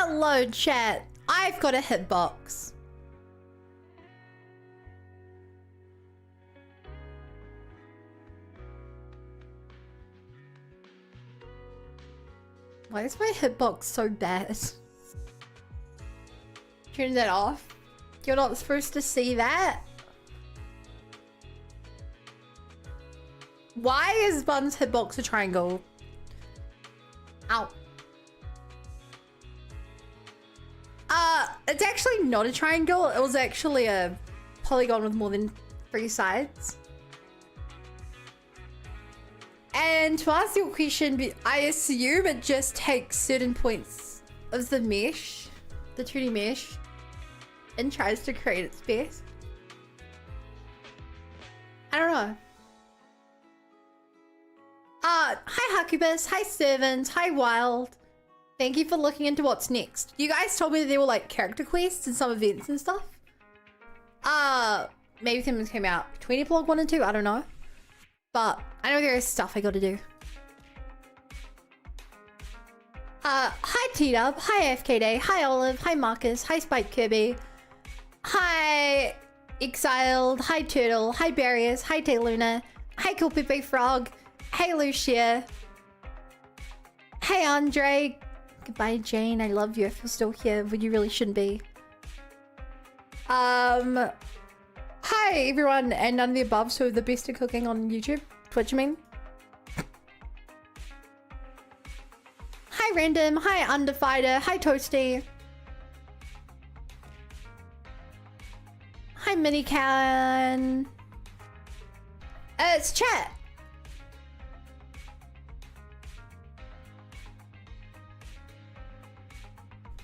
Hello, chat. I've got a hitbox. Why is my hitbox so bad? Turn that off. You're not supposed to see that. Why is Bun's hitbox a triangle? Ow. It's actually not a triangle. It was actually a polygon with more than 3 sides. And to answer your question, I assume it just takes certain points of the mesh, the 2D mesh, and tries to create its best. I don't know. Hi Hakubus, hi Servant, hi Wild. Thank you for looking into what's next. You guys told me that there were like character quests and some events and stuff. Maybe things came out between epilogue 1 and 2, I don't know. But I know there is stuff I gotta do. Hi T-Dub, hi FK Day, hi Olive, hi Marcus, hi Spike Kirby, hi Exiled, hi Turtle, hi Barriers, hi Tayluna, hi Cool Pepe Frog, hey Lucia, hey Andre, goodbye Jane, I love you if you're still here, but you really shouldn't be. Hi everyone and none of the above, so the best at cooking on YouTube, Twitch I mean. Hi Random, hi Underfighter, hi Toasty. Hi Minican. It's chat.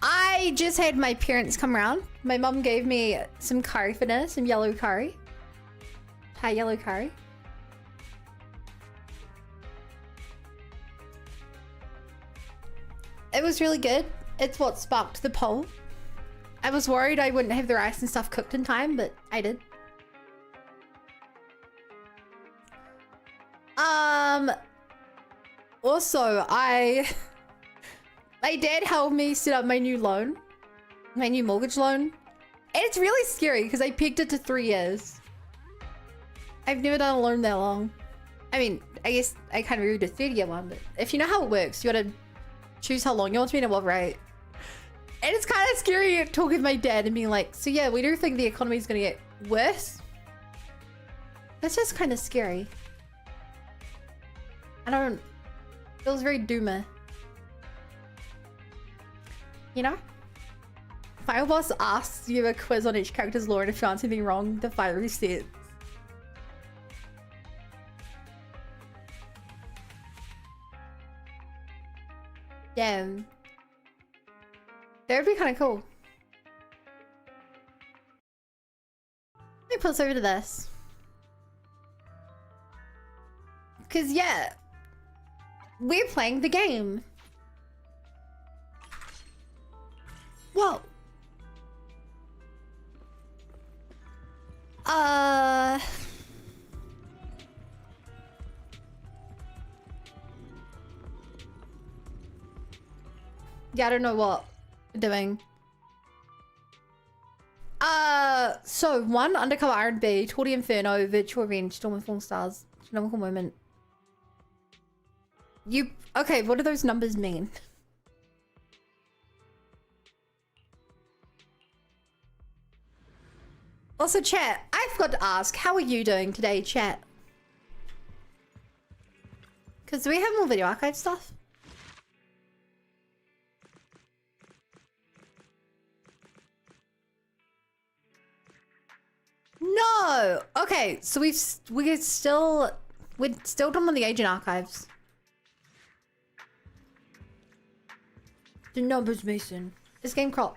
I just had my parents come around. My mum gave me some curry for dinner, some yellow curry. Hi yellow curry. It was really good. It's what sparked the poll. I was worried I wouldn't have the rice and stuff cooked in time, but I did. Also, my dad helped me set up my new loan, my new mortgage loan. And it's really scary because I pegged it to 3 years. I've never done a loan that long. I mean, I guess I kind of read a 30-year one, but if you know how it works, you gotta choose how long you want to be in a rate. And it's kind of scary talking to my dad and being like, so yeah, we do think the economy is going to get worse. That's just kind of scary. It feels very doomer. You know? Final boss asks you a quiz on each character's lore and if you answer anything wrong, the fire resets. Damn. That would be kind of cool. Let me pulse over to this. Because, yeah. We're playing the game. Whoa. Yeah, I don't know what we're doing. So 1, Undercover R&B, Torty Inferno, Virtual Revenge, Storm and Falling Stars, Economical Moment. Okay, what do those numbers mean? Also, chat, I forgot to ask, how are you doing today, chat? Because do we have more video archive stuff? No! Okay, so we're still done on the agent archives. The numbers, Mason. This game crop.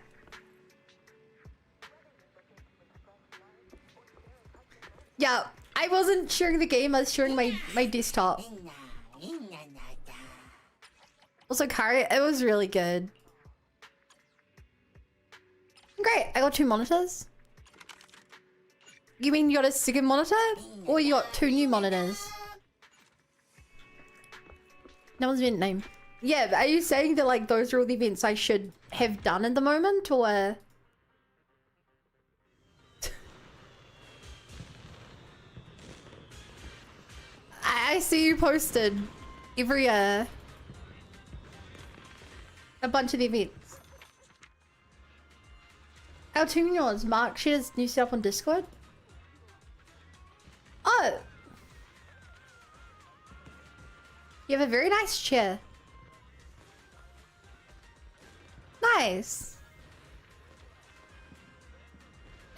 Yeah, I wasn't sharing the game, I was sharing my desktop. Also, Kari, it was really good. Great, I got 2 monitors. You mean you got a second monitor? Or you got 2 new monitors? No one's event name. Yeah, but are you saying that like those are all the events I should have done at the moment, or? I see you posted every a bunch of the events. How two yours? Mark shares new stuff on Discord. Oh, you have a very nice chair. Nice.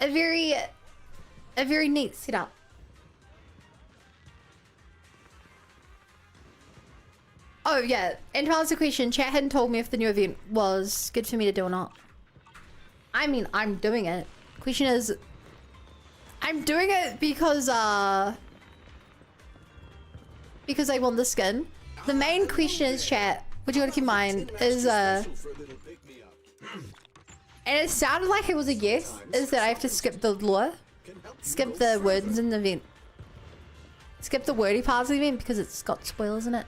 A very neat setup. Oh yeah, and to answer the question, chat hadn't told me if the new event was good for me to do or not. I mean, I'm doing it. Question is, I'm doing it because I want the skin. The main question is, chat, what you gotta keep in mind is, and it sounded like it was a yes, is that I have to skip the lore. Skip the words in the event. Skip the wordy parts of the event because it's got spoilers in it.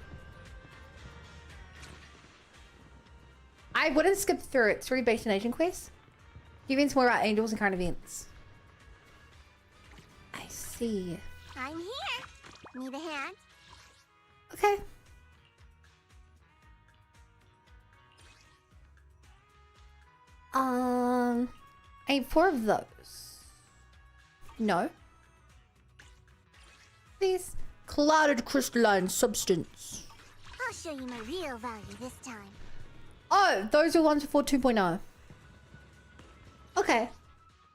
I wouldn't skip through it. It's really based on Asian quests. The event's more about angels and current events. I see. I'm here. Need a hand? Okay. I need 4 of those. No. Please. Clouded crystalline substance. I'll show you my real value this time. Oh, those are ones for 2.0. Okay.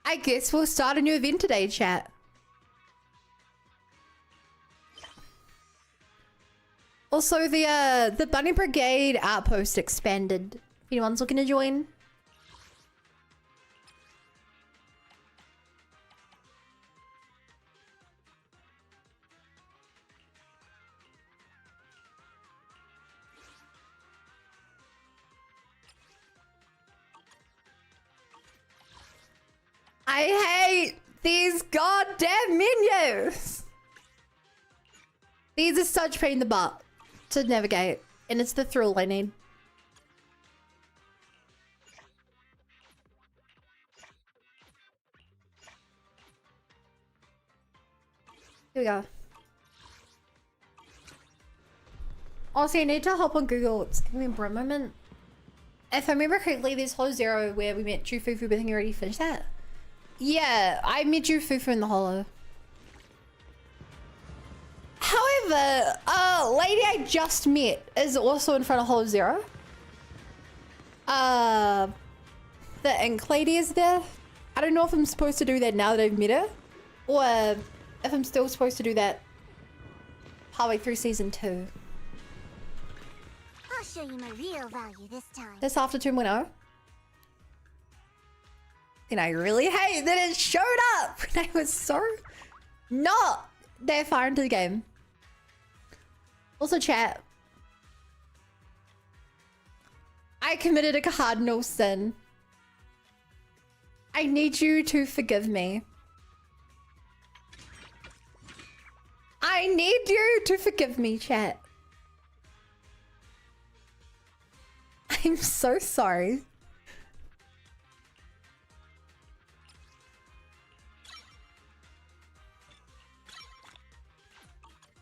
I guess we'll start a new event today, chat. Also, the Bunny Brigade outpost expanded. If anyone's looking to join. I hate these goddamn menus. These are such pain in the butt to navigate, and it's the thrill I need. Here we go. Also, I need to hop on Google. It's giving me a brim moment. If I remember correctly, there's Hollow Zero where we met Jufufu, but I think you already finished that. Yeah, I met Jufufu in the Hollow. However, lady I just met is also in front of Hollow Zero. The Ink Lady is there. I don't know if I'm supposed to do that now that I've met her, or if I'm still supposed to do that partway through season 2. I'll show you my real value this time. This after 2.0. And I really hate that it showed up when I was so not that far into the game. Also, chat. I committed a cardinal sin. I need you to forgive me. I need you to forgive me, chat. I'm so sorry.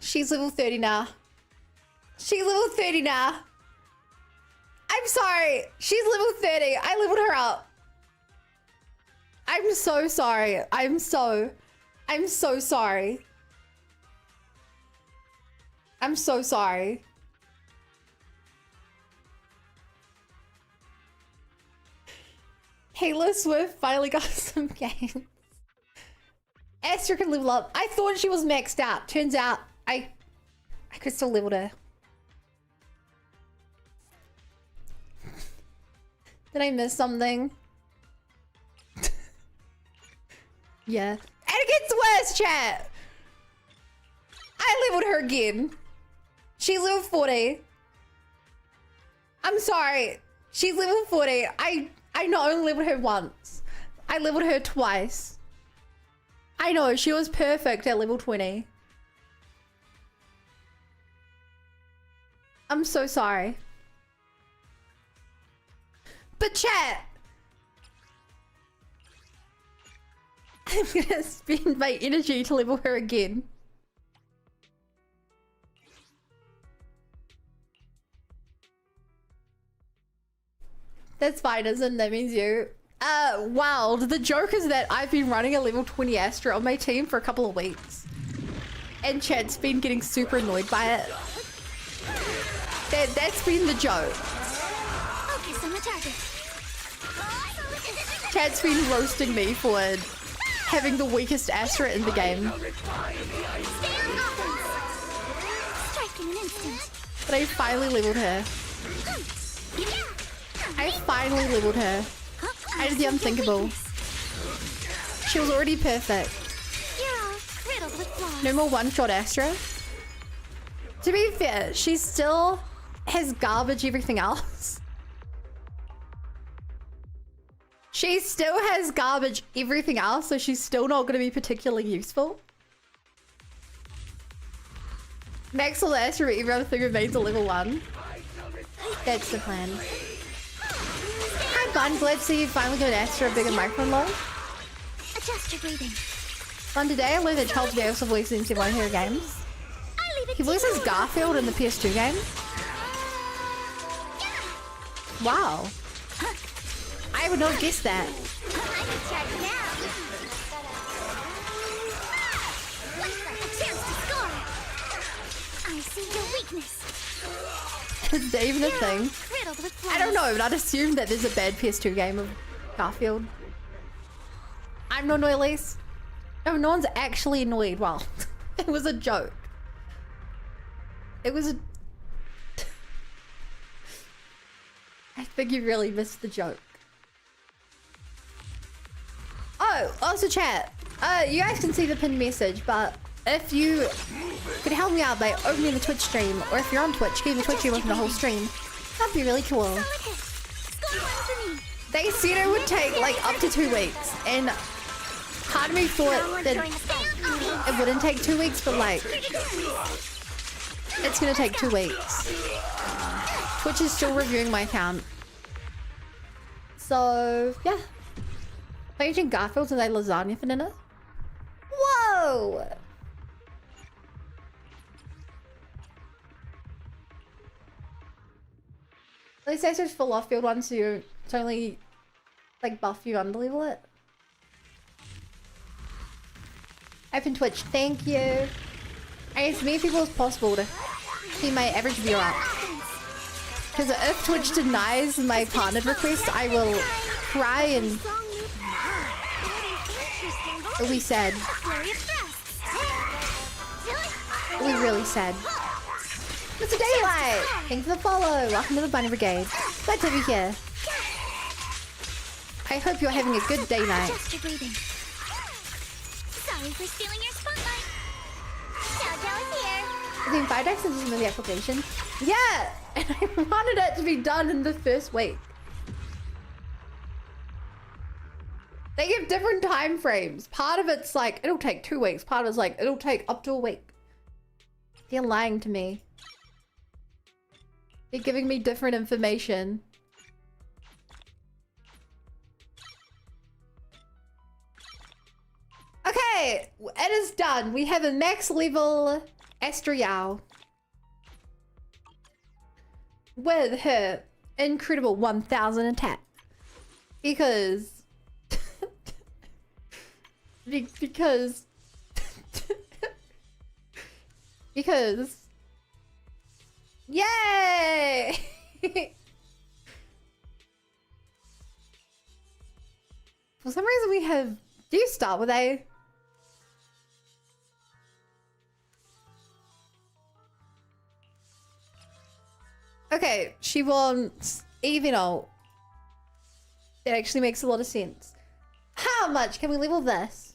She's level 30 now. She's level 30 now. I'm sorry. She's level 30. I leveled her up. I'm so sorry. I'm so sorry. I'm so sorry. Taylor Swift finally got some games. Esther can level up. I thought she was maxed out. Turns out I could still level her. Did I miss something? Yeah. And it gets worse, chat. I leveled her again. She's level 40. I'm sorry. She's level 40. I not only leveled her once. I leveled her twice. I know, she was perfect at level 20. I'm so sorry. But chat, I'm gonna spend my energy to level her again. That's fine, isn't it? That means you. Wow, the joke is that I've been running a level 20 Astra on my team for a couple of weeks. And chat's been getting super annoyed by it. That's been the joke. Focus on the target. Chat's been roasting me for having the weakest Astra in the game. Stay on offense. Strike in an instant. But I finally leveled her. I finally leveled her. I did the unthinkable. She was already perfect. You're all riddled with flaws. No more one-shot Astra. To be fair, she's still has garbage everything else. She still has garbage everything else, so she's still not going to be particularly useful. Max all the Astro, but everything remains a level 1. That's the plan. Hi Bun, glad to see you finally got an Astro, a bigger microphone long. Adjust your breathing. Fun today, I learned that Charles Day also voices in one of her games. He voices Garfield in the PS2 game. Wow. I would not guess that. I can check now. A chance to score. I see your weakness. Is that even a thing? Riddled with flaws. I don't know, but I'd assume that there's a bad PS2 game of Garfield. I'm not annoyed, Elise. No, no one's actually annoyed. Well, it was a joke. It was a... I think you really missed the joke. Oh, also chat. You guys can see the pinned message, but if you could help me out by opening the Twitch stream, or if you're on Twitch, keep the Twitch stream open the whole stream, that'd be really cool. They said it would take like up to 2 weeks, and part of me thought that it wouldn't take 2 weeks, but like, it's gonna take 2 weeks. Twitch is still reviewing my account. So, yeah. Are you eating Garfield and they lasagna for dinner? Whoa! At least Acer's full off field one, so you it's only like buff you underlevel it. Open Twitch, thank you. And as many people as possible to keep my average view up. Because if Twitch denies my partnered request, I will cry and it'll be sad. It'll be really sad. Mr. Daylight! Thanks for the follow. Welcome to the Bunny Brigade. Glad to be here. I hope you're having a good day night. Sorry for stealing your spotlight. Jojo is here. I think 5 days into the application. Yeah! And I wanted it to be done in the first week. They give different time frames. Part of it's like, it'll take 2 weeks. Part of it's like, it'll take up to a week. They're lying to me. They're giving me different information. Okay, it is done. We have a max level Astrial with her incredible 1000 attack. Because... because... because... Yay! For some reason we have... Do you start with A? Okay, she wants even ult. It actually makes a lot of sense. How much can we level this?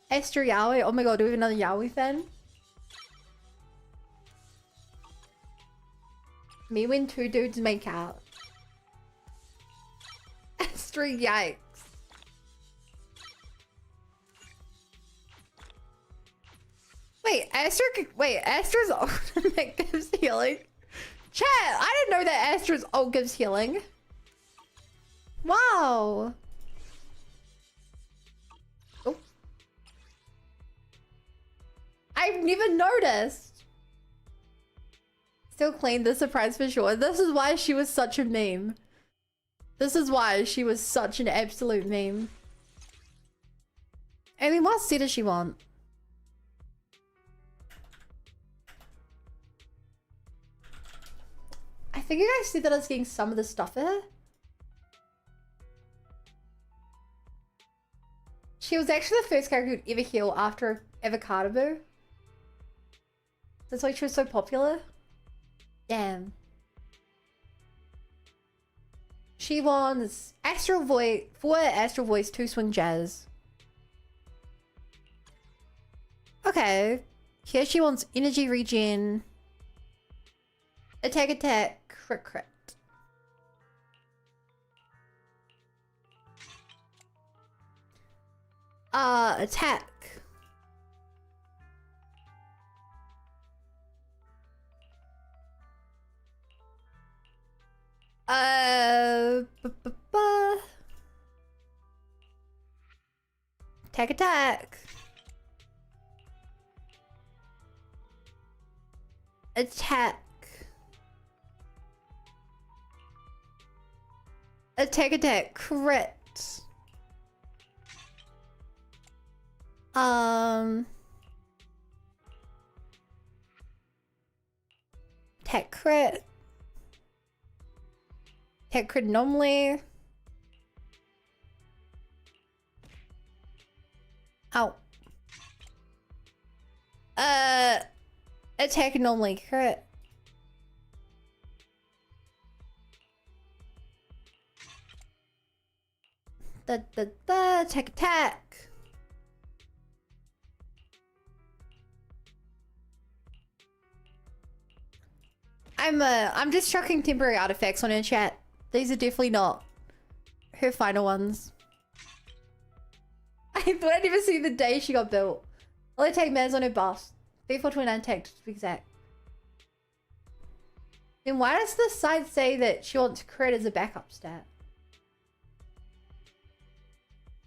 Esther Yaoi. Oh my god, do we have another Yaoi fan? Me when 2 dudes make out. Esther, yikes. Wait, Astra's ultimate gives healing? Chat, I didn't know that Astra's ult gives healing. Wow. Oh. I've never noticed. Still clean the surprise for sure. This is why she was such a meme. This is why she was such an absolute meme. I mean, what set does she want? I think you guys said that I was getting some of the stuff for her. She was actually the first character who'd ever heal after Avocado Boo. That's why she was so popular. Damn. She wants Astral Voice, 4 Astral Voice, 2 Swing Jazz. Okay. Here she wants energy regen. Attack, crit, crit. Attack. Attack. Attack. Attack, crit. Attack, crit. Attack, crit normally. Ow. Attack normally, crit. Attack. I'm just chucking temporary artifacts on her chat. These are definitely not her final ones. I thought I'd never see the day she got built. All attack matters on her bust. B429 attack, to be exact. Then why does the side say that she wants crit as a backup stat?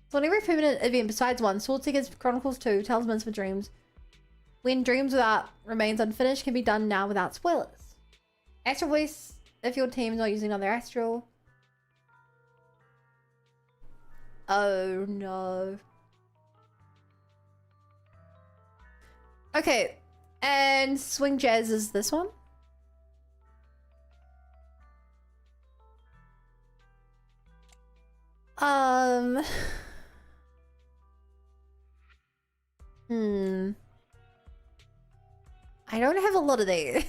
So on every permanent event besides one, Sword Seekers Chronicles 2, Talismans for Dreams, when Dreams Without remains unfinished, can be done now without spoilers. Astral Voice, if your team's not using another Astral. Oh no. Okay, and Swing Jazz is this one. I don't have a lot of these.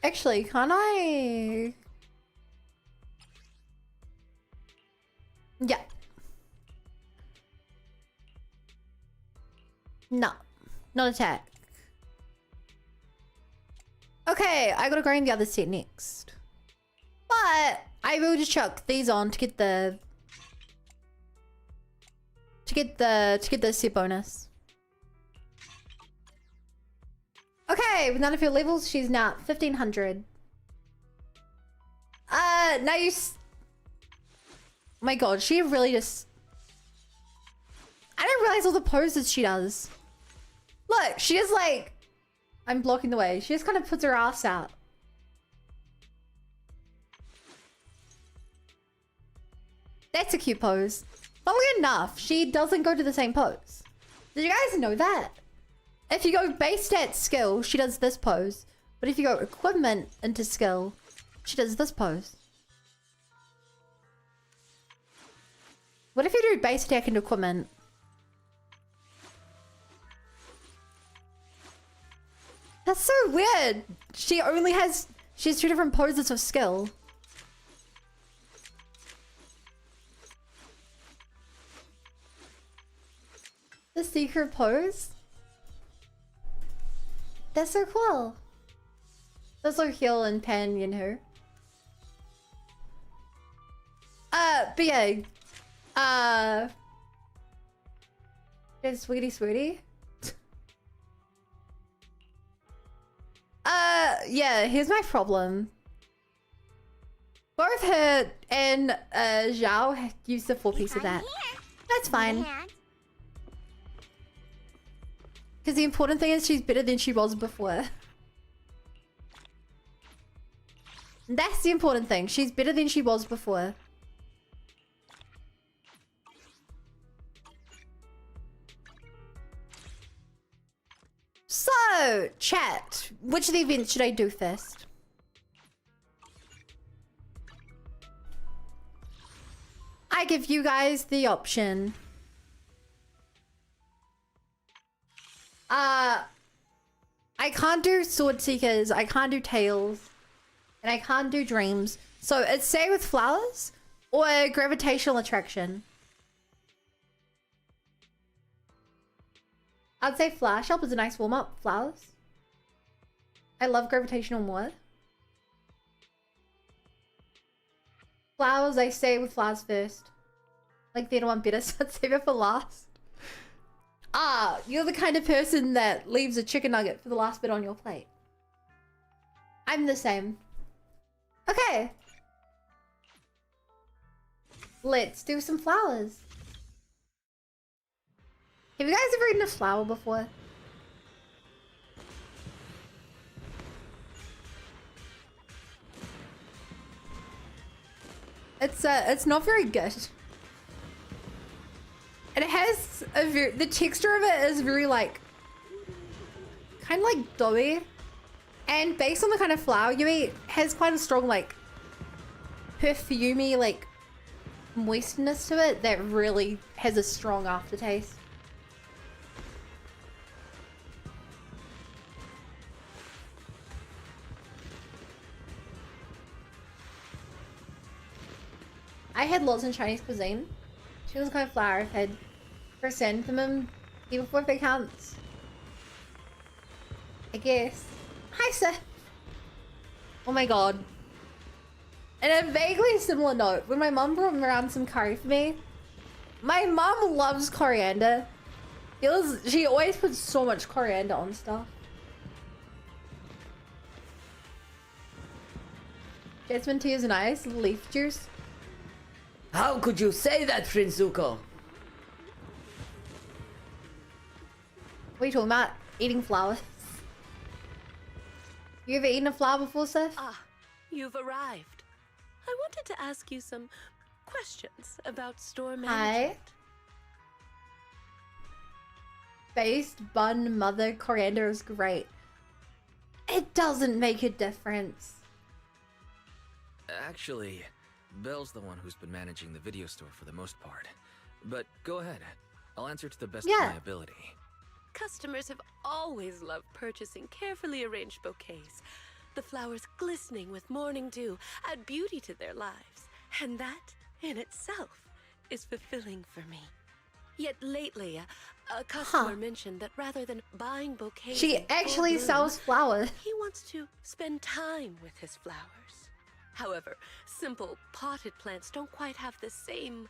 Actually, can't I? Yeah. No. Not attack. Okay, I gotta go in the other set next. But I will just chuck these on to get the set bonus. Okay, with none of her levels, she's now 1500. Now you oh my god, she really just... I didn't realize all the poses she does. Look, she just like... I'm blocking the way. She just kind of puts her ass out. That's a cute pose. Funnily enough, she doesn't go to the same pose. Did you guys know that? If you go base stat skill, she does this pose. But if you go equipment into skill, she does this pose. What if you do base attack into equipment? That's so weird. She has two different poses of skill. The secret pose? That's so cool. That's so heal and pan, you know. But yeah. Just sweetie. Yeah, here's my problem. Both her and Zhao use the full piece of that. That's fine. Because the important thing is she's better than she was before. That's the important thing. She's better than she was before. So, chat, which of the events should I do first? I give you guys the option. I can't do sword seekers, I can't do tails, and I can't do dreams. So it's say with flowers or gravitational attraction. I'd say flash up is a nice warm up. Flowers. I love gravitational more. Flowers, I say with flowers first. Like the other one better, so I'd save it for last. Ah, you're the kind of person that leaves a chicken nugget for the last bit on your plate. I'm the same. Okay. Let's do some flowers. Have you guys ever eaten a flower before? It's not very good. And it has a very, the texture of it is very like, kind of like doughy. And based on the kind of flour you eat, has quite a strong like, perfumey like, moistness to it that really has a strong aftertaste. I had lots in Chinese cuisine. She was kind of flour. I've had chrysanthemum even before it counts. I guess. Hi, sir. Oh my god. And a vaguely similar note, when my mum brought around some curry for me, my mum loves coriander. She always puts so much coriander on stuff. Jasmine tea is nice. Leaf juice. How could you say that, Prince Zuko? What are you talking about? Eating flowers. You ever eaten a flower before, Seth? Ah, you've arrived. I wanted to ask you some questions about store management. Hi. Based bun mother coriander is great. It doesn't make a difference. Actually, Belle's the one who's been managing the video store for the most part. But go ahead. I'll answer to the best of my ability. Customers have always loved purchasing carefully arranged bouquets. The flowers glistening with morning dew add beauty to their lives. And that, in itself, is fulfilling for me. Yet lately, a customer mentioned that rather than buying bouquets, she actually sells flowers. He wants to spend time with his flowers. However, simple potted plants don't quite have the same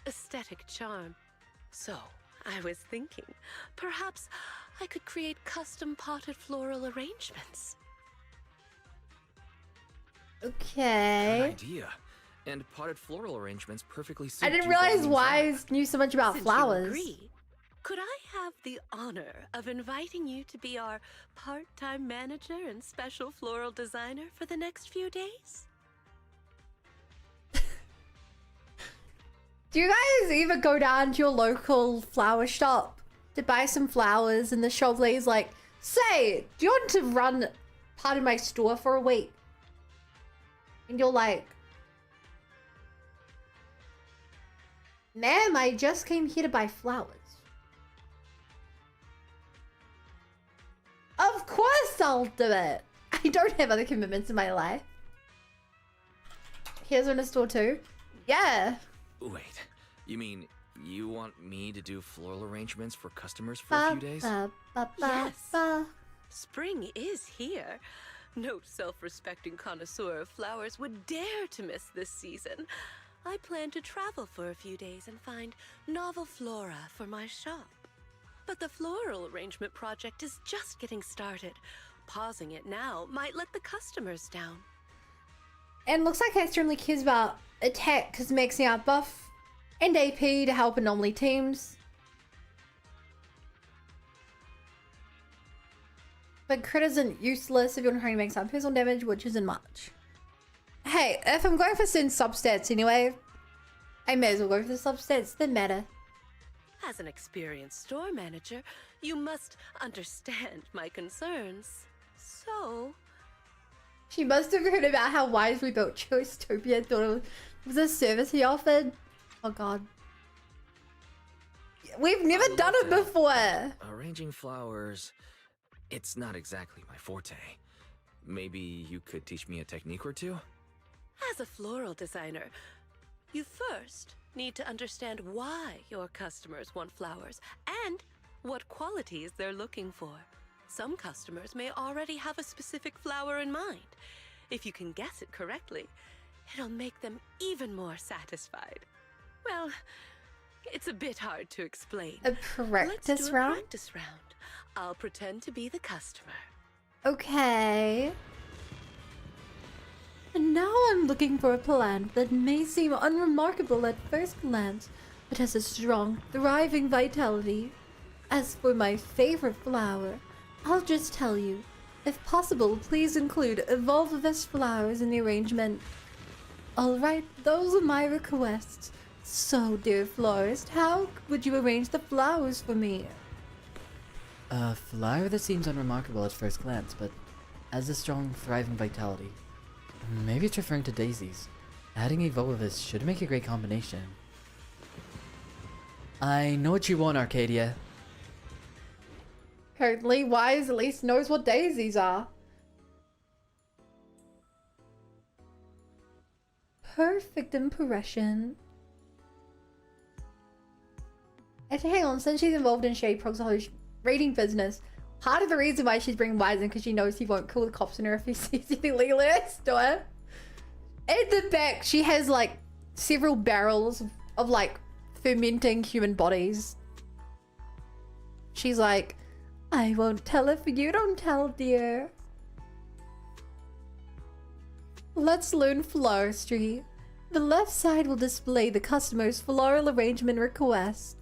aesthetic charm. So, I was thinking, perhaps I could create custom potted floral arrangements. Okay. Good idea. And potted floral arrangements perfectly suit I didn't you realize guys' Wise knew so much about Since flowers. you agree, could I have the honor of inviting you to be our part-time manager and special floral designer for the next few days? Do you guys ever go down to your local flower shop to buy some flowers and the shop lady's like, say, do you want to run part of my store for a week? And you're like, ma'am, I just came here to buy flowers. Of course I'll do it. I don't have other commitments in my life. Here's one in store too. Yeah. Wait, you mean you want me to do floral arrangements for customers for a few days? Yes. Spring is here. No self-respecting connoisseur of flowers would dare to miss this season. I plan to travel for a few days and find novel flora for my shop. But the floral arrangement project is just getting started. Pausing it now might let the customers down. And looks like Hester only cares about attack because maxing out buff and AP to help anomaly teams. But crit isn't useless if you're trying to make some personal damage, which isn't much. Hey, if I'm going for certain substats anyway, I may as well go for the substats that matter. As an experienced store manager, you must understand my concerns. So, She must have heard about how Wise we built Choicetopia, thought it was a service he offered. Oh god. We've never I done love it that. before. Arranging flowers, it's not exactly my forte. Maybe you could teach me a technique or two? As a floral designer, you first need to understand why your customers want flowers and what qualities they're looking for. Some customers may already have a specific flower in mind. If you can guess it correctly, it'll make them even more satisfied. Well, it's a bit hard to explain. A Let's practice do a round? practice round. I'll pretend to be the customer. Okay. And now I'm looking for a plant that may seem unremarkable at first glance, but has a strong, thriving vitality. As for my favorite flower, I'll just tell you. If possible, please include Evolvivus flowers in the arrangement. Alright, those are my requests. So, dear florist, how would you arrange the flowers for me? A flower that seems unremarkable at first glance, but has a strong, thriving vitality. Maybe it's referring to daisies. Adding Evolvivus should make a great combination. I know what you want, Arcadia. Apparently, Wise at least knows what daisies are. Perfect impression. Actually, hang on. Since she's involved in Shade Prog's whole raiding business, part of the reason why she's bringing Wise in because she knows he won't call the cops on her if he sees anything illegal in her store. In the back, she has like several barrels of like fermenting human bodies. She's like, I won't tell if you don't tell, dear. Let's learn floristry. The left side will display the customer's floral arrangement requests.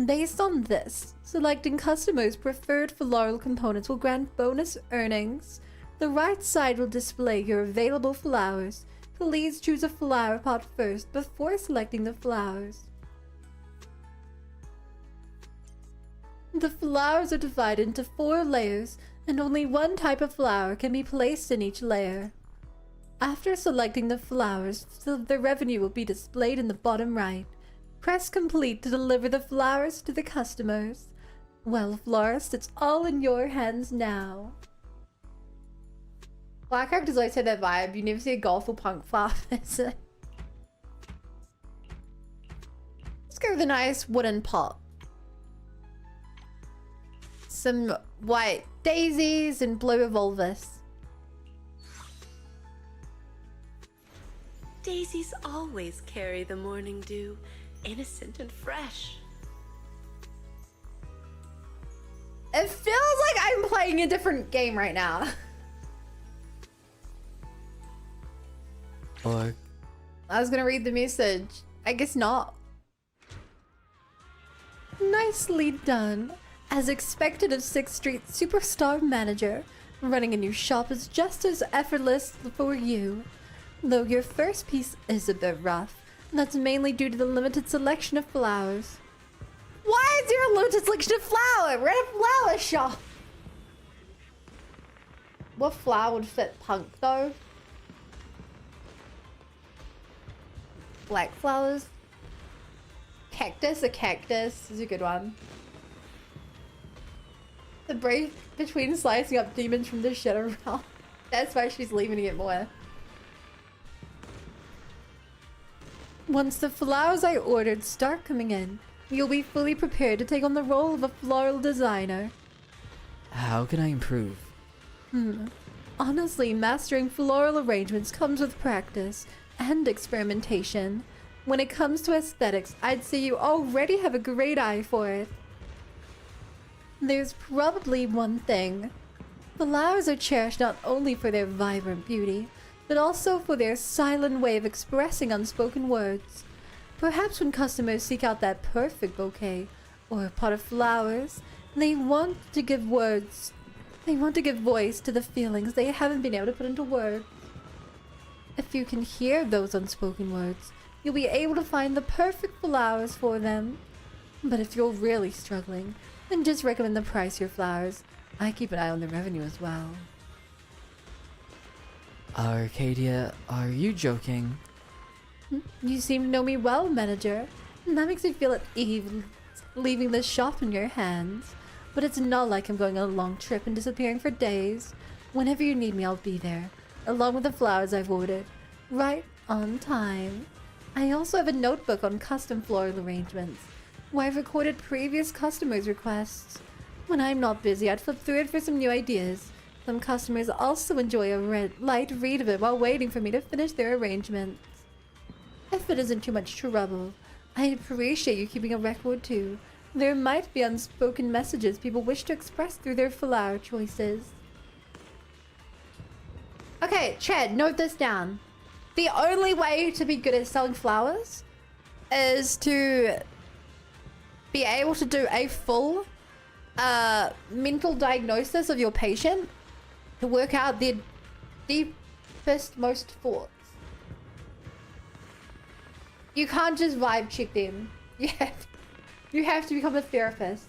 Based on this, selecting customers' preferred floral components will grant bonus earnings. The right side will display your available flowers. Please choose a flower pot first before selecting the flowers. The flowers are divided into 4 layers, and only one type of flower can be placed in each layer. After selecting the flowers, the revenue will be displayed in the bottom right. Press complete to deliver the flowers to the customers. Well, florist, it's all in your hands now. Black characters always have that vibe. You never see a golf or punk flower person. Let's go with a nice wooden pot. Some white daisies and blue Evolvus. Daisies always carry the morning dew, innocent and fresh. It feels like I'm playing a different game right now. Or I was gonna read the message. I guess not. Nicely done. As expected of 6th Street superstar manager, running a new shop is just as effortless for you. Though your first piece is a bit rough, that's mainly due to the limited selection of flowers. Why is there a limited selection of flowers? We're at a flower shop. What flower would fit punk though? Black flowers? Cactus? A cactus is a good one. The break between slicing up demons from the shadow realm. That's why she's leaving it more. Once the flowers I ordered start coming in, you'll be fully prepared to take on the role of a floral designer. how can I improve? Honestly, mastering floral arrangements comes with practice and experimentation. When it comes to aesthetics, I'd say you already have a great eye for it. There's probably one thing. Flowers are cherished not only for their vibrant beauty, but also for their silent way of expressing unspoken words. Perhaps when customers seek out that perfect bouquet or a pot of flowers, they want to give voice to the feelings they haven't been able to put into words. If you can hear those unspoken words, you'll be able to find the perfect flowers for them. But if you're really struggling, then just recommend the price of your flowers. I keep an eye on the revenue as well. Arcadia, are you joking? You seem to know me well, manager. And that makes me feel at leaving the shop in your hands. But it's not like I'm going on a long trip and disappearing for days. Whenever you need me, I'll be there, along with the flowers I've ordered, right on time. I also have a notebook on custom floral arrangements, where I've recorded previous customers' requests. When I'm not busy, I'd flip through it for some new ideas. Some customers also enjoy a light read of it while waiting for me to finish their arrangements. If it isn't too much trouble, I'd appreciate you keeping a record too. There might be unspoken messages people wish to express through their flower choices. Okay, Chad, note this down. The only way to be good at selling flowers is to be able to do a full mental diagnosis of your patient to work out their deepest, most thoughts. You can't just vibe check them. You have to become a therapist.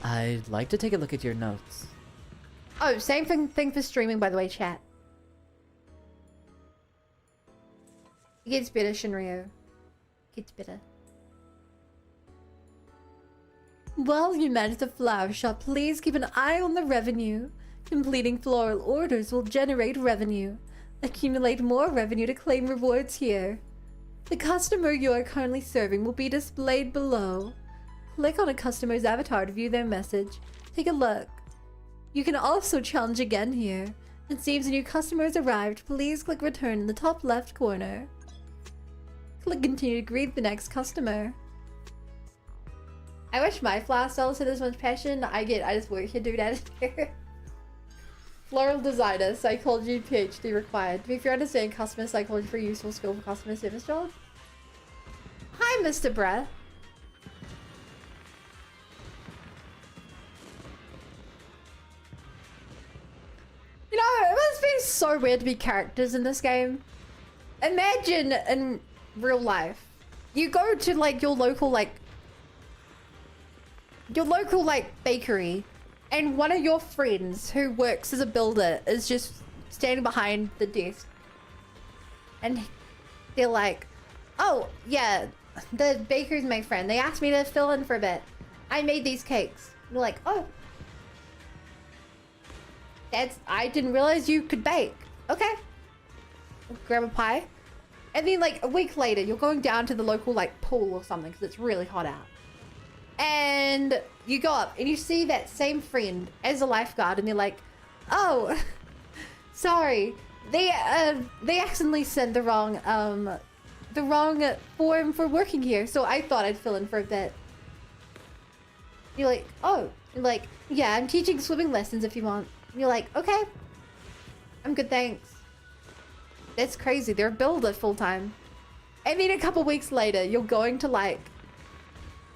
I'd like to take a look at your notes. Oh, same thing for streaming, by the way, chat. It gets better, Shinryu. Gets better. While you manage the flower shop, please keep an eye on the revenue. Completing floral orders will generate revenue. Accumulate more revenue to claim rewards here. The customer you are currently serving will be displayed below. Click on a customer's avatar to view their message. Take a look. You can also challenge again here. It seems a new customer has arrived. Please click return in the top left corner. Click continue to greet the next customer. I wish my flower sales had this much passion. I just work here, dude, out here. Floral designer, psychology, PhD required. If you understand customer psychology for a useful skill for customer service job. Hi, Mr. Breath. You know, it must be so weird to be characters in this game. Imagine in real life, you go to like your local bakery, and one of your friends who works as a builder is just standing behind the desk, and they're like, "Oh yeah, the baker's my friend. They asked me to fill in for a bit. I made these cakes." And you're like, "Oh, I didn't realize you could bake. Okay." Grab a pie. And then like a week later, you're going down to the local like pool or something because it's really hot out. And you go up and you see that same friend as a lifeguard, and they're like, "Oh, sorry, they accidentally sent the wrong form for working here, so I thought I'd fill in for a bit." You're like, "Oh," you're like, "Yeah, I'm teaching swimming lessons if you want." And you're like, "Okay, I'm good, thanks." That's crazy. They're a builder full time. And then a couple weeks later, you're going to like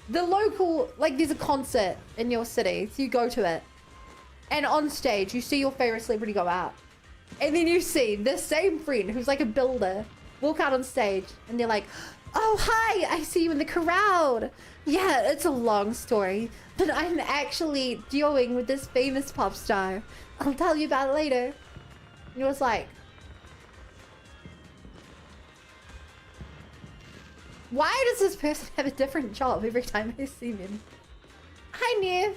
the local, like there's a concert in your city, so you go to it, and on stage you see your favorite celebrity go out, and then you see the same friend who's like a builder walk out on stage, and they're like, "Oh hi, I see you in the crowd. Yeah, it's a long story, but I'm actually dealing with this famous pop star. I'll tell you about it later." And it was like, why does this person have a different job every time I see them? Hi, Nev.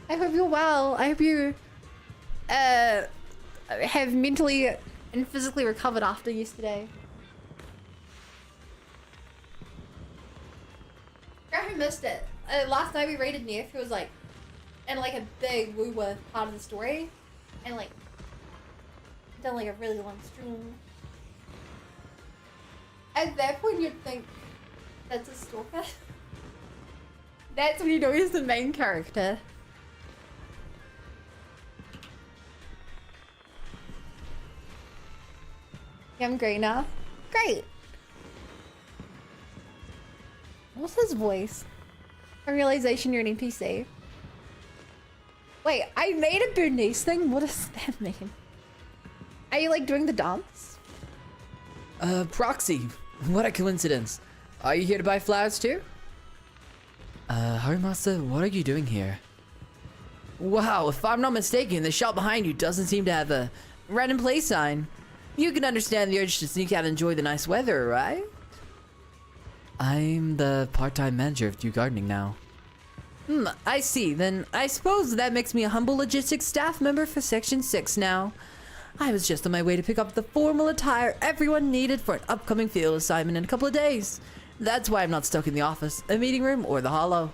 I hope you're well. I hope you have mentally and physically recovered after yesterday. I missed it. Last night we raided Nev, who was like in like a big woo-woo part of the story, and like done like a really long stream. At that point, you'd think that's a stalker. That's when you know he's the main character. Yeah, I'm great now. Great. What's his voice? A realization you're an NPC. Wait, I made a Bernice thing? What does that mean? Are you like doing the dance? Proxy. What a coincidence. Are you here to buy flowers too? Harimasa, what are you doing here? Wow, if I'm not mistaken, the shop behind you doesn't seem to have a random place sign. You can understand the urge to sneak out and enjoy the nice weather, right? I'm the part-time manager of Dew Gardening now. I see. Then I suppose that makes me a humble logistics staff member for Section 6 now. I was just on my way to pick up the formal attire everyone needed for an upcoming field assignment in a couple of days. That's why I'm not stuck in the office, a meeting room, or the hollow.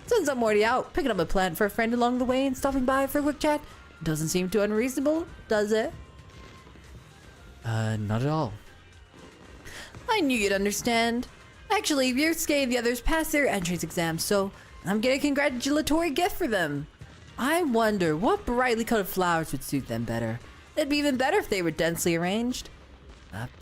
Since I'm already out, picking up a plant for a friend along the way and stopping by for a quick chat doesn't seem too unreasonable, does it? Not at all. I knew you'd understand. Actually, Ryusuke and the others passed their entrance exams, so I'm getting a congratulatory gift for them. I wonder what brightly colored flowers would suit them better. It'd be even better if they were densely arranged.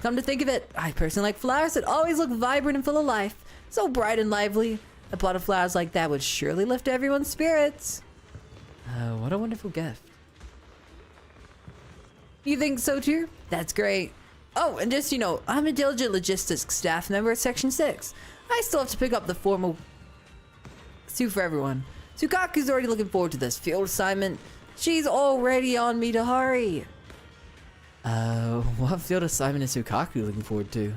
Come to think of it, I personally like flowers that always look vibrant and full of life. So bright and lively. A pot of flowers like that would surely lift everyone's spirits. What a wonderful gift. You think so too? That's great. Oh, and just, I'm a diligent logistics staff member at Section 6. I still have to pick up the formal suit for everyone. Tsukaku's already looking forward to this field assignment. She's already on me to hurry. What field assignment is Tsukaku looking forward to?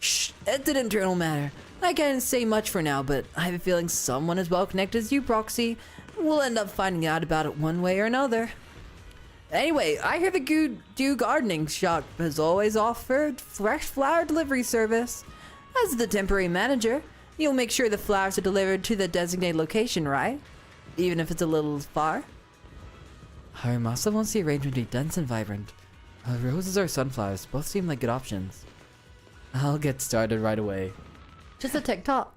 Shh, it's an internal matter. I can't say much for now, but I have a feeling someone as well connected as you, Proxy, will end up finding out about it one way or another. Anyway, I hear the Dew Gardening shop has always offered fresh flower delivery service. As the temporary manager, you'll make sure the flowers are delivered to the designated location, right? Even if it's a little far? Harimasa wants the arrangement to be dense and vibrant. Roses or sunflowers both seem like good options. I'll get started right away. Just a TikTok.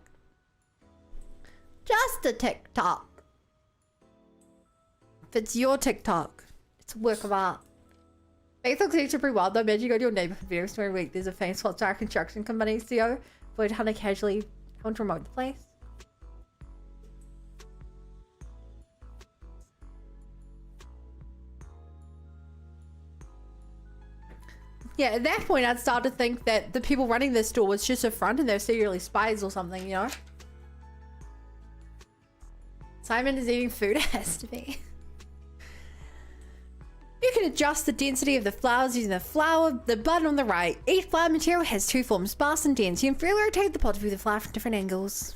Just a TikTok. If it's your TikTok, it's a work of art. Makes it clear pretty well though. Imagine you go to your neighborhood video store week. There's a famous hot construction company CEO for how to casually want to promote the place. Yeah, at that point, I'd start to think that the people running this store was just a front and they're secretly spies or something, you know? Simon is eating food, it has to be. You can adjust the density of the flowers using the button on the right. Each flower material has two forms, sparse and dense. You can freely rotate the pot to view the flower from different angles.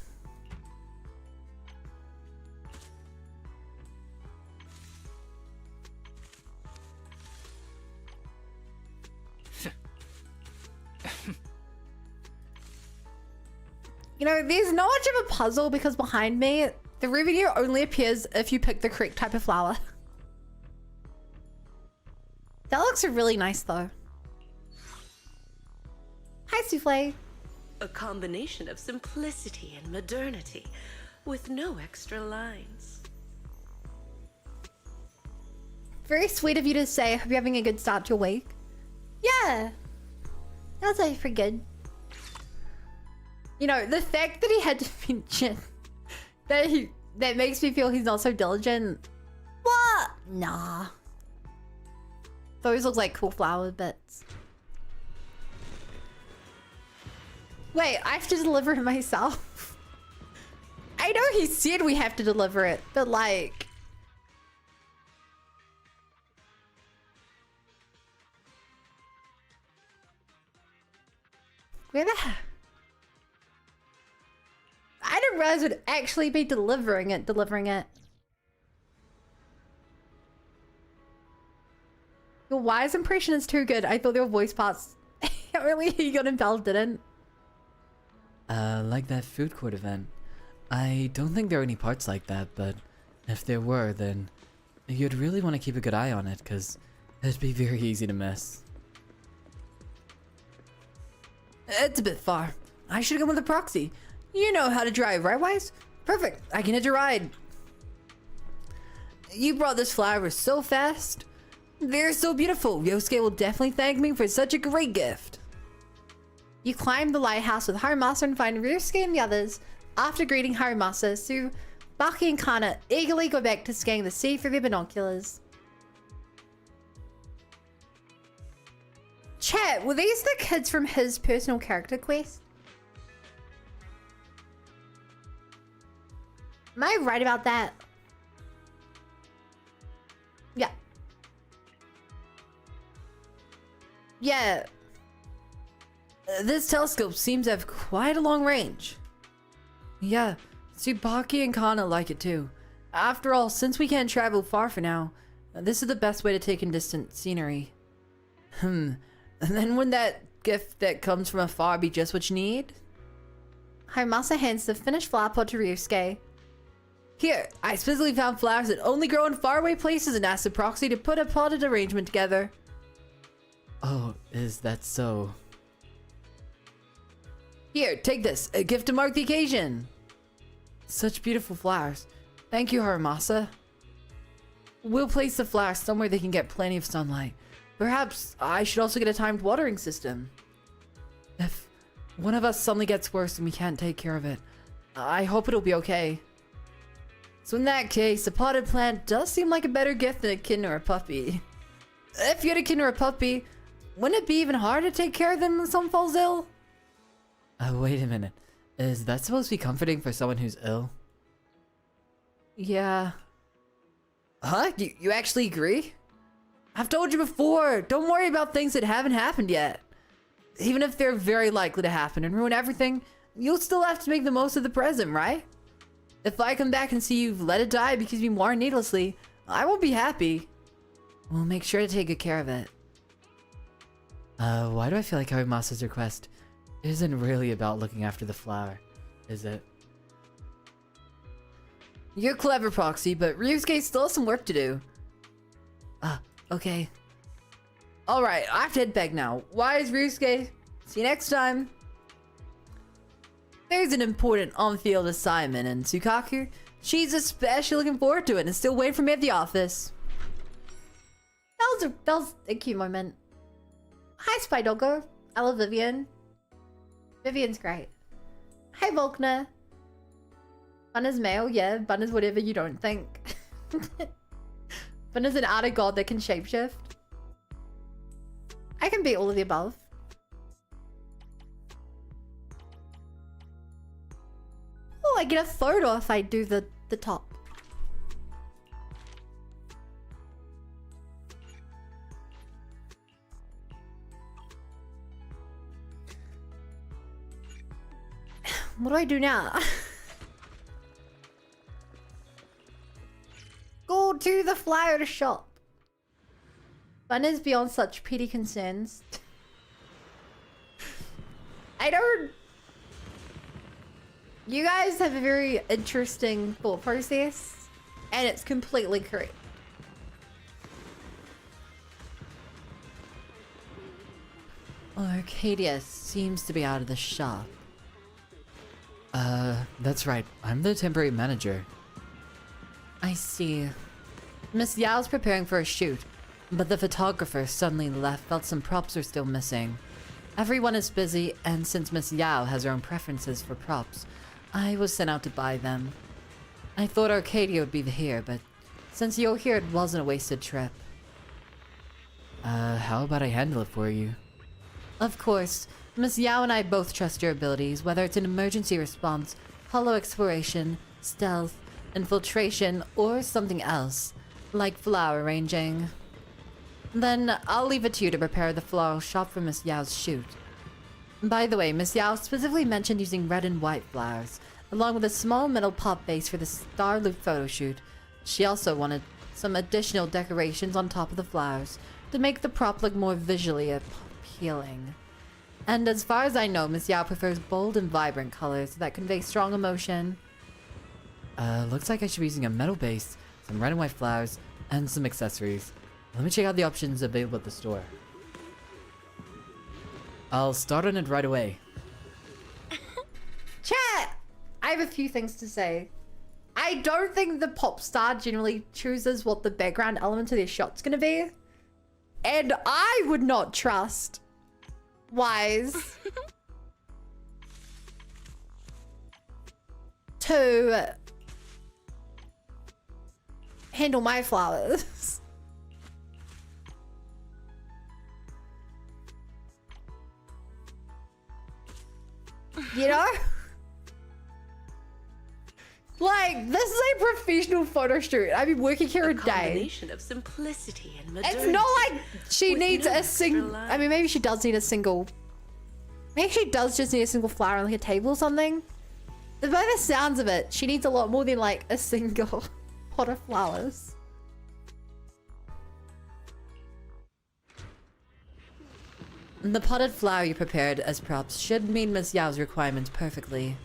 You know, there's not much of a puzzle because behind me, the revenue only appears if you pick the correct type of flower. That looks really nice though. Hi, Souffle. A combination of simplicity and modernity with no extra lines. Very sweet of you to say. I hope you're having a good start to your week. Yeah. That's actually pretty good. You know, the fact that he had to mention that makes me feel he's not so diligent. What? Nah. Those look like cool flower bits. Wait, I have to deliver it myself? I know he said we have to deliver it, but like... Where the heck? I didn't realize it would actually be delivering it. Your wise impression is too good. I thought there were voice parts. Really, you got impelled, didn't? Like that food court event. I don't think there are any parts like that, but if there were, then you'd really want to keep a good eye on it, because it'd be very easy to miss. It's a bit far. I should have gone with a proxy. You know how to drive, right, Wise? Perfect. I can hitch a ride. You brought this flower so fast. They're so beautiful. Yosuke will definitely thank me for such a great gift. You climb the lighthouse with Harimasa and find Ryusuke and the others. After greeting Harimasa, Tsubaki and Kana eagerly go back to scanning the sea through their binoculars. Chat, were these the kids from his personal character quest? Am I right about that? Yeah. Yeah. This telescope seems to have quite a long range. Yeah, Tsubaki and Kana like it too. After all, since we can't travel far for now, this is the best way to take in distant scenery. And then wouldn't that gift that comes from afar be just what you need? Harumasa hands the finished flower pot to Ryusuke. Here, I specifically found flowers that only grow in faraway places and asked the proxy to put a potted arrangement together. Oh, is that so? Here, take this, a gift to mark the occasion. Such beautiful flowers. Thank you, Harumasa. We'll place the flowers somewhere they can get plenty of sunlight. Perhaps I should also get a timed watering system. If one of us suddenly gets worse and we can't take care of it, I hope it'll be okay. So in that case, a potted plant does seem like a better gift than a kitten or a puppy. If you had a kitten or a puppy, wouldn't it be even harder to take care of them when someone falls ill? Wait a minute. Is that supposed to be comforting for someone who's ill? Yeah. Huh? You actually agree? I've told you before, don't worry about things that haven't happened yet. Even if they're very likely to happen and ruin everything, you'll still have to make the most of the present, right? If I come back and see you've let it die because you mourned needlessly, I won't be happy. We'll make sure to take good care of it. Why do I feel like Harumasa's request isn't really about looking after the flower, is it? You're clever, Proxy, but Ryusuke still has some work to do. Okay. Alright, I have to head back now. Wise, Ryusuke. See you next time. There's an important on-field assignment, and Tsukaku, she's especially looking forward to it and still waiting for me at the office. That was a cute moment. Hi, Spy Doggo. I love Vivian. Vivian's great. Hey, Volkner. Bun is male, yeah. Bun is whatever you don't think. Bun is an art of god that can shapeshift. I can be all of the above. Oh, I get a photo if I do the top. What do I do now? Go to the flower shop. Fun is beyond such petty concerns. I don't... You guys have a very interesting thought process, and it's completely correct. Arcadia seems to be out of the shop. That's right. I'm the temporary manager. I see. Miss Yao's preparing for a shoot, but the photographer suddenly left, felt some props are still missing. Everyone is busy, and since Miss Yao has her own preferences for props, I was sent out to buy them. I thought Arcadia would be here, but since you're here, it wasn't a wasted trip. How about I handle it for you? Of course, Miss Yao and I both trust your abilities, whether it's an emergency response, hollow exploration, stealth, infiltration, or something else, like flower arranging. Then I'll leave it to you to prepare the floral shop for Miss Yao's shoot. By the way, Miss Yao specifically mentioned using red and white flowers, along with a small metal pop base for the star loop photo shoot. She also wanted some additional decorations on top of the flowers to make the prop look more visually appealing. And as far as I know, Miss Yao prefers bold and vibrant colors that convey strong emotion. Looks like I should be using a metal base, some red and white flowers, and some accessories. Let me check out the options available at the store. I'll start on it right away. Chat! I have a few things to say. I don't think the pop star generally chooses what the background element of their shot's gonna be. And I would not trust Wise to handle my flowers. You know? Like, this is a professional photo shoot. I've been working here a day. Combination of simplicity and modernity. It's not like she with needs no a extra single... line. I mean, maybe she does need a single Maybe she does just need a single flower on like a table or something. But by the sounds of it, she needs a lot more than like a single pot of flowers. The potted flower you prepared as props should meet Miss Yao's requirements perfectly.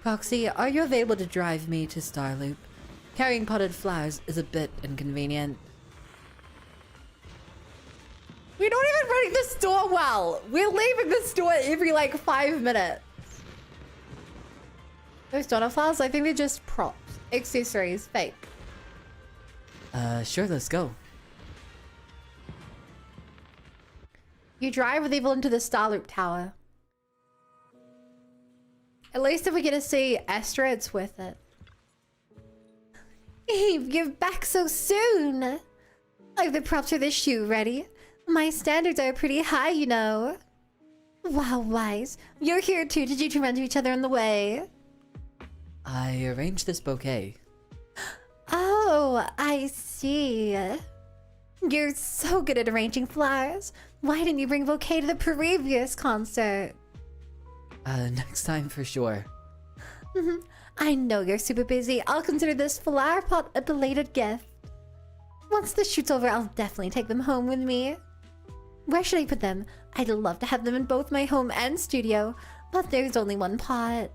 Proxy, are you available to drive me to Starloop? Carrying potted flowers is a bit inconvenient. We're not even running the store well. We're leaving the store every like 5 minutes. Those donut flowers, I think they're just props, accessories, fake. Sure, let's go. You drive with Evil into the Starloop Tower. At least if we get to see Astra, it's worth it. Eve, you're back so soon. I have the props for this shoe ready. My standards are pretty high, you know. Wow, Wise. You're here too. Did you two run to each other on the way? I arranged this bouquet. Oh, I see. You're so good at arranging flowers. Why didn't you bring a bouquet to the previous concert? Next time for sure. I know you're super busy. I'll consider this flower pot a belated gift. Once the shoot's over, I'll definitely take them home with me. Where should I put them? I'd love to have them in both my home and studio, but there's only one pot.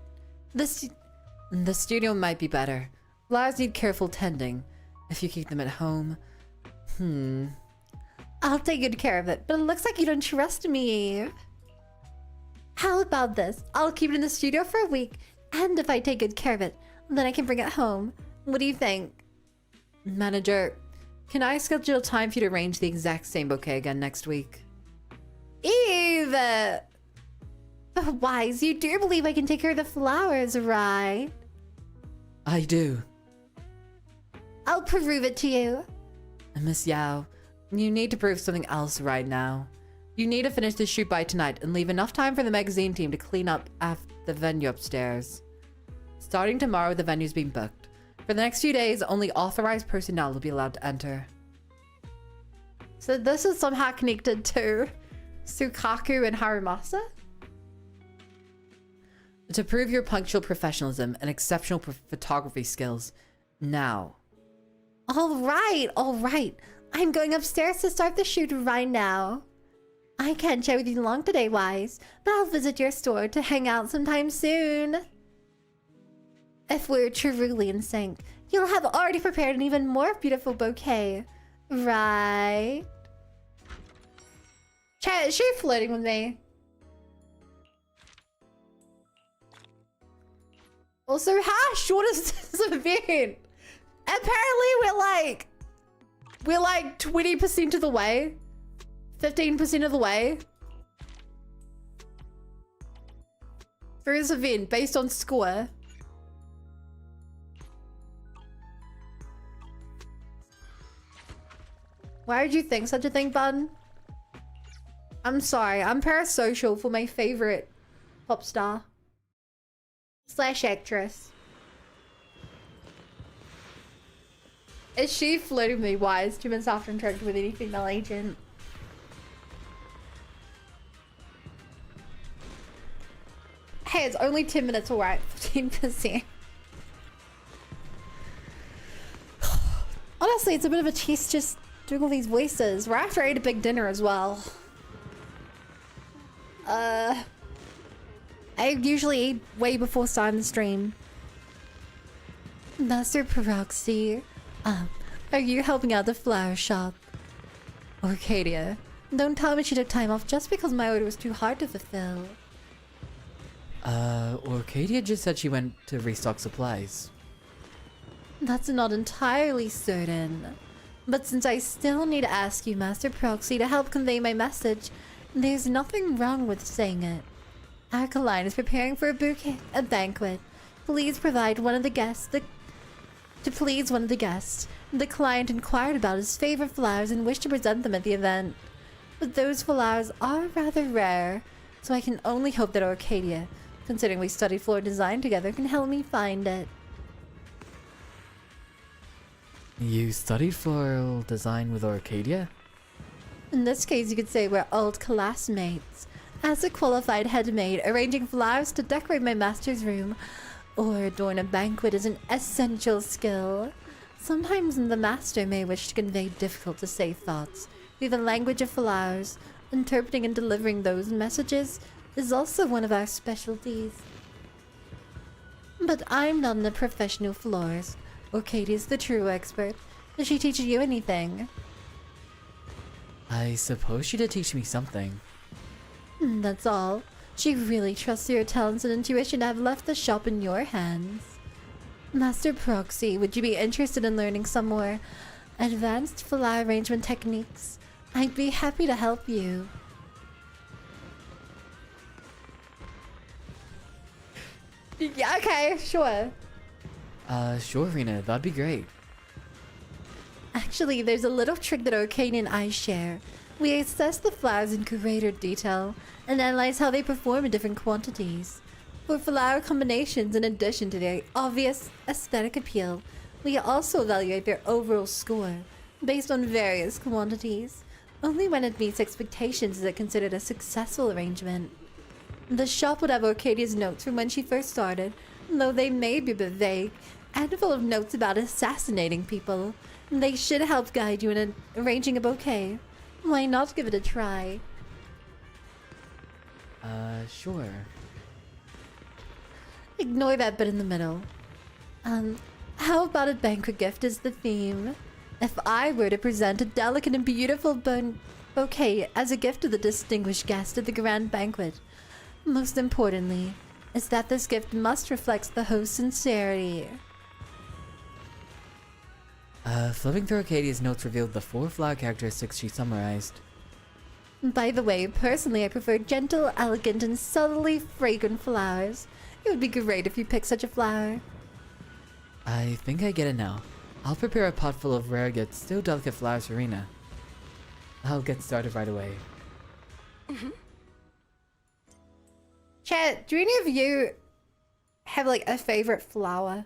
The studio might be better. Flowers need careful tending. If you keep them at home... I'll take good care of it, but it looks like you don't trust me. How about this? I'll keep it in the studio for a week, and if I take good care of it, then I can bring it home. What do you think? Manager, can I schedule time for you to arrange the exact same bouquet again next week? Eve! But Wise, you do believe I can take care of the flowers, right? I do. I'll prove it to you. Miss Yao, you need to prove something else right now. You need to finish the shoot by tonight and leave enough time for the magazine team to clean up after the venue upstairs. Starting tomorrow, the venue's being booked. For the next few days, only authorized personnel will be allowed to enter. So this is somehow connected to Sukaku and Harumasa? To prove your punctual professionalism and exceptional photography skills, now. All right. I'm going upstairs to start the shoot right now. I can't chat with you long today, Wise, but I'll visit your store to hang out sometime soon. If we're truly in sync, you'll have already prepared an even more beautiful bouquet, right? Chat, is she flirting with me? Also, how short is this event? Apparently we're like 20% of the way. 15% of the way. For this event based on score. Why would you think such a thing, Bun? I'm sorry, I'm parasocial for my favorite pop star. / actress. Is she flirting with me? Wise 2 minutes after interacting with any female agent? Hey, it's only 10 minutes, alright. 15%. Honestly, it's a bit of a test just doing all these voices. Right after I ate a big dinner as well. I usually eat way before starting the stream. Master Peroxy, are you helping out the flower shop? Orcadia, don't tell me she took time off just because my order was too hard to fulfill. Orcadia just said she went to restock supplies. That's not entirely certain. But since I still need to ask you, Master Proxy, to help convey my message, there's nothing wrong with saying it. Alkaline is preparing for a banquet. Please provide one of the guests to please one of the guests. The client inquired about his favorite flowers and wished to present them at the event. But those flowers are rather rare, so I can only hope that Orcadia, considering we studied floor design together, can help me find it. You studied floral design with Orcadia? In this case, you could say we're old classmates. As a qualified head maid, arranging flowers to decorate my master's room or adorn a banquet is an essential skill. Sometimes the master may wish to convey difficult-to-say thoughts through the language of flowers. Interpreting and delivering those messages is also one of our specialties. But I'm not a professional florist, or Katie's the true expert. Does she teach you anything? I suppose she did teach me something. That's all. She really trusts your talents and intuition to have left the shop in your hands. Master Proxy, would you be interested in learning some more advanced flower arrangement techniques? I'd be happy to help you. Yeah, okay, sure. Sure, Rena, that'd be great. Actually, there's a little trick that Arcane and I share. We assess the flowers in greater detail and analyze how they perform in different quantities. For flower combinations, in addition to their obvious aesthetic appeal, we also evaluate their overall score based on various quantities. Only when it meets expectations is it considered a successful arrangement. The shop would have Arcadia's notes from when she first started, though they may be a bit vague, and full of notes about assassinating people. They should help guide you in arranging a bouquet. Why not give it a try? Sure. Ignore that bit in the middle. How about a banquet gift as the theme? If I were to present a delicate and beautiful bouquet as a gift to the distinguished guest at the grand banquet, most importantly, is that this gift must reflect the host's sincerity. Flipping through Arcadia's notes revealed the 4 flower characteristics she summarized. By the way, personally I prefer gentle, elegant, and subtly fragrant flowers. It would be great if you picked such a flower. I think I get it now. I'll prepare a pot full of rare yet still delicate flowers for Rena. I'll get started right away. Chat, do any of you have like a favorite flower?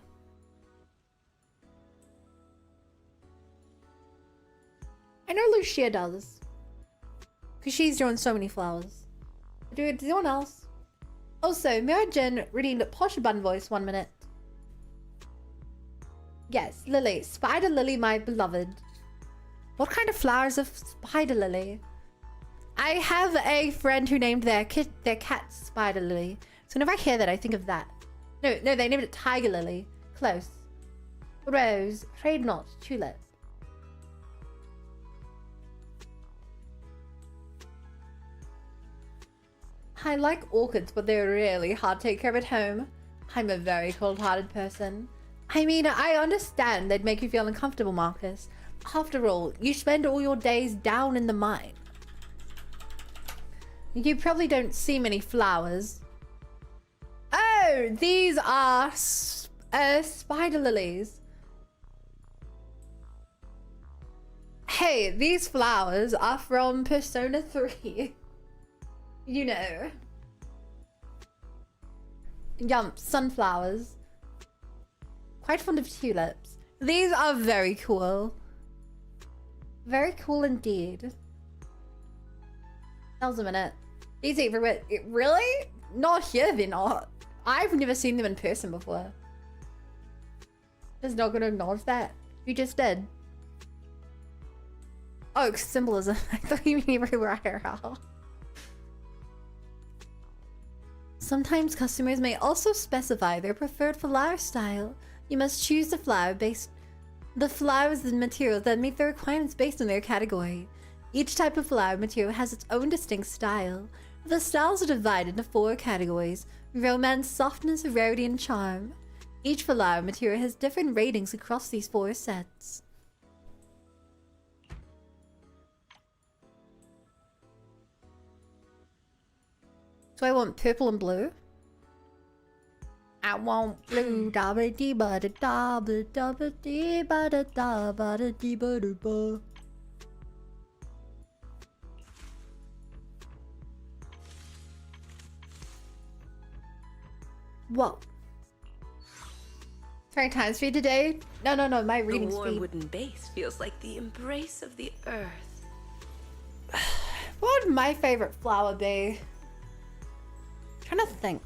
I know Lucia does. Because she's doing so many flowers. Does anyone else? Also, Mira Jen reading the Posh Bun voice 1 minute. Yes, Lily. Spider Lily, my beloved. What kind of flowers of Spider Lily? I have a friend who named their cat Spider Lily. So whenever I hear that, I think of that. No, they named it Tiger Lily. Close. Rose, trade not, tulip. I like orchids, but they're really hard to take care of at home. I'm a very cold-hearted person. I mean, I understand they'd make you feel uncomfortable, Marcus. After all, you spend all your days down in the mine. You probably don't see many flowers. Oh, these are spider lilies. Hey, these flowers are from Persona 3. You know. Yum, sunflowers. Quite fond of tulips. These are very cool. Very cool indeed. That was a minute. These everywhere. Really? Not here, they're not. I've never seen them in person before. Just not gonna acknowledge that. You just did. Oh, symbolism. I thought you mean everywhere IRL. Sometimes customers may also specify their preferred flower style. You must choose the flowers and materials that meet the requirements based on their category. Each type of flower material has its own distinct style. The styles are divided into 4 categories: romance, softness, rarity, and charm. Each flower material has different ratings across these 4 sets. So I want purple and blue. I want blue. Da ba dee ba da da ba da ba dee ba da da ba da dee ba da ba. Whoa. Trying time speed today? No, my reading the warm speed. wooden base feels like the embrace of the earth. What would my favorite flower be? trying to think.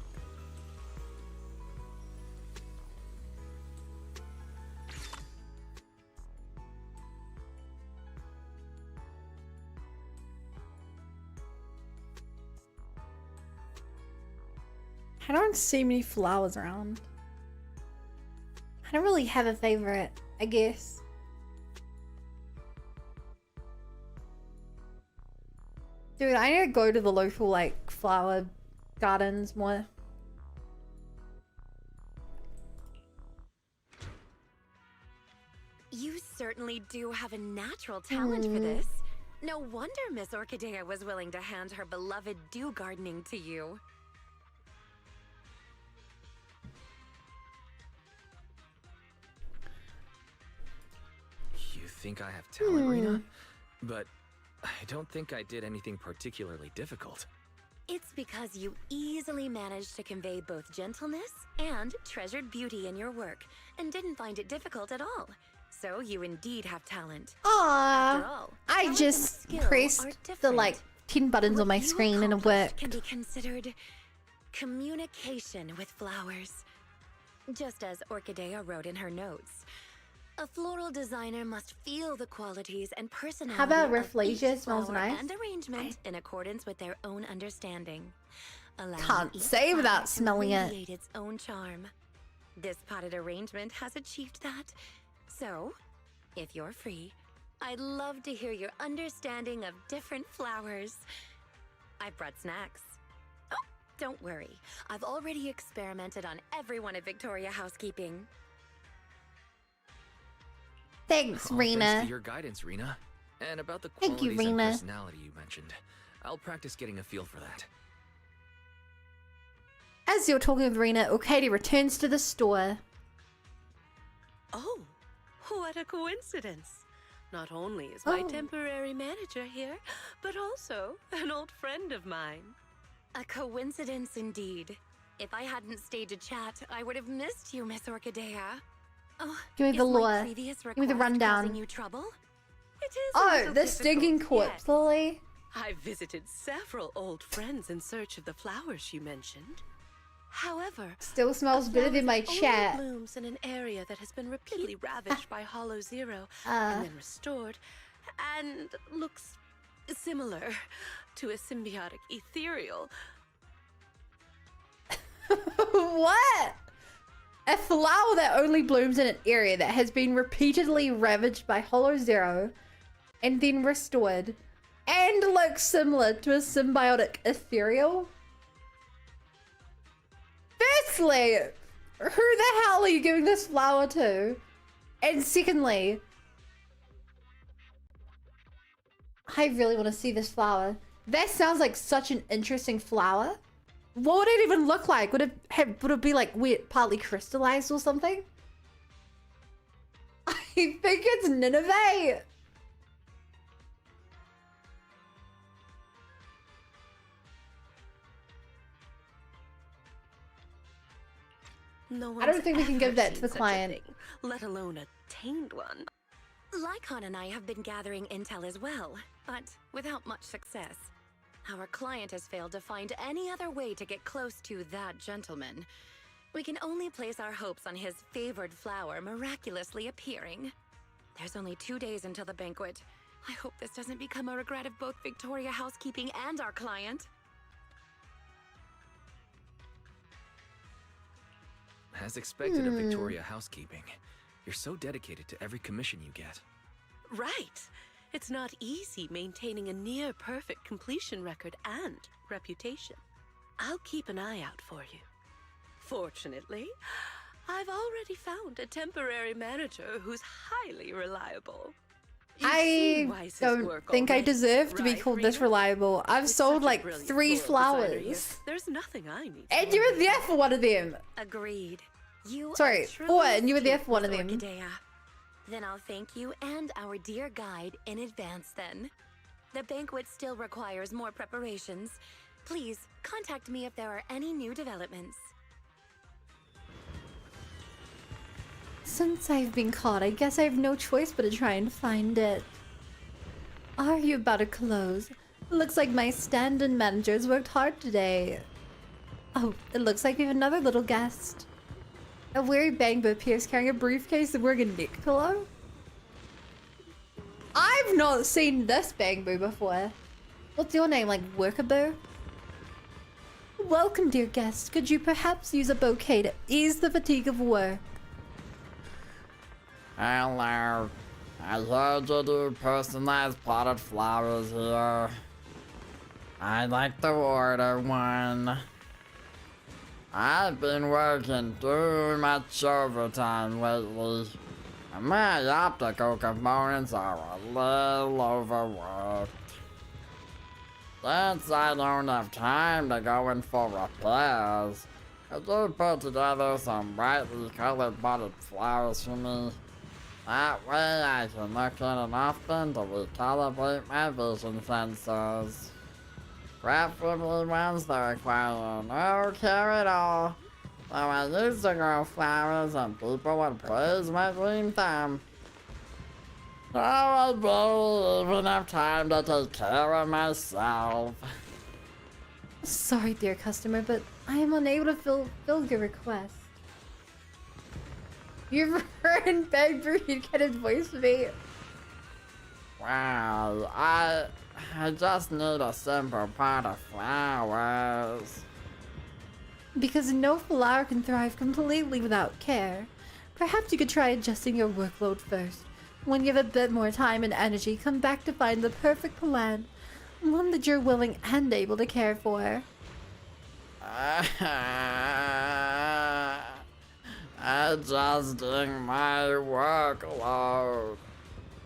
I don't see many flowers around. I don't really have a favorite, I guess. Dude, I need to go to the local, like, flower gardens more. You certainly do have a natural talent for this. No wonder Miss Orchidea was willing to hand her beloved dew gardening to you. You think I have talent, Rena? But I don't think I did anything particularly difficult. It's because you easily managed to convey both gentleness and treasured beauty in your work, and didn't find it difficult at all. So you indeed have talent. After Aww. all, I talent and just skill are pressed the, different. like, 10 buttons on my What you screen and it accomplished worked. can be considered communication with flowers. Just as Orchidea wrote in her notes, a floral designer must feel the qualities and personality How about of Rafflesia? each Smells flower nice. and arrangement in accordance with their own understanding. Allowing Can't each say flower without to smelling it. radiate its own charm. This potted arrangement has achieved that. So, if you're free, I'd love to hear your understanding of different flowers. I've brought snacks. Oh, don't worry. I've already experimented on everyone at Victoria Housekeeping. Thanks, All Rena. Thanks to your guidance, Rena. And about the Thank you, qualities and Rena. personality you mentioned. I'll practice getting a feel for that. As you're talking with Rena, Okadi returns to the store. Oh, what a coincidence. Not only is my Oh. temporary manager here, but also an old friend of mine. A coincidence indeed. If I hadn't stayed to chat, I would have missed you, Miss Orchidea. Oh, Give me the is my lore. previous Give me the request rundown. causing you trouble? It is a Oh, little the stinking difficult, corpse yes. lily. I visited several old friends in search of the flowers you mentioned. However, Still smells a better flower than my that only chat. blooms in an area that has been repeatedly ravaged by Hollow Zero Uh. and then restored, and looks similar to a symbiotic ethereal. What? A flower that only blooms in an area that has been repeatedly ravaged by Hollow Zero and then restored and looks similar to a symbiotic ethereal? Firstly, who the hell are you giving this flower to? And secondly, I really want to see this flower. That sounds like such an interesting flower. What would it even look like? Would it be like weird, partly crystallized or something? I think it's Nineveh. No I don't one's think we can give ever that to seen the such a client. thing, let alone a tamed one. Lycon and I have been gathering intel as well, but without much success. Our client has failed to find any other way to get close to that gentleman. We can only place our hopes on his favored flower miraculously appearing. There's only 2 days until the banquet. I hope this doesn't become a regret of both Victoria Housekeeping and our client. As expected of Victoria Housekeeping, you're so dedicated to every commission you get. Right. It's not easy maintaining a near-perfect completion record and reputation. I'll keep an eye out for you. Fortunately, I've already found a temporary manager who's highly reliable. You've seen I Weiss's don't work think I already, deserve to be right, called this Rena? reliable. I've With sold such a like brilliant 3 floral designer here, flowers. there's nothing I need. And to you were worry there about. for one of them. Agreed. You Sorry, are truly 4 and you were there astute, for one of Miss them. Orchidea. Then I'll thank you and our dear guide in advance then. The banquet still requires more preparations. Please contact me if there are any new developments. Since I've been caught, I guess I have no choice but to try and find it. Are you about to close? Looks like my stand-in manager's worked hard today. Oh, it looks like we have another little guest. A weary Bangbo appears carrying a briefcase and wearing a neck pillow. I've not seen this Bangbo before. What's your name, like Workaboo? Welcome, dear guest. Could you perhaps use a bouquet to ease the fatigue of work? Hello. I heard you do personalized potted flowers here. I'd like to order one. I've been working too much overtime lately. And my optical components are a little overworked. Since I don't have time to go in for repairs, could you put together some brightly colored potted flowers for me? That way I can look at it often to recalibrate my vision sensors. Preferably ones that require no care at all. So I used to grow flowers and people would praise my green thumb. So I barely even have time to take care of myself. Sorry, dear customer, but I am unable to fulfill your request. You've heard Bangbo, you can voice me. Wow, I just need a simple pot of flowers. Because no flower can thrive completely without care. Perhaps you could try adjusting your workload first. When you have a bit more time and energy, come back to find the perfect plan. One that you're willing and able to care for. Adjusting my workload.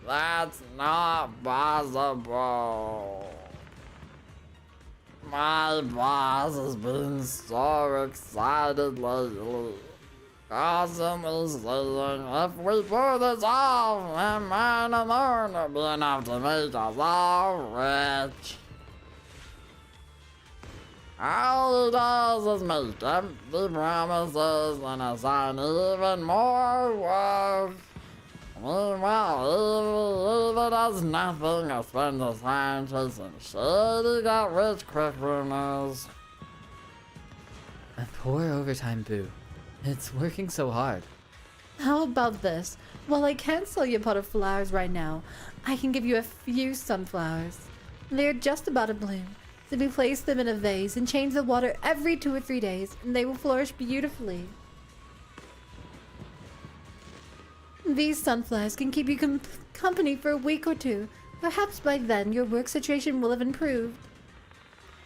That's not possible. My boss has been so excited lately. Constantly saying if we pull this off, then mine alone will be enough to make us all rich. All he does is make empty promises and assign even more work. Meanwhile, he does nothing or spends his time chasing shady get-rich-quick rumors. A poor overtime Boo. It's working so hard. How about this? While I can't sell you a pot of flowers right now, I can give you a few sunflowers. They're just about to bloom. So we place them in a vase and change the water every 2 or 3 days, and they will flourish beautifully. These sunflowers can keep you company for a week or two. Perhaps by then your work situation will have improved.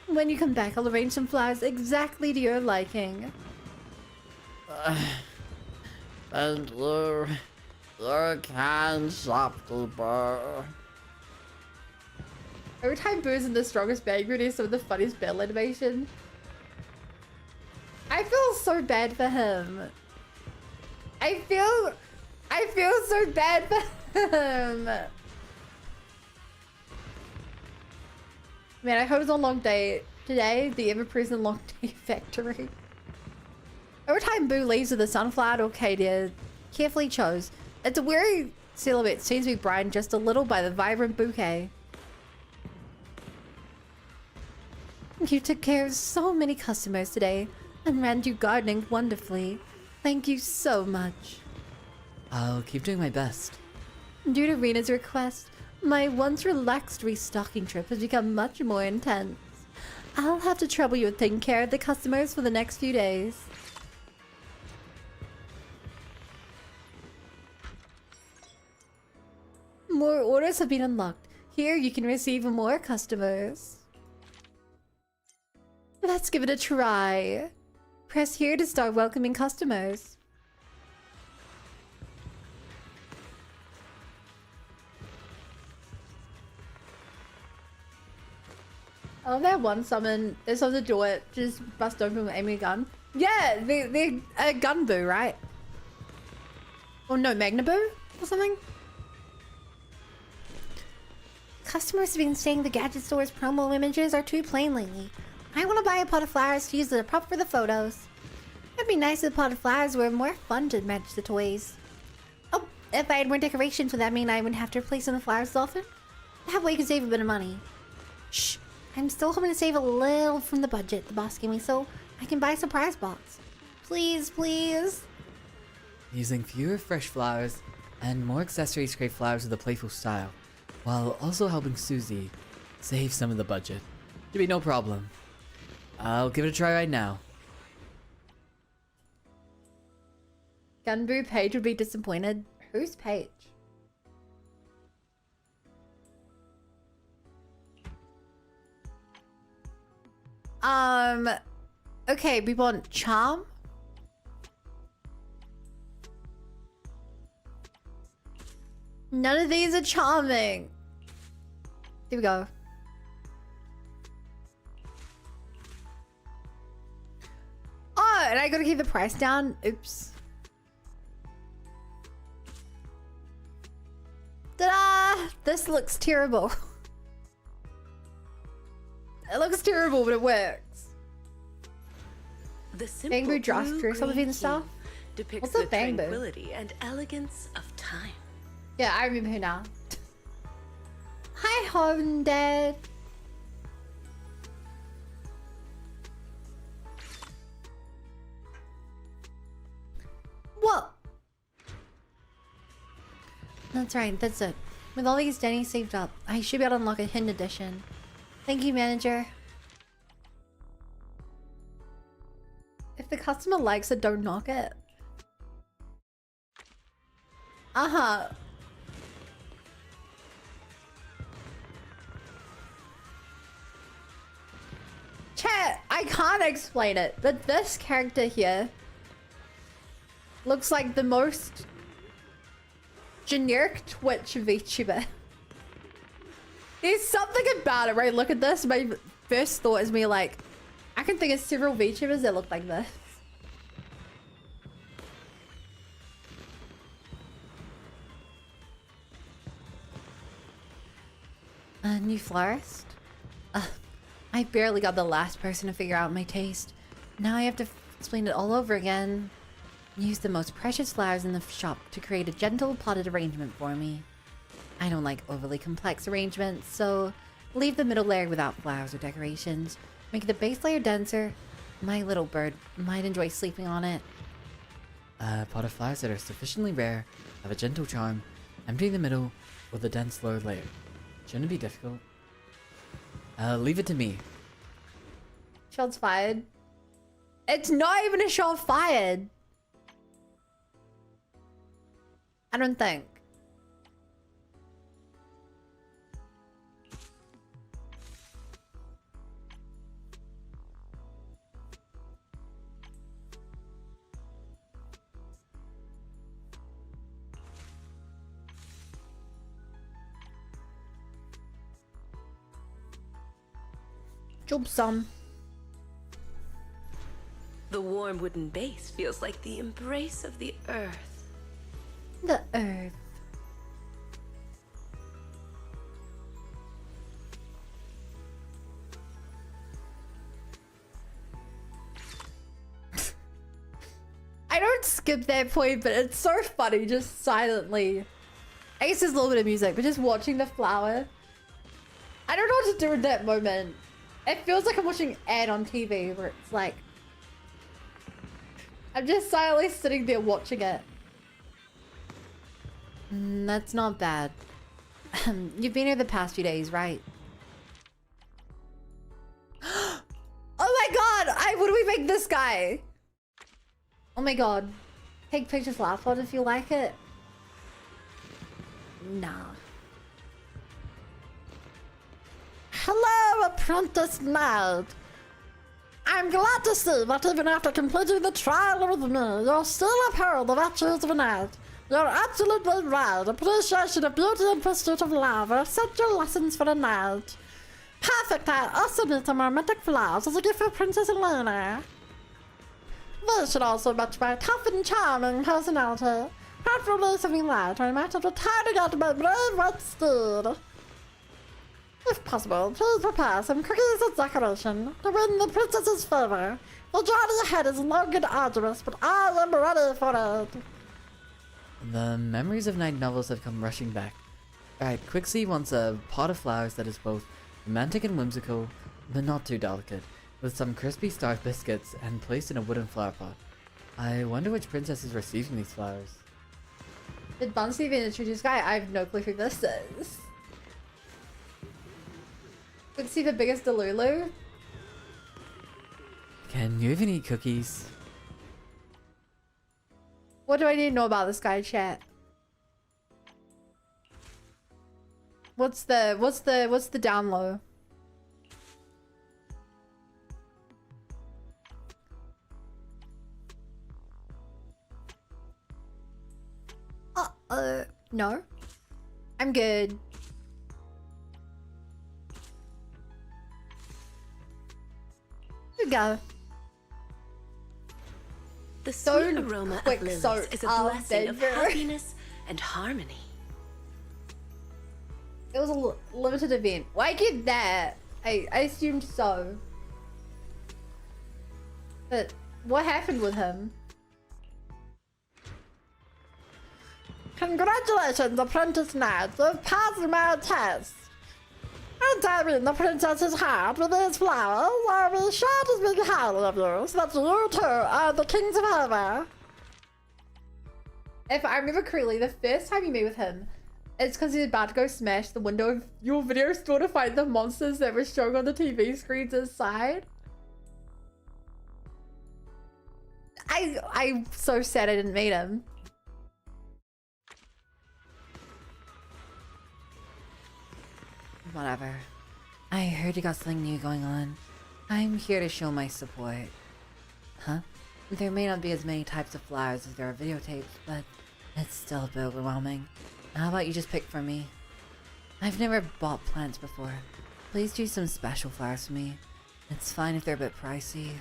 When you come back, I'll arrange some flowers exactly to your liking. Thank you. You're a kind shopkeeper. Every time Boo's in the strongest bag room is some of the funniest bell animation. I feel so bad for him. I feel so bad for him. Man, I hope it's a long day today. The ever-present long day factory. Every time Boo leaves with a sunflower or Katia carefully chose, it's a weary silhouette seems to be brightened just a little by the vibrant bouquet. You took care of so many customers today and ran your gardening wonderfully. Thank you so much. I'll keep doing my best. Due to Rena's request, my once relaxed restocking trip has become much more intense. I'll have to trouble you with taking care of the customers for the next few days. More orders have been unlocked. Here you can receive more customers. Let's give it a try. Press here to start welcoming customers. I love that one summon is on the door, just bust open with aiming a gun. Yeah, they're a gun boo, right? Or no, Magnaboo or something? Customers have been saying the gadget store's promo images are too plain lately. I want to buy a pot of flowers to use as a prop for the photos. It'd be nice if the pot of flowers were more fun to match the toys. Oh, if I had more decorations, would that mean I wouldn't have to replace the flowers as often? That way you can save a bit of money. Shh, I'm still hoping to save a little from the budget the boss gave me, so I can buy a surprise box. Please, please. Using fewer fresh flowers and more accessories create flowers with a playful style, while also helping Susie save some of the budget. Should be no problem. I'll give it a try right now. Gunboo Paige would be disappointed. Who's Paige? Okay, we want charm. None of these are charming. Here we go. Oh, and I gotta keep the price down. Oops. Ta-da! This looks terrible. It looks terrible, but it works. The simple Bamboo draft some of blue-green and stuff. hue depicts What's a the bamboo? tranquility and elegance of time. Yeah, I remember her now. Hi, home, Dad. What? That's right, that's it. With all these Denny saved up, I should be able to unlock a hidden edition. Thank you, manager. If the customer likes it, don't knock it. Uh-huh. Chat, I can't explain it, but this character here looks like the most generic Twitch VTuber. There's something about it, right? Look at this. My first thought is me like, I can think of several VTubers that look like this. A new florist? I barely got the last person to figure out my taste. Now I have to explain it all over again. Use the most precious flowers in the shop to create a gentle potted arrangement for me. I don't like overly complex arrangements, so leave the middle layer without flowers or decorations. Make the base layer denser. My little bird might enjoy sleeping on it. A pot of flowers that are sufficiently rare, have a gentle charm, emptying the middle with a dense lower layer. Shouldn't be difficult. Leave it to me. Shots fired. It's not even a shot fired. I don't think. Job some. The warm wooden base feels like the embrace of the earth. The earth. I don't skip that point, but it's so funny just silently. I guess there's a little bit of music, but just watching the flower. I don't know what to do in that moment. It feels like I'm watching an ad on TV where it's like, I'm just silently sitting there watching it. That's not bad. You've been here the past few days, right? Oh my god! What do we make this guy? Oh my god. Take pictures, laugh on if you like it. Nah. Hello, apprentice lad. I'm glad to see that even after completing the trial with me, you're still upheld the virtues of an art. You're absolutely right. Appreciation of beauty and pursuit of love are essential lessons for a knight. Perfect. I also need some romantic flowers as a gift for Princess Elena. They should also match my tough and charming personality. Preferably something light, or I might have to tidy out my brave white steed. If possible, please prepare some cookies and decoration to win the princess's favor. The journey ahead is long and arduous, but I am ready for it. The memories of night novels have come rushing back. Alright, Quixie wants a pot of flowers that is both romantic and whimsical, but not too delicate. with some crispy starved biscuits and placed in a wooden flower pot. I wonder which princess is receiving these flowers. Did Bunsey even introduce Guy? I have no clue who this is. Let's see the biggest Delulu. Can you even eat cookies? What do I need to know about this guy, chat? What's the down low? No. I'm good. Here we go. The So sweet aroma quick, of lilies so is a blessing of Denver. happiness and harmony. It was a limited event. Why get that? I assumed so. But what happened with him? Congratulations, Apprentice Knights. You've passed my test. And I mean the princess's heart with these flowers. I'll be sure to speak highly of you, so that you too are the kings of heaven. If I remember correctly, the first time you meet with him, it's because he's about to go smash the window of your video store to fight the monsters that were showing on the TV screens inside. I'm so sad I didn't meet him. Whatever. I heard you got something new going on. I'm here to show my support. Huh? There may not be as many types of flowers as there are videotapes, but it's still a bit overwhelming. How about you just pick for me? I've never bought plants before. Please choose some special flowers for me. It's fine if they're a bit pricey.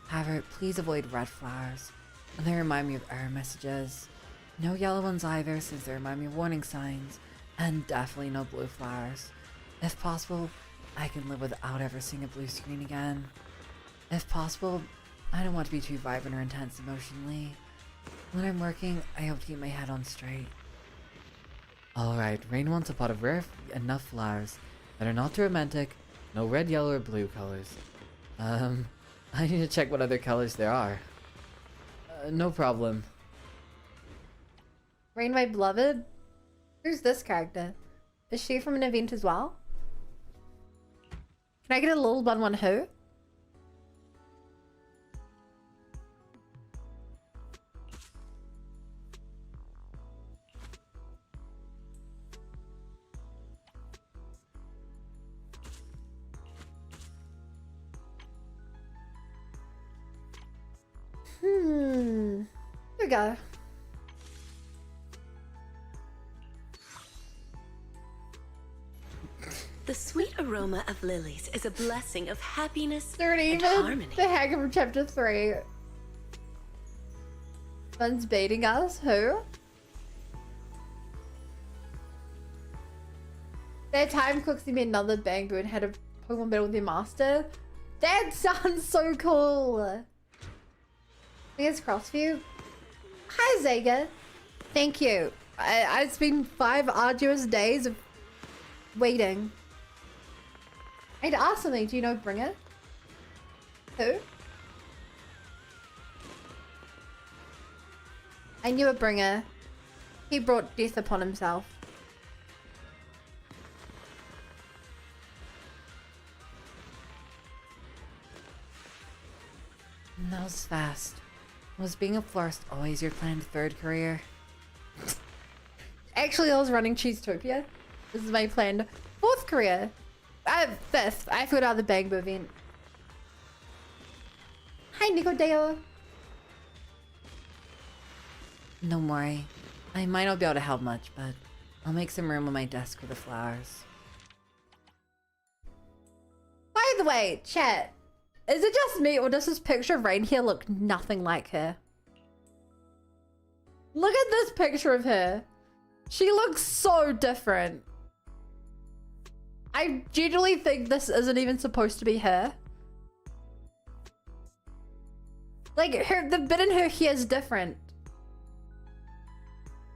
However, please avoid red flowers. They remind me of error messages. No yellow ones either, since they remind me of warning signs. And definitely no blue flowers. If possible, I can live without ever seeing a blue screen again. If possible, I don't want to be too vibrant or intense emotionally. When I'm working, I hope to keep my head on straight. Alright, Rain wants a pot of rare enough flowers that are not too romantic, no red, yellow, or blue colors. I need to check what other colors there are. No problem. Rain, my beloved? Who's this character? Is she from an event as well? Can I get a little bun one who? Here we go. The sweet aroma of lilies is a blessing of happiness Third and even. harmony. The heck from chapter 3. Fun's baiting us. Who? That time Cooksy made another bang and had a Pokemon battle with their master. That sounds so cool. I guess Crossview. Hi Zega. Thank you. It's been 5 arduous days of waiting. I'd ask something. Do you know Bringer? Who? I knew a Bringer. He brought death upon himself. That was fast. Was being a florist always your planned third career? Actually, I was running Cheesetopia. This is my planned 4th career. 5th. I forgot the Bangbo event. Hi, Nicodeo. Don't worry. I might not be able to help much, but I'll make some room on my desk for the flowers. By the way, chat. Is it just me or does this picture of Rain here look nothing like her? Look at this picture of her. She looks so different. I genuinely think this isn't even supposed to be her. Like, the bit in her hair is different.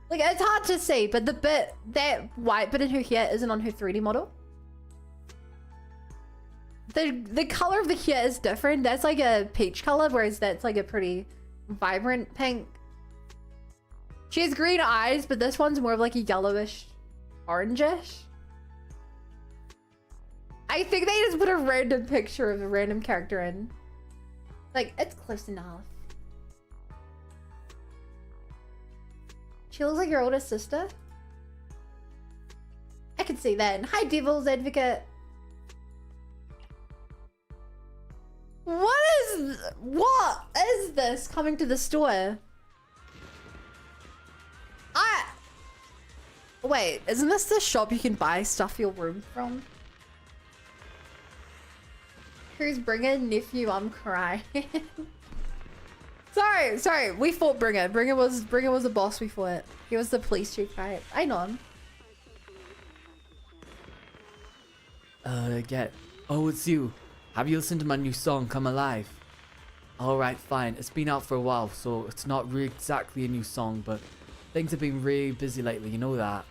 Like, it's hard to see, but that white bit in her hair isn't on her 3D model. the color of the hair is different. That's like a peach color, whereas that's like a pretty vibrant pink. She has green eyes, but this one's more of like a yellowish, orangish. I think they just put a random picture of a random character in. Like, it's close enough. She looks like your older sister. I can see that. And hi, Devil's Advocate. What is this coming to the store? Wait, isn't this the shop you can buy stuff for your room from? Who's Bringer? Nephew, I'm crying. sorry, we fought Bringer. Bringer was the boss we fought. He was the police chief, right? I know him. Oh, it's you. Have you listened to my new song, Come Alive? Alright, fine. It's been out for a while, so it's not really exactly a new song, but things have been really busy lately, you know that.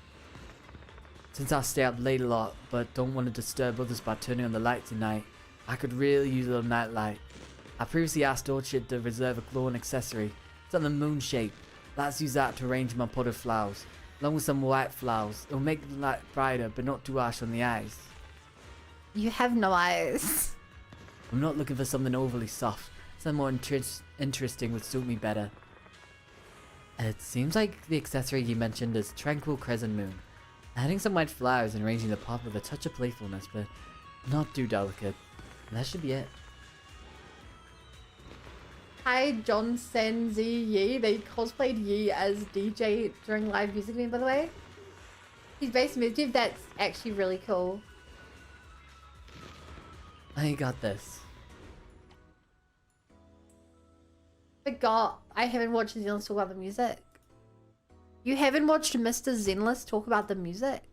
Since I stay up late a lot, but don't want to disturb others by turning on the lights at night, I could really use a little night light. I previously asked Orchard to reserve a glowing accessory. It's on the moon shape. Let's use that to arrange my pot of flowers, along with some white flowers. It'll make the light brighter, but not too harsh on the eyes. You have no eyes. I'm not looking for something overly soft. Something more interesting would suit me better. It seems like the accessory you mentioned is Tranquil Crescent Moon. Adding some white flowers and arranging the pot with a touch of playfulness, but not too delicate. That should be it. Hi, John Sen Z Yi. They cosplayed Yi as DJ during live music event, by the way. He's based in Medvedev. That's actually really cool. I got this. Forgot I haven't watched Zenless talk about the music. You haven't watched Mr. Zenless talk about the music?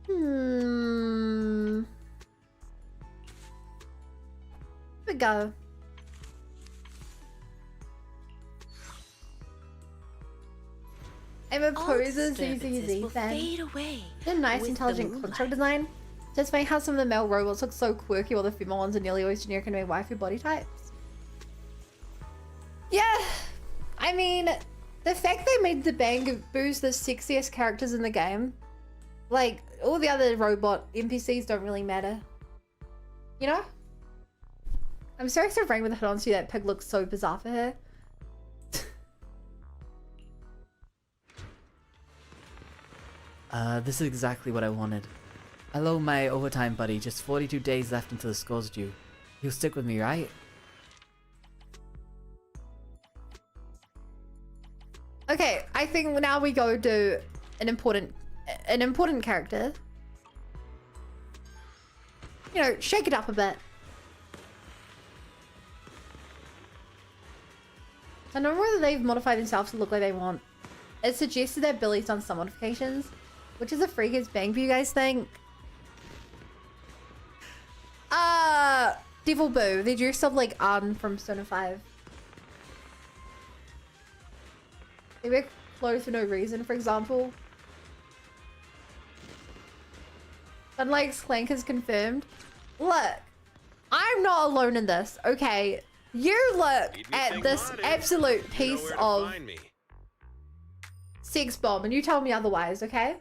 Here we go. I'm a poser ZZZ fan. They're nice, intelligent construct design. Just funny how some of the male robots look so quirky while the female ones are nearly always generic and waifu body types. Yeah, I mean, the fact they made the Bangaboos the sexiest characters in the game, like, all the other robot NPCs don't really matter. You know? I'm so excited for Rain with a hood on to see that pig looks so bizarre for her. This is exactly what I wanted. Hello, my overtime buddy. Just 42 days left until the score's due. You'll stick with me, right? Okay, I think now we go to an important character. You know, shake it up a bit. I don't know whether they've modified themselves to look like they want. It suggested that Billy's done some modifications. Which is a freakiest bang for you guys think? Devil Boo. They dressed up like Arden from Persona 5. They wear clothes for no reason, for example. Unlike Clank is confirmed. Look, I'm not alone in this, okay? You look at this absolute piece of sex bomb and you tell me otherwise, okay?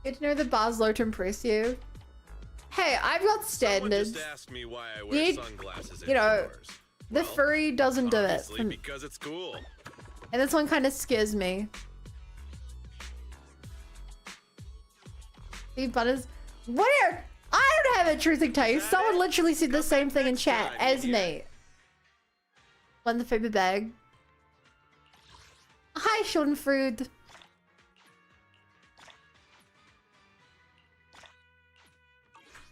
Good to know the bar's low to impress you. Hey, I've got standards. Just asked me why I wear sunglasses you know, indoors. the furry doesn't do it. Because it's cool. And this one kind of scares me. Steve Butters. Where? I don't have a intrusive taste. Someone literally said the same thing in chat as me. Won the paper bag. Hi, Schadenfreude.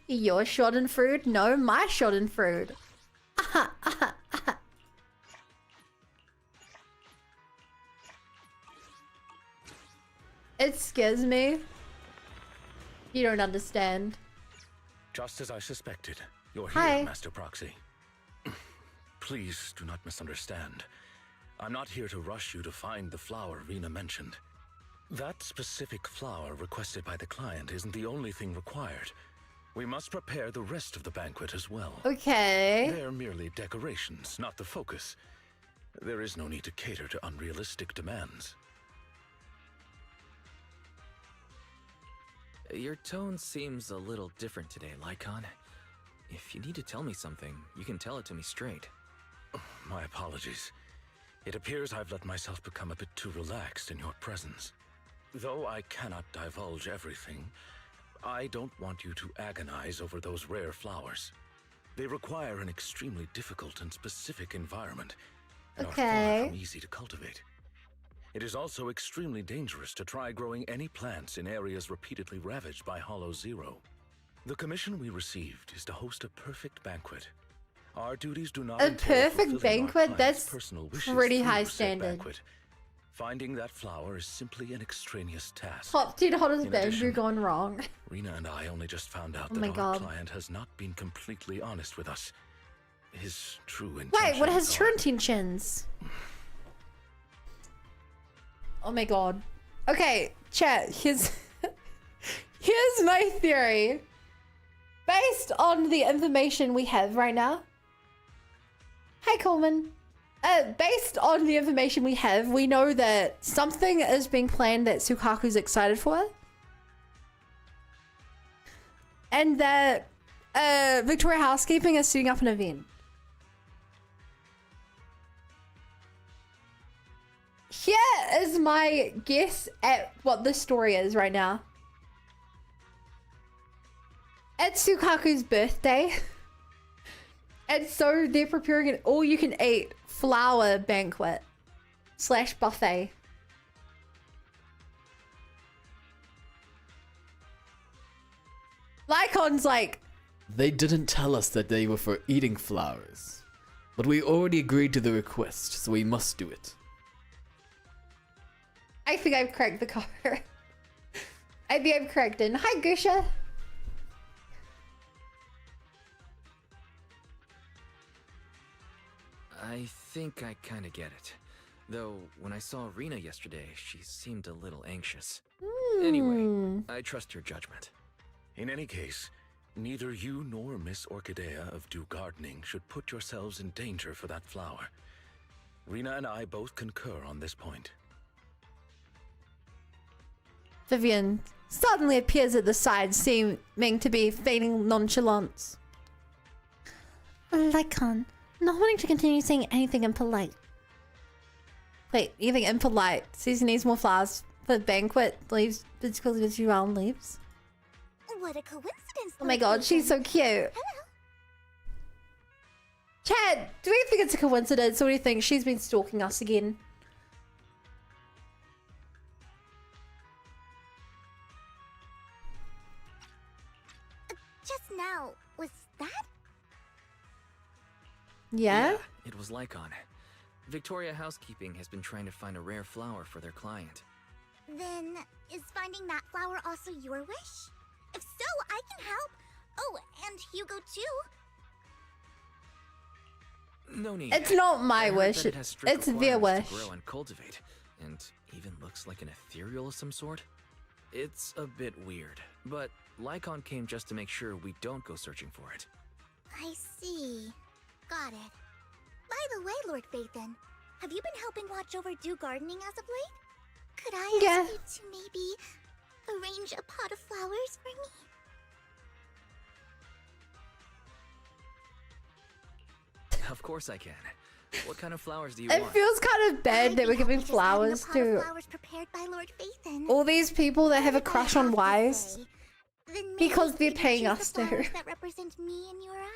Your Schadenfreude? No, my Schadenfreude. It scares me. You don't understand. Just as I suspected. You're Hi. here, Master Proxy. Please do not misunderstand. I'm not here to rush you to find the flower Rena mentioned. That specific flower requested by the client isn't the only thing required. We must prepare the rest of the banquet as well. Okay. They're merely decorations, not the focus. There is no need to cater to unrealistic demands. Your tone seems a little different today, Lycon. If you need to tell me something, you can tell it to me straight. My apologies. It appears I've let myself become a bit too relaxed in your presence. Though I cannot divulge everything, I don't want you to agonize over those rare flowers. They require an extremely difficult and specific environment, and are far from easy to cultivate. It is also extremely dangerous to try growing any plants in areas repeatedly ravaged by Hollow Zero. The commission we received is to host a perfect banquet. Our duties do not A entail perfect fulfilling our banquet? clients' That's personal wishes pretty through high said standard. banquet. Finding that flower is simply an extraneous task. Top 10 hottest In bamboo addition, gone wrong. Rena and I only just found out Oh that my our God. client has not been completely honest with us. His true intentions. Wait, what has true are- intentions? Oh my god. Okay, chat, here's my theory. Based on the information we have right now. Hi Coleman. Based on the information we have, we know that something is being planned that Sukaku's excited for. And that Victoria Housekeeping is setting up an event. Here is my guess at what the story is right now. It's Sukaku's birthday. And so they're preparing an all-you-can-eat flower banquet / buffet. Lycon's like, They didn't tell us that they were for eating flowers. But we already agreed to the request, so we must do it. I think I've cracked the car. I think I've cracked in. Hi, Gusha. I think I kinda get it. Though, when I saw Rena yesterday, she seemed a little anxious. Anyway, I trust your judgment. In any case, neither you nor Miss Orchidea of Dew Gardening should put yourselves in danger for that flower. Rena and I both concur on this point. Vivian suddenly appears at the side, seeming to be feigning nonchalance. Lycon, not wanting to continue saying anything impolite. Wait, anything impolite? Susan needs more flowers for the banquet. Leaves, because you round leaves. What a coincidence. Oh my god, she's so cute. Hello. Chad, do we think it's a coincidence or do you think she's been stalking us again? Just now, was that? Yeah? It was Lycon. Victoria Housekeeping has been trying to find a rare flower for their client. Then, is finding that flower also your wish? If so, I can help. Oh, and Hugo too. No need. It's not my I heard wish. that it has strict It's their requirements wish. to grow and cultivate, and even looks like an ethereal of some sort. It's a bit weird, but Lycon came just to make sure we don't go searching for it. I see. Got it. By the way, Lord Phaethon, have you been helping watch over Dew Gardening as of late? Could I Yeah. ask you to maybe arrange a pot of flowers for me? Of course I can. What kind of flowers do you It want? feels kind of bad I'd that be we're giving happy just having a flowers pot of to flowers prepared by Lord Phaethon. all these people that have a If I crush on have to Wise. say, then maybe because they're could you paying choose us the to. flowers that represent me in your eyes?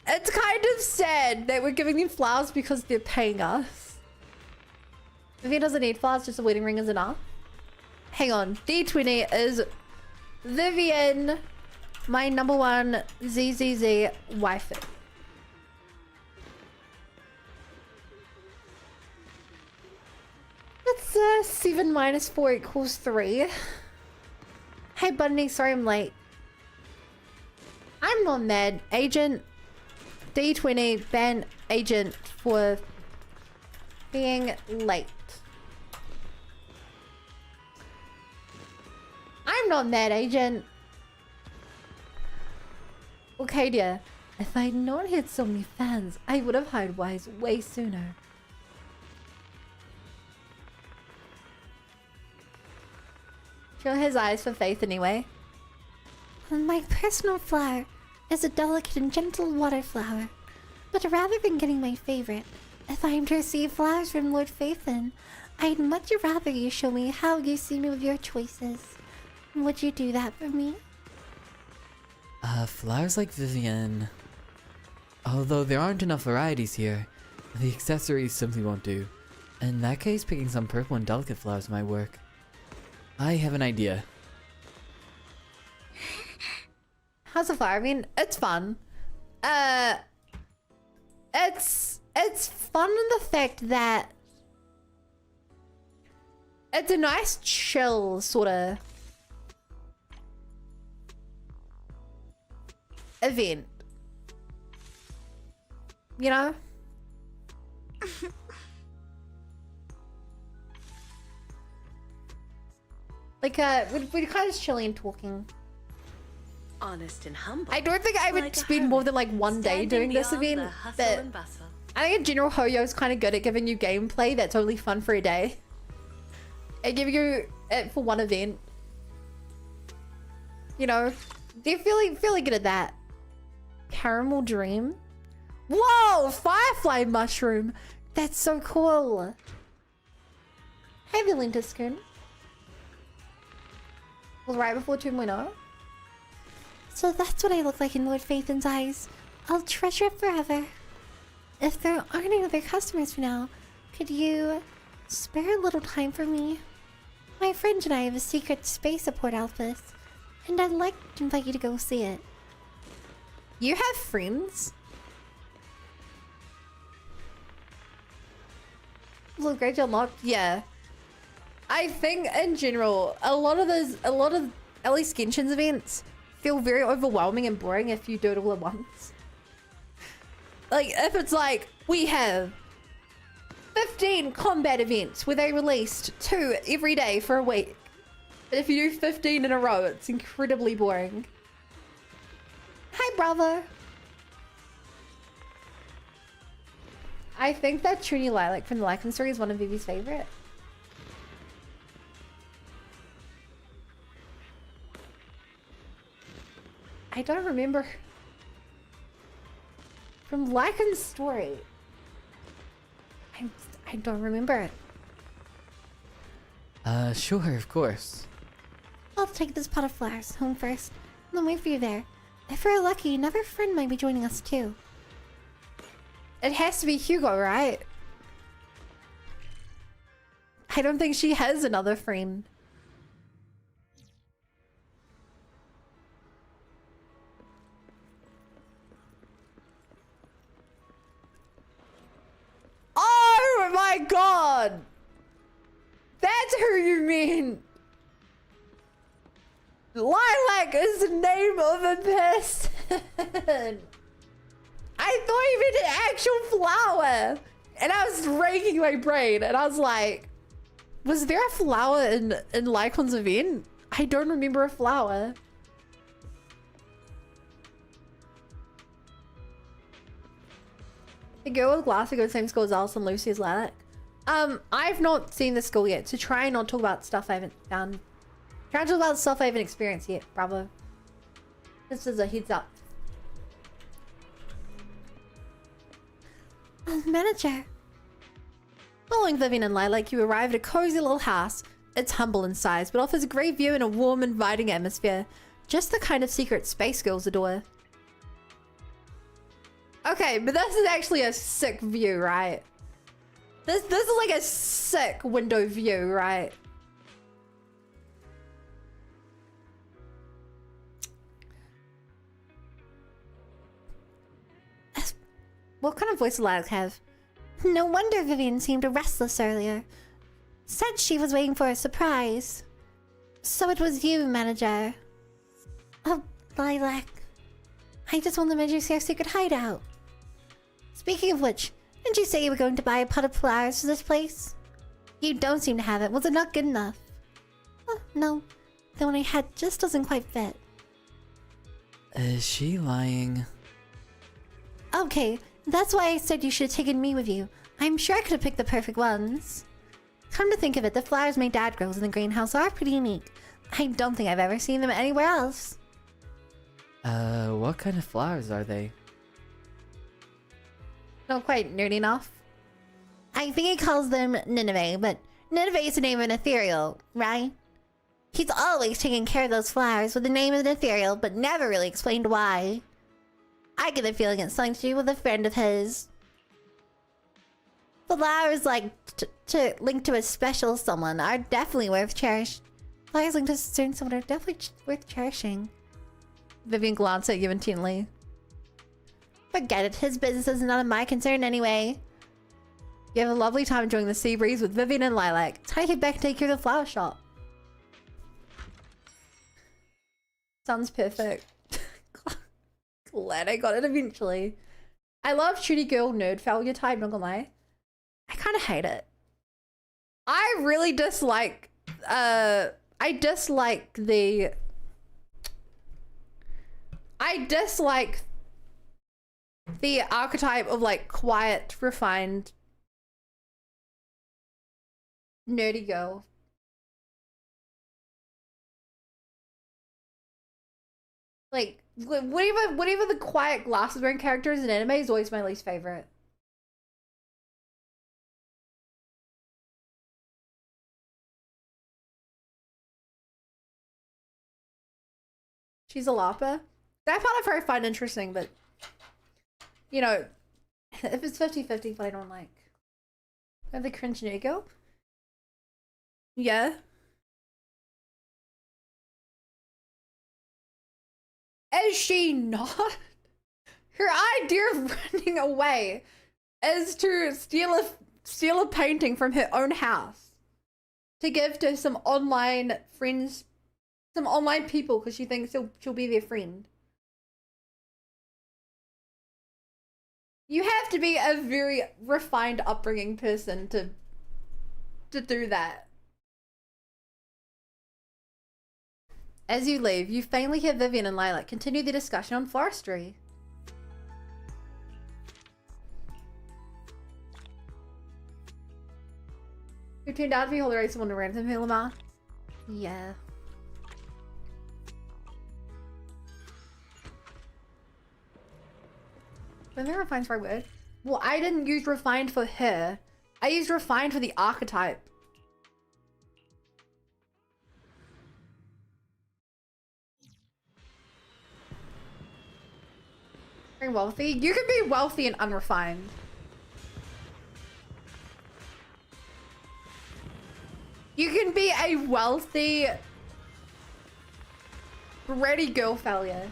It's kind of sad that we're giving them flowers because they're paying us. Vivian doesn't need flowers, just a wedding ring is enough. Hang on, D20 is Vivian, my #1 ZZZ waifu. That's 7 minus 4 equals 3. Hey Bunny, sorry I'm late. I'm not mad. Agent D20 ban agent for being late. I'm not mad, agent. Okay, dear. If I'd not had so many fans, I would have hired Wise way sooner. Show his eyes for faith anyway. My personal flower is a delicate and gentle water flower. But rather than getting my favorite, if I am to receive flowers from Lord Phaethon, I'd much rather you show me how you see me with your choices. Would you do that for me? Flowers like Vivian. Although there aren't enough varieties here, the accessories simply won't do. In that case, picking some purple and delicate flowers might work. I have an idea. How's the flower? I mean, it's fun. It's fun in the fact that it's a nice chill sort of event. You know? Like, we're kind of chilling and talking. Honest and humble. I don't think I would Like a spend more than like hermit, one day standing doing this beyond event, the hustle but and bustle. I think in general Hoyo is kind of good at giving you gameplay that's only fun for a day. And giving you it for one event. You know, they're feeling good at that. Caramel Dream? Whoa! Firefly Mushroom! That's so cool! Hey, Valentiskin. Was right before 2.0? So that's what I look like in Lord Phaethon's eyes. I'll treasure it forever. If there aren't any other customers for now, could you spare a little time for me? My friend and I have a secret space support outfit, and I'd like to invite you to go see it. You have friends? Little Great unlocked? Yeah. I think in general, a lot of at least Genshin's events feel very overwhelming and boring if you do it all at once. Like, if it's like, we have 15 combat events where they released 2 every day for a week. But if you do 15 in a row, it's incredibly boring. Hi, brother. I think that Trini Lilac from the Lycan story is one of Vivi's favorite. I don't remember. From Lycan's story. I don't remember it. Sure, of course. I'll take this pot of flowers home first, and then wait for you there. If we're lucky, another friend might be joining us too. It has to be Hugo, right? I don't think she has another friend. Oh my god! That's who you mean! Lilac is the name of a person! I thought you meant an actual flower! And I was raking my brain and I was like, was there a flower in Lycon's event? I don't remember a flower. The girl with glass who goes to the same school as Alice and Lucy is Lilac. I've not seen the school yet, so try and not talk about stuff I haven't found. Try and talk about stuff I haven't experienced yet, bravo. This is a heads up. Manager. Following Vivian and Lilac, you arrive at a cozy little house. It's humble in size, but offers a great view and a warm, inviting atmosphere. Just the kind of secret space girls adore. Okay, but this is actually a sick view, right? This is like a sick window view, right? What kind of voice does Lilac have? No wonder Vivian seemed restless earlier. Said she was waiting for a surprise. So it was you, manager. Oh, Lilac. I just want to measure your secret hideout. Speaking of which, didn't you say you were going to buy a pot of flowers for this place? You don't seem to have it. Was it not good enough? Oh, no. The one I had just doesn't quite fit. Is she lying? Okay, that's why I said you should have taken me with you. I'm sure I could have picked the perfect ones. Come to think of it, the flowers my dad grows in the greenhouse are pretty unique. I don't think I've ever seen them anywhere else. What kind of flowers are they? Not quite nerdy enough. I think he calls them Nineveh, but Nineveh is the name of an ethereal, right? He's always taking care of those flowers with the name of an ethereal, but never really explained why. I get the feeling it's something to do with a friend of his. Flowers like to link to a special someone are definitely worth cherishing. Flowers linked to a certain someone are definitely worth cherishing. Vivian glanced at you intently. Forget it, his business is none of my concern anyway. You have a lovely time enjoying the sea breeze with Vivian and Lilac. Time to get back and take care of the flower shop. Sounds perfect. Glad I got it eventually. I love shitty girl nerd failure type, not gonna lie. I kind of hate it. I really dislike, I dislike the archetype of like quiet, refined, nerdy girl. Like, whatever the quiet glasses wearing characters in anime is always my least favorite. She's a LARPer. That part of her I find interesting, but you know, if it's 50-50, but I don't like. The cringe new girl? Yeah. Is she not? Her idea of running away is to steal a painting from her own house to give to some online friends, some online people, because she thinks she'll be their friend. You have to be a very refined upbringing person to do that. As you leave, you faintly hear Vivian and Lilac continue the discussion on forestry. Who turned out to be Holder someone to random Hilama? Yeah. When they refine's the right word. Well, I didn't use refined for her. I used refined for the archetype. Very wealthy. You can be wealthy and unrefined. You can be a wealthy, ready girl failure.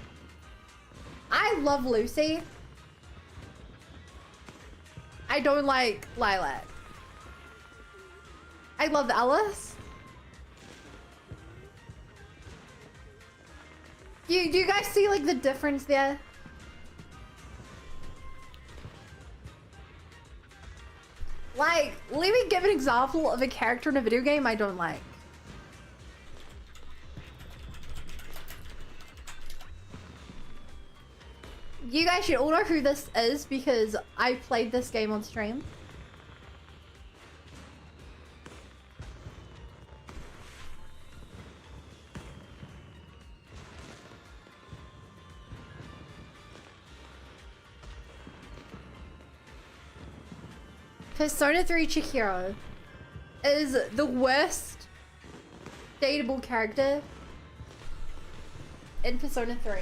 I love Lucy. I don't like Lilac. I love Alice. Do you guys see like the difference there? Like, let me give an example of a character in a video game I don't like. You guys should all know who this is because I played this game on stream. Persona 3 Chihiro is the worst dateable character in Persona 3.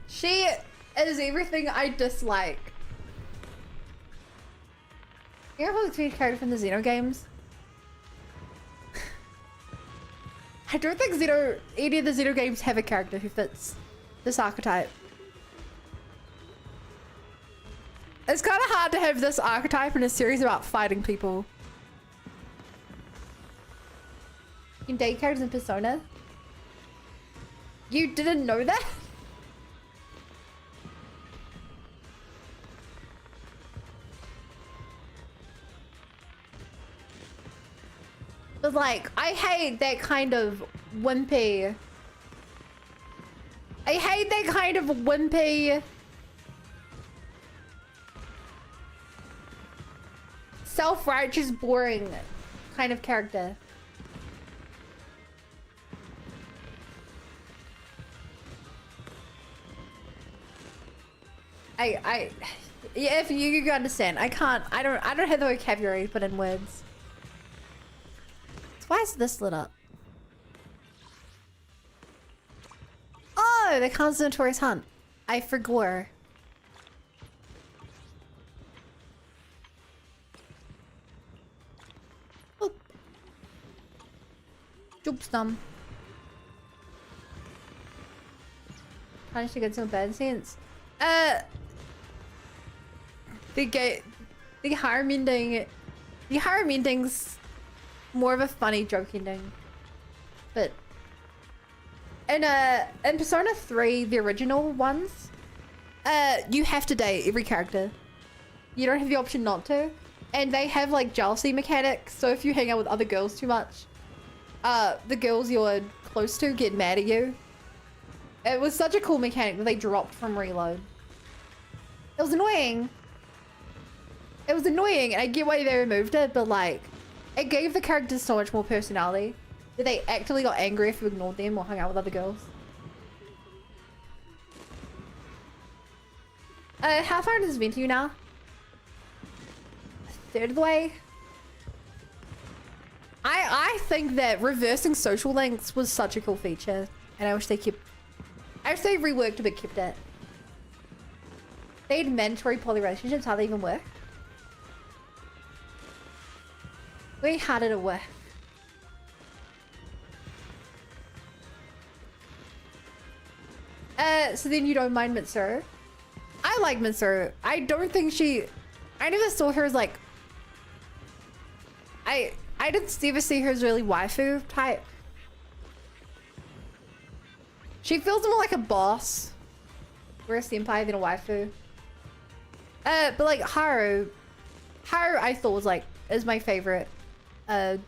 She is everything I dislike. You know who's the character from the Xeno games? I don't think any of the Xeno games have a character who fits this archetype. It's kind of hard to have this archetype in a series about fighting people. You can date characters in Persona? You didn't know that? But like, I hate that kind of wimpy. I hate that kind of wimpy. Self-righteous, boring kind of character. Yeah, if you understand. I don't have the vocabulary to put in words. Why is this lit up? Oh, the constant tourist hunt. I forgot. Oh. Jump stum. Punish to get some bad sense. The harm ending's more of a funny joke ending. But in Persona 3, the original ones, you have to date every character. You don't have the option not to. And they have like jealousy mechanics, so if you hang out with other girls too much, the girls you're close to get mad at you. It was such a cool mechanic that they dropped from Reload. It was annoying. It was annoying, and I get why they removed it, but like, it gave the characters so much more personality that they actually got angry if you ignored them or hung out with other girls. How far has it been to you now? A third of the way? I think that reversing social links was such a cool feature, and I wish they reworked it but kept it. They had mandatory poly relationships. How they even work? Wait, how did it work? So then you don't mind Mitsuru? I like Mitsuru. I don't think I never saw her as like... I didn't ever see her as really waifu type. She feels more like a boss. We're a senpai than a waifu. But like Haru I thought was like, is my favorite. Phantom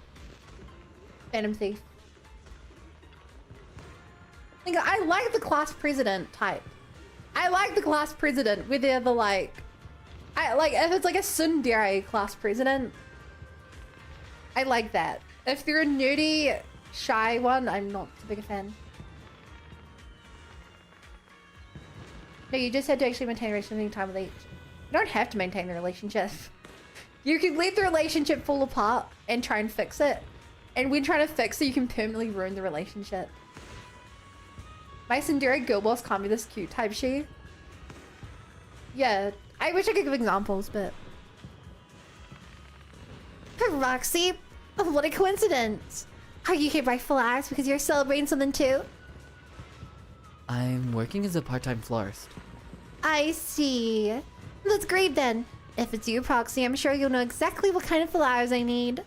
Thief. I like the class president type. I like the class president where they're the like... if it's like a tsundere class president. I like that. If they're a nerdy, shy one, I'm not a big fan. No, you just had to actually maintain a relationship time with each. You don't have to maintain a relationship. You can let the relationship fall apart and try and fix it. And when trying to fix it, you can permanently ruin the relationship. My tsundere girl boss can't be this cute type she. Yeah, I wish I could give examples, but... Roxy, what a coincidence. Are you here by flowers because you're celebrating something too? I'm working as a part-time florist. I see. That's great then. If it's you, Proxy, I'm sure you'll know exactly what kind of flowers I need.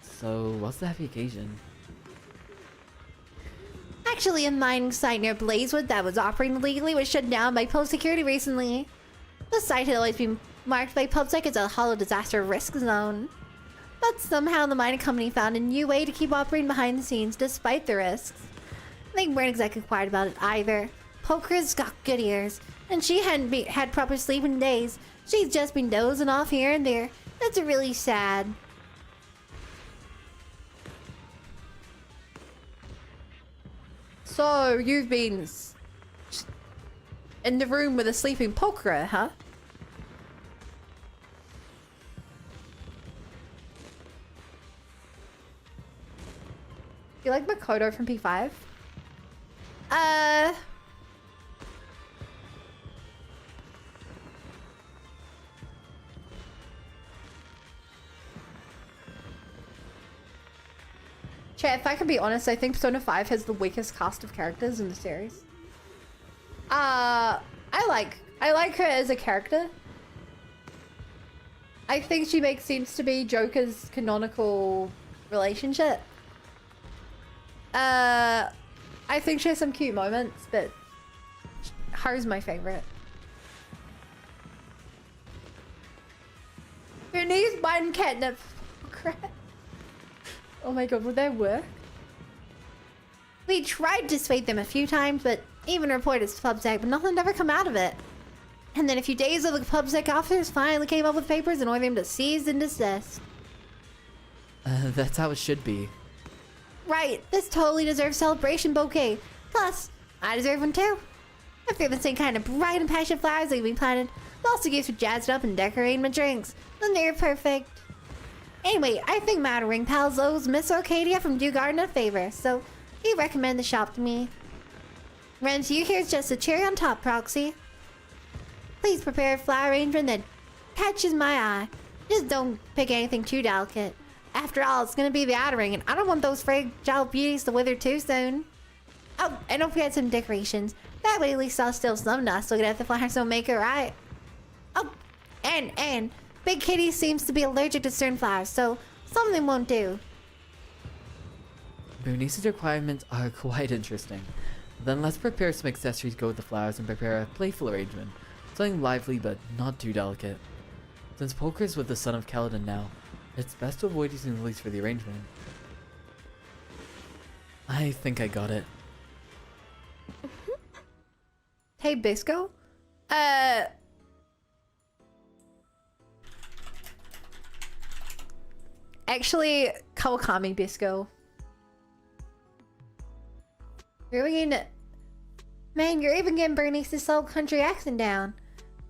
So, what's the happy occasion? Actually, a mining site near Blazewood that was operating illegally was shut down by Post Security recently. The site had always been marked by PubSec as a hollow disaster risk zone. But somehow the mining company found a new way to keep operating behind the scenes despite the risks. They weren't exactly quiet about it either. Poker's got good ears, and she hadn't had proper sleep in days. She's just been dozing off here and there. That's really sad. So, you've been in the room with a sleeping Pokra, huh? You like Makoto from P5? Chat, if I can be honest, I think Persona 5 has the weakest cast of characters in the series. I like her as a character. I think she makes sense to be Joker's canonical relationship. I think she has some cute moments, but Haru's my favorite. Who needs buying catnip? Crap. Oh my god, would that work? We tried to dissuade them a few times, but even reported to PubSec, but nothing ever come out of it. And then a few days ago, the PubSec officers finally came up with papers and ordered them to cease and desist. That's how it should be. Right, this totally deserves celebration bouquet. Plus, I deserve one too. If they're the same kind of bright and passionate flowers that we planted, but also gifts for jazzed up and decorating my drinks, then they're perfect. Anyway, I think my ring pals owes Miss Arcadia from Dew Garden a favor, so he recommend the shop to me. Ren, to you here's just a cherry on top, Proxy. Please prepare a flower arrangement that catches my eye. Just don't pick anything too delicate. After all, it's gonna be the outer ring, and I don't want those fragile beauties to wither too soon. Oh, and don't forget some decorations. That way at least I'll still some dust looking at the flowers don't make it right. Oh, and Big Kitty seems to be allergic to certain flowers, so something won't do. Bernice's requirements are quite interesting. Then let's prepare some accessories to go with the flowers and prepare a playful arrangement. Something lively but not too delicate. Since Poker's with the son of Kaladin now, it's best to avoid using the leaves for the arrangement. I think I got it. Hey, Bisco? Actually, Kawakami Bisco. You're getting... Man, you're even getting Bernice's soul country accent down.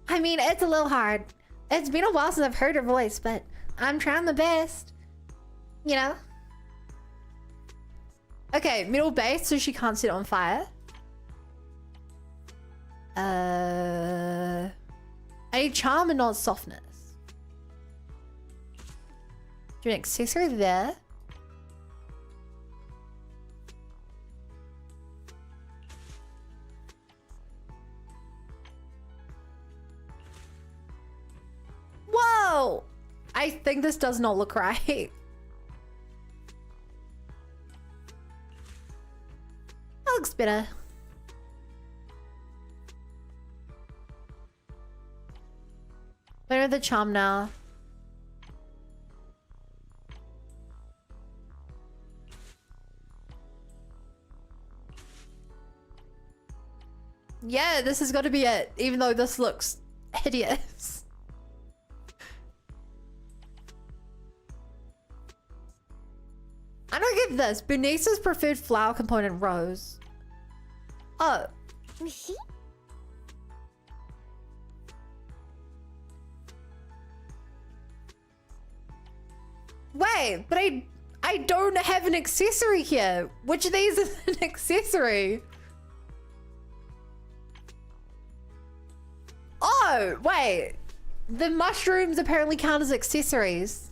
I mean, it's a little hard. It's been a while since I've heard her voice, but I'm trying my best. You know? Okay, middle base so she can't sit on fire. I need charm and not softness. Do an accessory there. Whoa! I think this does not look right. That looks better. Where are the charm now? Yeah, this has got to be it, even though this looks hideous. I don't get this. Bernice's preferred flower component, rose. Oh. Wait, but I don't have an accessory here. Which of these is an accessory? Oh, wait. The mushrooms apparently count as accessories.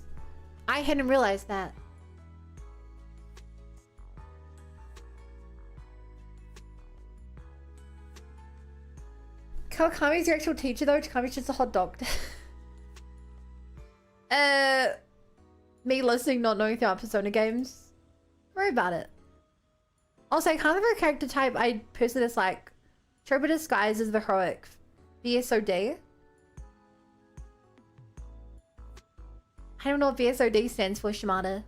I hadn't realized that. Kawakami's your actual teacher though? Takami's just a hot doctor. Me listening, not knowing about Persona games. Don't worry about it. Also, I can't remember a character type I personally dislike. Tropa Disguise is the heroic. VSOD. I don't know what VSOD stands for, Shimada.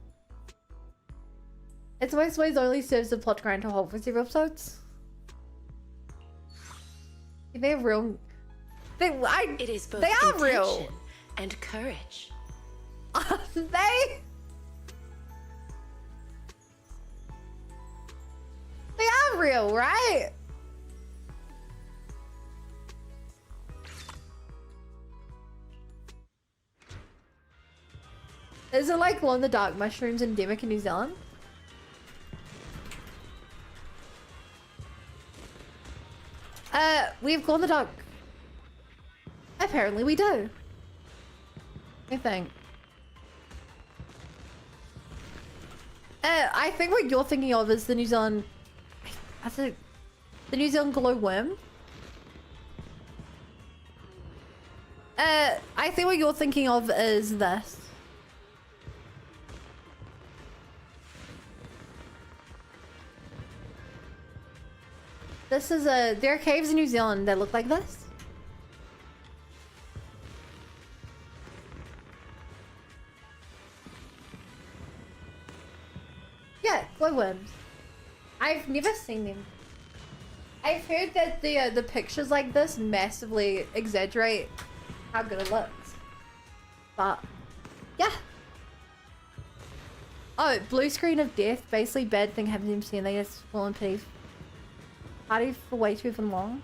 It's most ways only serves the plot grind to hold for several episodes. They're real. It is both they are intention real. And courage. They are real, right? Is it like glow-in-the-dark mushrooms endemic in New Zealand? We have glow-in-the-dark. Apparently we do. I think. I think what you're thinking of is the New Zealand... I think... The New Zealand glowworm. I think what you're thinking of is this. This is a... There are caves in New Zealand that look like this. Yeah, glowworms. I've never seen them. I've heard that the pictures like this massively exaggerate how good it looks. But, yeah. Oh, blue screen of death. Basically, bad thing happens to MC and they just fall in pity. Party for way too long.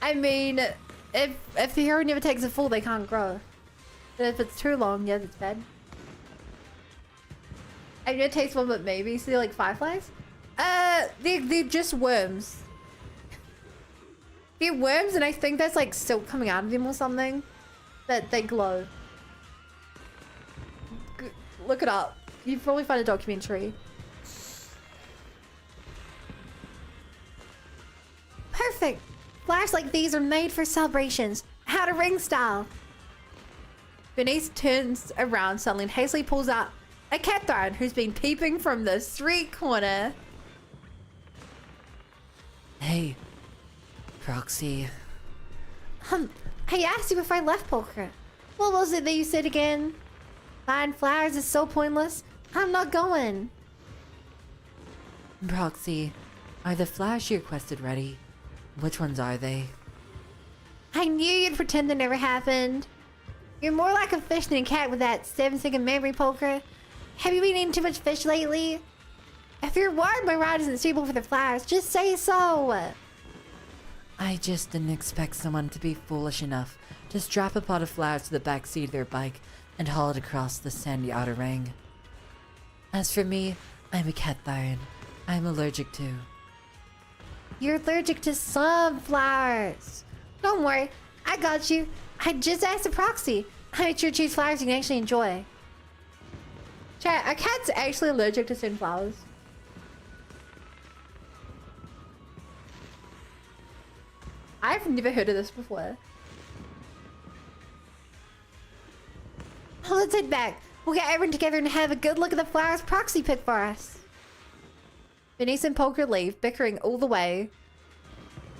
I mean, if the hero never takes a fall, they can't grow. But if it's too long, yeah, that's bad. I know it takes one, but maybe. So they're like fireflies? They're just worms. They're worms, and I think there's like silk coming out of them or something. That they glow. Look it up. You'll probably find a documentary. Perfect. Flowers like these are made for celebrations. How to ring style. Bernice turns around suddenly and hastily pulls out a Catherine who's been peeping from the street corner. Hey, Proxy. I asked you before I left poker. What was it that you said again? Buying flowers is so pointless. I'm not going. Proxy, are the flowers you requested ready? Which ones are they? I knew you'd pretend it never happened. You're more like a fish than a cat with that 7-second memory poker. Have you been eating too much fish lately? If you're worried my ride isn't suitable for the flowers, just say so. I just didn't expect someone to be foolish enough to strap a pot of flowers to the back seat of their bike and haul it across the sandy outer ring. As for me, I'm a Catherine. I'm allergic to... You're allergic to some flowers. Don't worry, I got you. I just asked a proxy. I made sure to choose flowers you can actually enjoy. Chat, are cats actually allergic to certain flowers? I've never heard of this before. Oh, let's head back. We'll get everyone together and have a good look at the flowers proxy picked for us. Bernice and Poker leave, bickering all the way.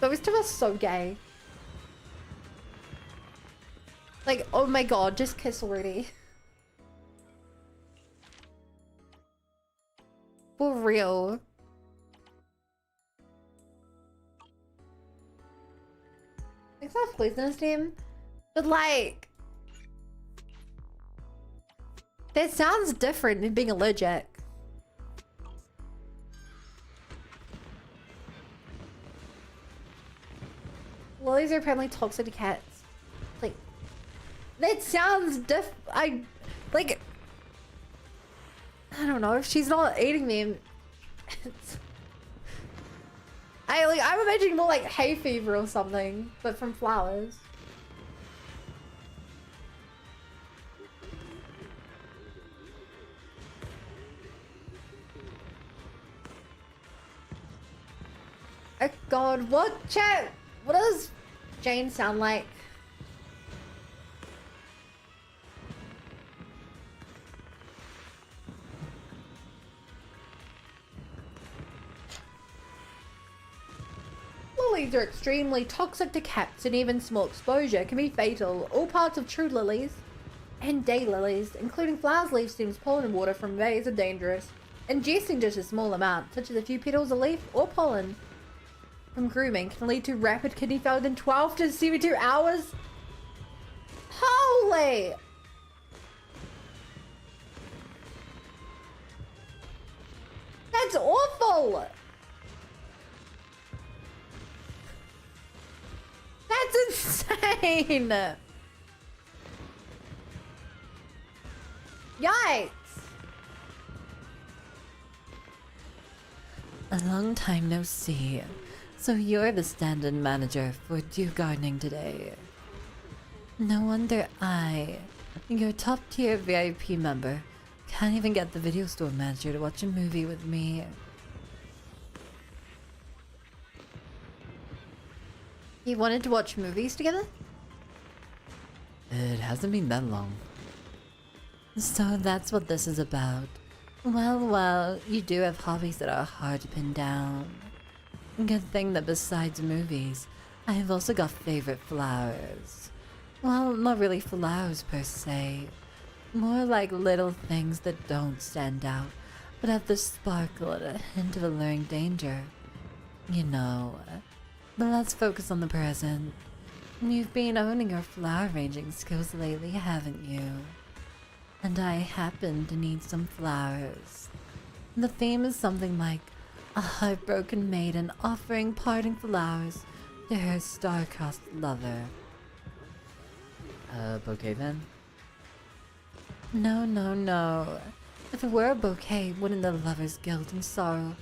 Those two are so gay. Like, oh my god, just kiss already. For real. It's not poisonous to him, but like... That sounds different than being allergic. Lilies are apparently toxic to cats. Like, that sounds I don't know, if she's not eating them, I'm imagining more like hay fever or something, but from flowers. Oh god, what chat? What does Jane sound like? Lilies are extremely toxic to cats, and even small exposure can be fatal. All parts of true lilies and daylilies, including flowers, leaves, stems, pollen, and water from vase, are dangerous. Ingesting just a small amount, such as a few petals, a leaf, or pollen from grooming, can lead to rapid kidney failure within 12 to 72 hours. Holy! That's awful! That's insane! Yikes! A long time no see. So you're the stand-in manager for Dew Gardening today. No wonder I, your top-tier VIP member, can't even get the video store manager to watch a movie with me. You wanted to watch movies together? It hasn't been that long. So that's what this is about. Well, you do have hobbies that are hard to pin down. Good thing that besides movies, I have also got favorite flowers. Well, not really flowers per se. More like little things that don't stand out, but have the sparkle and a hint of alluring danger. You know. But let's focus on the present. You've been owning your flower arranging skills lately, haven't you? And I happen to need some flowers. The theme is something like a heartbroken maiden offering parting flowers to her star-crossed lover. A bouquet then? No. If it were a bouquet, wouldn't the lover's guilt and sorrow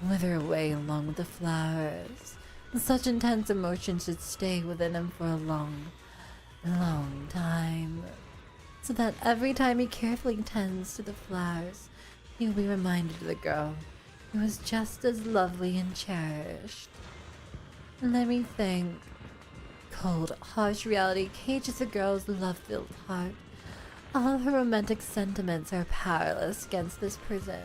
wither away along with the flowers? Such intense emotion should stay within him for a long time. So that every time he carefully tends to the flowers, he'll be reminded of the girl who was just as lovely and cherished. Let me think. Cold, harsh reality cages a girl's love-filled heart. All her romantic sentiments are powerless against this prison.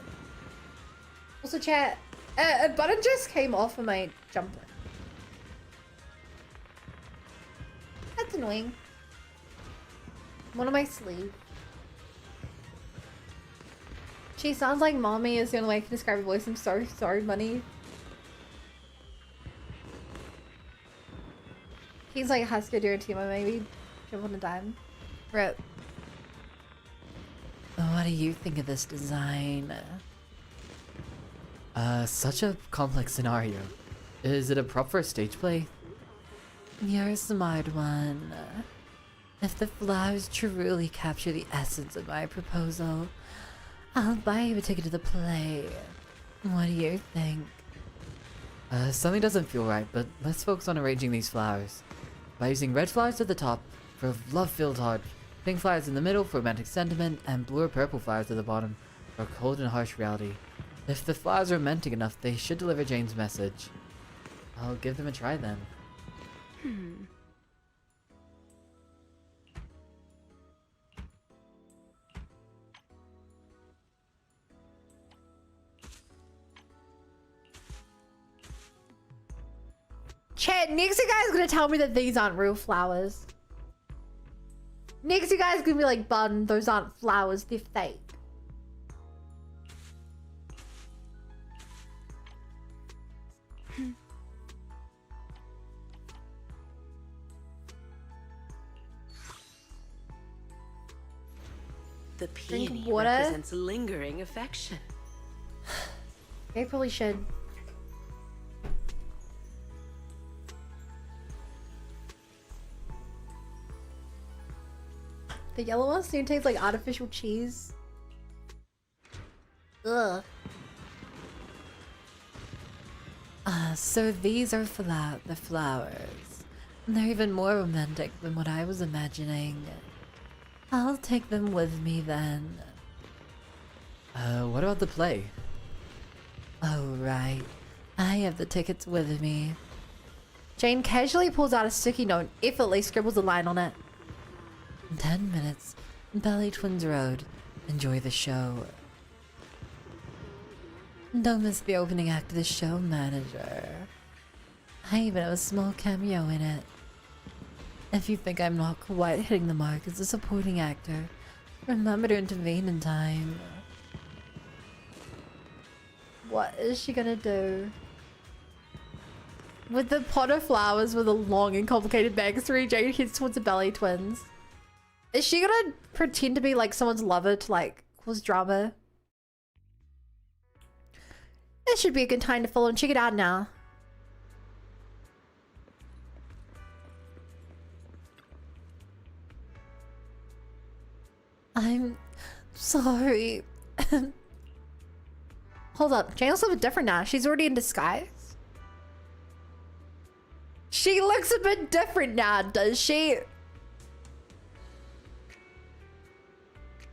Also, chat, a button just came off of my jumper. That's annoying. One on my sleeve. She sounds like mommy is the only way I can describe her voice. I'm so sorry, Money. He's like Husker Du Timo, maybe. Jump on a dime. Rip. What do you think of this design? Such a complex scenario. Is it a prop for a stage play? You're a smart one. If the flowers truly capture the essence of my proposal, I'll buy you a ticket to the play. What do you think? Something doesn't feel right, but let's focus on arranging these flowers. By using red flowers at the top for love-filled heart, pink flowers in the middle for romantic sentiment, and blue or purple flowers at the bottom for cold and harsh reality. If the flowers are romantic enough, they should deliver Jane's message. I'll give them a try then. Chat, next you guys gonna tell me that these aren't real flowers. Next you guys gonna be like, Bun, those aren't flowers, they're fake. The Drink peony water. represents lingering affection. They probably should. The yellow ones do taste like artificial cheese. Ugh. So these are the flowers. They're even more romantic than what I was imagining. I'll take them with me then. What about the play? Oh, right. I have the tickets with me. Jane casually pulls out a sticky note, effortlessly scribbles a line on it. 10 minutes. Belly Twins Road. Enjoy the show. Don't miss the opening act of the show, manager. I even have a small cameo in it. If you think I'm not quite hitting the mark as a supporting actor, remember to intervene in time. What is she gonna do? With the pot of flowers with a long and complicated backstory, Jane heads towards the Belly Twins. Is she gonna pretend to be like someone's lover to like cause drama? This should be a good time to follow and check it out now. I'm sorry. Hold up, Jane looks a bit different now. She's already in disguise. She looks a bit different now, does she?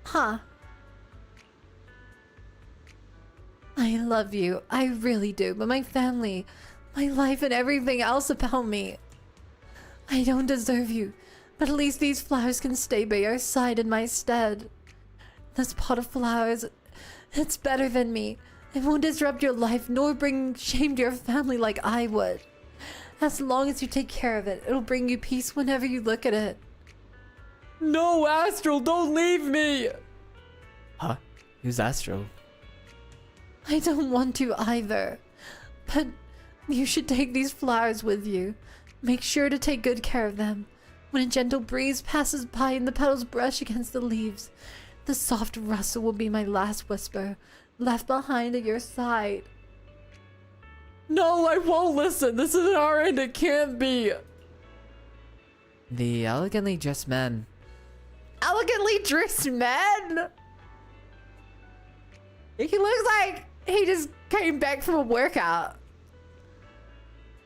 Huh. I love you. I really do. But my family, my life, and everything else about me. I don't deserve you. But at least these flowers can stay by your side in my stead. This pot of flowers, it's better than me. It won't disrupt your life nor bring shame to your family like I would. As long as you take care of it, it'll bring you peace whenever you look at it. No, Astral, don't leave me! Huh? Who's Astral? I don't want to either. But you should take these flowers with you. Make sure to take good care of them. When a gentle breeze passes by and the petals brush against the leaves, the soft rustle will be my last whisper, left behind at your side. No, I won't listen. This isn't our end. It can't be. The elegantly dressed man. Elegantly dressed man? He looks like he just came back from a workout.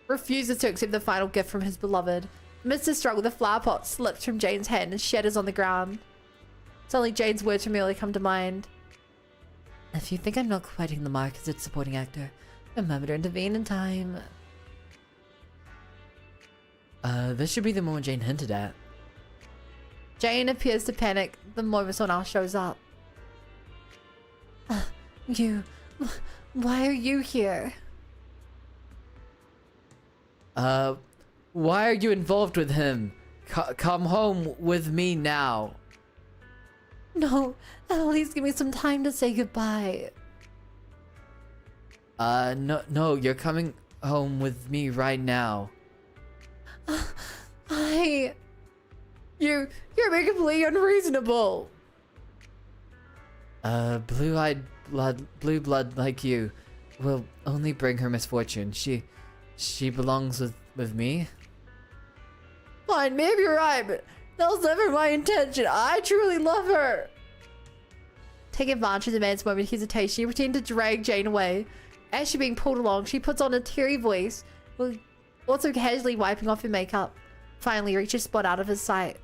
Refuses to accept the final gift from his beloved. Amidst his struggle, the flower pot slips from Jane's hand and shatters on the ground. Suddenly, Jane's words immediately come to mind. If you think I'm not quite hitting the mark as its supporting actor, remember to intervene in time. This should be the moment Jane hinted at. Jane appears to panic the moment someone else shows up. Why are you here? Why are you involved with him? Come home with me now. No, at least give me some time to say goodbye. No, you're coming home with me right now. You're being completely unreasonable. Blue blood like you will only bring her misfortune. She belongs with me. Fine, maybe you're right, but that was never my intention. I truly love her. Taking advantage of the man's moment of hesitation, she pretended to drag Jane away. As she's being pulled along, she puts on a teary voice, while also casually wiping off her makeup. Finally reaches a spot out of his sight.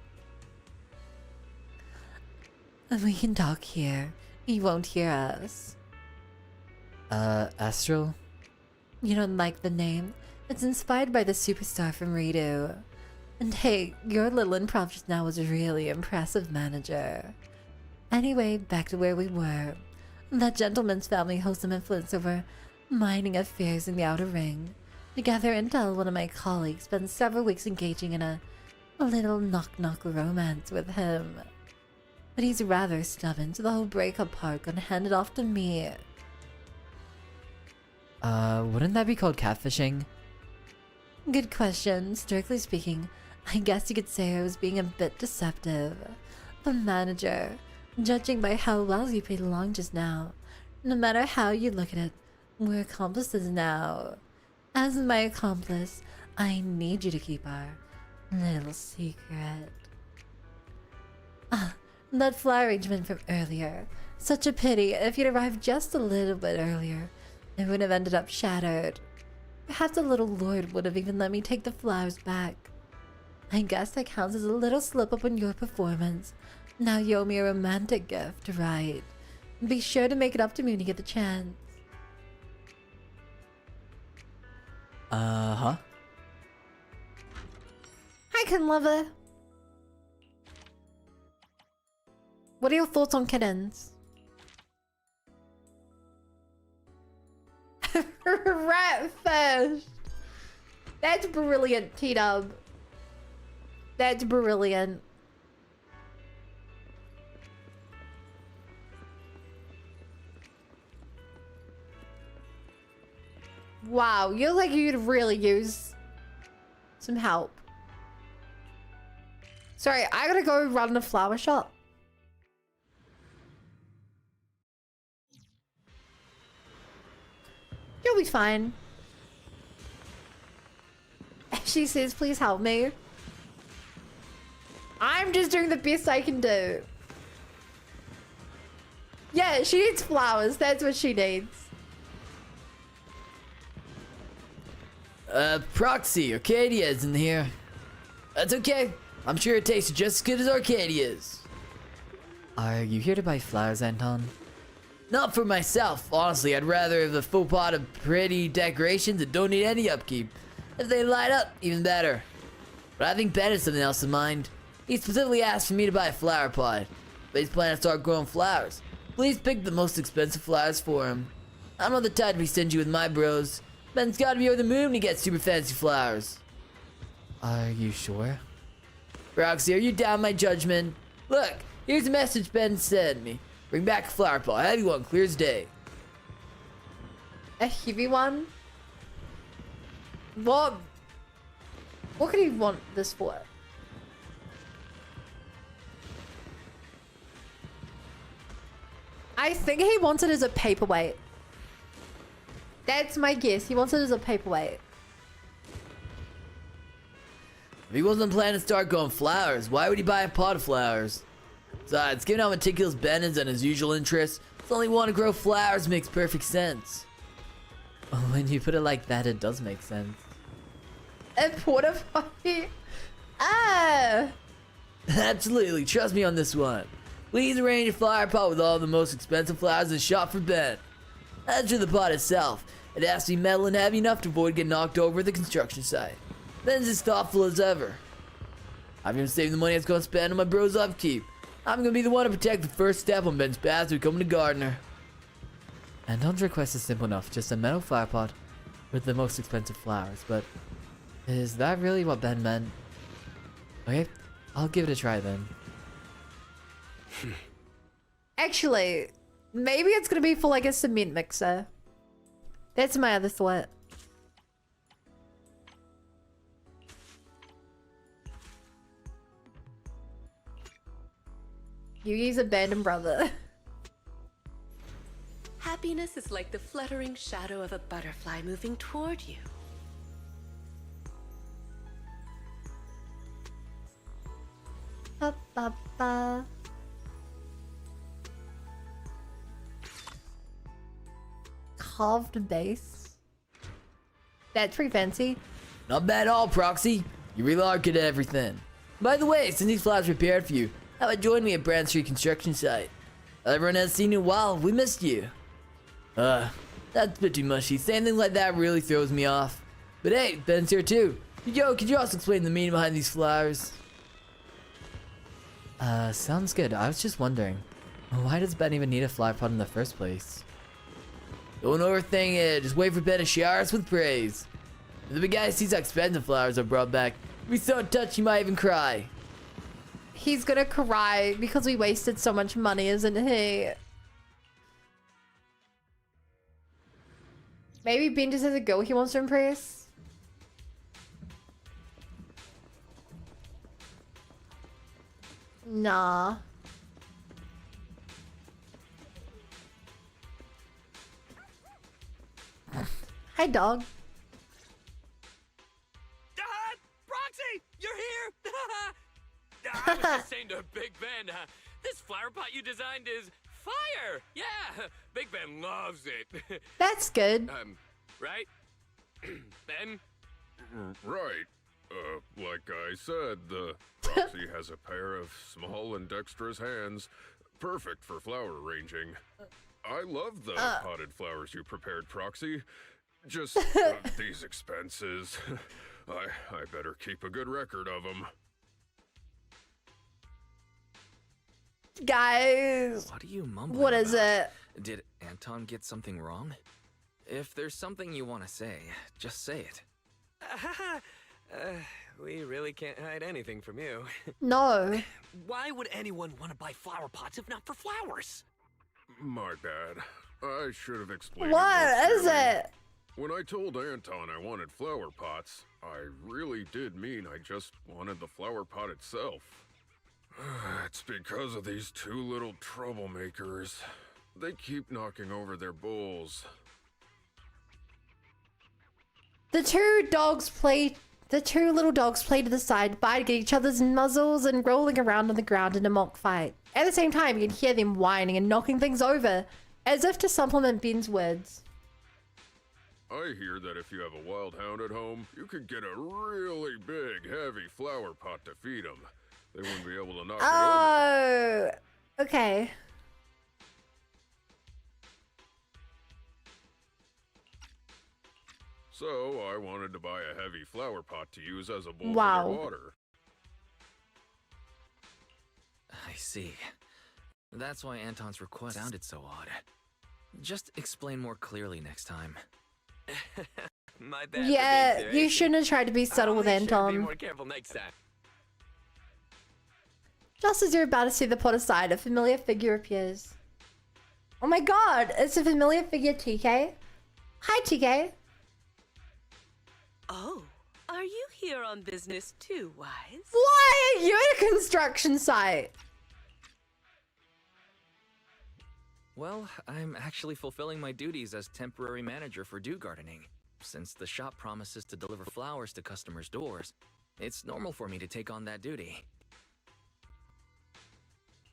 We can talk here. You won't hear us. Astral? You don't like the name? It's inspired by the superstar from Redo. And hey, your little improv just now was really impressive, manager. Anyway, back to where we were. That gentleman's family holds some influence over mining affairs in the Outer Ring. To gather intel, one of my colleagues spent several weeks engaging in a little knock-knock romance with him. But he's rather stubborn, so the whole breakup part got handed off to me. Wouldn't that be called catfishing? Good question. Strictly speaking, I guess you could say I was being a bit deceptive. But manager, judging by how well you played along just now, no matter how you look at it, we're accomplices now. As my accomplice, I need you to keep our little secret. That flower arrangement from earlier. Such a pity. If you'd arrived just a little bit earlier, it would have ended up shattered. Perhaps the little lord would have even let me take the flowers back. I guess that counts as a little slip up on your performance. Now you owe me a romantic gift, right? Be sure to make it up to me when you get the chance. Huh? Hi, Kun Lover. What are your thoughts on kittens? Ratfish! That's brilliant, T-Dub. That's brilliant. Wow, you look like you'd really use some help. Sorry, I gotta go run the flower shop. You'll be fine. She says, please help me. I'm just doing the best I can do. Yeah, she needs flowers. That's what she needs. Proxy, Arcadia isn't here. That's okay. I'm sure it tastes just as good as Arcadia's. Are you here to buy flowers, Anton? Not for myself. Honestly, I'd rather have a full pot of pretty decorations that don't need any upkeep. If they light up, even better. But I think Ben has something else in mind. He specifically asked for me to buy a flower pot. But he's planning to start growing flowers. Please pick the most expensive flowers for him. I'm not the type to be stingy with my bros. Ben's gotta be over the moon to get super fancy flowers. Are you sure? Roxy, are you down my judgment? Look, here's a message Ben sent me. Bring back a flower pot. Heavy one, clear as day. A heavy one? What could he want this for? I think he wants it as a paperweight. That's my guess. He wants it as a paperweight. If he wasn't planning to start growing flowers, why would he buy a pot of flowers? Besides, given how meticulous Ben is and his usual interests, it's only want to grow flowers makes perfect sense. When you put it like that, it does make sense. A porta potty? Ah! Absolutely, trust me on this one. Please arrange a flower pot with all the most expensive flowers in the shop for Ben. As for the pot itself, it has to be metal and heavy enough to avoid getting knocked over at the construction site. Ben's as thoughtful as ever. I'm gonna save the money I was gonna spend on my bro's upkeep. I'm gonna be the one to protect the first step on Ben's path to becoming a gardener. Anton's request is simple enough, just a metal flower pot with the most expensive flowers, but is that really what Ben meant? Okay, I'll give it a try then. Actually, maybe it's gonna be for like a cement mixer. That's my other thought. Yugi's abandoned brother. Happiness is like the fluttering shadow of a butterfly moving toward you. Ba, ba, ba. Carved base. That's pretty fancy. Not bad at all, Proxy. You really are good at everything. By the way, since these flowers were prepared for you, how about join me at Brand Street construction site? Everyone has seen you in a while. We missed you. That's a bit too mushy. Saying things like that really throws me off. But hey, Ben's here too. Yo, could you also explain the meaning behind these flowers? Sounds good. I was just wondering, why does Ben even need a flower pot in the first place? Don't overthink it. Just wait for Ben to shower us with praise. If the big guy sees how expensive flowers are brought back, he'll be so touched he might even cry. He's gonna cry because we wasted so much money, isn't he? Maybe Ben just has a girl he wants to impress? Nah. Hi, dog. Proxy, you're here! I was just saying to Big Ben, this flower pot you designed is fire! Yeah, Big Ben loves it. That's good. Right? Ben? Right. Like I said, the Proxy has a pair of small and dexterous hands, perfect for flower arranging. I love the potted flowers you prepared, Proxy. Just these expenses. I better keep a good record of them. Guys. What are you mumbling What is about? it? Did Anton get something wrong? If there's something you want to say, just say it. We really can't hide anything from you. No. Why would anyone want to buy flower pots if not for flowers? My bad. I should have explained. What is it? When I told Anton I wanted flower pots, I really did mean I just wanted the flower pot itself. It's because of these two little troublemakers. They keep knocking over their bowls. The two little dogs play to the side, biting at each other's muzzles and rolling around on the ground in a mock fight. At the same time, you can hear them whining and knocking things over, as if to supplement Ben's words. I hear that if you have a wild hound at home, you can get a really big, heavy flower pot to feed them. They wouldn't be able to knock it over. Oh, okay. So I wanted to buy a heavy flower pot to use as a bowl Wow. for their water. I see. That's why Anton's request sounded so odd. Just explain more clearly next time. My bad. Yeah, you shouldn't have tried to be subtle with Be Anton. more careful next time. Just as you're about to see the pot aside, a familiar figure appears. Oh my god, it's a familiar figure, TK. Hi, TK. Oh, are you here on business too, Wise? Why are you at a construction site? Well, I'm actually fulfilling my duties as temporary manager for Dew Gardening. Since the shop promises to deliver flowers to customers' doors, it's normal for me to take on that duty.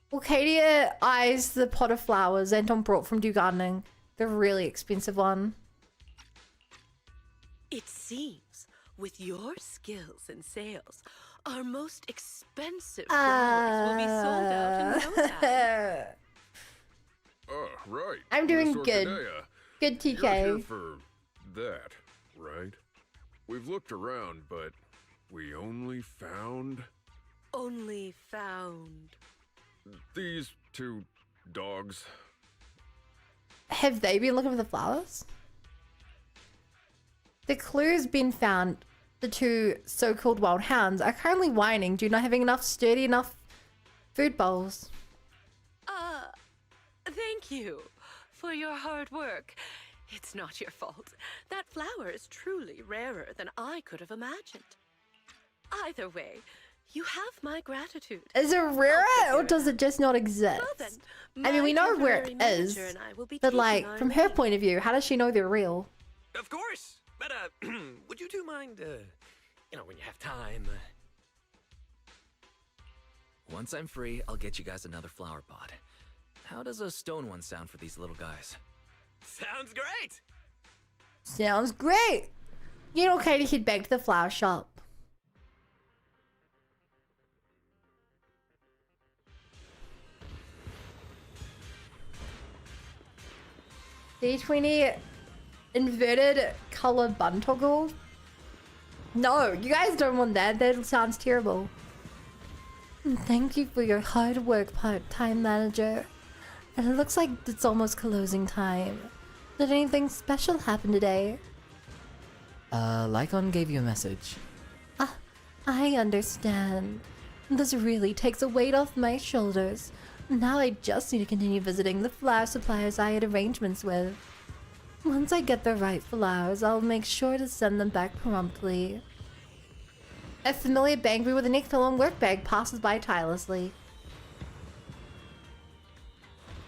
Well, Katie eyes the pot of flowers Anton brought from Dew Gardening. The really expensive one. It seems, with your skills in sales, our most expensive flowers will be sold out in no time. Right. I'm doing Miss good. Orchidea, Good You're here TK. for that, right? We've looked around, but we only found Only found. these two dogs. Have they been looking for the flowers? The clue's been found. The two so-called wild hounds are currently whining due to not having enough sturdy enough food bowls. Thank you for your hard work. It's not your fault. That flower is truly rarer than I could have imagined. Either way, you have my gratitude. Is it rare or does it just not exist? Well then, I mean, we my know where temporary it is, manager and I will be but taking like, our from her leave. point of view, how does she know they're real? Of course. But, would you two mind, when you have time? Once I'm free, I'll get you guys another flower pot. How does a stone one sound for these little guys? Sounds great. Sounds great. You know, Katie, head back to the flower shop. D20 inverted color button toggle. No, you guys don't want that. That sounds terrible. Thank you for your hard work, part-time manager. And it looks like it's almost closing time. Did anything special happen today? Lycon gave you a message. I understand. This really takes a weight off my shoulders. Now I just need to continue visiting the flower suppliers I had arrangements with. Once I get the right flowers, I'll make sure to send them back promptly. A familiar bangbee with a neck pillow and work bag passes by tirelessly.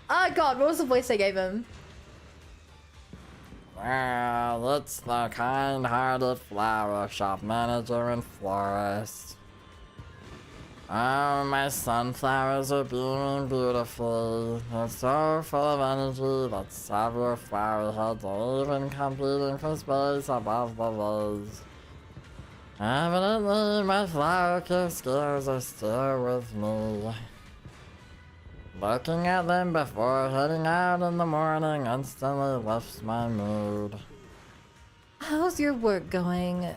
Oh god, what was the voice I gave him? Well, it's the kind-hearted flower shop manager and florist. Oh, my sunflowers are blooming beautifully. They're so full of energy that several flower heads are even competing for space above the vase. Evidently, my flower kiss skills are still with me. Looking at them before heading out in the morning instantly lifts my mood. How's your work going?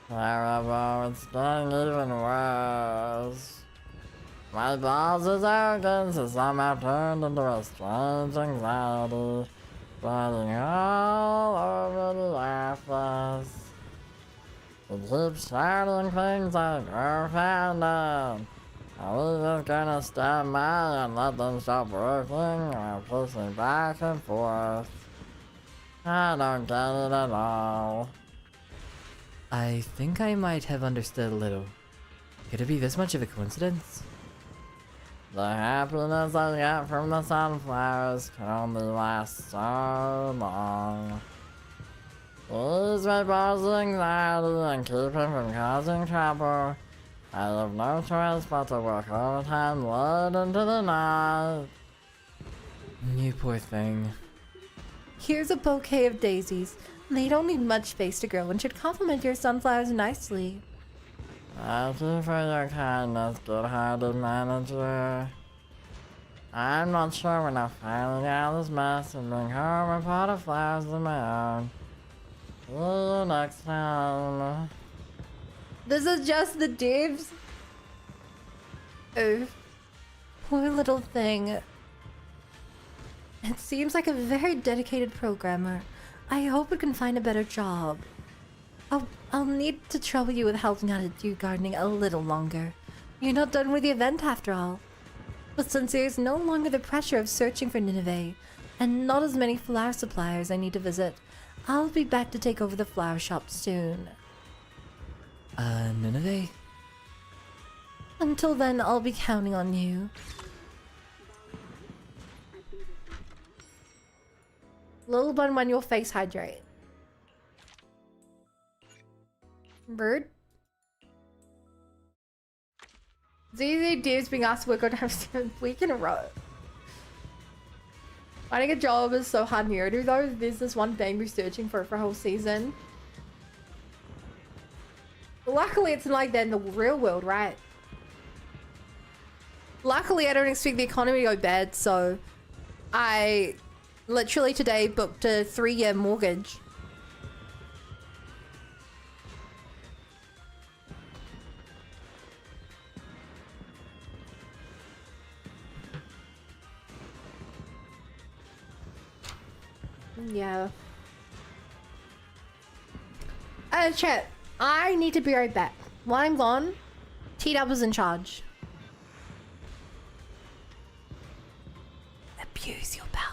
Terrible, it's getting even worse. My boss's arrogance has somehow turned into a strange anxiety, spreading all over the office. He keeps shouting things like, "Go find them." Are we just gonna stand by and let them stop working or pushing back and forth? I don't get it at all. I think I might have understood a little. Could it be this much of a coincidence? The happiness I get from the sunflowers can only last so long. Please repose anxiety and keep him from causing trouble. I have no choice but to work overtime late into the night. You poor thing. Here's a bouquet of daisies. They don't need much space to grow and should complement your sunflowers nicely. Thank you for your kindness, good-hearted manager. I'm not sure when I'll finally get out of this mess and bring home a pot of flowers of my own. See you next time. This is just the divs. Oh, poor little thing. It seems like a very dedicated programmer. I hope it can find a better job. I'll need to trouble you with helping out at Dew Gardening a little longer. You're not done with the event after all. But since there's no longer the pressure of searching for Nineveh, and not as many flower suppliers I need to visit, I'll be back to take over the flower shop soon. Nineveh? Until then, I'll be counting on you. Little bun when your face hydrate. Bird? ZZ Dave's being asked to work on her 7th week in a row. Finding a job is so hard here, though. There's this one thing we're searching for a whole season. Luckily, it's like that in the real world, right? Luckily, I don't expect the economy to go bad, so I literally today booked a 3-year mortgage. Yeah. Chat, I need to be right back. While I'm gone, T-Dub is in charge. Abuse your power.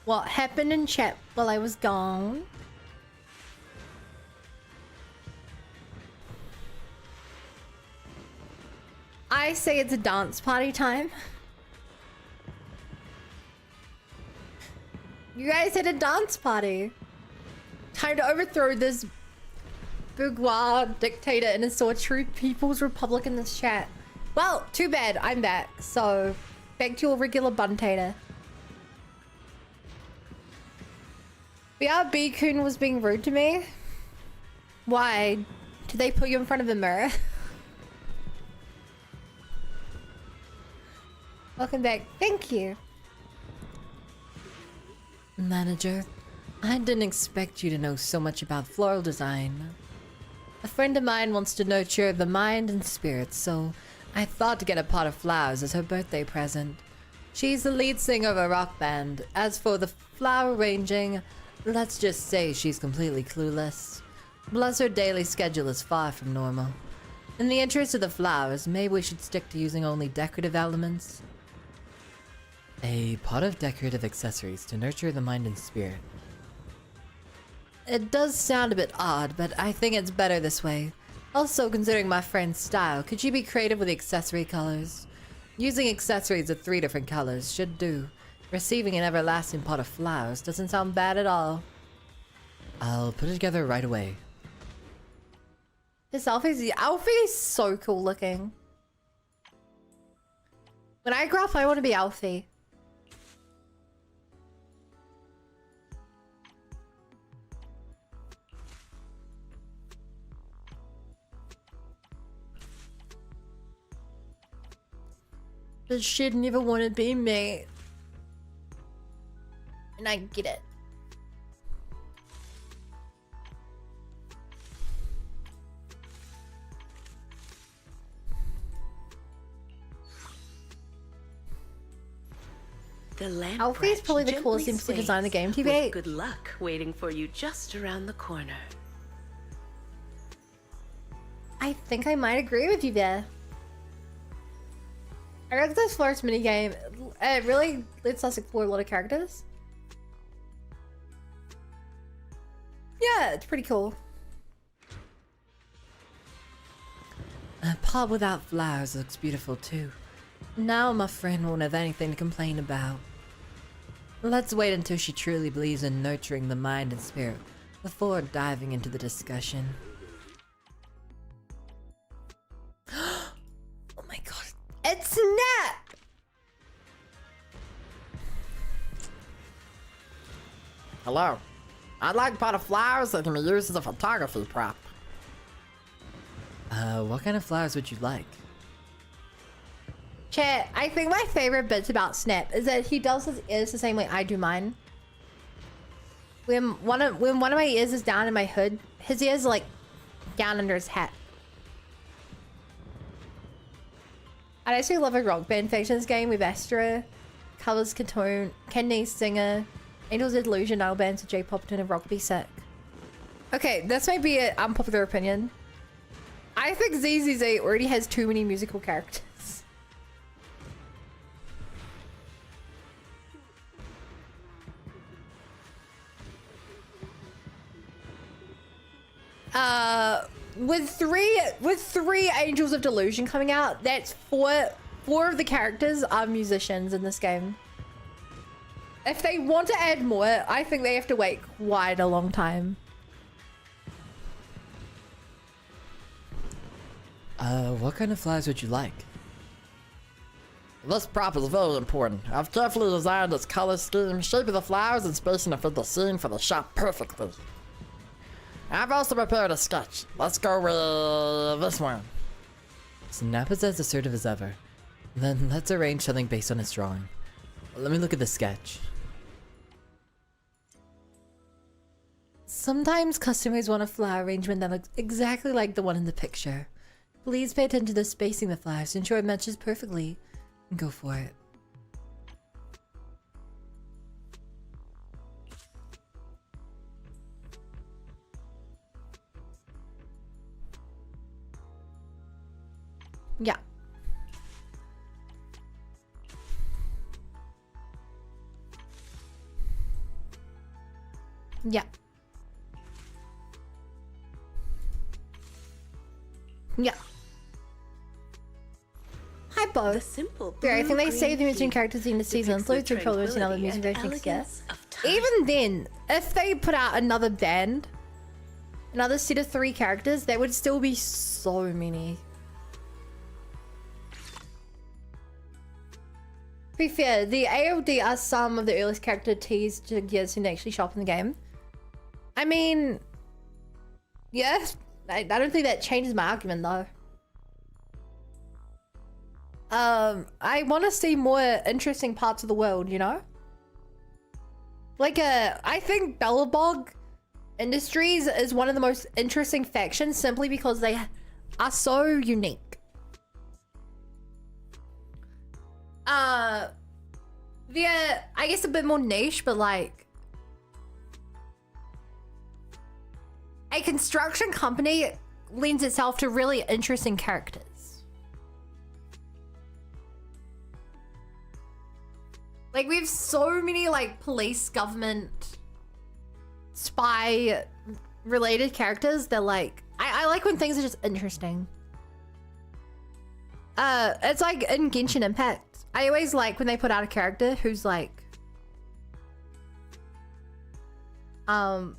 What happened in chat while I was gone? I say it's a dance party time. You guys had a dance party. Time to overthrow this bourgeois dictator and install a true People's Republic in this chat. Well, too bad. I'm back. So, back to your regular buntator. BRB-kun was being rude to me. Why? Did they put you in front of a mirror? Welcome back. Thank you. Manager, I didn't expect you to know so much about floral design. A friend of mine wants to nurture the mind and spirit, so I thought to get a pot of flowers as her birthday present. She's the lead singer of a rock band. As for the flower arranging, let's just say she's completely clueless. Plus her daily schedule is far from normal. In the interest of the flowers, maybe we should stick to using only decorative elements. A pot of decorative accessories to nurture the mind and spirit. It does sound a bit odd, but I think it's better this way. Also, considering my friend's style, could you be creative with the accessory colors? Using accessories of 3 different colors should do. Receiving an everlasting pot of flowers doesn't sound bad at all. I'll put it together right away. This Alfie is so cool looking. When I grow up, I want to be Alfie. But she'd never want to be me. And I get it. The lamp Alfie is probably the branch coolest gently MC design in the game. sways, TV8. with good luck waiting for you just around the corner. I think I might agree with you there. I like this first minigame. It really lets us explore a lot of characters. Yeah, it's pretty cool. A pot without flowers looks beautiful too. Now my friend won't have anything to complain about. Let's wait until she truly believes in nurturing the mind and spirit before diving into the discussion. Oh my god. It's Snap! Hello. I'd like a pot of flowers that can be used as a photography prop. What kind of flowers would you like? Chat, I think my favorite bits about Snap is that he does his ears the same way I do mine. When one of my ears is down in my hood, his ears are like down under his hat. I actually love a rock band factions game with Astra, Colors Catoon, Kenny Singer, Angels of Delusion, Idle Bands, J Popperton, and Rock be sick. Okay, this may be an unpopular opinion. I think ZZZ already has too many musical characters. With three Angels of Delusion coming out, that's four of the characters are musicians in this game. If they want to add more, I think they have to wait quite a long time. What kind of flowers would you like? This prop is very important. I've carefully designed its color scheme, shape of the flowers, and spacing to fit the scene for the shot perfectly. I've also prepared a sketch. Let's go with this one. Snap is as assertive as ever. Then let's arrange something based on his drawing. Let me look at the sketch. Sometimes customers want a flower arrangement that looks exactly like the one in the picture. Please pay attention to the spacing of the flowers to ensure it matches perfectly. Go for it. Yeah. Yeah. Yeah. Hi, The both. simple Yeah, I think they blue-green saved the music hue characters in the season, depicts the including through problems and other music tranquility versions. Yeah. elegance of time. Even then, if they put out another band, another set of 3 characters, there would still be so many. To be fair, the ALD are some of the earliest character teas to gears who actually shop in the game. I mean, yeah, I don't think that changes my argument though. I want to see more interesting parts of the world, you know? Like, I think Bellabog Industries is one of the most interesting factions simply because they are so unique. Yeah, I guess a bit more niche, but like a construction company lends itself to really interesting characters. Like, we have so many like police, government, spy related characters that like I like when things are just interesting. It's like in Genshin Impact. I always like when they put out a character who's like who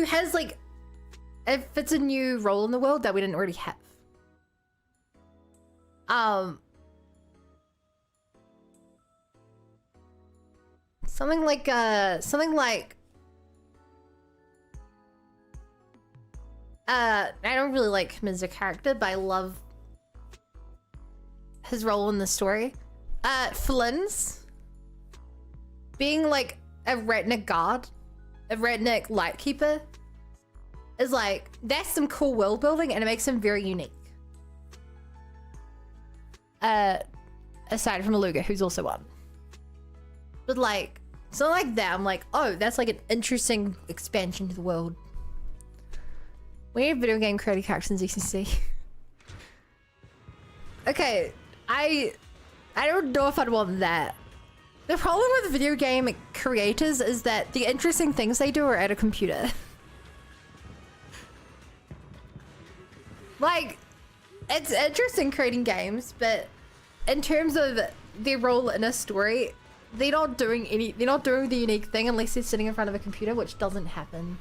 has like, if it's a new role in the world that we didn't already have. Something like I don't really like him as a character, but I love his role in the story. Flynn's being like a Retnick guard, a Retnick lightkeeper, is like, that's some cool world building and it makes him very unique. Aside from Aluga, who's also one. But like, something like that, I'm like, oh, that's like an interesting expansion to the world. We need video game creative characters in ZCC. Okay, I don't know if I'd want that. The problem with video game creators is that the interesting things they do are at a computer. Like, it's interesting creating games, but in terms of their role in a story, they're not doing the unique thing unless they're sitting in front of a computer, which doesn't happen.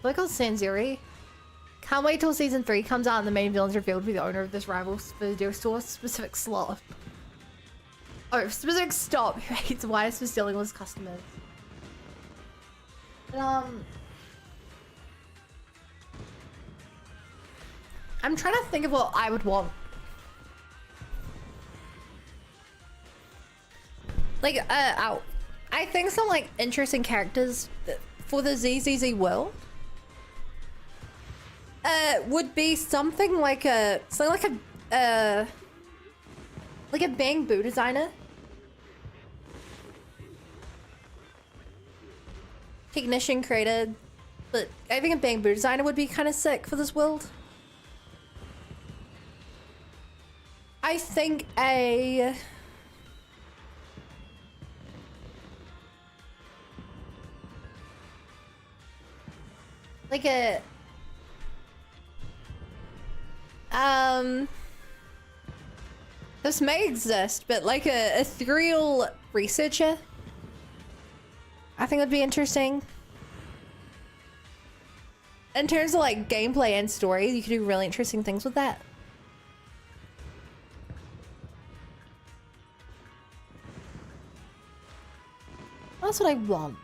Look on Sanzuri. Can't wait till season 3 comes out and the main villain's revealed to be the owner of this rival video store, specific sloth. Oh, specific stop who hates Whitus for stealing all his customers. But, I'm trying to think of what I would want. Like, I think some like interesting characters for the ZZZ world would be something like a bamboo designer, technician created, but I think a bamboo designer would be kind of sick for this world. I think a like a this may exist, but like a ethereal researcher, I think would be interesting. In terms of like gameplay and story, you could do really interesting things with that. That's what I want.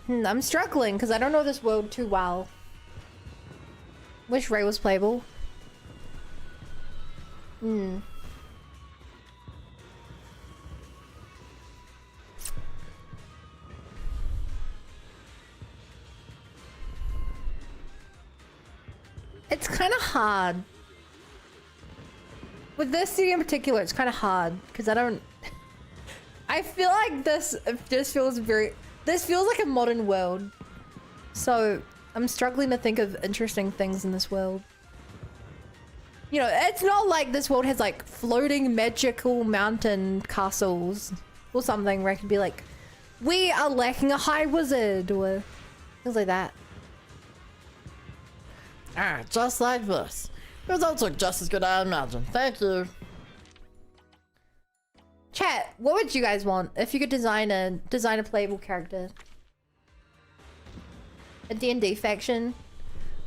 I'm struggling because I don't know this world too well. Wish Ray was playable. It's kind of hard. With this city in particular, it's kind of hard because I don't... I feel like this feels like a modern world. So I'm struggling to think of interesting things in this world. You know, it's not like this world has like floating magical mountain castles or something where I could be like, we are lacking a high wizard or things like that. Ah, just like this. Results look just as good, I imagine. Thank you. Chat, what would you guys want if you could design a playable character? A D&D faction?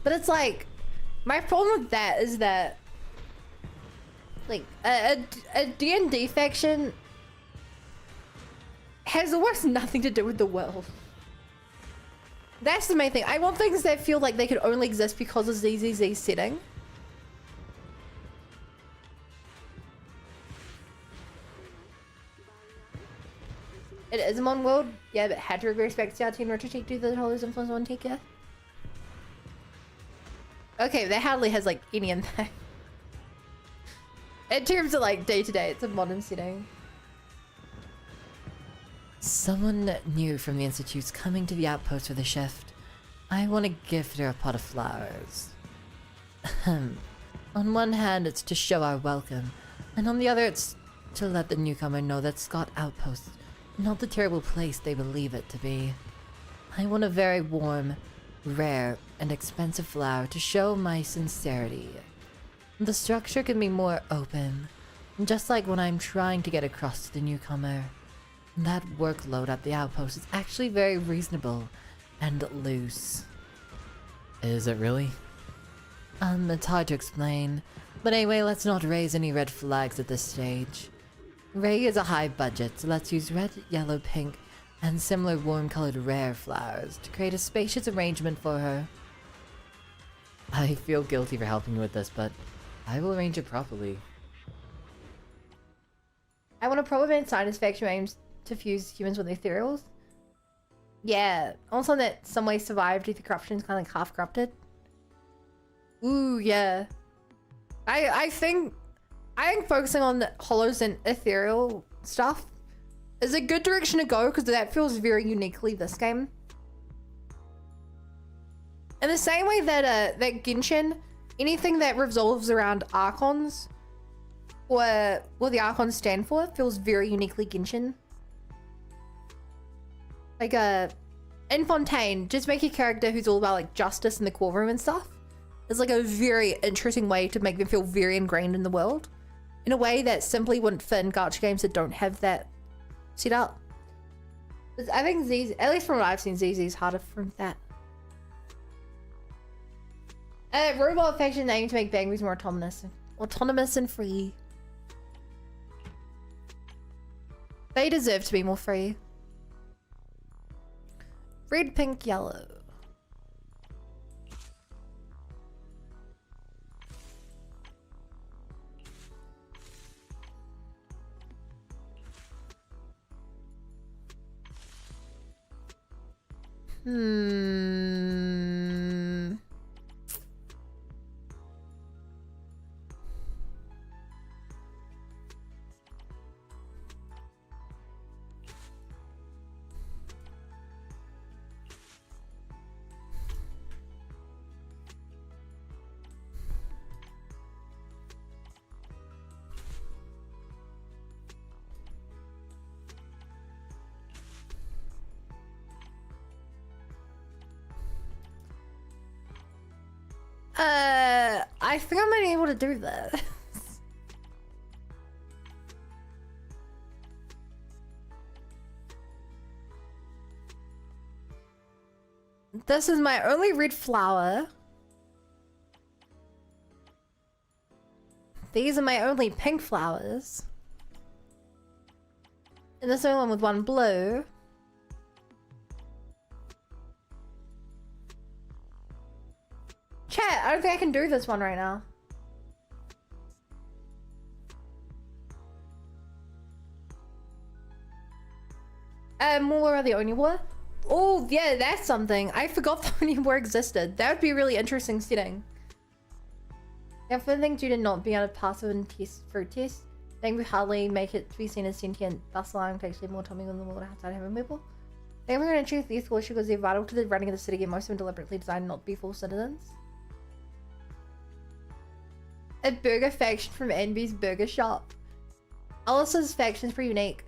But it's like, my problem with that is that like a D&D faction has almost nothing to do with the world. That's the main thing. I want things that feel like they could only exist because of ZZZ's setting. It is a mon world, yeah, but had to respect CRT in order to take the Hollows influence on take care. Okay, that hardly has like any impact. In terms of like day to day, it's a modern setting. Someone new from the Institute's coming to the outpost for the shift. I want to gift her a pot of flowers. On one hand, it's to show our welcome, and on the other, it's to let the newcomer know that Scott Outpost is not the terrible place they believe it to be. I want a very warm, rare, and expensive flower to show my sincerity. The structure can be more open, just like when I'm trying to get across to the newcomer. That workload at the outpost is actually very reasonable and loose. Is it really? It's hard to explain, but anyway, let's not raise any red flags at this stage. Ray is a high budget, so let's use red, yellow, pink, and similar warm-colored rare flowers to create a spacious arrangement for her. I feel guilty for helping you with this, but I will arrange it properly. I want a proper sinus faction aims to fuse humans with ethereals. Yeah, also that some way survived if the corruption is kind of like half corrupted. Ooh, yeah. I think focusing on the hollows and ethereal stuff is a good direction to go because that feels very uniquely this game. In the same way that that Genshin, anything that revolves around Archons or what the Archons stand for feels very uniquely Genshin. Like in Fontaine, just make a character who's all about like justice in the courtroom and stuff. It's like a very interesting way to make them feel very ingrained in the world. In a way that simply wouldn't fit in gacha games that don't have that set up. I think ZZ, at least from what I've seen, ZZ is harder from that. Robot faction aiming to make Bangbus more autonomous and free. They deserve to be more free. Red, pink, yellow. I think I might be able to do this. This is my only red flower. These are my only pink flowers. And this is the only one with one blue. Chat, I don't think I can do this one right now. More of the Onigwa. Oh, yeah, that's something. I forgot the Onigwa existed. That would be a really interesting setting. Yeah, for the thing due to not being able to pass a fruit test, they would hardly make it to be seen as sentient, thus allowing to actually more autonomy than the world outside having people. They were going to choose these schools because they're vital to the running of the city, and most of them deliberately designed not to be full citizens. A burger faction from Envy's Burger Shop. Alice's faction's pretty unique.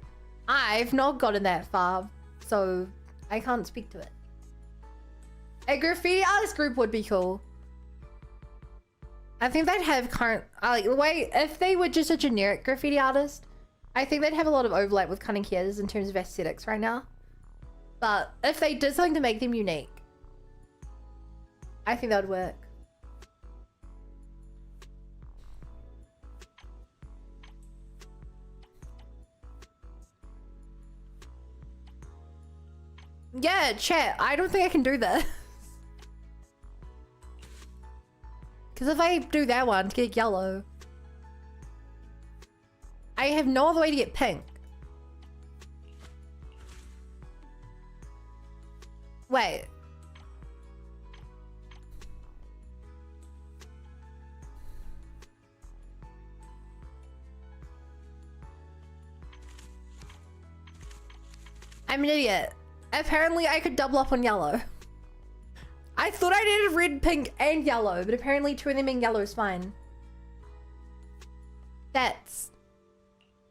I've not gotten that far, so I can't speak to it. A graffiti artist group would be cool. I think they'd have current, like the way, if they were just a generic graffiti artist, I think they'd have a lot of overlap with Cunning Kids in terms of aesthetics right now. But if they did something to make them unique, I think that would work. Yeah, chat, I don't think I can do this. Because if I do that one to get yellow, I have no other way to get pink. Wait. I'm an idiot. Apparently I could double up on yellow. I thought I needed red, pink, and yellow, but apparently two of them being yellow is fine. That's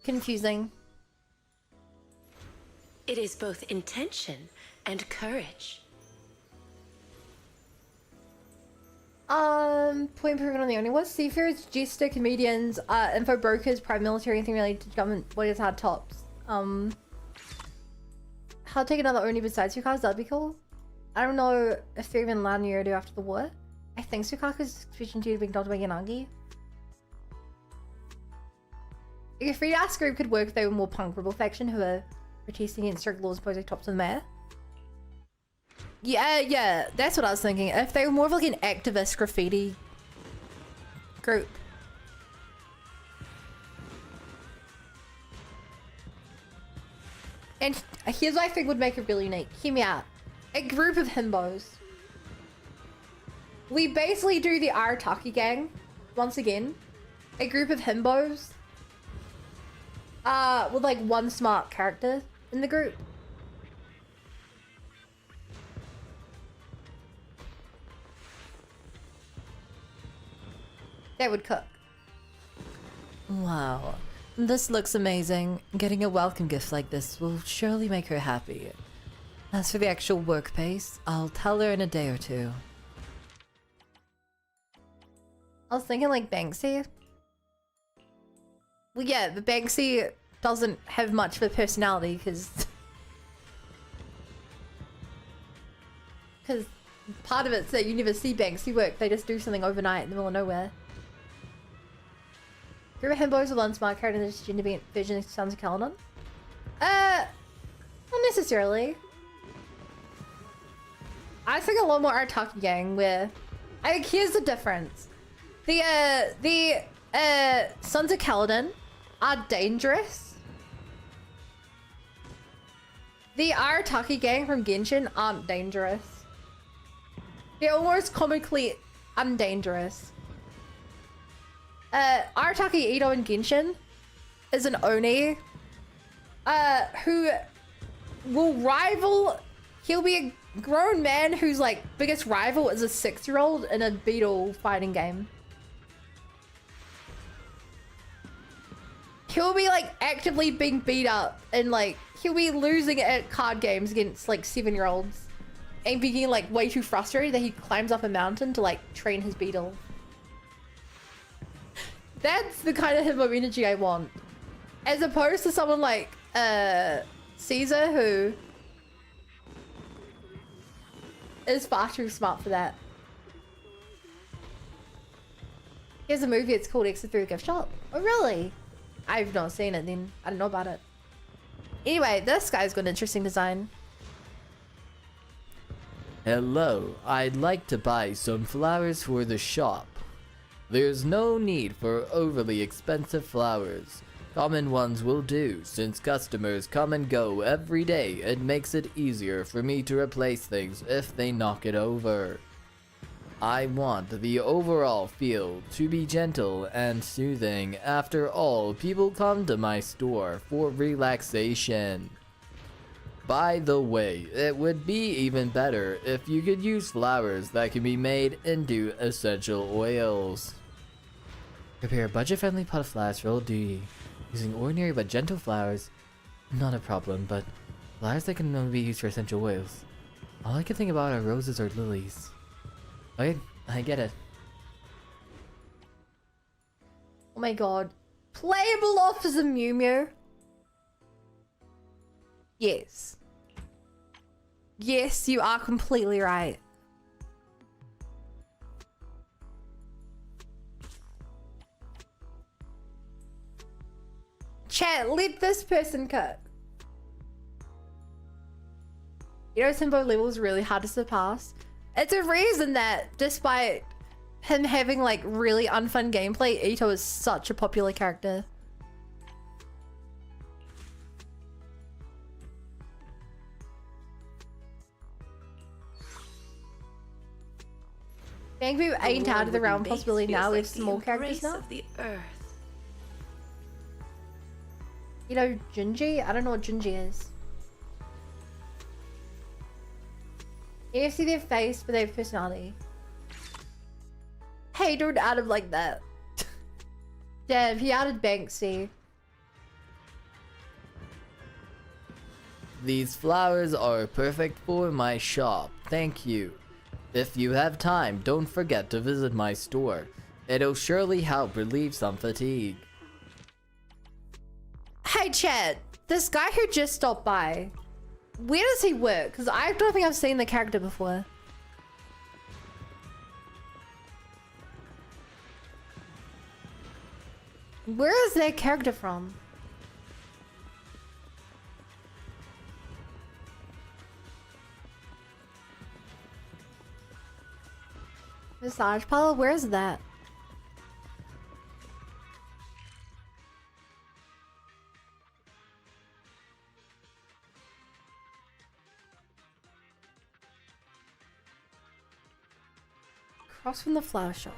confusing. It is both intention and courage. Point improvement on the only was seafarers, jester, comedians, info brokers, private military, anything related to government, what is hard tops. How to take another Oni besides Sukaku's, that'd be cool. I don't know if they're even allowed in Yerudo after the war. I think Sukaku's switching to being told by Yanagi. A free ass group could work if they were more punk rebel faction who are protesting against strict laws posing tops of the mayor. Yeah, that's what I was thinking. If they were more of like an activist graffiti group. And here's what I think would make it really unique. Hear me out. A group of himbos. We basically do the Arataki gang once again. A group of himbos. With like one smart character in the group. That would cook. Wow, this looks amazing. Getting a welcome gift like this will surely make her happy. As for the actual work pace, I'll tell her in a day or two. I was thinking like Banksy. Well, yeah, but Banksy doesn't have much of a personality because part of it's that you never see Banksy work. They just do something overnight in the middle of nowhere. Group of himbos with one smart character and this gender version of Sons of Kaladin? Not necessarily. I think a lot more Arataki gang where I think here's the difference. The Sons of Kaladin are dangerous. The Arataki gang from Genshin aren't dangerous. They're almost comically undangerous. Arataki Ito in Genshin is an Oni who will rival. He'll be a grown man whose like biggest rival is a 6-year-old in a beetle fighting game. He'll be like actively being beat up and like he'll be losing at card games against like 7-year-olds and being like way too frustrated that he climbs up a mountain to like train his beetle. That's the kind of himbo energy I want. As opposed to someone like Caesar who is far too smart for that. Here's a movie, it's called Exit Through the Gift Shop. Oh really? I've not seen it then. I don't know about it. Anyway, this guy's got an interesting design. Hello, I'd like to buy some flowers for the shop. There's no need for overly expensive flowers. Common ones will do, since customers come and go every day. It makes it easier for me to replace things if they knock it over. I want the overall feel to be gentle and soothing. After all, people come to my store for relaxation. By the way, it would be even better if you could use flowers that can be made into essential oils. Prepare a budget-friendly pot of flowers for old Dewey. Using ordinary but gentle flowers, not a problem, but flowers that can only be used for essential oils. All I can think about are roses or lilies. Okay, I get it. Oh my god. Playable Officer Mew Mew? Yes. Yes, you are completely right. Chat, let this person cook. You know, Simbo level is really hard to surpass. It's a reason that despite him having like really unfun gameplay, Ito is such a popular character. Maybe we ain't out of the realm possibility now with small characters now. Of the earth. You know, Junji? I don't know what Junji is. You see their face, but they have personality. Hey, don't add him like that. Damn, he added Banksy. These flowers are perfect for my shop. Thank you. If you have time, don't forget to visit my store. It'll surely help relieve some fatigue. Hey, Chad. This guy who just stopped by, where does he work? Because I don't think I've seen the character before. Where is that character from? Massage parlor? Where is that? Across from the flower shop.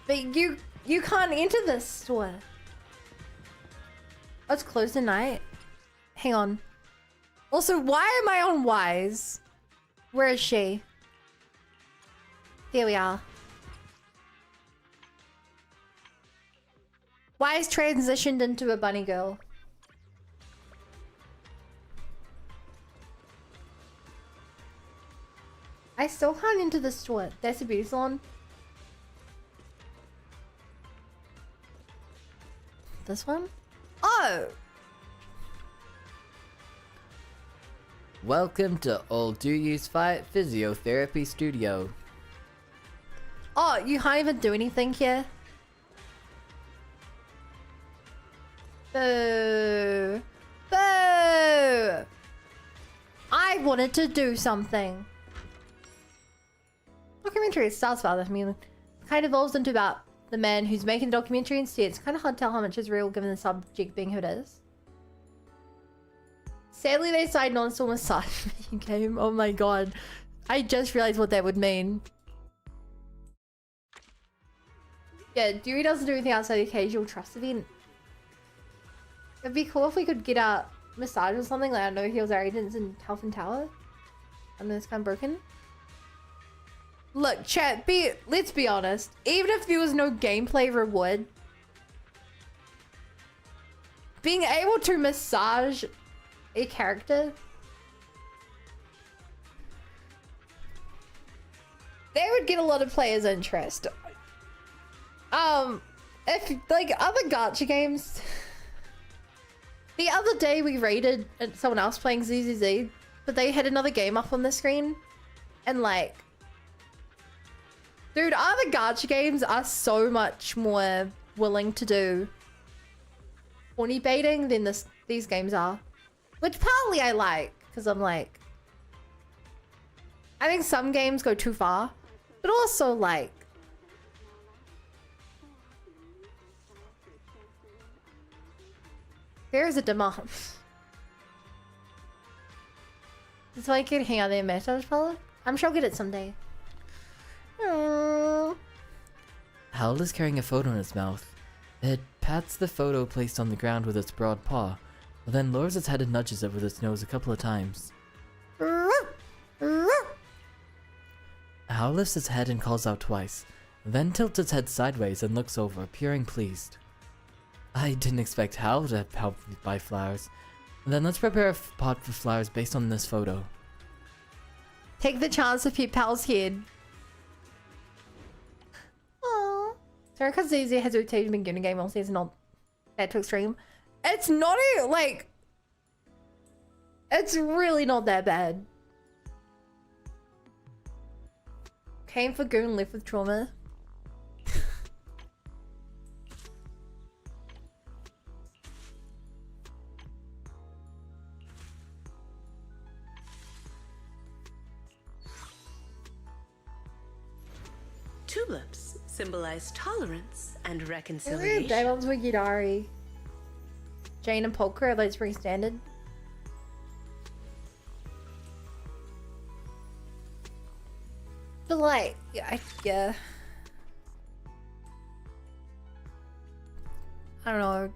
But you can't enter this store. Oh, it's closed tonight. Hang on. Also, why am I on Wise? Where is she? Here we are. Wise transitioned into a bunny girl. I still can't enter the store. That's a beauty salon. This one? Oh! Welcome to Old Dewey's Physiotherapy Studio. Oh, you can't even do anything here? Boo! Boo! I wanted to do something. Documentary starts about this. I mean, kind of evolves into about the man who's making the documentary instead. It's kind of hard to tell how much is real given the subject being who it is. Sadly, they decided not to massage game. Oh my god. I just realized what that would mean. Yeah, Dewey doesn't do anything outside the occasional trust event. It'd be cool if we could get a massage or something. Like, I know heals our agents in Health and Tower. And then it's kind of broken. Look, chat, let's be honest. Even if there was no gameplay reward, being able to massage a character, they would get a lot of players' interest. If, like, other gacha games... The other day we raided someone else playing ZZZ, but they had another game up on the screen. And, like... Dude, other gacha games are so much more willing to do horny baiting than these games are. Which partly I like, because I'm like... I think some games go too far, but also like... There is a demand. So I could hang out there and massage parlor? I'm sure I'll get it someday. Howl is carrying a photo in its mouth. It pats the photo placed on the ground with its broad paw. then lowers its head and nudges it with its nose a couple of times. Owl lifts its head and calls out twice, then tilts its head sideways and looks over, appearing pleased. I didn't expect Hal to help me buy flowers. Then let's prepare a pot for flowers based on this photo. Take the chance to peep Pal's head. Aww. Sorry, because Zuzu has rotated in the game, also it's not that too extreme. It's not like... It's really not that bad. Came for good and lived with trauma. Tulips symbolize tolerance and Weird reconciliation. Diamonds with Yidari. Jane and Polka, that's pretty standard. But like, yeah. I don't know.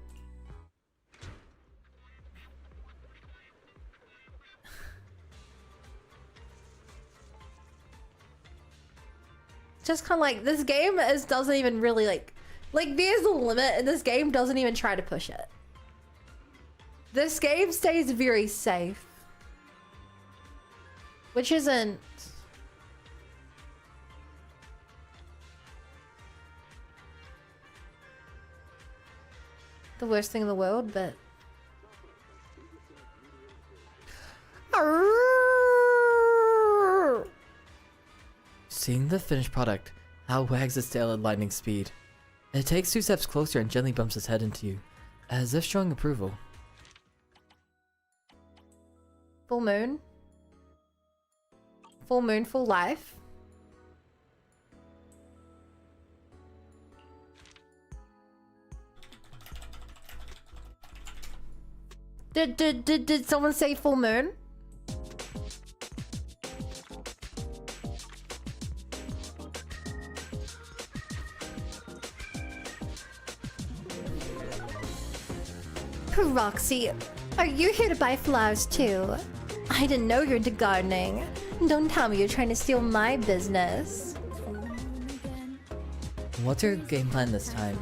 Just kind of like, this game doesn't even really like there's a limit and this game doesn't even try to push it. This game stays very safe. Which isn't... the worst thing in the world, but... Seeing the finished product, Hal wags its tail at lightning speed. It takes 2 steps closer and gently bumps its head into you, as if showing approval. Full moon. Full moon, full life. Did someone say full moon? Roxy, are you here to buy flowers too? I didn't know you're into gardening. Don't tell me you're trying to steal my business. What's your game plan this time?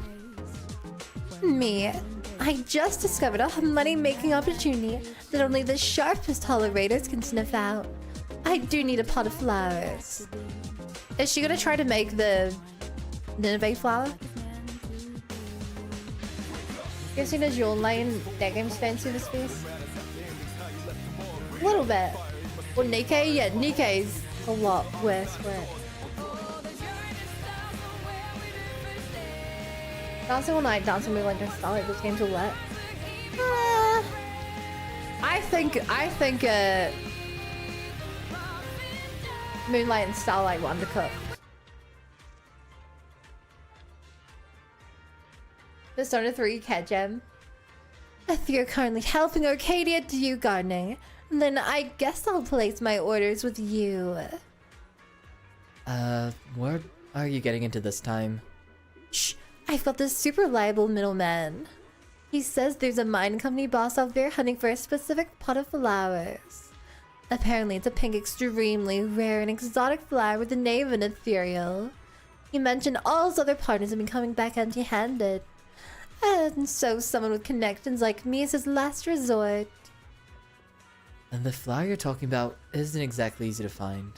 Me. I just discovered a money-making opportunity that only the sharpest tolerators can sniff out. I do need a pot of flowers. Is she gonna try to make the Nineveh flower? Guessing does your lane that game's fancy this piece? A little bit. Well, Nikkei? Yeah, Nikkei's a lot worse for it. Dancing all night, dancing with like a starlight, this game's all wet. I think Moonlight and Starlight were undercooked. Persona 3 Cat Gem. If you're currently helping Arcadia do gardening, then I guess I'll place my orders with you. What are you getting into this time? Shh, I've got this super reliable middleman. He says there's a mine company boss out there hunting for a specific pot of flowers. Apparently it's a pink, extremely rare and exotic flower with the name of an ethereal. He mentioned all his other partners have been coming back empty-handed. And so someone with connections like me is his last resort. And the flower you're talking about isn't exactly easy to find.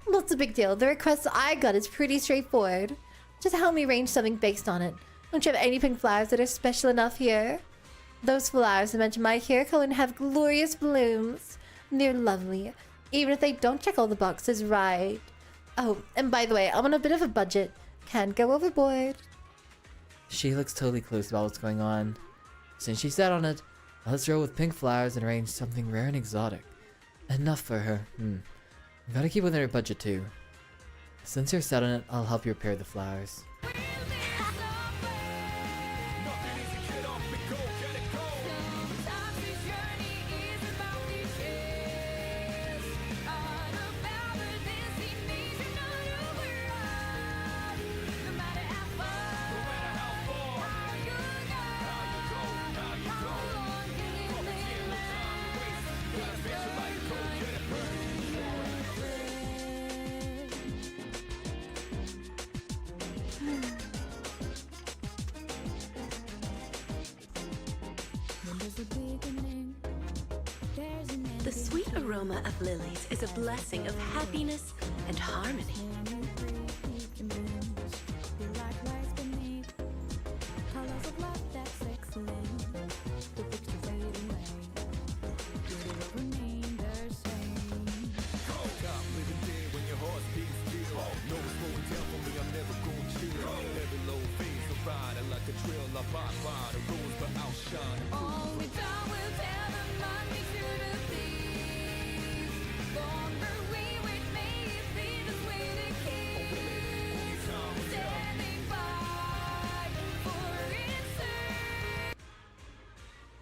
What's the big deal? The request I got is pretty straightforward. Just help me arrange something based on it. Don't you have any pink flowers that are special enough here? Those flowers that match my hair color and have glorious blooms. They're lovely, even if they don't check all the boxes right. Oh, and by the way, I'm on a bit of a budget. Can't go overboard. She looks totally clueless about what's going on. Since she sat on it, let's roll with pink flowers and arrange something rare and exotic. Enough for her. Gotta keep within her budget too. Since you're set on it, I'll help you prepare the flowers. The sweet aroma of lilies is a blessing of happiness and harmony.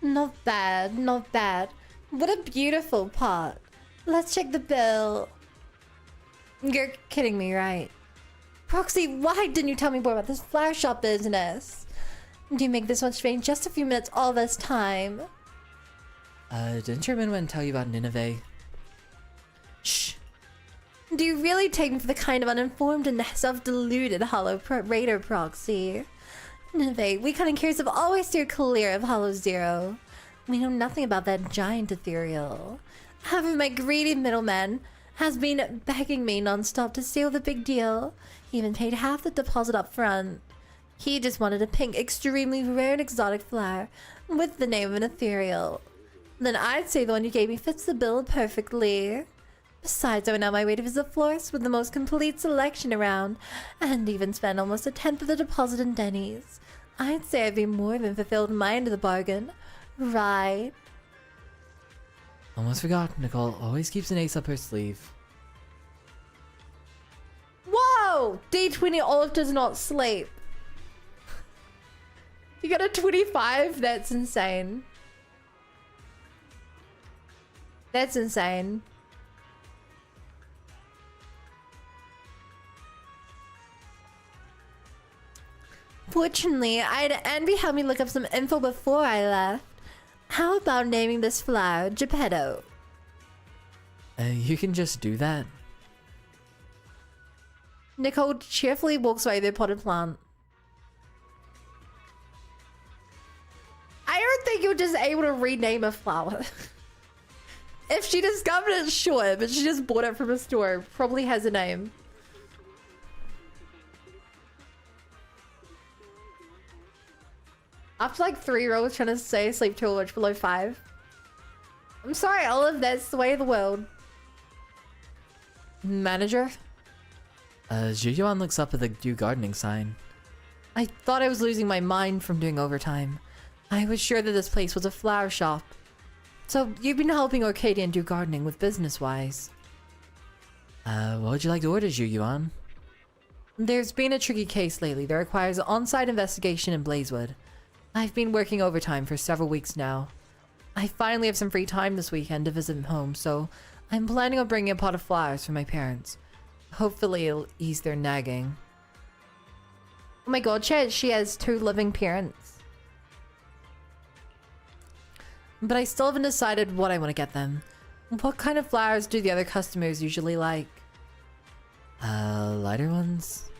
Not bad, not bad. What a beautiful pot. Let's check the bill. You're kidding me, right? Proxy, why didn't you tell me more about this flower shop business? Do you make this much rain just a few minutes all this time? Didn't your man tell you about Nineveh? Shh. Do you really take me for the kind of uninformed and self-deluded raider proxy? Nineveh, we cunning curious have always steered clear of Hollow Zero. We know nothing about that giant ethereal. However, my greedy middleman has been begging me non-stop to seal the big deal. He even paid half the deposit up front. He just wanted a pink, extremely rare and exotic flower with the name of an ethereal. Then I'd say the one you gave me fits the bill perfectly. Besides, I went out my way to visit a florist with the most complete selection around, and even spent almost a tenth of the deposit in Denny's. I'd say I'd be more than fulfilled my end of the bargain. Right? Almost forgot, Nicole always keeps an ace up her sleeve. Whoa! Day 20 Olive does not sleep. You got a 25? That's insane. That's insane. Fortunately, I had Envy help me look up some info before I left. How about naming this flower Geppetto? You can just do that. Nicole cheerfully walks away with a potted plant. I don't think you're just able to rename a flower. If she discovered it, sure, but she just bought it from a store. Probably has a name. After like 3-year-olds trying to say sleep too much below 5. I'm sorry, Olive, that's the way of the world. Manager? Zhuyuan looks up at the do gardening sign. I thought I was losing my mind from doing overtime. I was sure that this place was a flower shop. So you've been helping Orcadian do gardening with business-wise. What would you like to order, Zhuyuan? There's been a tricky case lately that requires an on-site investigation in Blazewood. I've been working overtime for several weeks now. I finally have some free time this weekend to visit home, so I'm planning on bringing a pot of flowers for my parents. Hopefully it'll ease their nagging. Oh my god, she has 2 living parents. But I still haven't decided what I want to get them. What kind of flowers do the other customers usually like? Lighter ones?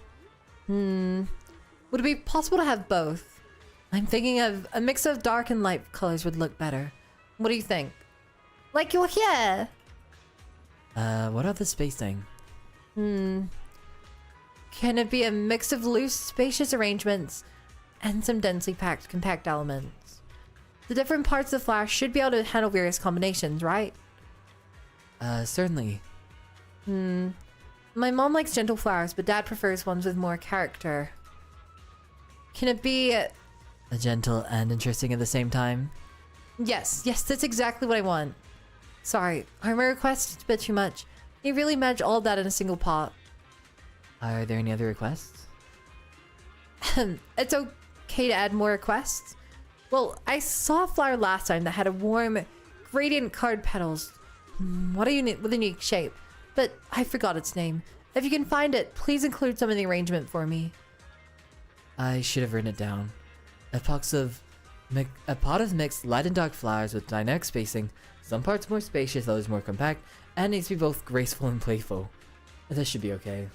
Would it be possible to have both? I'm thinking of a mix of dark and light colors would look better. What do you think? Like your hair! What about the spacing? Can it be a mix of loose, spacious arrangements and some densely packed, compact elements? The different parts of the flower should be able to handle various combinations, right? Certainly. My mom likes gentle flowers, but Dad prefers ones with more character. Can it be... Gentle and interesting at the same time? Yes, that's exactly what I want. Sorry, are my requests a bit too much? You really manage all of that in a single pot. Are there any other requests? It's okay to add more requests. Well, I saw a flower last time that had a warm, gradient colored petals. What a unique shape. But I forgot its name. If you can find it, please include some in the arrangement for me. I should have written it down. A pot of mixed light and dark flowers with dynamic spacing, some parts more spacious, others more compact, and needs to be both graceful and playful. This should be okay.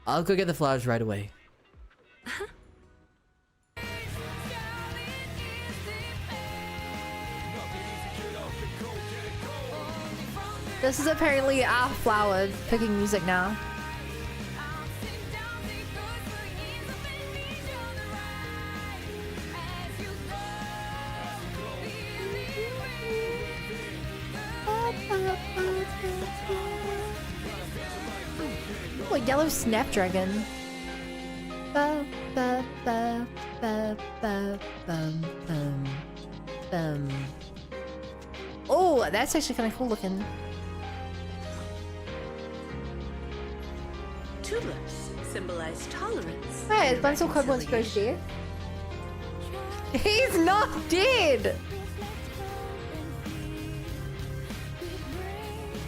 I'll go get the flowers right away. This is apparently our flower picking music now. Oh, a yellow snapdragon. Ba, ba, ba, ba, ba, bum, bum, bum. Oh, that's actually kind of cool looking. Tulips symbolize tolerance. Hey, is Bunsel Cobblestone supposed to be? He's not dead!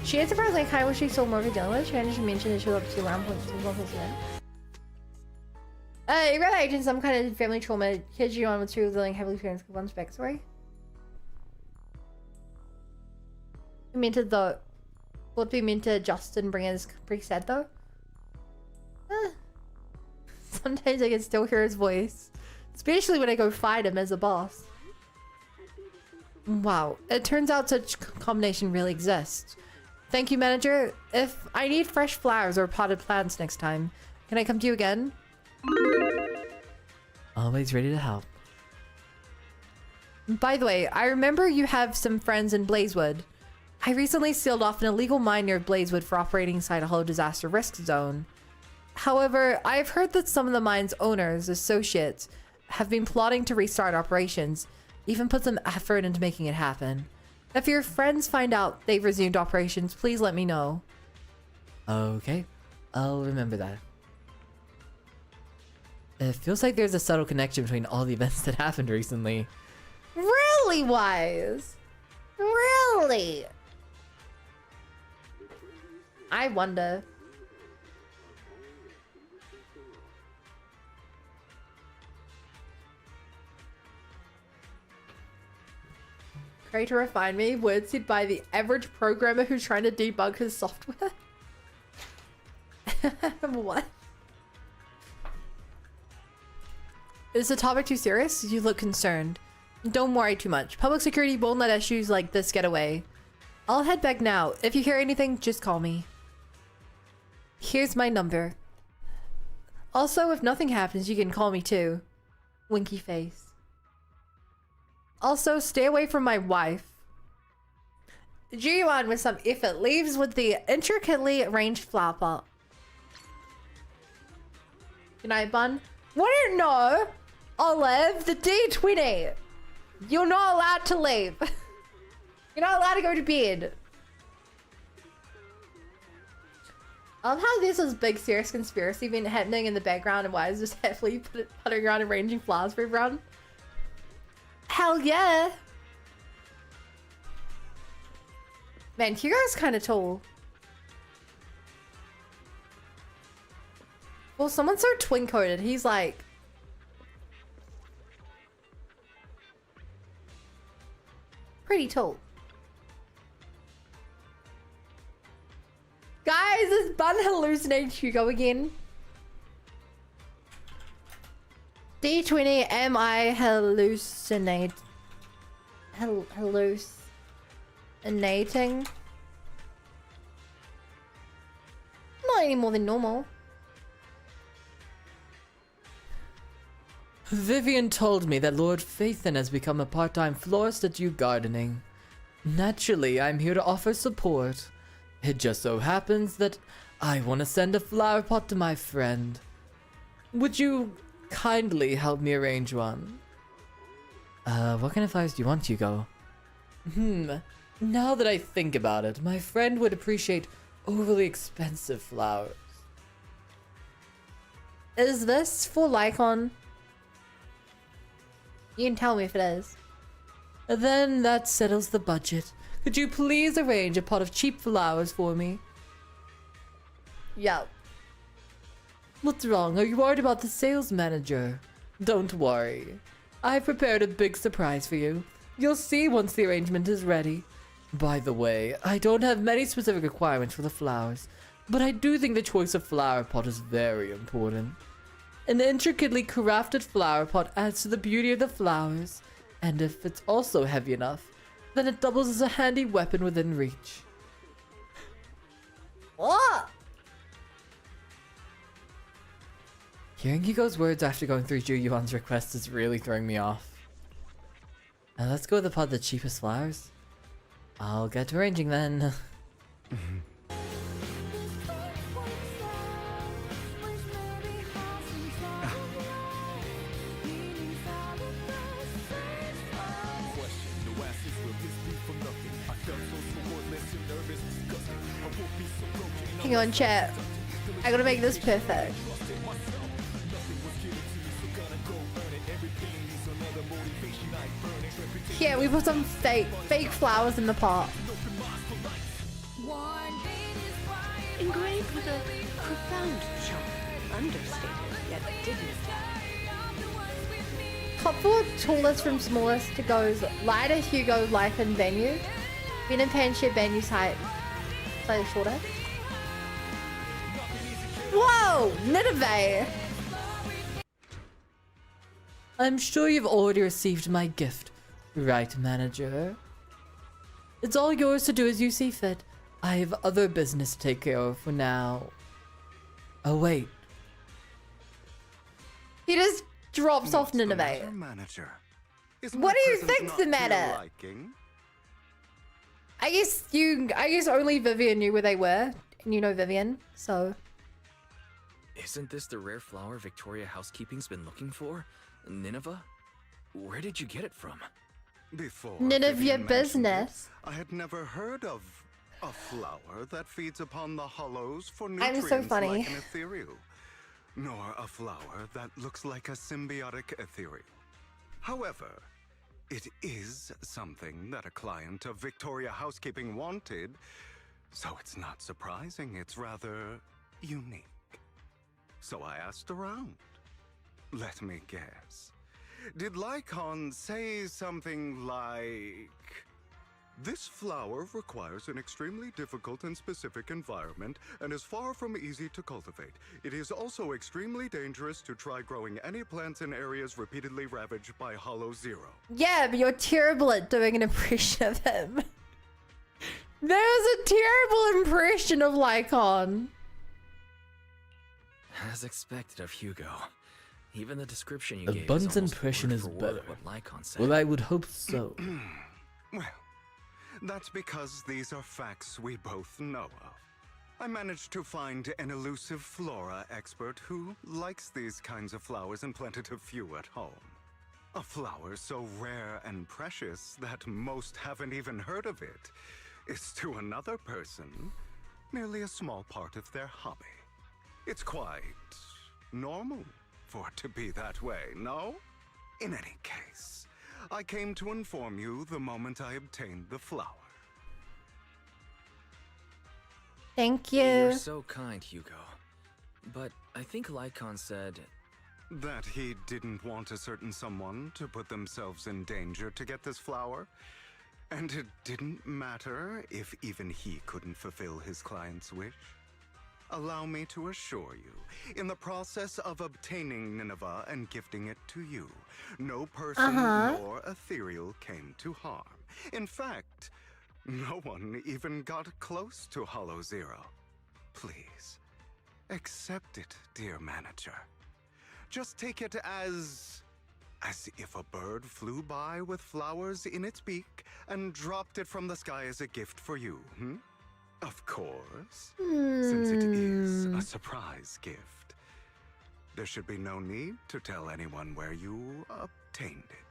She had surprised like I wish she saw more of a Dylan. She managed to mention that she was up to around 1.2%. You read that agent some kind of family trauma kids you on with two living heavily parents one's backstory. I meant to the what we meant to Justin bring is pretty sad though. Sometimes I can still hear his voice. Especially when I go fight him as a boss. Wow, it turns out such combination really exists. Thank you, manager. If I need fresh flowers or potted plants next time, can I come to you again? Always ready to help. By the way, I remember you have some friends in Blazewood. I recently sealed off an illegal mine near Blazewood for operating inside a hollow disaster risk zone. However, I've heard that some of the mine's owners, associates, have been plotting to restart operations, even put some effort into making it happen. If your friends find out they've resumed operations, please let me know. Okay, I'll remember that. It feels like there's a subtle connection between all the events that happened recently. Really, Wise? Really? I wonder. Try to refine me, words said by the average programmer who's trying to debug his software. What? Is the topic too serious? You look concerned. Don't worry too much. Public security won't let issues like this get away. I'll head back now. If you hear anything, just call me. Here's my number. Also, if nothing happens, you can call me too. Winky face. Also, stay away from my wife. G1 with some effort leaves with the intricately arranged flower pot. Good night, Bun. Wouldn't know, Olive, the D20. You're not allowed to leave. You're not allowed to go to bed. I love how there's this big serious conspiracy event happening in the background and Wise just happily putting around arranging flowers for everyone. Hell yeah! Man, Hugo's kind of tall. Well, someone's so twin-coated. He's like... pretty tall. Guys, is Bun hallucinating Hugo again? D20, am I hallucinating? Not any more than normal. Vivian told me that Lord Phaethon has become a part-time florist at Duke Gardening. Naturally, I'm here to offer support. It just so happens that I want to send a flower pot to my friend. Would you kindly help me arrange one? What kind of flowers do you want, Hugo? Now that I think about it, my friend would appreciate overly expensive flowers. Is this for Lycon? You can tell me if it is. Then that settles the budget. Could you please arrange a pot of cheap flowers for me? Yep. What's wrong? Are you worried about the sales manager? Don't worry. I've prepared a big surprise for you. You'll see once the arrangement is ready. By the way, I don't have many specific requirements for the flowers, but I do think the choice of flower pot is very important. An intricately crafted flower pot adds to the beauty of the flowers, and if it's also heavy enough, then it doubles as a handy weapon within reach. Oh! Hearing Hugo's words after going through Zhu Yuan's request is really throwing me off. Let's go with the pod the cheapest flowers. I'll get to arranging then. Hang on, chat. I gotta make this perfect. Yeah, we put some fake flowers in the pot. Engraved with a profound charm, understated yet dignified. Top 4 tallest from smallest to goes lighter Hugo, life and venue. Ben and Pan share venue's height slightly shorter. Whoa! Nineveh! I'm sure you've already received my gift, right, manager? It's all yours to do as you see fit. I have other business to take care of for now. Oh, wait. He just drops off Nineveh. What do you think's the matter? I guess only Vivian knew where they were, and you know Vivian, so. Isn't this the rare flower Victoria Housekeeping's been looking for? Nineveh? Where did you get it from? Before None of your Vivian mentioned business. it, I had never heard of a flower that feeds upon the hollows for I'm nutrients so funny. like an ethereal, nor a flower that looks like a symbiotic ethereal. However, it is something that a client of Victoria Housekeeping wanted, so it's not surprising it's rather unique. So I asked around. Let me guess. Did Lycon say something like, "This flower requires an extremely difficult and specific environment and is far from easy to cultivate. It is also extremely dangerous to try growing any plants in areas repeatedly ravaged by Hollow Zero." Yeah, but you're terrible at doing an impression of him. There was a terrible impression of Lycon. As expected of Hugo. Even the description you A gave Bun's is almost impression word is for word better. what Lycon said. Well, I would hope so. Well, that's because these are facts we both know of. I managed to find an elusive flora expert who likes these kinds of flowers and planted a few at home. A flower so rare and precious that most haven't even heard of it is to another person merely a small part of their hobby. It's quite normal for it to be that way, no? In any case, I came to inform you the moment I obtained the flower. Thank you. You're so kind, Hugo. But I think Lycon said that he didn't want a certain someone to put themselves in danger to get this flower. And it didn't matter if even he couldn't fulfill his client's wish. Allow me to assure you, in the process of obtaining Nineveh and gifting it to you, no person nor ethereal came to harm. In fact, no one even got close to Hollow Zero. Please, accept it, dear manager. Just take it as if a bird flew by with flowers in its beak and dropped it from the sky as a gift for you, Of course, since it is a surprise gift. There should be no need to tell anyone where you obtained it.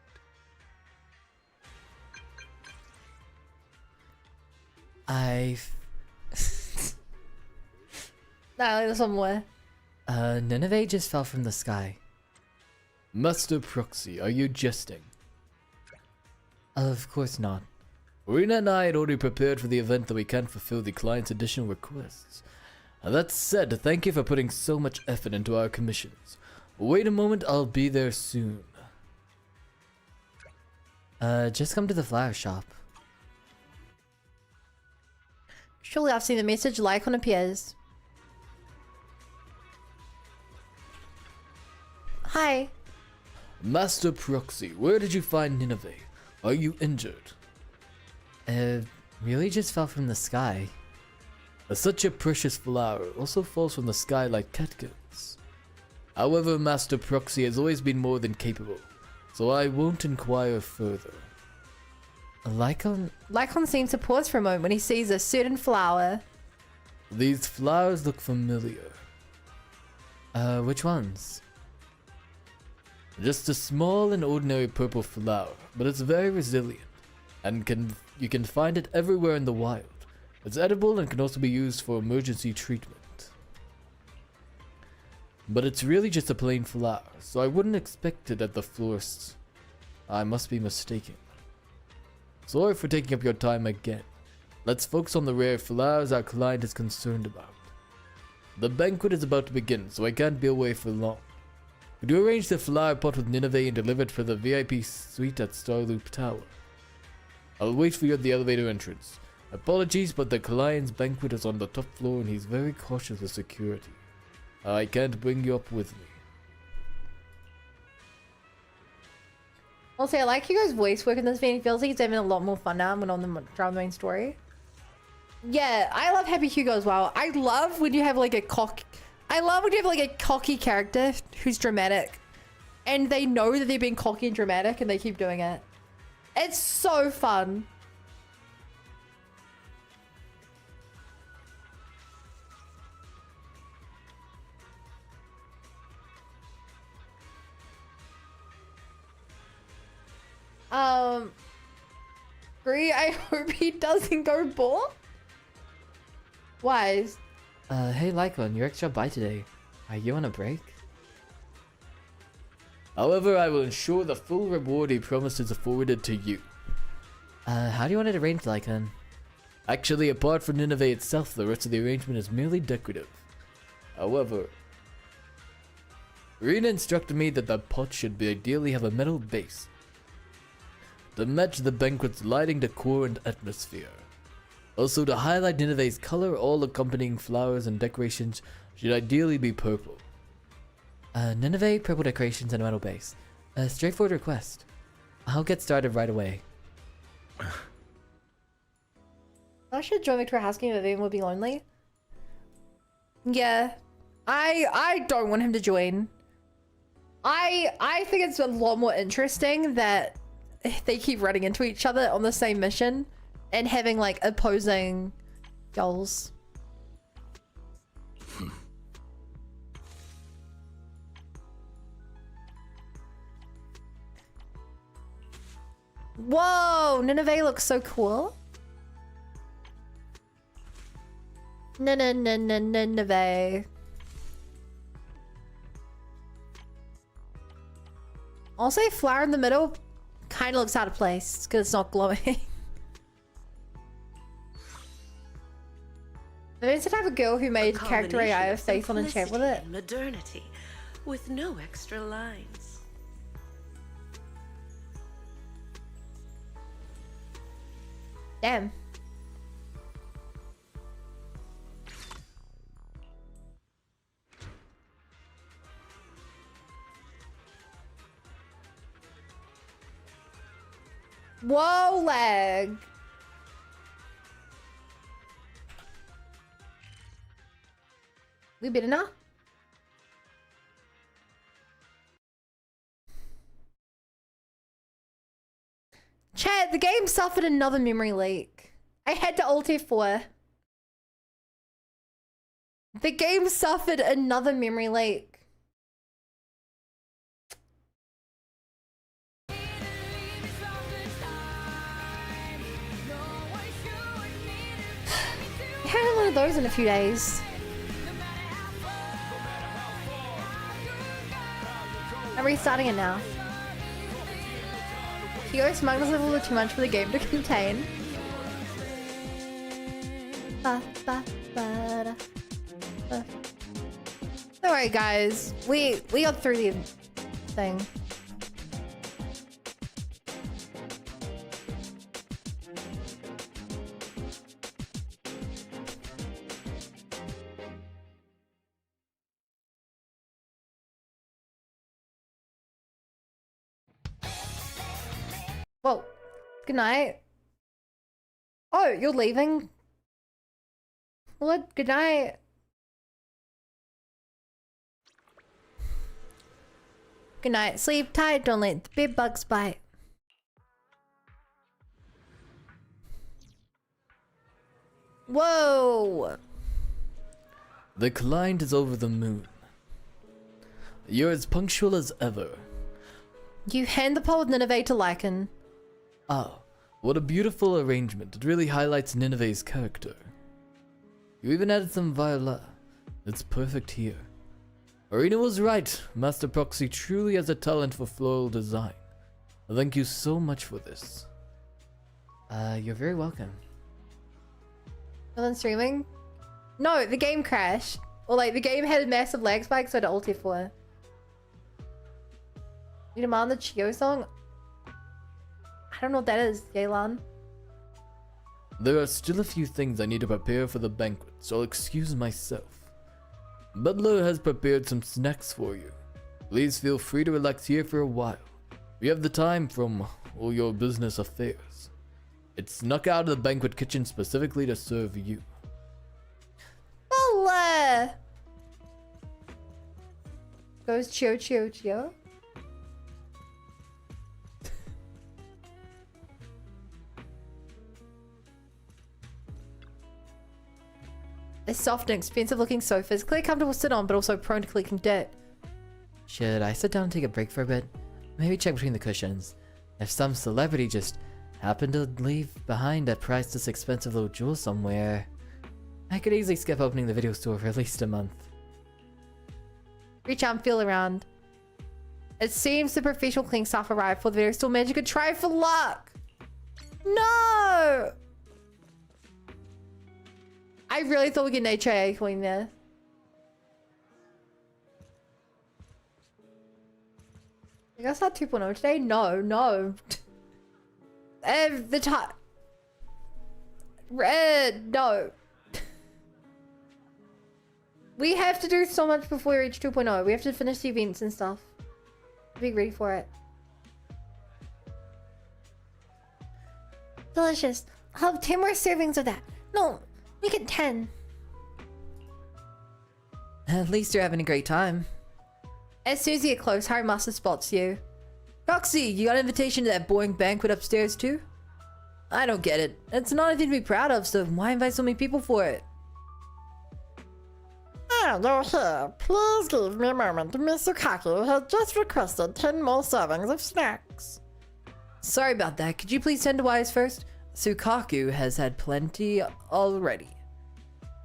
No, somewhere. Nineveh just fell from the sky. Master Proxy, are you jesting? Of course not. Rena and I had already prepared for the event that we can't fulfill the client's additional requests. That said, thank you for putting so much effort into our commissions. Wait a moment, I'll be there soon. Just come to the flower shop. Surely I've seen the message. Lycon appears. Hi. Master Proxy, where did you find Nineveh? Are you injured? Really just fell from the sky. Such a precious flower also falls from the sky like catkins. However, Master Proxy has always been more than capable, so I won't inquire further. Lycon? Lycon seems to pause for a moment when he sees a certain flower. These flowers look familiar. Which ones? Just a small and ordinary purple flower, but it's very resilient, and you can find it everywhere in the wild. It's edible and can also be used for emergency treatment. But it's really just a plain flower, so I wouldn't expect it at the florist's. I must be mistaken. Sorry for taking up your time again. Let's focus on the rare flowers our client is concerned about. The banquet is about to begin, so I can't be away for long. Could you arrange the flower pot with Nineveh and deliver it for the VIP suite at Starloop Tower? I'll wait for you at the elevator entrance. Apologies, but the client's banquet is on the top floor and he's very cautious with security. I can't bring you up with me. Also, I like you guys' voice work in this video. It feels like he's having a lot more fun now when on the drama main story. Yeah, I love Happy Hugo as well. I love when you have like a cocky character who's dramatic. And they know that they're being cocky and dramatic and they keep doing it. It's so fun. Bree, I hope he doesn't go bald. Wise. Hey Lycon, you're extra by today. Are you on a break? However, I will ensure the full reward he promises are forwarded to you. How do you want it arranged, Lycon? Actually, apart from Nineveh itself, the rest of the arrangement is merely decorative. However, Rena instructed me that the pot should ideally have a metal base to match the banquet's lighting, decor, and atmosphere. Also, to highlight Nineveh's color, all accompanying flowers and decorations should ideally be purple. Nineveh, purple decorations, and a metal base. A straightforward request. I'll get started right away. I should join Victoria asking if Vivian would be lonely. Yeah. I don't want him to join. I think it's a lot more interesting that they keep running into each other on the same mission and having like opposing goals. Whoa, Nineveh looks so cool. Nineveh. I'll say flower in the middle kind of looks out of place because it's not glowing. There's the type of girl who made character AI of face on enchant with it. Modernity, with no extra lines. Damn. Whoa, lag. We better now. Chat, the game suffered another memory leak. I had to Alt F4. The game suffered another memory leak. I had one of those in a few days. I'm restarting it now. Hero smugness level was too much for the game to contain. Don't worry, guys. We got through the thing. Whoa. Good night. Oh, you're leaving? What? Good night. Good night. Sleep tight. Don't let the bed bugs bite. Whoa. The client is over the moon. You're as punctual as ever. You hand the pole with Nineveh to Lycan. Ah, what a beautiful arrangement. It really highlights Nineveh's character. You even added some viola. It's perfect here. Arena was right. Master Proxy truly has a talent for floral design. Thank you so much for this. You're very welcome. Still on streaming? No, the game crashed. Or like the game had a massive lag spike, so I had to Alt F4. You demand the Chio song? I don't know what that is, Yelan. There are still a few things I need to prepare for the banquet, so I'll excuse myself. Butler has prepared some snacks for you. Please feel free to relax here for a while. We have the time from all your business affairs. It snuck out of the banquet kitchen specifically to serve you. Butler! Goes Chio Chio Chio. A soft and expensive looking sofa is clearly comfortable to sit on, but also prone to collecting dirt. Should I sit down and take a break for a bit? Maybe check between the cushions. If some celebrity just happened to leave behind a priceless expensive little jewel somewhere, I could easily skip opening the video store for at least a month. Reach out and feel around. It seems the professional cleaning staff arrived for the video store manager could try for luck. No! I really thought we'd get an HIA coin there. I guess not 2.0 today? No. The time. Red, no. We have to do so much before we reach 2.0. We have to finish the events and stuff. Be ready for it. Delicious. I'll have 10 more servings of that. No, make it 10. At least you're having a great time. As soon as you get close, Harry Master spots you. Roxy, you got an invitation to that boring banquet upstairs too? I don't get it. It's not anything to be proud of, so why invite so many people for it? Ah, you're here. Please give me a moment. Mr. Kaku has just requested 10 more servings of snacks. Sorry about that. Could you please tend to Wise first? Sukaku has had plenty already.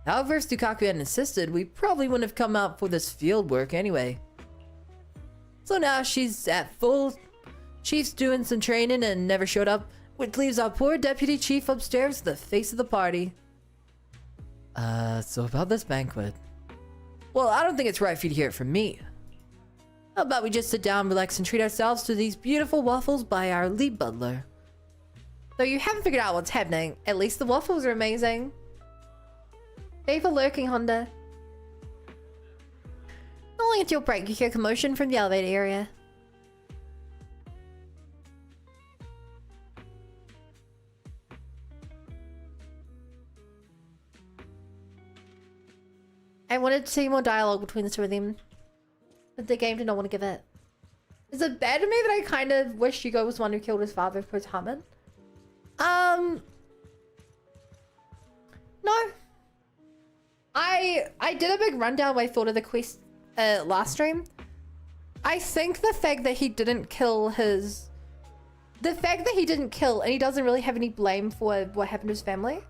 However, if Sukaku hadn't insisted, we probably wouldn't have come out for this field work anyway. So now she's at full. Chief's doing some training and never showed up, which leaves our poor deputy chief upstairs the face of the party. So about this banquet. Well, I don't think it's right for you to hear it from me. How about we just sit down, relax, and treat ourselves to these beautiful waffles by our lead butler? Though you haven't figured out what's happening, at least the waffles are amazing. Thank you for lurking, Honda. Rolling into your break, you hear commotion from the elevator area. I wanted to see more dialogue between the two of them, but the game did not want to give it. Is it bad to me that I kind of wish Hugo was the one who killed his father for Hamid? No. I did a big rundown what I thought of the quest last stream. I think the fact that he didn't kill his... The fact that he didn't kill and he doesn't really have any blame for what happened to his family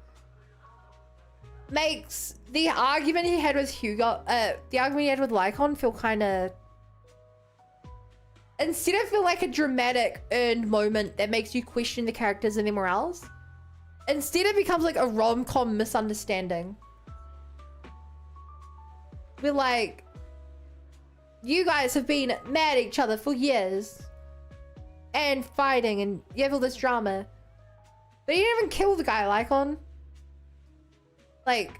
makes the argument he had with Hugo, the argument he had with Lycon feel kind of... Instead of feel like a dramatic earned moment that makes you question the characters and their morals, instead it becomes like a rom-com misunderstanding. We're like, you guys have been mad at each other for years and fighting and you have all this drama, but you didn't even kill the guy, Lycon. Like,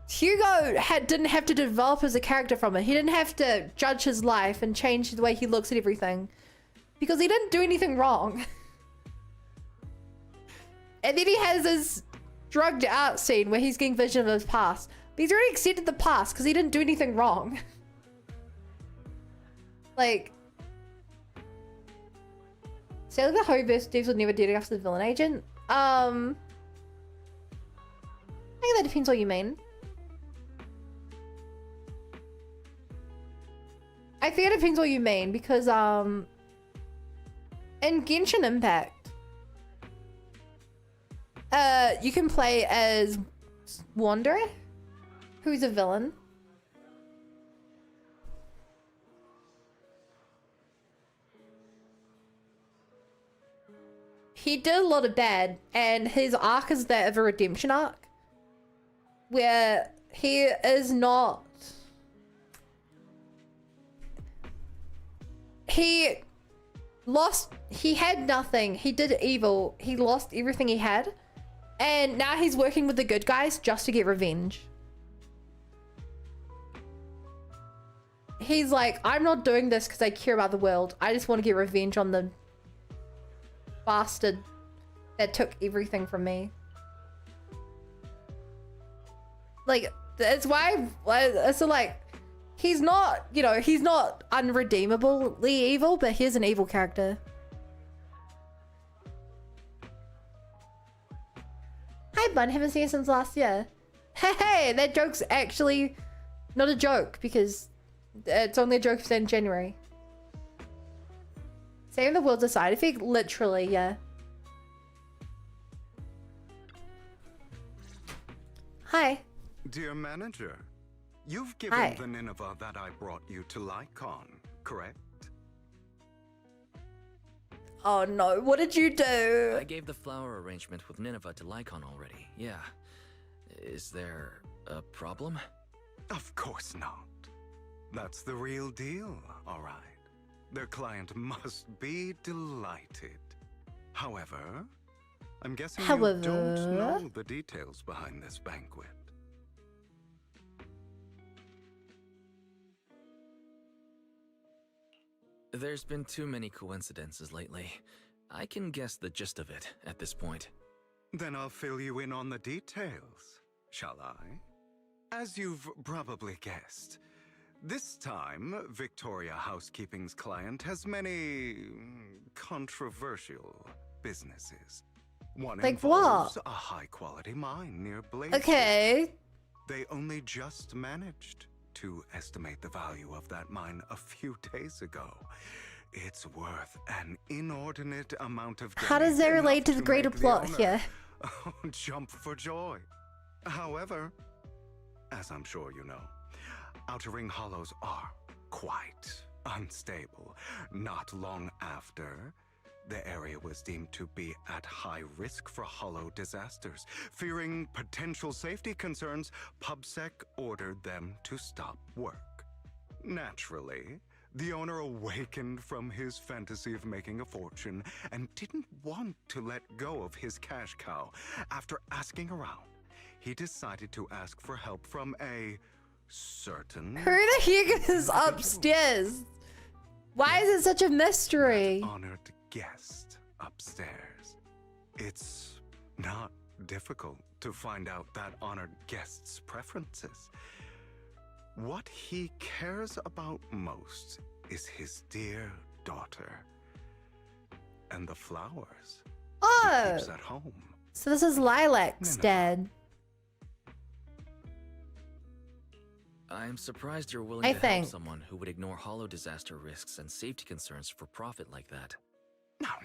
Hugo didn't have to develop as a character from it. He didn't have to judge his life and change the way he looks at everything because he didn't do anything wrong. And then he has his drugged out scene where he's getting vision of his past. But he's already accepted the past because he didn't do anything wrong. Like, say the Hoverse devs would never dare to go after the villain agent. I think that depends what you mean. I think it depends what you mean because in Genshin Impact, you can play as Wanderer, who's a villain. He did a lot of bad, and his arc is that of a redemption arc, where he is not... He had nothing. He did evil. He lost everything he had. And now he's working with the good guys just to get revenge. He's like, I'm not doing this because I care about the world. I just want to get revenge on the bastard that took everything from me. Like, that's why, so like, he's not, you know, he's not unredeemably evil, but he's an evil character. Hi, Bun. Haven't seen you since last year. Hey, that joke's actually not a joke because it's only a joke for in January. Saving the world's a side effect? Literally, yeah. Hi. Dear manager, you've given the Nineveh that I brought you to Lycon, correct? Oh no, what did you do? I gave the flower arrangement with Nineveh to Lycon already, yeah. Is there a problem? Of course not. That's the real deal, all right. Their client must be delighted. However, I'm guessing you don't know the details behind this banquet. There's been too many coincidences lately. I can guess the gist of it at this point. Then I'll fill you in on the details, shall I? As you've probably guessed, this time, Victoria Housekeeping's client has many controversial businesses. One like involves what? A high-quality mine near Blaze. Okay. They only just managed to estimate the value of that mine a few days ago. It's worth an inordinate amount of How does that relate to the greater plot here? Jump for joy. However, as I'm sure you know, Outer Ring Hollows are quite unstable. Not long after, the area was deemed to be at high risk for hollow disasters. Fearing potential safety concerns, PubSec ordered them to stop work. Naturally, the owner awakened from his fantasy of making a fortune and didn't want to let go of his cash cow. After asking around, he decided to ask for help from a certain... Who the heck is upstairs? Why is it such a mystery? Honored guest upstairs. It's not difficult to find out that honored guest's preferences. What he cares about most is his dear daughter and the flowers he keeps at home. So this is Lilac's dad. I'm surprised you're willing to help someone who would ignore hollow disaster risks and safety concerns for profit like that. Now,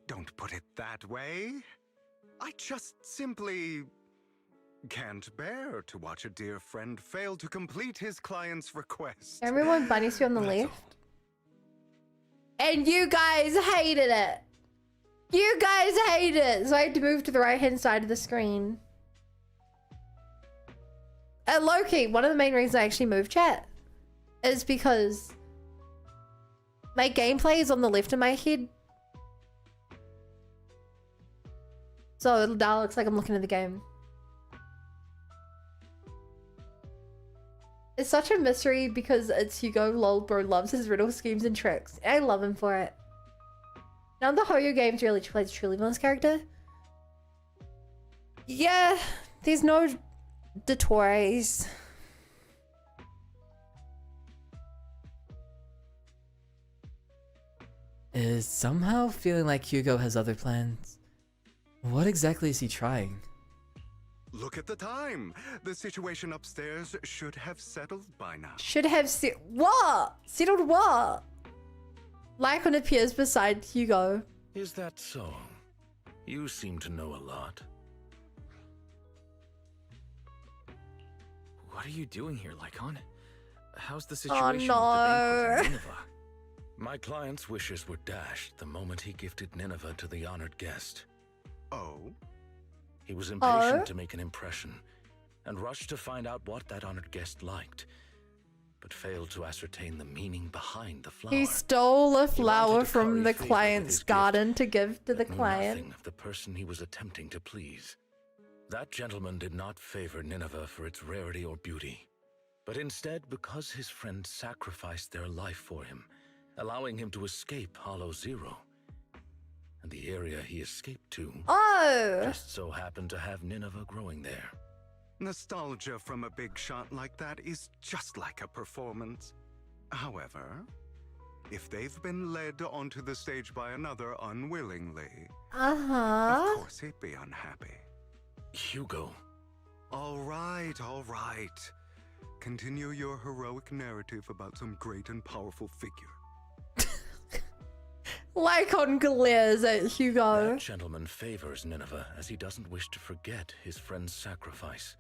don't put it that way. I just simply can't bear to watch a dear friend fail to complete his client's request. Everyone bunnies you on the left. And you guys hated it. You guys hated it. So I had to move to the right-hand side of the screen. Low-key, one of the main reasons I actually moved chat is because my gameplay is on the left of my head. So now it looks like I'm looking at the game. It's such a mystery because it's Hugo. Lol, bro loves his riddle schemes and tricks. I love him for it. None of the Hoyo games really plays truly villain's character. Yeah, there's no Dottores. Is somehow feeling like Hugo has other plans. What exactly is he trying? Look at the time. The situation upstairs should have settled by now. Should have what? Settled what? Lycon appears beside Hugo. Is that so? You seem to know a lot. What are you doing here, Lycon? How's the situation no. with the banquet in Nineveh? My client's wishes were dashed the moment he gifted Nineveh to the honored guest. Oh? He was impatient to make an impression, and rushed to find out what that honored guest liked, but failed to ascertain the meaning behind the flower. He stole a flower to from curry the favor with client's his gift, garden to give to the but knew client. nothing of the person he was attempting to please. That gentleman did not favor Nineveh for its rarity or beauty, but instead because his friend sacrificed their life for him, allowing him to escape Hollow Zero. And the area he escaped to just so happened to have Nineveh growing there. Nostalgia from a big shot like that is just like a performance. However, if they've been led onto the stage by another unwillingly, of course he'd be unhappy. Hugo. All right, all right. Continue your heroic narrative about some great and powerful figure. Lycon glares at Hugo. That gentleman favors Nineveh as he doesn't wish to forget his friend's sacrifice.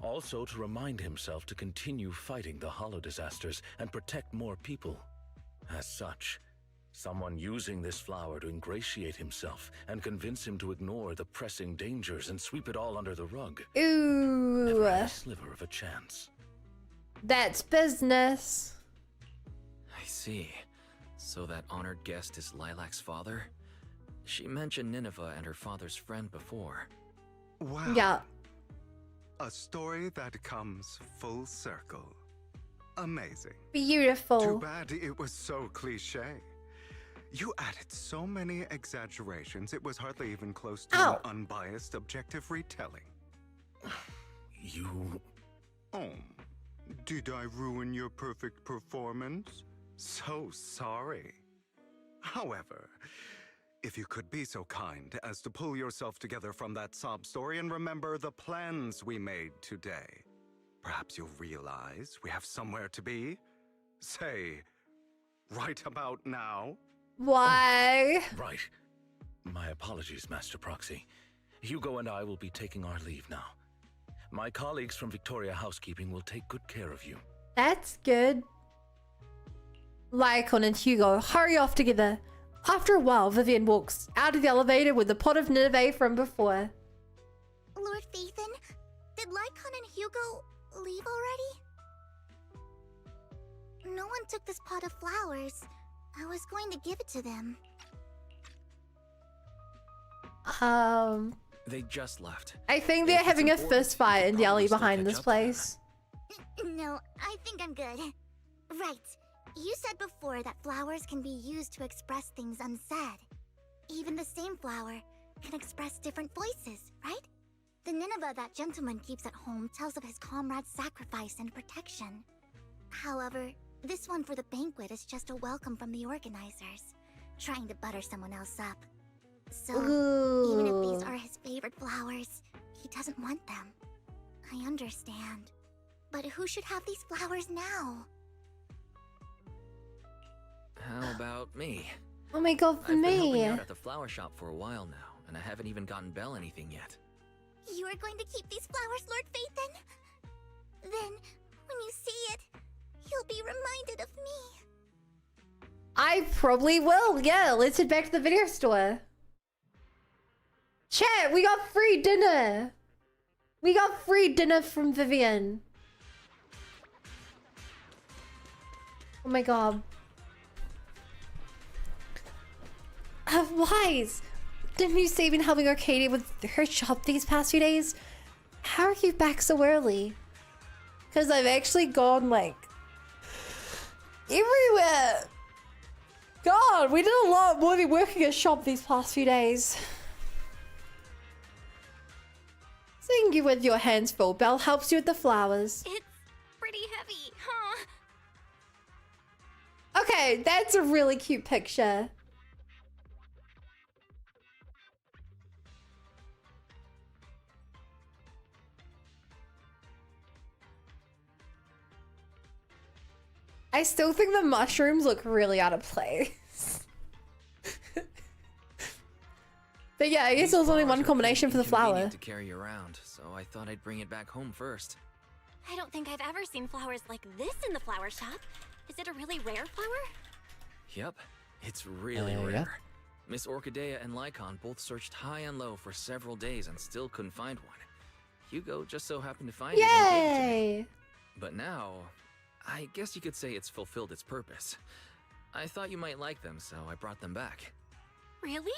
Also to remind himself to continue fighting the Hollow disasters and protect more people. As such, someone using this flower to ingratiate himself and convince him to ignore the pressing dangers and sweep it all under the rug. Never had a sliver of a chance. That's business. I see. So that honored guest is Lilac's father? She mentioned Nineveh and her father's friend before. Wow. Yeah. A story that comes full circle. Amazing. Beautiful. Too bad it was so cliche. You added so many exaggerations, it was hardly even close to an unbiased, objective retelling. You... Oh, did I ruin your perfect performance? So sorry. However, if you could be so kind as to pull yourself together from that sob story and remember the plans we made today, perhaps you'll realize we have somewhere to be. Say, right about now. Why? Right. My apologies, Master Proxy. Hugo and I will be taking our leave now. My colleagues from Victoria Housekeeping will take good care of you. That's good. Lycon and Hugo hurry off together. After a while, Vivian walks out of the elevator with the pot of Nineveh from before. Lord Phaethon, did Lycon and Hugo leave already? No one took this pot of flowers. I was going to give it to them. They just left. I think they're having a fist fight in the alley behind this place. No, I think I'm good. Right. You said before that flowers can be used to express things unsaid. Even the same flower can express different voices, right? The Nineveh that gentleman keeps at home tells of his comrade's sacrifice and protection. However, this one for the banquet is just a welcome from the organizers, trying to butter someone else up. So, even if these are his favorite flowers, he doesn't want them. I understand. But who should have these flowers now? How about me? Oh my god, for I've been helping me. out at the flower shop for a while now, and I haven't even gotten Belle anything yet. You are going to keep these flowers, Lord Phaethon? Then, when you see it, you'll be reminded of me. I probably will. Yeah, let's head back to the video store. Chat, we got free dinner. We got free dinner from Vivian. Oh my god. Wise, didn't you say you've been helping Arcadia with her shop these past few days? How are you back so early? Because I've actually gone like everywhere. God, we did a lot more than working a shop these past few days. Seeing you with your hands full, Belle helps you with the flowers. It's pretty heavy, huh? Okay, that's a really cute picture. I still think the mushrooms look really out of place. But yeah, I guess there was only one combination for the flower. To carry around, so I thought I'd bring it back home first. I don't think I've ever seen flowers like this in the flower shop. Is it a really rare flower? Yep, it's really yeah. rare. Miss Orchidea and Lycon both searched high and low for several days and still couldn't find one. Hugo just so happened to find it and gave it to me. Yay! But now, I guess you could say it's fulfilled its purpose. I thought you might like them, so I brought them back. Really?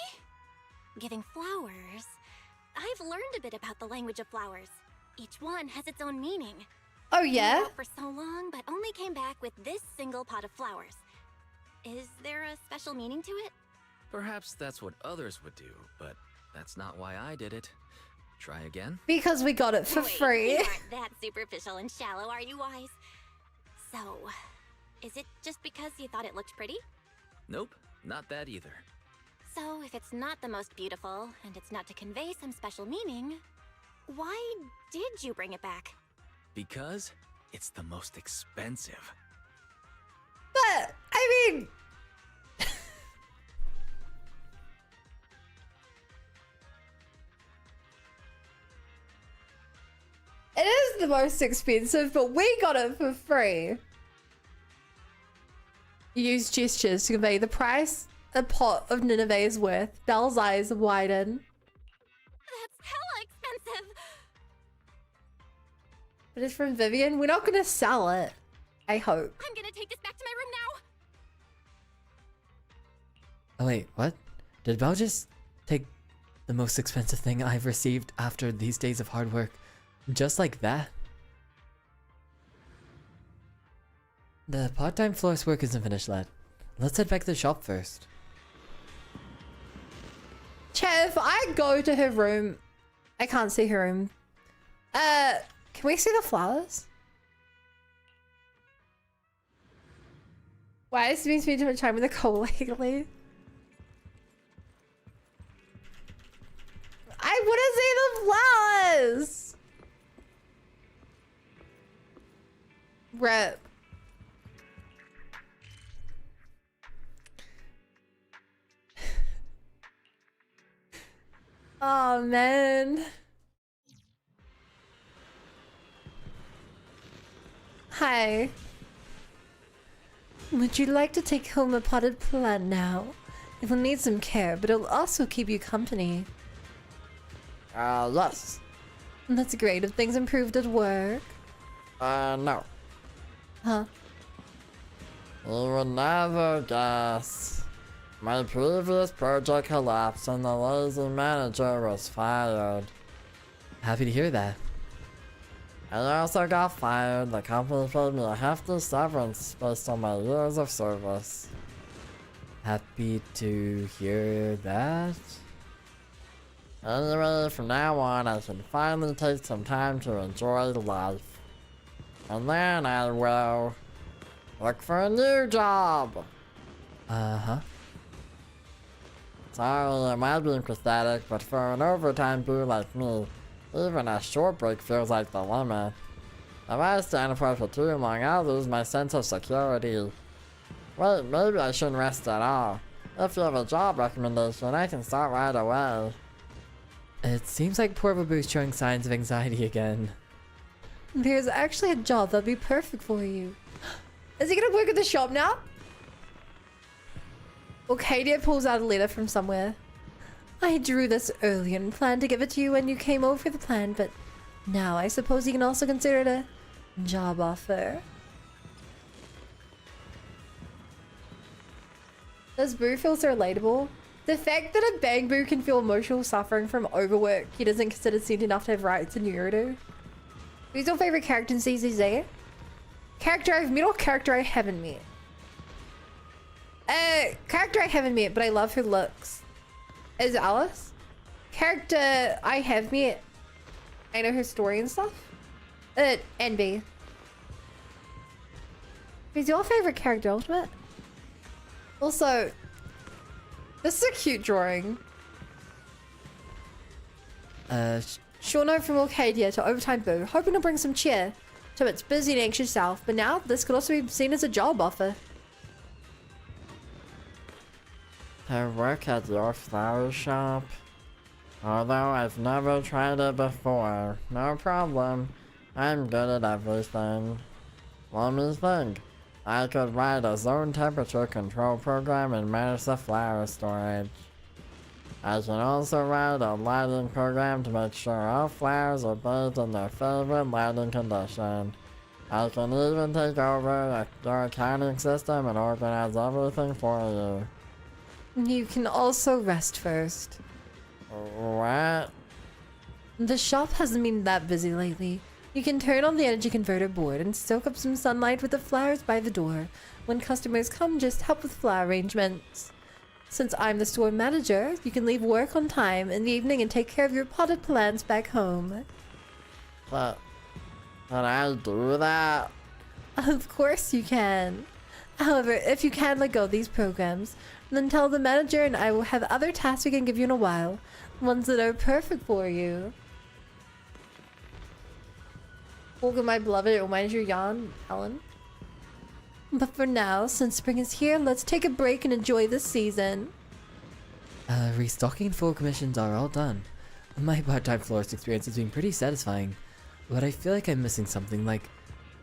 Giving flowers. I've learned a bit about the language of flowers. Each one has its own meaning. Oh We yeah? were out for so long, but only came back with this single pot of flowers. Is there a special meaning to it? Perhaps that's what others would do, but that's not why I did it. Try again? Because we got it for Wait, free. You aren't that superficial and shallow, are you, Wise? So, is it just because you thought it looked pretty? Nope, not that either. So, if it's not the most beautiful, and it's not to convey some special meaning, why did you bring it back? Because it's the most expensive. But, I mean... It is the most expensive, but we got it for free. Use gestures to convey the price a pot of Nineveh is worth. Belle's eyes widen. That's hella expensive! But it's from Vivian. We're not gonna sell it. I hope. I'm gonna take this back to my room now! Oh wait, what? Did Belle just take the most expensive thing I've received after these days of hard work? Just like that? The part-time florist work isn't finished, lad. Let's head back to the shop first. Chat, if I go to her room, I can't see her room. Can we see the flowers? Why has been spending too much time with the coal lately? I want to see the flowers! Rip. Oh man. Hi. Would you like to take home a potted plant now? It will need some care, but it'll also keep you company. Yes. That's great. Have things improved at work? No. Huh? You would never guess. My previous project collapsed and the lazy manager was fired. Happy to hear that. I also got fired. The company paid me a hefty severance based on my years of service. Happy to hear that. Anyway, from now on, I can finally take some time to enjoy life. And then I will look for a new job. Uh-huh. Sorry, it might be pathetic, but for an overtime boo like me, even a short break feels like the limit. If I stand apart for too long, I'll lose my sense of security. Wait, maybe I shouldn't rest at all. If you have a job recommendation, I can start right away. It seems like poor Babu's showing signs of anxiety again. There's actually a job that'd be perfect for you. Is he gonna work at the shop now? Well, Kadia pulls out a letter from somewhere. I drew this earlier and planned to give it to you when you came over for the plan, but now I suppose you can also consider it a job offer. Does Boo feel so relatable? The fact that a Bang Boo can feel emotional suffering from overwork he doesn't consider sent enough to have rights in Naruto. Who's your favorite character in CZZ? Character I've met or character I haven't met? Character I haven't met, but I love her looks. Is Alice? Character I have met. I know her story and stuff. NB. Who's your favorite character, Ultimate? Also, this is a cute drawing. Short note from Arcadia to Overtime Boo, hoping to bring some cheer to its busy and anxious self, but now this could also be seen as a job offer. To work at your flower shop? Although I've never tried it before, no problem. I'm good at everything. Let me think. I could write a zone temperature control program and manage the flower storage. I can also write a lighting program to make sure all flowers are bathed in their favorite lighting condition. I can even take over your accounting system and organize everything for you. You can also rest first. What? The shop hasn't been that busy lately. You can turn on the energy converter board and soak up some sunlight with the flowers by the door. When customers come, just help with flower arrangements. Since I'm the store manager, you can leave work on time in the evening and take care of your potted plants back home. Can I do that? Of course you can. However, if you can let go of these programs, then tell the manager and I will have other tasks we can give you in a while. Ones that are perfect for you. Welcome, my beloved. It reminds you, Jan, Helen. But for now, since spring is here, let's take a break and enjoy this season. Restocking and full commissions are all done. My part-time florist experience has been pretty satisfying, but I feel like I'm missing something, like,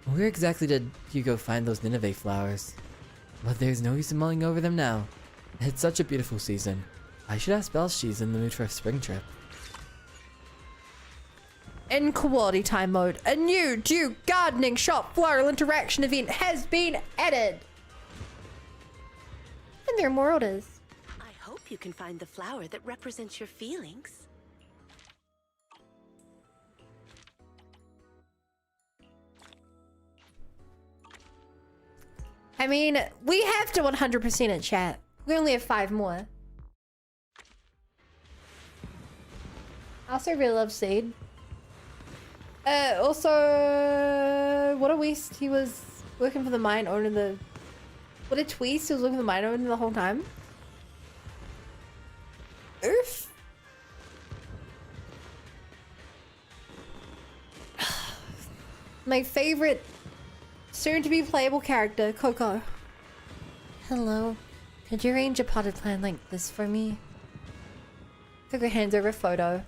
where exactly did you go find those Nineveh flowers? But there's no use in mulling over them now. It's such a beautiful season. I should ask Belle if she's in the mood for a spring trip. In quality time mode, a new Duke Gardening Shop Floral Interaction event has been added. And there are more orders. I hope you can find the flower that represents your feelings. I mean, we have to 100% in chat. We only have 5 more. I also really love Seed. Also, what a waste. He was working for the mine owner the... What a twist. He was working for the mine owner the whole time. Oof. My favorite soon-to-be playable character, Coco. Hello. Could you arrange a potted plant like this for me? Coco hands over a photo.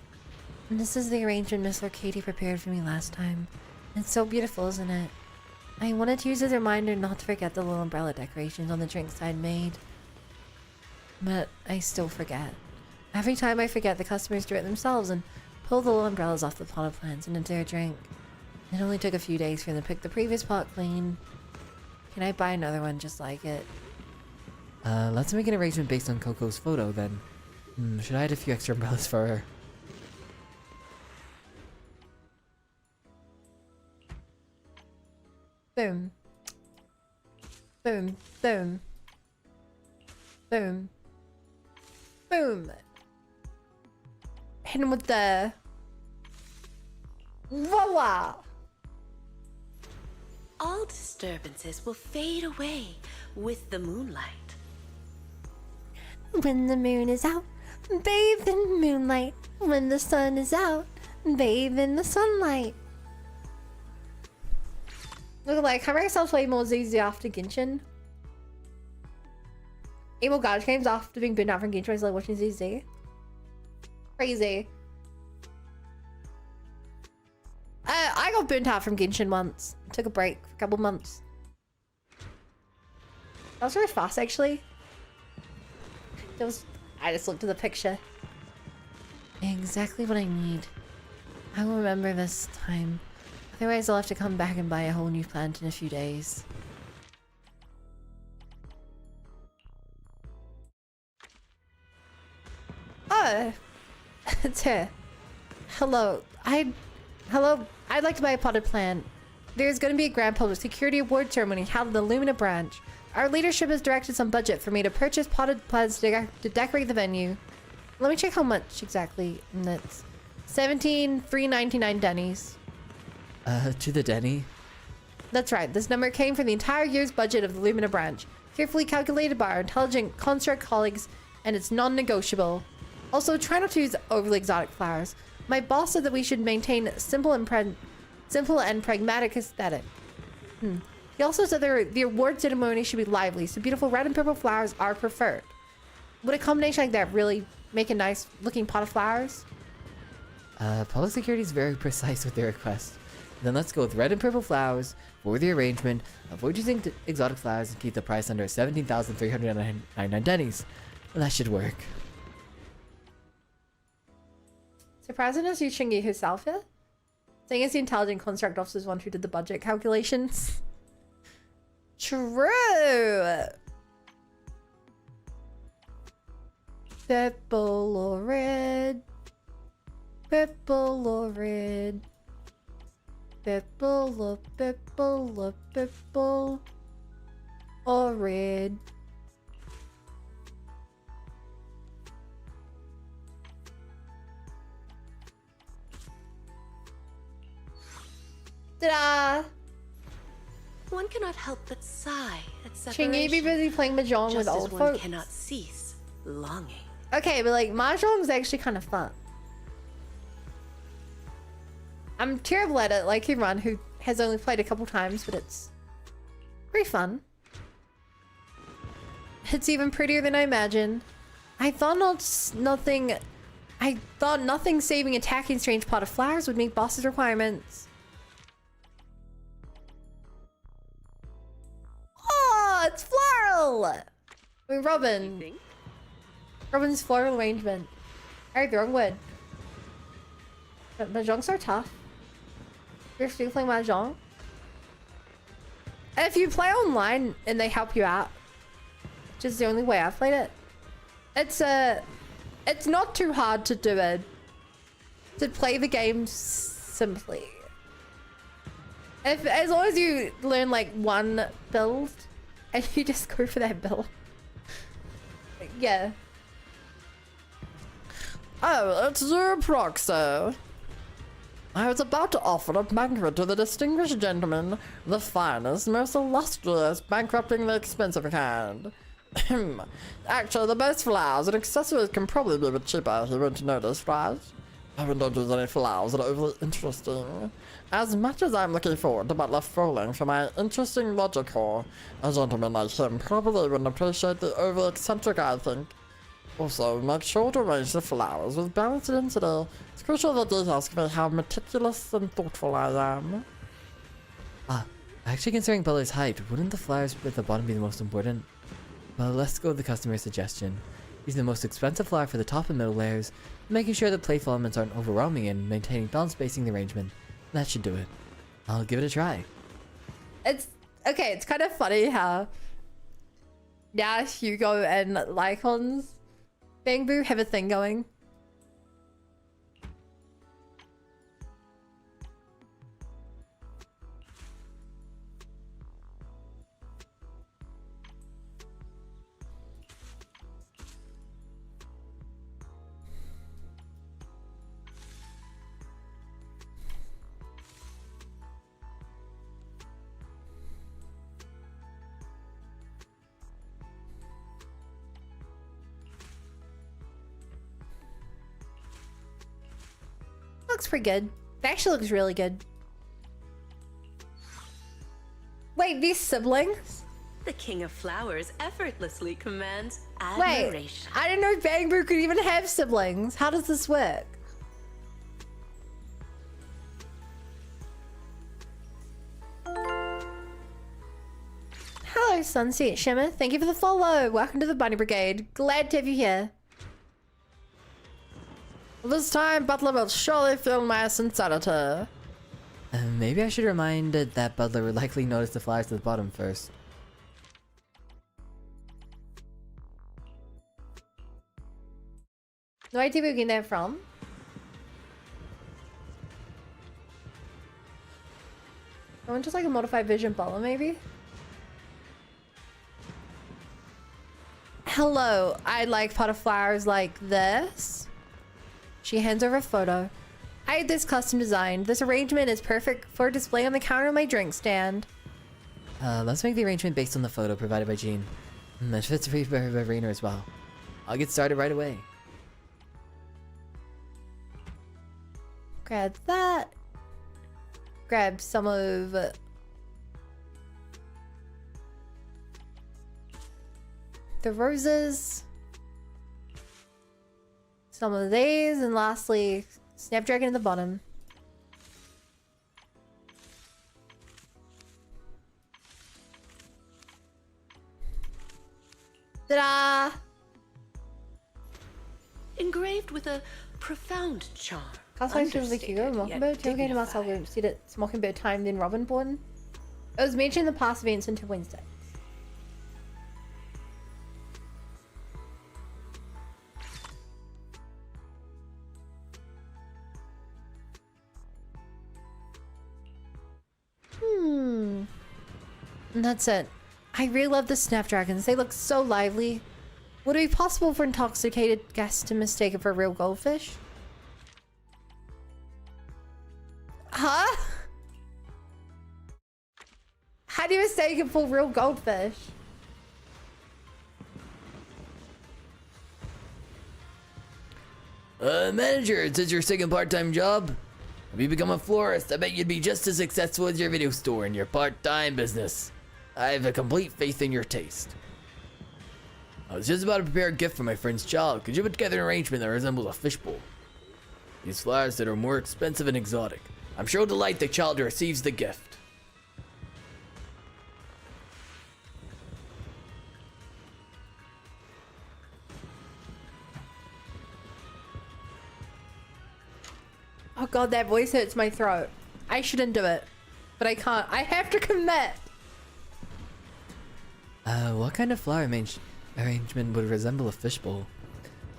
And this is the arrangement Miss Arcadia prepared for me last time. It's so beautiful, isn't it? I wanted to use as a reminder not to forget the little umbrella decorations on the drinks I'd made. But I still forget. Every time I forget, the customers do it themselves and pull the little umbrellas off the potted plants and into their drink. It only took a few days for them to pick the previous pot clean. Can I buy another one just like it? Let's make an arrangement based on Coco's photo then. Should I add a few extra umbrellas for her? Boom. Boom. Boom. Boom. Boom. Hit him with the... Voila! All disturbances will fade away with the moonlight. When the moon is out, bathe in moonlight. When the sun is out, bathe in the sunlight. Look, like, how myself play more ZZ after Genshin? Emo garbage games after being burned out from Genshin, I was like watching ZZ. Crazy. I got burnt out from Genshin once. Took a break for a couple months. That was really fast, actually. I just looked at the picture. Exactly what I need. I will remember this time. Otherwise, I'll have to come back and buy a whole new plant in a few days. Oh! It's her. Hello. I'd like to buy a potted plant. There's going to be a grand public security award ceremony held in the Lumina branch. Our leadership has directed some budget for me to purchase potted plants to decorate the venue. Let me check how much exactly. And that's 17,399 Denny's. To the Denny? That's right. This number came from the entire year's budget of the Lumina branch, carefully calculated by our intelligent construct colleagues, and it's non-negotiable. Also, try not to use overly exotic flowers. My boss said that we should maintain simple and pragmatic aesthetic. He also said the award ceremony should be lively, so beautiful red and purple flowers are preferred. Would a combination like that really make a nice looking pot of flowers? Public security is very precise with their request. Then let's go with red and purple flowers for the arrangement. Avoid using exotic flowers and keep the price under 17,399 Denny's. That should work. Surprising us you Shingi herself here? Saying it's the intelligent construct officers one who did the budget calculations. True! Purple or red? Purple or red? Purple or purple or purple or red? Ta-da! One cannot help but sigh at Chingy be separation. busy playing mahjong with Just as old one folks. cannot cease longing. Okay, but like mahjong's actually kind of fun. I'm terrible at it, like Imran, who has only played a couple times, but it's pretty fun. It's even prettier than I imagined. I thought nothing saving attacking strange pot of flowers would meet boss's requirements. Oh, it's floral! I mean, Robin's floral arrangement. I heard the wrong word. But mahjongs are tough. You're still playing mahjong? And if you play online and they help you out, which is the only way I've played it, it's not too hard to do it. To play the game simply. As long as you learn like one build and you just go for that build. Yeah. Oh, it's your proxy. I was about to offer a banquet to the distinguished gentleman, the finest, most illustrious, bankrupting the expensive kind. Actually, the best flowers and accessories can probably be a bit cheaper if you want to notice, right? I don't use any flowers that are overly interesting. As much as I'm looking forward to Butler falling for my interesting logic core, a gentleman like him probably wouldn't appreciate the overly eccentric, I think. Also, make sure to arrange the flowers with balanced density. It's crucial that details convey how meticulous and thoughtful I am. Actually considering Butler's height, wouldn't the flowers at the bottom be the most important? Well, let's go with the customer's suggestion. Using the most expensive flower for the top and middle layers, making sure the playful elements aren't overwhelming and maintaining balanced spacing in the arrangement. That should do it. I'll give it a try. It's okay, it's kind of funny how now Hugo and Lycon's Bangbu have a thing going. Looks pretty good. It actually looks really good. Wait, these siblings? The King of Flowers effortlessly commands Wait, admiration. I didn't know Bangbu could even have siblings. How does this work? Hello, Sunset Shimmer. Thank you for the follow. Welcome to the Bunny Brigade. Glad to have you here. This time, Butler will surely feel my sincerity. Maybe I should remind that Butler would likely notice the flowers at the bottom first. No idea where we're getting that from. I want just like a modified vision Butler, maybe? Hello, I like pot of flowers like this. She hands over a photo. I had this custom designed. This arrangement is perfect for display on the counter of my drink stand. Let's make the arrangement based on the photo provided by Jean. That fits for Rainer as well. I'll get started right away. Grab that. Grab some of the roses. Some of these, and lastly, Snapdragon at the bottom. Ta-da! Engraved with a profound charm. Constellations like Hugo, Mockingbird, tailgating Marcel Williams, said it's Mockingbird time, then Robin born. It was mentioned in the past events until Wednesday. And that's it. I really love the snapdragons. They look so lively. Would it be possible for intoxicated guests to mistake it for real goldfish? Huh? How do you mistake it for real goldfish? Manager, is this your second part-time job? If you become a florist, I bet you'd be just as successful as your video store in your part-time business. I have a complete faith in your taste. I was just about to prepare a gift for my friend's child. Could you put together an arrangement that resembles a fishbowl? These flowers that are more expensive and exotic. I'm sure will delight the child who receives the gift. Oh god, that voice hurts my throat. I shouldn't do it. But I can't. I have to commit. What kind of flower arrangement would resemble a fishbowl?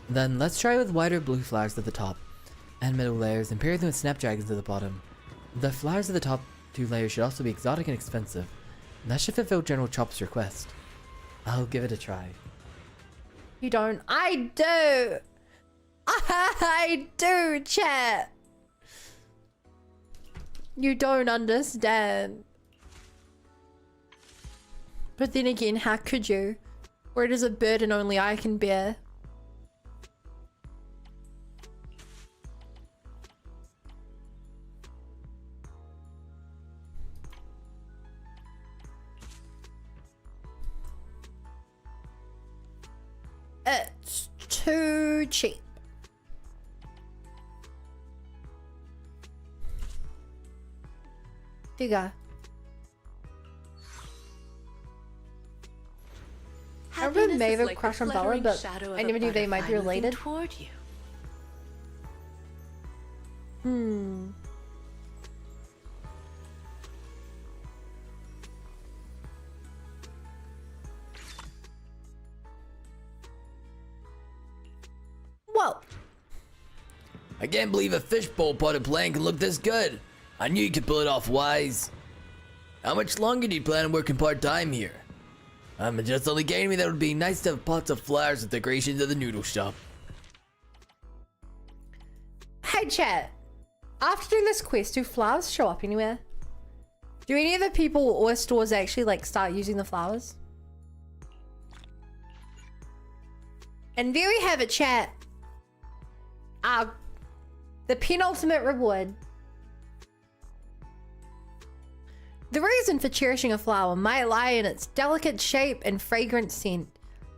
Then let's try with wider blue flowers at the top and middle layers and pair them with snapdragons at the bottom. The flowers at the top two layers should also be exotic and expensive. That should fulfill General Chop's request. I'll give it a try. You don't. I do. I do, chat. You don't understand. But then again, how could you? Or it is a burden only I can bear. It's too cheap. There you go. I remember Maeve crush on Bella, but I never knew they might be related. Toward you. Whoa. I can't believe a fishbowl potted plant can look this good. I knew you could pull it off, Wise. How much longer do you plan on working part-time here? I'm just only getting me that it would be nice to have pots of flowers with decorations at the noodle shop. Hey chat. After doing this quest, do flowers show up anywhere? Do any of the people or stores actually like start using the flowers? And there we have it, chat. The penultimate reward. The reason for cherishing a flower might lie in its delicate shape and fragrant scent,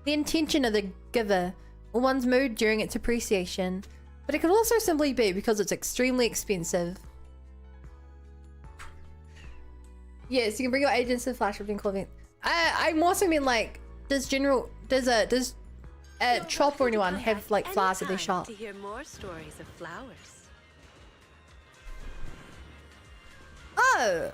the intention of the giver, or one's mood during its appreciation, but it could also simply be because it's extremely expensive. Yes, you can bring your agents to the flash in clothing. I more so mean like, does Chop or anyone have like flowers at their shop? To hear more stories of flowers. Oh.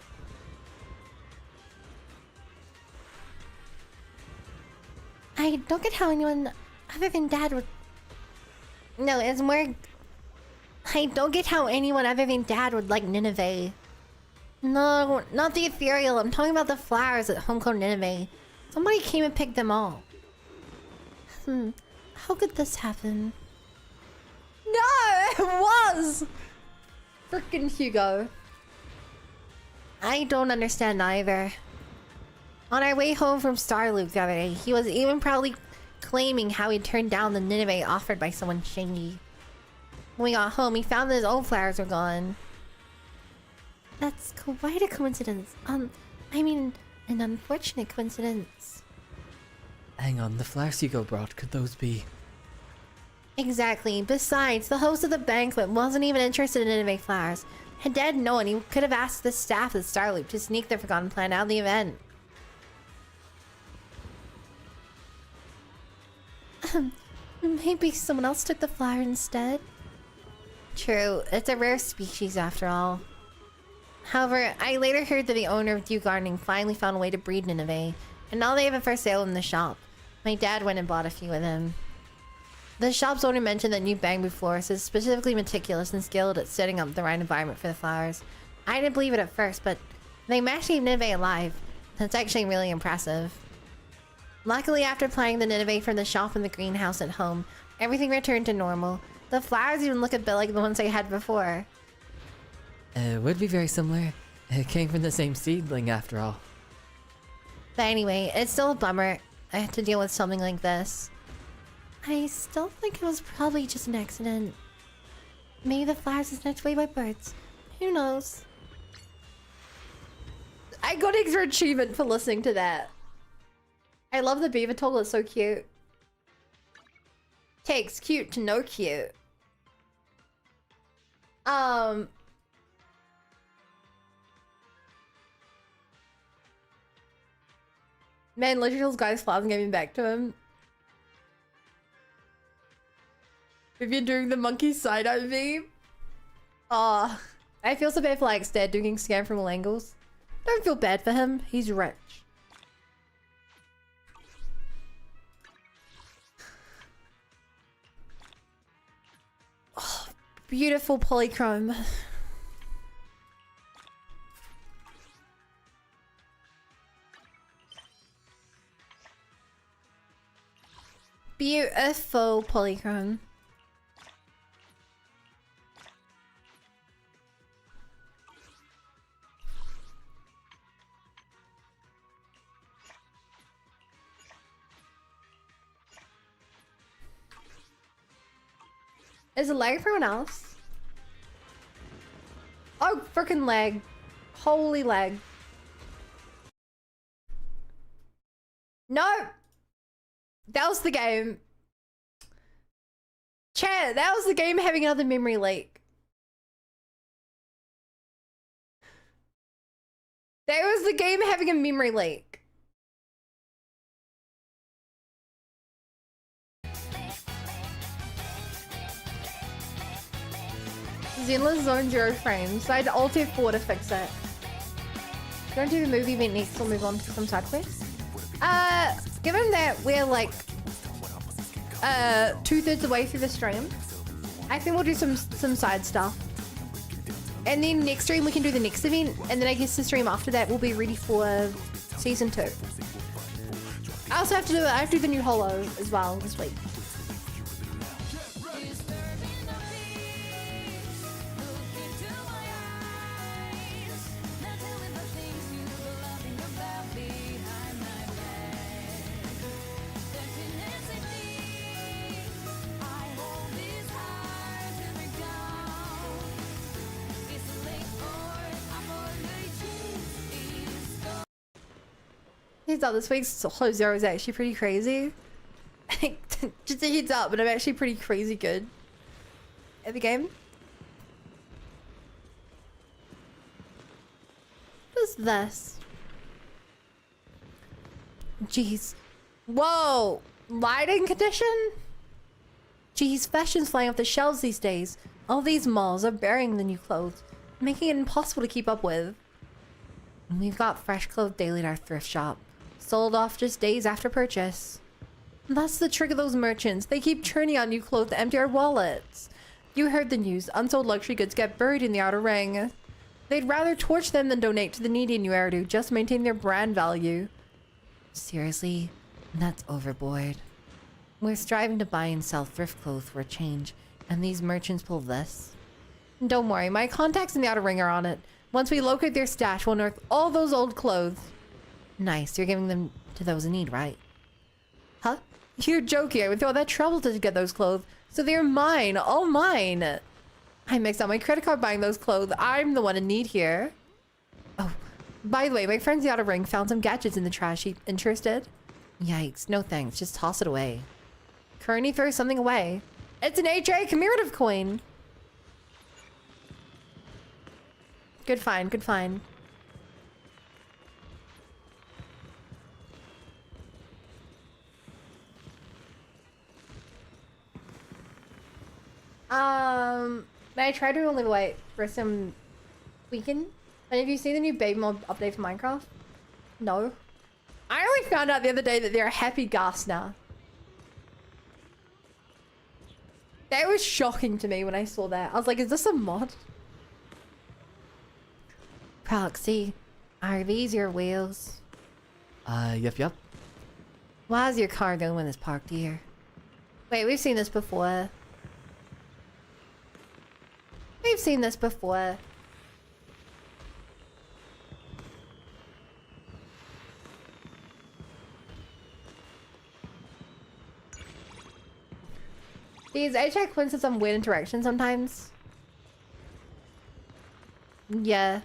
I don't get how anyone other than Dad would... No, it's more... I don't get how anyone other than Dad would like Nineveh. No, not the ethereal. I'm talking about the flowers at Homegrown Nineveh. Somebody came and picked them all. How could this happen? No, it was! Frickin' Hugo. I don't understand either. On our way home from Starloop the other day, he was even proudly claiming how he turned down the Nineveh offered by someone shady. When we got home, he found that his old flowers were gone. That's quite a coincidence. I mean, an unfortunate coincidence. Hang on, the flowers Hugo brought, could those be... Exactly. Besides, the host of the banquet wasn't even interested in Nineveh flowers. Had Dad known, he could have asked the staff at Starloop to sneak their forgotten plan out of the event. Maybe someone else took the flower instead? True, it's a rare species after all. However, I later heard that the owner of Dew Gardening finally found a way to breed Nineveh, and now they have it for sale in the shop. My dad went and bought a few of them. The shop's owner mentioned that new bamboo florist is specifically meticulous and skilled at setting up the right environment for the flowers. I didn't believe it at first, but they managed to keep Nineveh alive. That's actually really impressive. Luckily, after planting the Nineveh from the shop and the greenhouse at home, everything returned to normal. The flowers even look a bit like the ones I had before. Would be very similar. It came from the same seedling after all. But anyway, it's still a bummer I have to deal with something like this. I still think it was probably just an accident. Maybe the flowers is snatched away by birds. Who knows? I got extra achievement for listening to that. I love the beaver toll, it's so cute. Takes cute to no cute. Man, literally those guys' flowers and gave me back to him. If you're doing the monkey side-eye meme. Oh, I feel so bad for like Stead doing scam from all angles. Don't feel bad for him, he's rich. Oh, beautiful polychrome. Beautiful polychrome. Is it lag for anyone else? Oh, freaking lag. Holy lag. No! That was the game. Chat, that was the game having another memory leak. That was the game having a memory leak. Zenless Zone 0 frames. I had Alt F4 to fix it. Don't do the movie event next, we'll move on to some side quests. Given that we're like 2/3 away through the stream, I think we'll do some side stuff. And then next stream we can do the next event, and then I guess the stream after that will be ready for season 2. I also have to do the new holo as well this week. Heads up, this week's Holo Zero is actually pretty crazy. Just a heads up, but I'm actually pretty crazy good at the game. What's this? Jeez. Whoa! Lighting condition? Jeez, fashion's flying off the shelves these days. All these malls are burying the new clothes, making it impossible to keep up with. And we've got fresh clothes daily at our thrift shop. Sold off just days after purchase. That's the trick of those merchants. They keep churning out new clothes to empty our wallets. You heard the news. Unsold luxury goods get buried in the outer ring. They'd rather torch them than donate to the needy in New Eridu, just to maintain their brand value. Seriously? That's overboard. We're striving to buy and sell thrift clothes for a change, and these merchants pull this? Don't worry, my contacts in the outer ring are on it. Once we locate their stash, we'll unearth all those old clothes. Nice, you're giving them to those in need, right? Huh? You're joking, I went through all that trouble to get those clothes. So they're mine, all mine. I mixed up my credit card buying those clothes. I'm the one in need here. Oh, by the way, my friends in the outer ring found some gadgets in the trash heap. Interested? Yikes, no thanks, just toss it away. Kearney throws something away. It's an HA commemorative coin. Good find, good find. May I try to only wait for some weekend? And have you seen the new baby mod update for Minecraft? No. I only found out the other day that they're a happy gas now. That was shocking to me when I saw that. I was like, is this a mod? Proxy, are these your wheels? Yep. Why is your car going when it's parked here? Wait, we've seen this before. We've seen this before. These HI Quinns have some weird interactions sometimes. Yeah.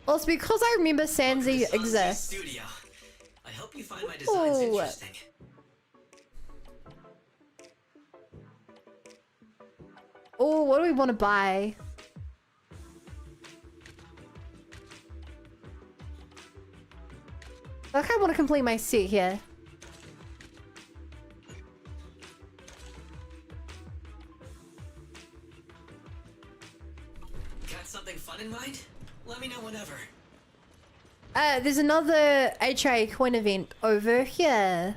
Also, because I remember Sansi exists. Studio. I hope you find my designs interesting. Oh, what do we want to buy? I think I want to complete my set here. Got something fun in mind? Let me know whenever. There's another HA coin event over here.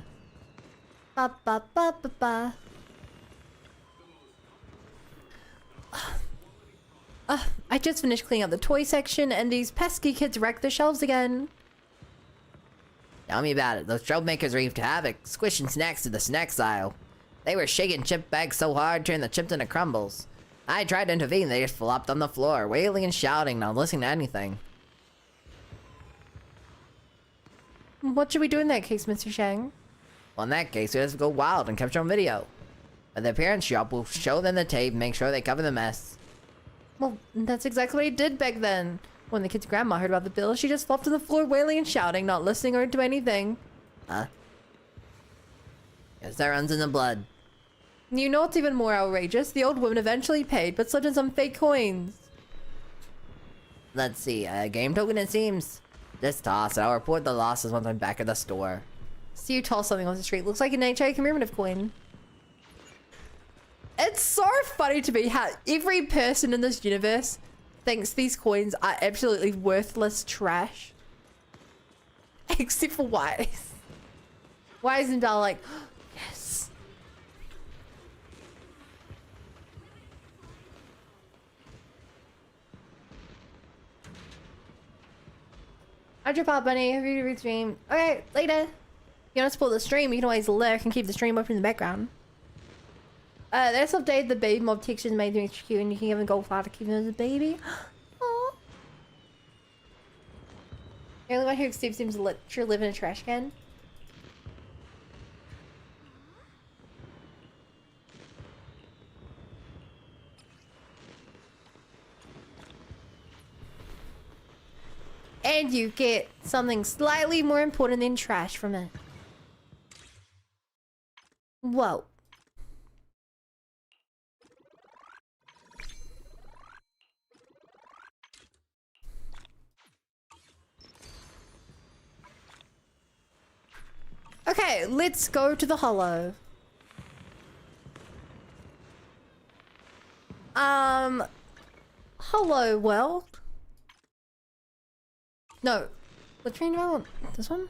Ba ba ba ba ba. I just finished cleaning up the toy section and these pesky kids wrecked the shelves again. Tell me about it. Those troublemakers wreaked havoc, squishing snacks to the snacks aisle. They were shaking chip bags so hard, turning the chips into crumbles. I tried to intervene, they just flopped on the floor, wailing and shouting, not listening to anything. What should we do in that case, Mr. Shang? Well, in that case, we just go wild and capture on video. At the parent shop, we'll show them the tape, make sure they cover the mess. Well, that's exactly what he did back then. When the kid's grandma heard about the bill, she just flopped on the floor wailing and shouting, not listening or to anything. Huh? Guess that runs in the blood. You know what's even more outrageous? The old woman eventually paid, but slipped in some fake coins. Let's see, a game token it seems. Just toss it. I'll report the losses once I'm back at the store. So you toss something on the street. Looks like an HA commemorative coin. It's so funny to me how every person in this universe thinks these coins are absolutely worthless trash. Except for Wise. Wise and Bell like, oh, yes. I drop out, Bunny. Have you stream? Okay, later. You want to support the stream? You can always lurk and keep the stream open in the background. Let's update the baby mob textures made them extra cute, and you can even go far to keep them as a baby. Aww. The only one who Steve seems to literally live in a trash can. And you get something slightly more important than trash from it. Whoa. Okay, let's go to the hollow. Hollow world. No. Which one do I want? This one?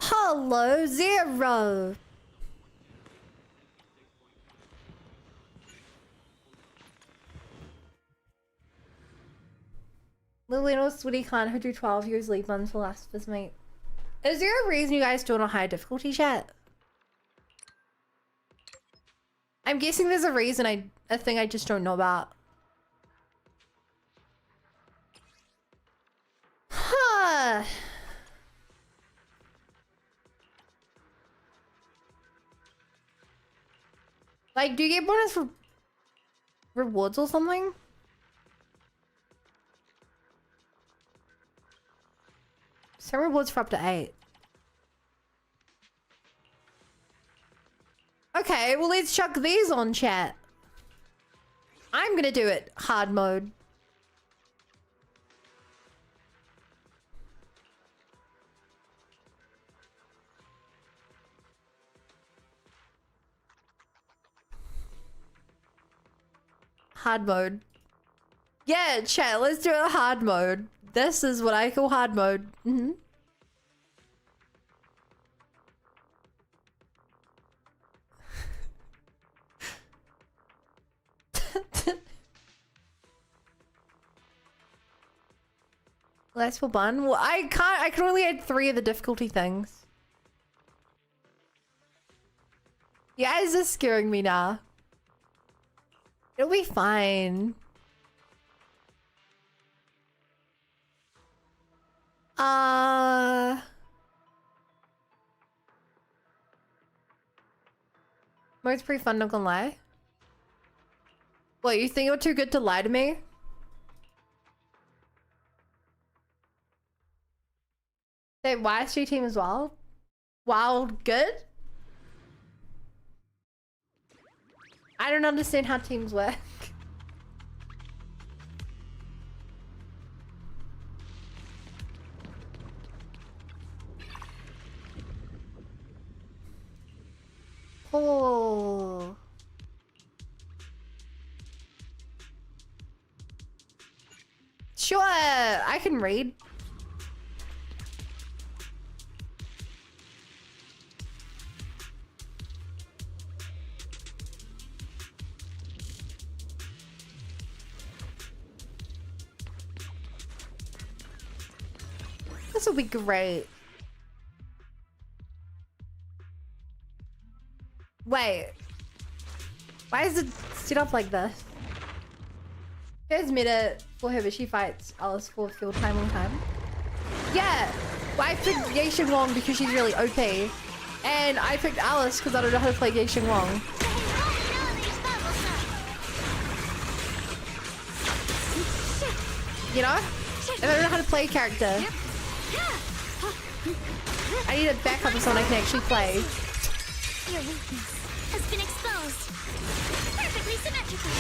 Hollow Zero. Liliano Sweetie Khan, who drew 12 years late months for last of his mate. Is there a reason you guys do it on high difficulty chat? I'm guessing there's a reason a thing I just don't know about. Huh. Like, do you get bonus for rewards or something? Some rewards for up to 8. Okay, well let's chuck these on, chat. I'm gonna do it hard mode. Hard mode. Yeah, chat, let's do a hard mode. This is what I call hard mode. Mm-hmm. Less for fun? Well, I can only add 3 of the difficulty things. Yeah, is this scaring me now? It'll be fine. Mode's pretty fun, not gonna lie. What, you think you're too good to lie to me? Say YSG team as well? Wild good? I don't understand how teams work. Oh. Sure, I can read. This will be great. Wait. Why is it set up like this? There's meta for her, but she fights Alice for field time on time. Yeah! Well, I picked Yeishin Wong because she's really OP. And I picked Alice because I don't know how to play Yeishin Wong. You know? If I don't know how to play a character, I need a backup of someone I can actually play. Your weakness has been exposed. Perfectly symmetrical.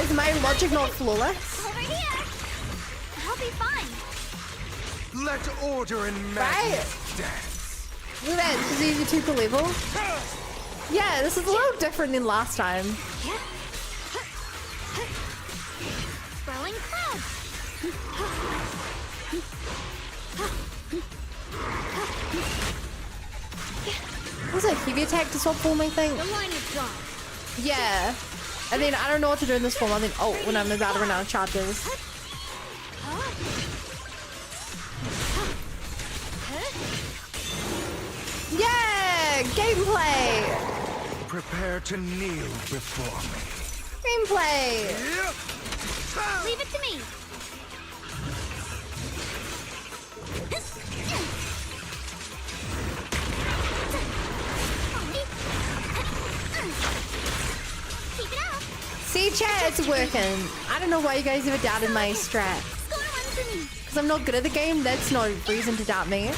Is my logic not flawless? Over here. I'll be fine. Let order and madness dance. Look at that, this is easy 2 per level. Yeah, this is a little different than last time. Swirling clouds. Was it heavy attack to stop forming thing? The line is gone. Yeah. And then I don't know what to do in this form. I think, oh, when I'm about to run out of charges. Yeah! Gameplay! Prepare to kneel before me. Gameplay! Leave it to me. Keep it up. See, chat, it's working. I don't know why you guys ever doubted my strat. Because I'm not good at the game, that's no reason to doubt me.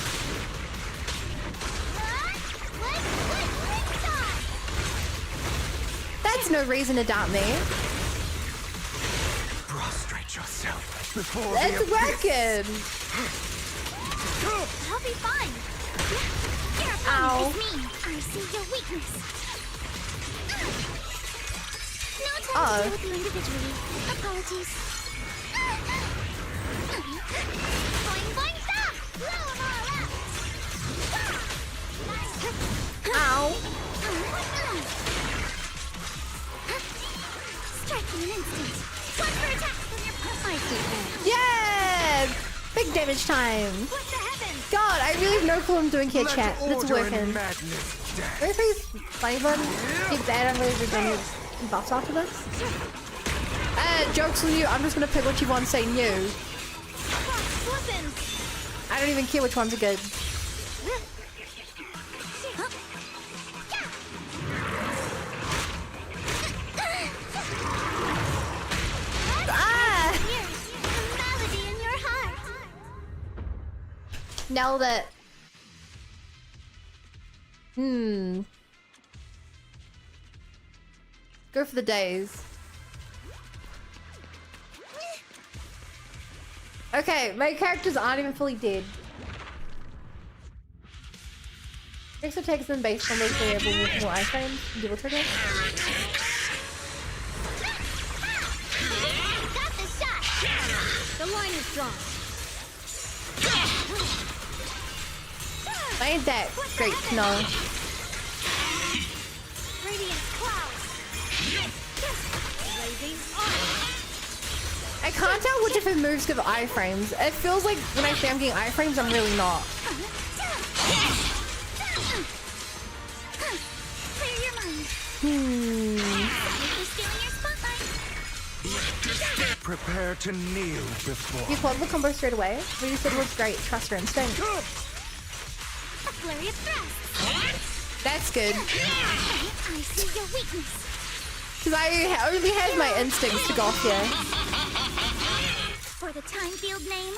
That's no reason to doubt me. Prostrate yourself before It's the working! I'll be fine. Your Ow. opponent is me. I see your weakness. No time Oh. to deal with you individually. Apologies. Boing, boing, stop! Blow 'em all out! Ow. Strike in an instant. One for attack from your I see that. Yeah! Big damage damage time. God, I really have no clue what I'm doing here, chat. But it's working. Where's his funny button? Keep that over the damage buffs after this. Jokes on you. I'm just gonna pick what you want. Say new. I don't even care which ones are good. Nailed it. Go for the days. Okay, my characters aren't even fully dead. Next attack is then based on those variable with more iframes and double trigger. Got the shot. The line is drawn. Ain't that great to know. Radiant clouds. Blazing I can't tell which of her moves give iframes. It feels like when I say I'm getting iframes, I'm really not. Clear your mind. Prepare to kneel before. You quad the combo straight away. What you said was great. Trust your instinct. A flurry of thrust. That's good. I see your weakness. Because I only had my instincts to go off here. For the time field name.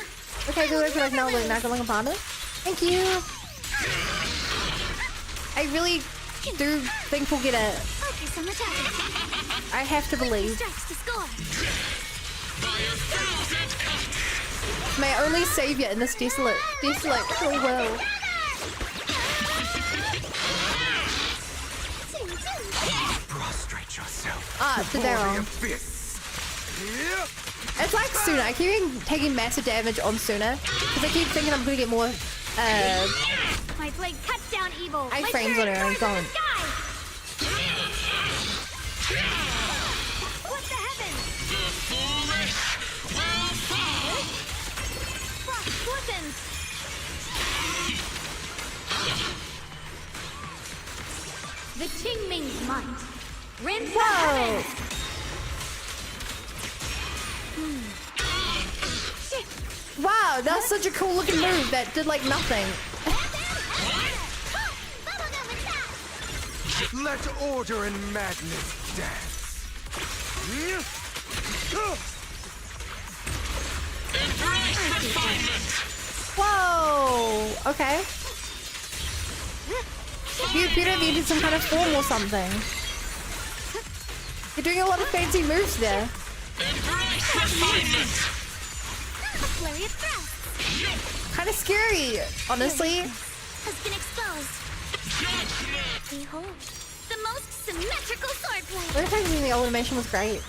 Okay, good work. Now we're not going upon it. Thank you. I really do think we'll get it. Focus on the target. I have to believe. Strikes to score. My only savior in this desolate world. Prostrate yourself. Ah, did that wrong. It's like Suna. I keep taking massive damage on Suna because I keep thinking I'm gonna get more My blade cuts down evil. iframes on her own phone. What the heavens? Frost weapons. The Qingming's might. Rinse the heavens. Wow, that was such a cool looking move that did like nothing. Let order and madness dance. Whoa! Okay. You appear to be in some kind of form or something. You're doing a lot of fancy moves there. Kind of scary, honestly. Has been exposed. Behold, the most symmetrical swordplay. What if I think the old animation was great?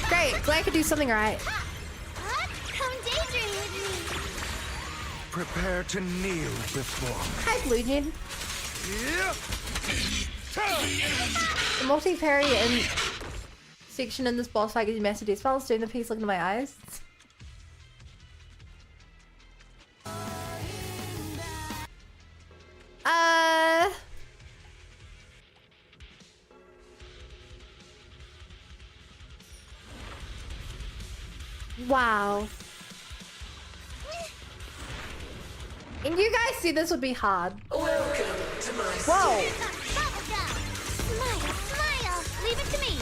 Great, glad I could do something right. Come daydream with me. Prepare to kneel before me. Hi, Blue Jin. The multi-parry and section in this boss fight gives you massive spells. Doing the piece, look into my eyes. Wow. And you guys see this would be hard. Welcome to my Whoa. Smile, smile. Leave it to me.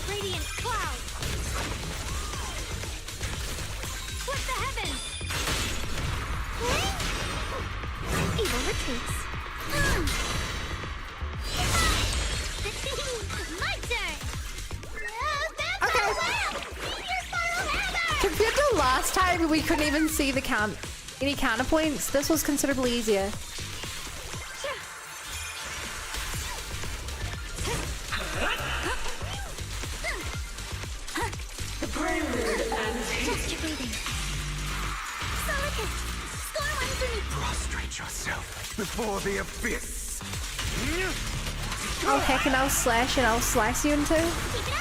Radiant cloud. Split the heavens. Evil retreats. My turn. Compared to last time, we couldn't even see the any counterpoints. This was considerably easier. The prelude and just your breathing. Solid hit. Score one for me. Prostrate yourself before the abyss. Oh heck, and I'll slash and I'll slice you in two. Keep it up.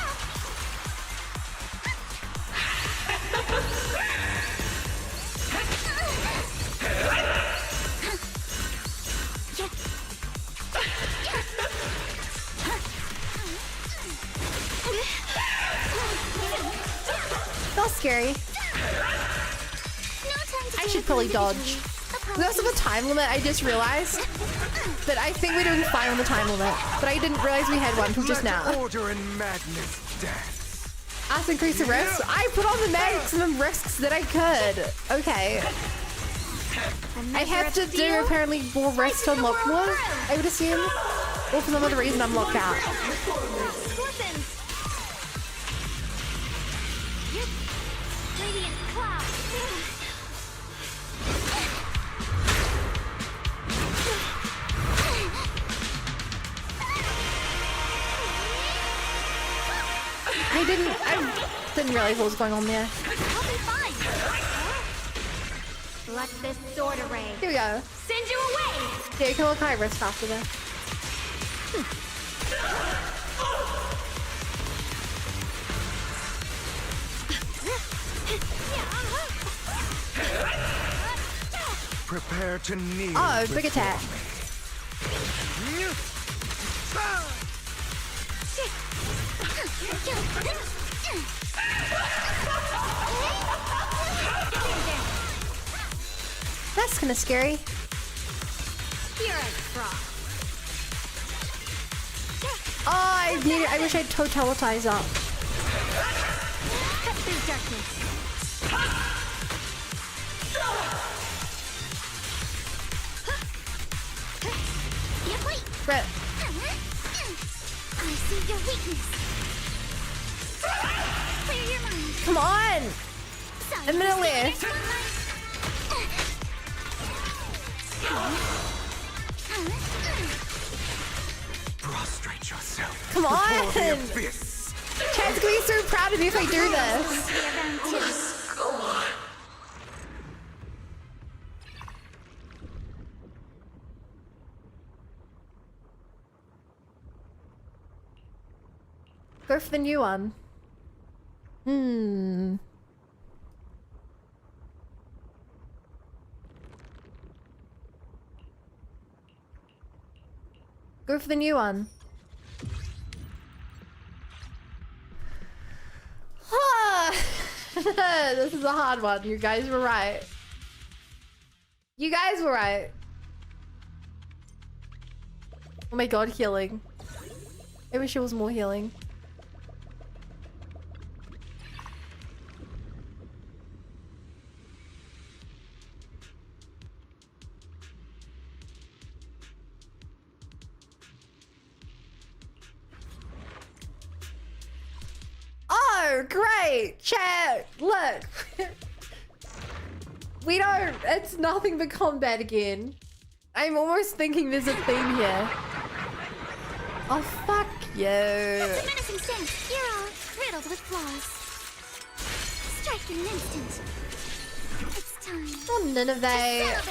That's scary. I should probably dodge. We also have a time limit, I just realized. But I think we're doing fine on the time limit. But I didn't realize we had one until just now. Order and madness dance. Ask increase the risks? I put on the maximum risks that I could. Okay. I have to do apparently more risks to unlock more, I would assume. Or for some other reason I'm locked out. I didn't realize what was going on there. Let this sword array Here we go. send you away. Yeah, you can look high risk after that. Prepare to kneel. Oh, big attack. That's kind of scary. Oh, I wish I'd totalize up. Cut through darkness. Brett. I see your weakness. Clear your mind. Come on! A minute left. Prostrate yourself. Come on! Before the abyss. Chad's gonna be so proud of me if I do this. Go on. Go for the new one. Go for the new one. This is a hard one. You guys were right. You guys were right. Oh my god, healing. I wish it was more healing. Oh, great! Chat, look! We don't... It's nothing but combat again. I'm almost thinking there's a theme here. Oh, fuck you. That's a menacing sense. You're all riddled with flaws. Strike in an instant. It's time. Oh, Nineveh.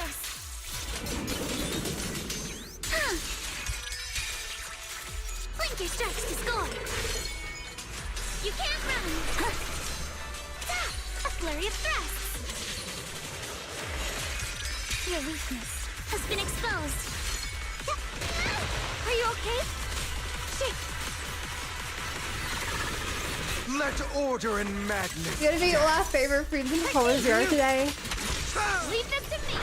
Blink your strikes to score. You can't run. A flurry of thrusts. Your weakness has been exposed. Are you okay? Let order and madness. You're gonna be all our favorite friends in Color Zero today. Leave them to me.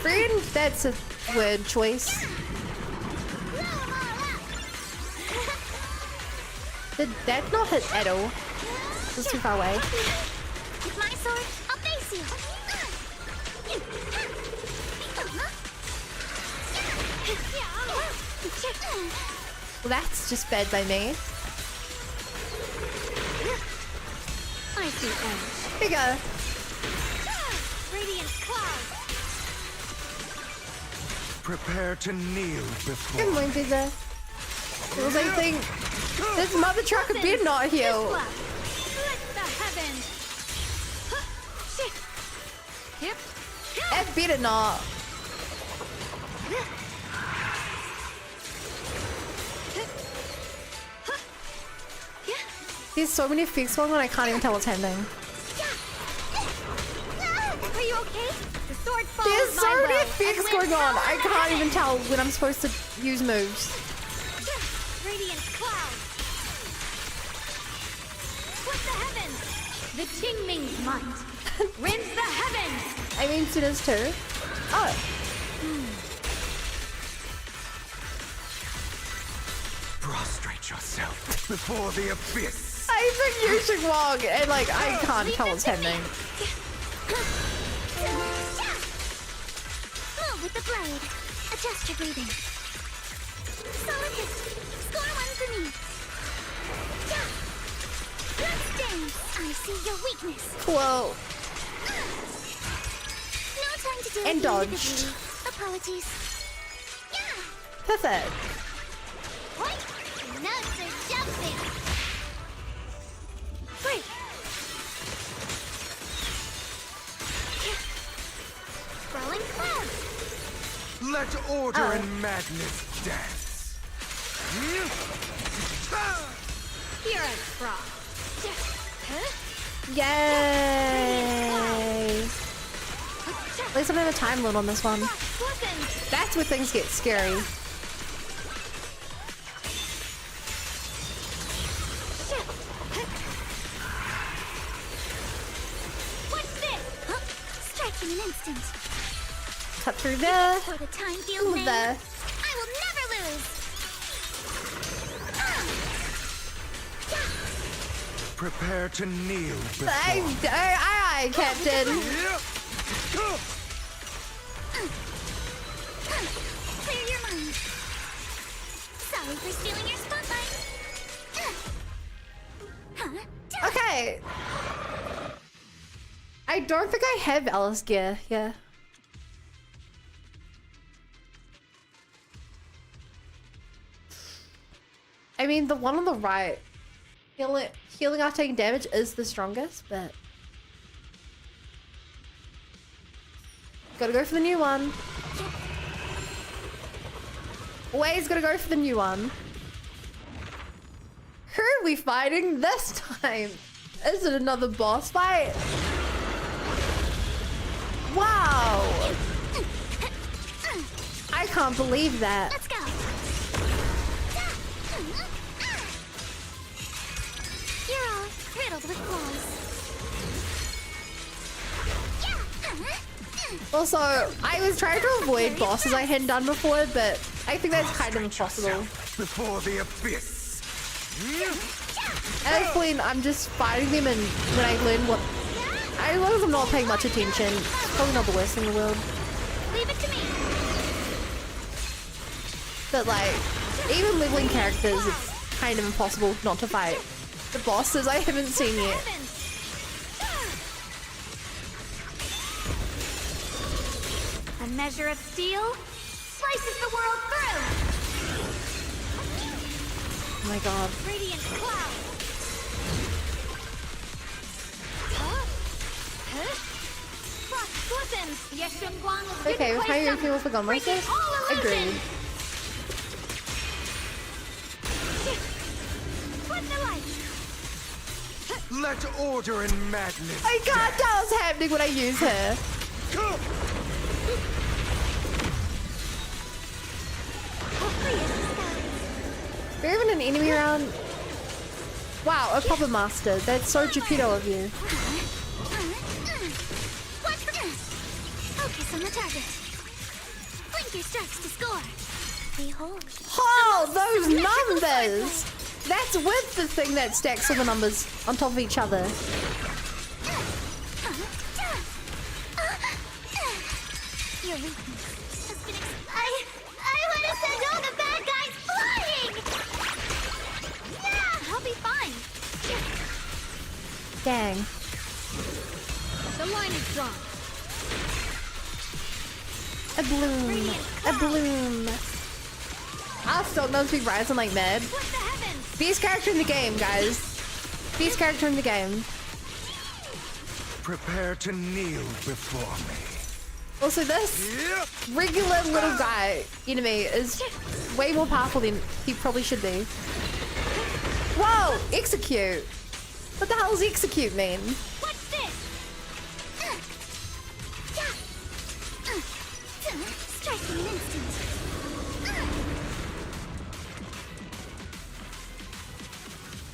Friend, that's a word choice. Did that not hit at all? It was too far away. With my sword, I'll face you. Well, that's just bad by me. I see edge. Here you go. Radiant cloud. Prepare to kneel before. Good morning, Pizza. It was like thing. This mother trucker better not heal. Split the heavens. Yep. That better not. There's so many effects going on, I can't even tell what's happening. Are you okay? The sword falls. There's so my many will, effects and going with on, power I can't even tell when I'm supposed to use moves. Radiant cloud. Split the heavens. The Qingming's might rends the heavens. I mean, Suna's too. Oh. Prostrate yourself before the abyss. I've been using wrong, and like I can't tell what's happening. Move with the blade. Adjust your breathing. Solid hit. Score one for me. Let's dance. I see your weakness. Whoa. No time to do And it dodged. individually. Apologies. Perfect. What? Nuts are jumping. Break. Throwing clouds. Let order and madness dance. You're a frog. Yay! At least I'm gonna have a time limit on this one. That's where things get scary. What's this? Strike in an instant. Cut through there. For the time field Ooh, man. there. I will never lose. Prepare to kneel before Aye, Captain. Clear your mind. Sorry for stealing your spotlight. Okay. I don't think I have Alice gear. Yeah. I mean, the one on the right, healing after taking damage is the strongest, but gotta go for the new one. Always gotta go for the new one. Who are we fighting this time? Is it another boss fight? Wow! I can't believe that. Let's go. You're all riddled with flaws. Also, I was trying to avoid bosses I hadn't done before, but I think that's kind of impossible. before the abyss. At this point, I'm just fighting them, and when I learn what... As long as I'm not paying much attention, it's probably not the worst thing in the world. Leave it to me. But like, even leveling characters, it's kind of impossible not to fight the bosses I haven't seen yet. A measure of steel slices the world through. Oh my god. Radiant cloud. Frost glistens. Yeshun Guang is Okay, with how you feel for gun monsters? Agreed. Flip the light. Let order and madness. I can't tell what's happening when I use her. Is there even an enemy around? Wow, a puppet master. That's so Geppetto of you. Focus on the target. Blink your strikes to score. Behold. Oh, those numbers! That's with the thing that stacks all the numbers on top of each other. Your weakness has been I want to send all the bad guys flying! Yeah, I'll be fine. Dang. The line is drawn. A bloom. A bloom. I'll still know to be rising like mad. Best character in the game, guys. Best character in the game. Prepare to kneel before me. Also, this regular little guy enemy is way more powerful than he probably should be. Whoa! Execute! What the hell does execute mean? What's this? Strike in an instant.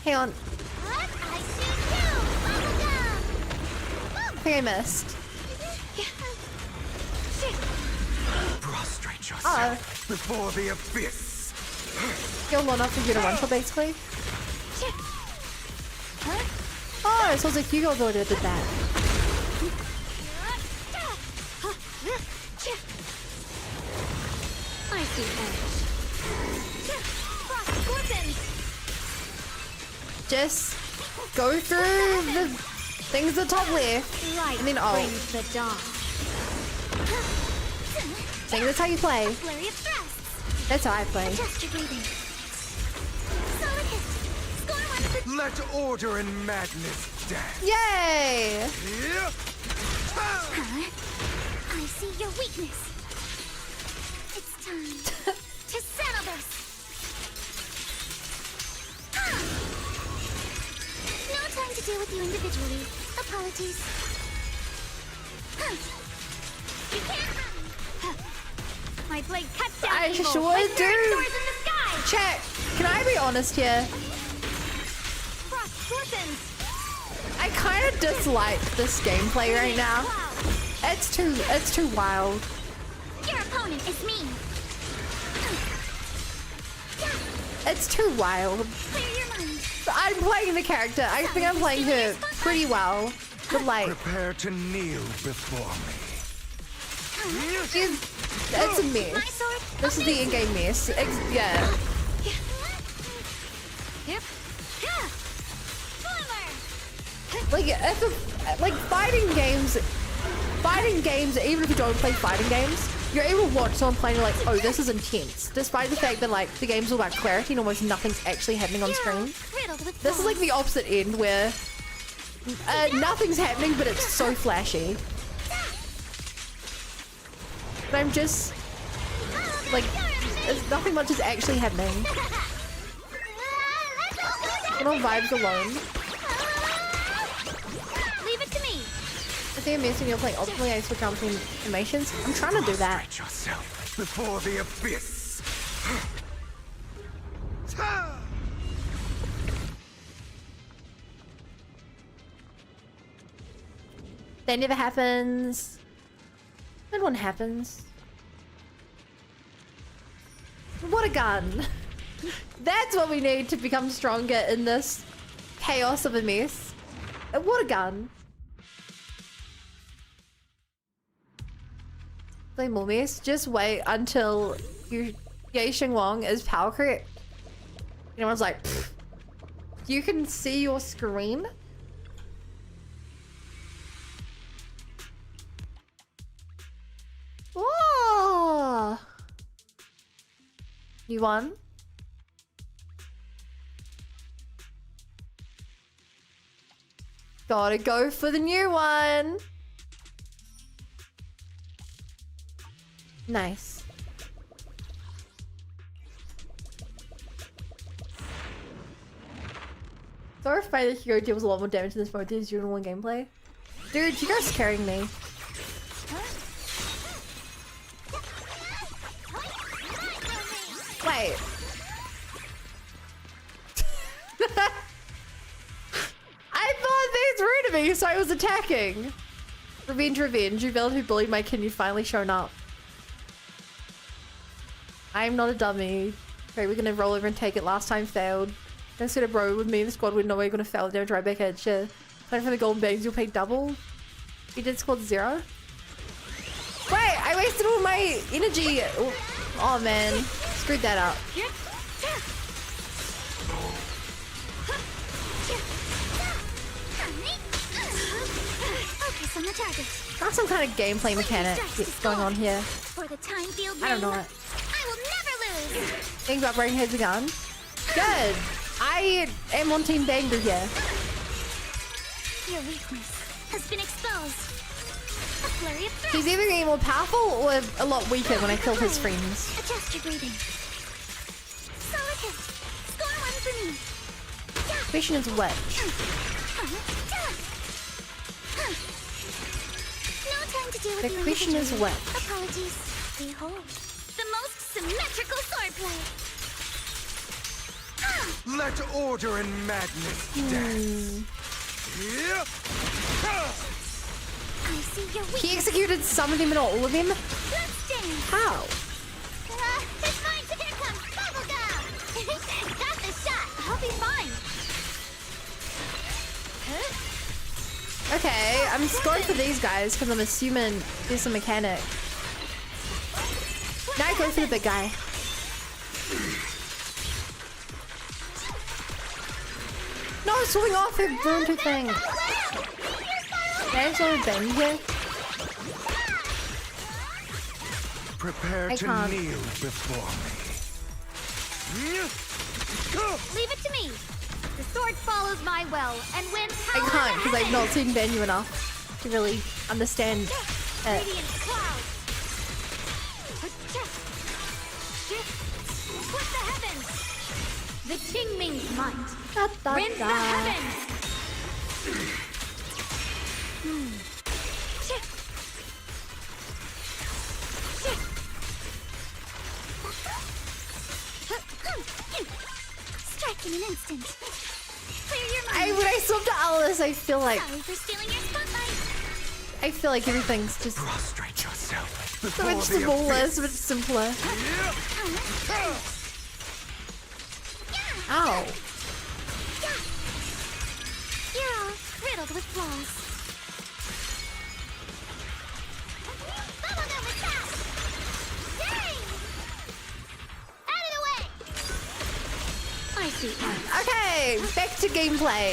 Hang on. What? I shoot you! Bubble gum! think I missed. Prostrate yourself before the abyss. You're long enough for you to run for, basically. Oh, it sounds like Hugo already did that. I see edge. Just go through the things at the top left. Right. And then oh. Brings the dawn. I think that's how you play. Flurry of thrusts. That's how I play. Adjust your breathing. Solid hit. Score one for... Let order and madness dance. Yay! I see your weakness. It's time to settle this. No time to deal with you individually. Apologies. You can't run. My blade cuts down I evil. sure like do. pterosaurs in the sky. Chat, can I be honest here? Frost scorpions. I kind of dislike this gameplay right now. It's too wild. Your opponent is me. It's too wild. Clear your mind. I'm playing the character. I think I'm playing her pretty well. But like, Prepare to kneel before me. it's a mess. This is the in-game mess. Yeah. Yep. Like fighting games, even if you don't play fighting games, you're able to watch someone playing and like, oh, this is intense. Despite the fact that like the game's all about clarity and almost nothing's actually happening on screen. This is like the opposite end where nothing's happening, but it's so flashy. But I'm just like, nothing much is actually happening. But on vibes alone. Leave it to me. I think I'm missing you're playing ultimately I switch on between animations. I'm trying to do that. Yourself before the abyss. That never happens. That one happens. What a gun. That's what we need to become stronger in this chaos of a mess. What a gun. Play more mess. Just wait until Ye Xing Wang is power correct. And everyone's like, pfft. You can see your screen? Oh! You won? Gotta go for the new one. Nice. Sorry if the hero deals a lot more damage in this mode than his usual gameplay. Dude, you guys carrying me. Wait. I thought these were to me, so I was attacking. Revenge, revenge. You villain who bullied my kid, you finally shown up. I'm not a dummy. Okay, we're gonna roll over and take it. Last time failed. Instead of bro with me and the squad, we know we're gonna fail. Damage right back at you. Playing for the golden bangs, you'll pay double. You did squad 0. Wait, I wasted all my energy. Oh man, screwed that up. Focus on the target. Got some kind of gameplay mechanic going on here. For the time field I don't know ring, it. I will never lose. Think about breaking heads again. Good. I am on Team Banger here. Your weakness has been exposed. A flurry of threats. He's either getting more powerful or a lot weaker when I kill his friends. Adjust your breathing. Solid hit. Score one for me. Question is which? No time to deal with The you question is individually. which? Apologies. Behold, the most symmetrical swordplay. Let order and madness dance. see your weakness. He executed some of them and not all of them? Bloodstains. How? It's mine. Here comes bubblegum. Got the shot. I'll be fine. Okay, I'm scored for these guys because I'm assuming there's a mechanic. Now I go for the big guy. No, swimming off it ruined her thing. There's no bend here. Prepare I to can't. kneel before me. Leave it to me. The sword follows my will, and when I can't because I've not seen Venue enough to really understand it. Radiant clouds. Split the heavens. The Qingming's might. Rend the heavens. Strike in an instant. Clear your mind. When I swim to Alice, I feel like Sorry for stealing your spotlight. I feel like everything's just Prostrate yourself so before much the smaller, abyss. so much simpler. Ow. You're all riddled with flaws. Bubblegum is back! Dang! Out of the way! I see. Okay, back to gameplay.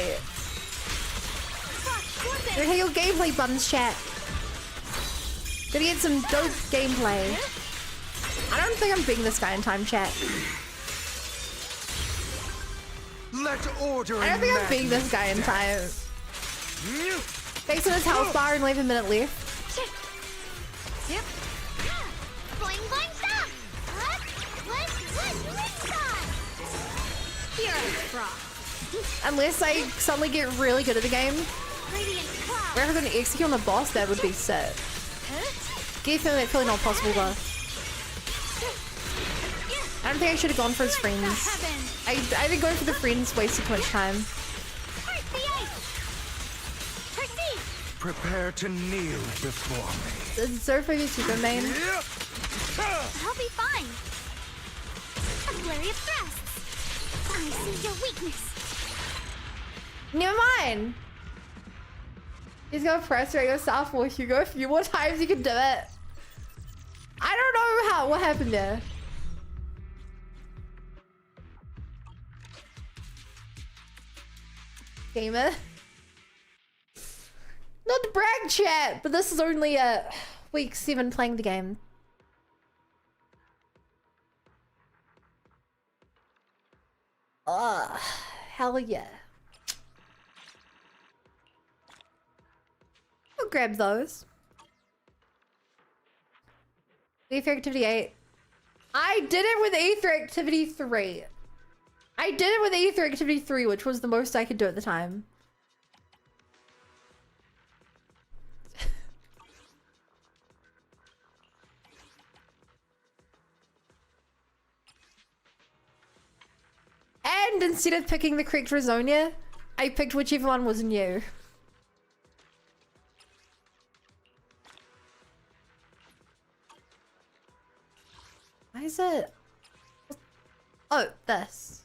Gonna hit your gameplay buttons, chat. Gonna get some dope gameplay. I don't think I'm beating this guy in time, chat. Let order I don't think I'm beating this guy in time. Based on his health bar and leave a minute left. Yep. Boing boing stop! What stop? You're a fraud. Unless I suddenly get really good at the game. Radiant cloud. Where I'm gonna execute on the boss, that would be sick. Get feeling that's probably not possible though. I don't think I should have gone for his friends. I think going for the friends wasted too much time. Prepare to kneel before me. Is Surfer super main? I'll be fine. A flurry of thrusts. I see your weakness. Never mind. He's gonna press rate your sophomore. You go a few more times, you can do it. I don't know what happened there. Gamer. Not to brag, chat, but this is only week 7 playing the game. Hell yeah. I'll grab those. Ether Activity 8. I did it with Ether Activity 3. I did it with Ether Activity 3, which was the most I could do at the time. And instead of picking the correct Rizonia, I picked whichever one was new. Why is it? Oh, this.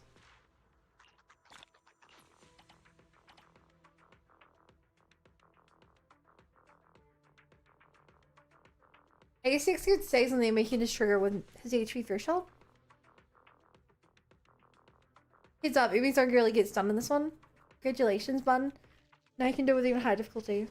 I guess 6 good stays on the making his trigger with his HP threshold. Heads up, it means I really get stunned in this one. Congratulations, bun. Now I can do it with even higher difficulty.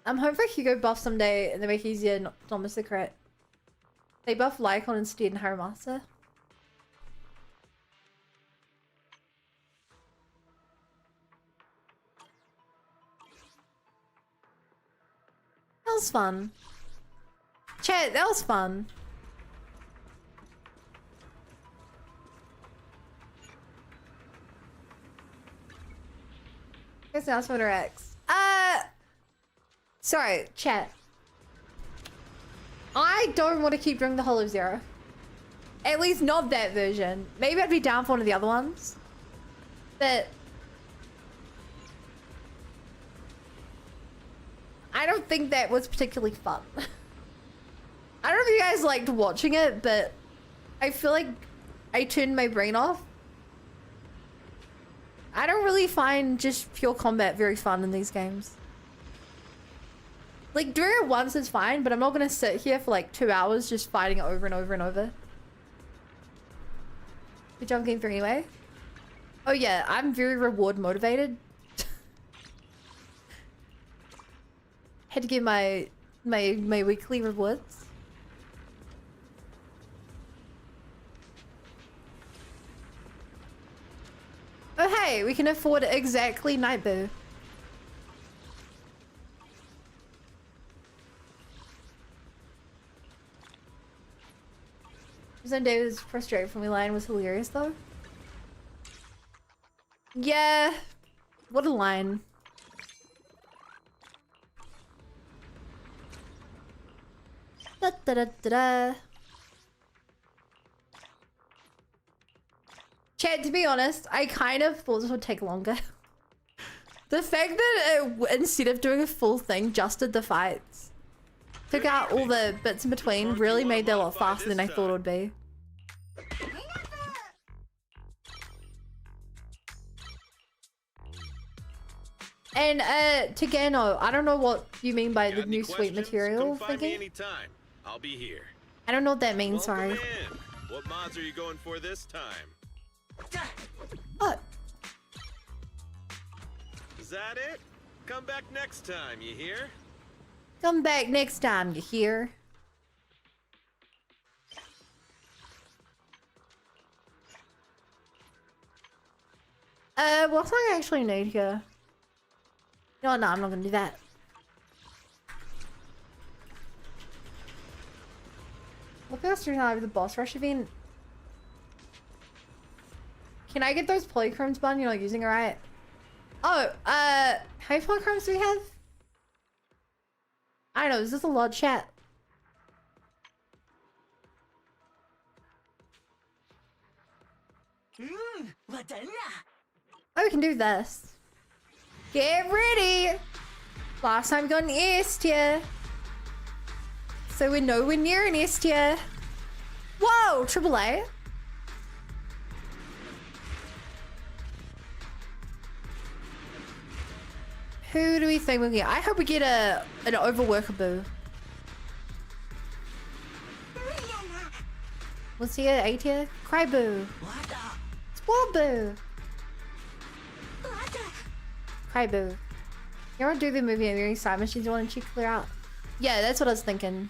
I'm hoping for Hugo buff someday and they make it easier not to miss the crit. They buff Lycon instead in Haramasa. That was fun. Chat, that was fun. Guess now it's Motor X. Sorry, chat. I don't want to keep doing the Hollow Zero. At least not that version. Maybe I'd be down for one of the other ones. But I don't think that was particularly fun. I don't know if you guys liked watching it, but I feel like I turned my brain off. I don't really find just pure combat very fun in these games. Like, doing it once is fine, but I'm not gonna sit here for like 2 hours just fighting it over and over and over. Good job game 3 anyway. Oh yeah, I'm very reward motivated. Had to get my weekly rewards. Oh hey, we can afford exactly Nightboo. David's frustrated from me line was hilarious though. Yeah, what a line. Da da da da da. Chad, to be honest, I kind of thought this would take longer. The fact that it, instead of doing a full thing, just did the fights, took out all the bits in between, really made that a lot faster than I thought it would be. And Tegano, I don't know what you mean by the new sweet material thingy. I'll be here. I don't know what that means, sorry. In. What mods are you going for this time? What? Is that it? Come back next time, you hear? Come back next time, you hear? What song I actually need here? No, I'm not gonna do that. Look at us doing out of the boss rush event. Can I get those polychromes bun? You're not using it right. Oh, how many polychromes do we have? I don't know, is this a lot, chat? Oh, we can do this. Get ready! Last time we got an S tier. So we're nowhere near an S tier. Whoa, AAA. Who do we think we'll get? I hope we get an overworker boo. What's here? A tier? Cryboo. Swaboo. Cryboo. You want to do the movie and the side machines you want to clear out? Yeah, that's what I was thinking.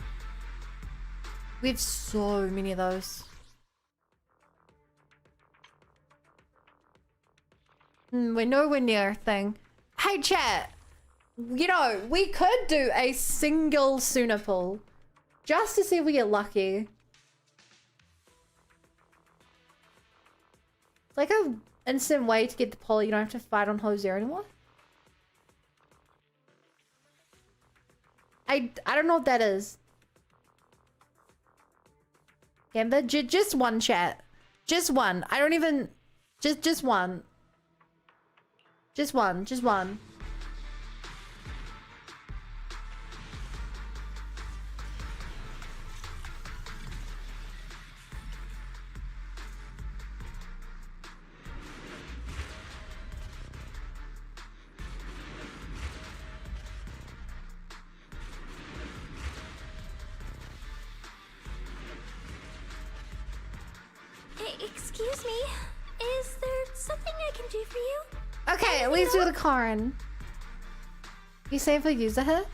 We have so many of those. We're nowhere near a thing. Hey chat, you know, we could do a single Suna pull just to see if we get lucky. It's like a instant way to get the pull. You don't have to fight on Hosier anymore. I don't know what that is. Gamba, just one chat. Just one. I don't even... Just one. Just one. Excuse me, is there something I can do for you? Okay, at least do the Karin. You save for user her?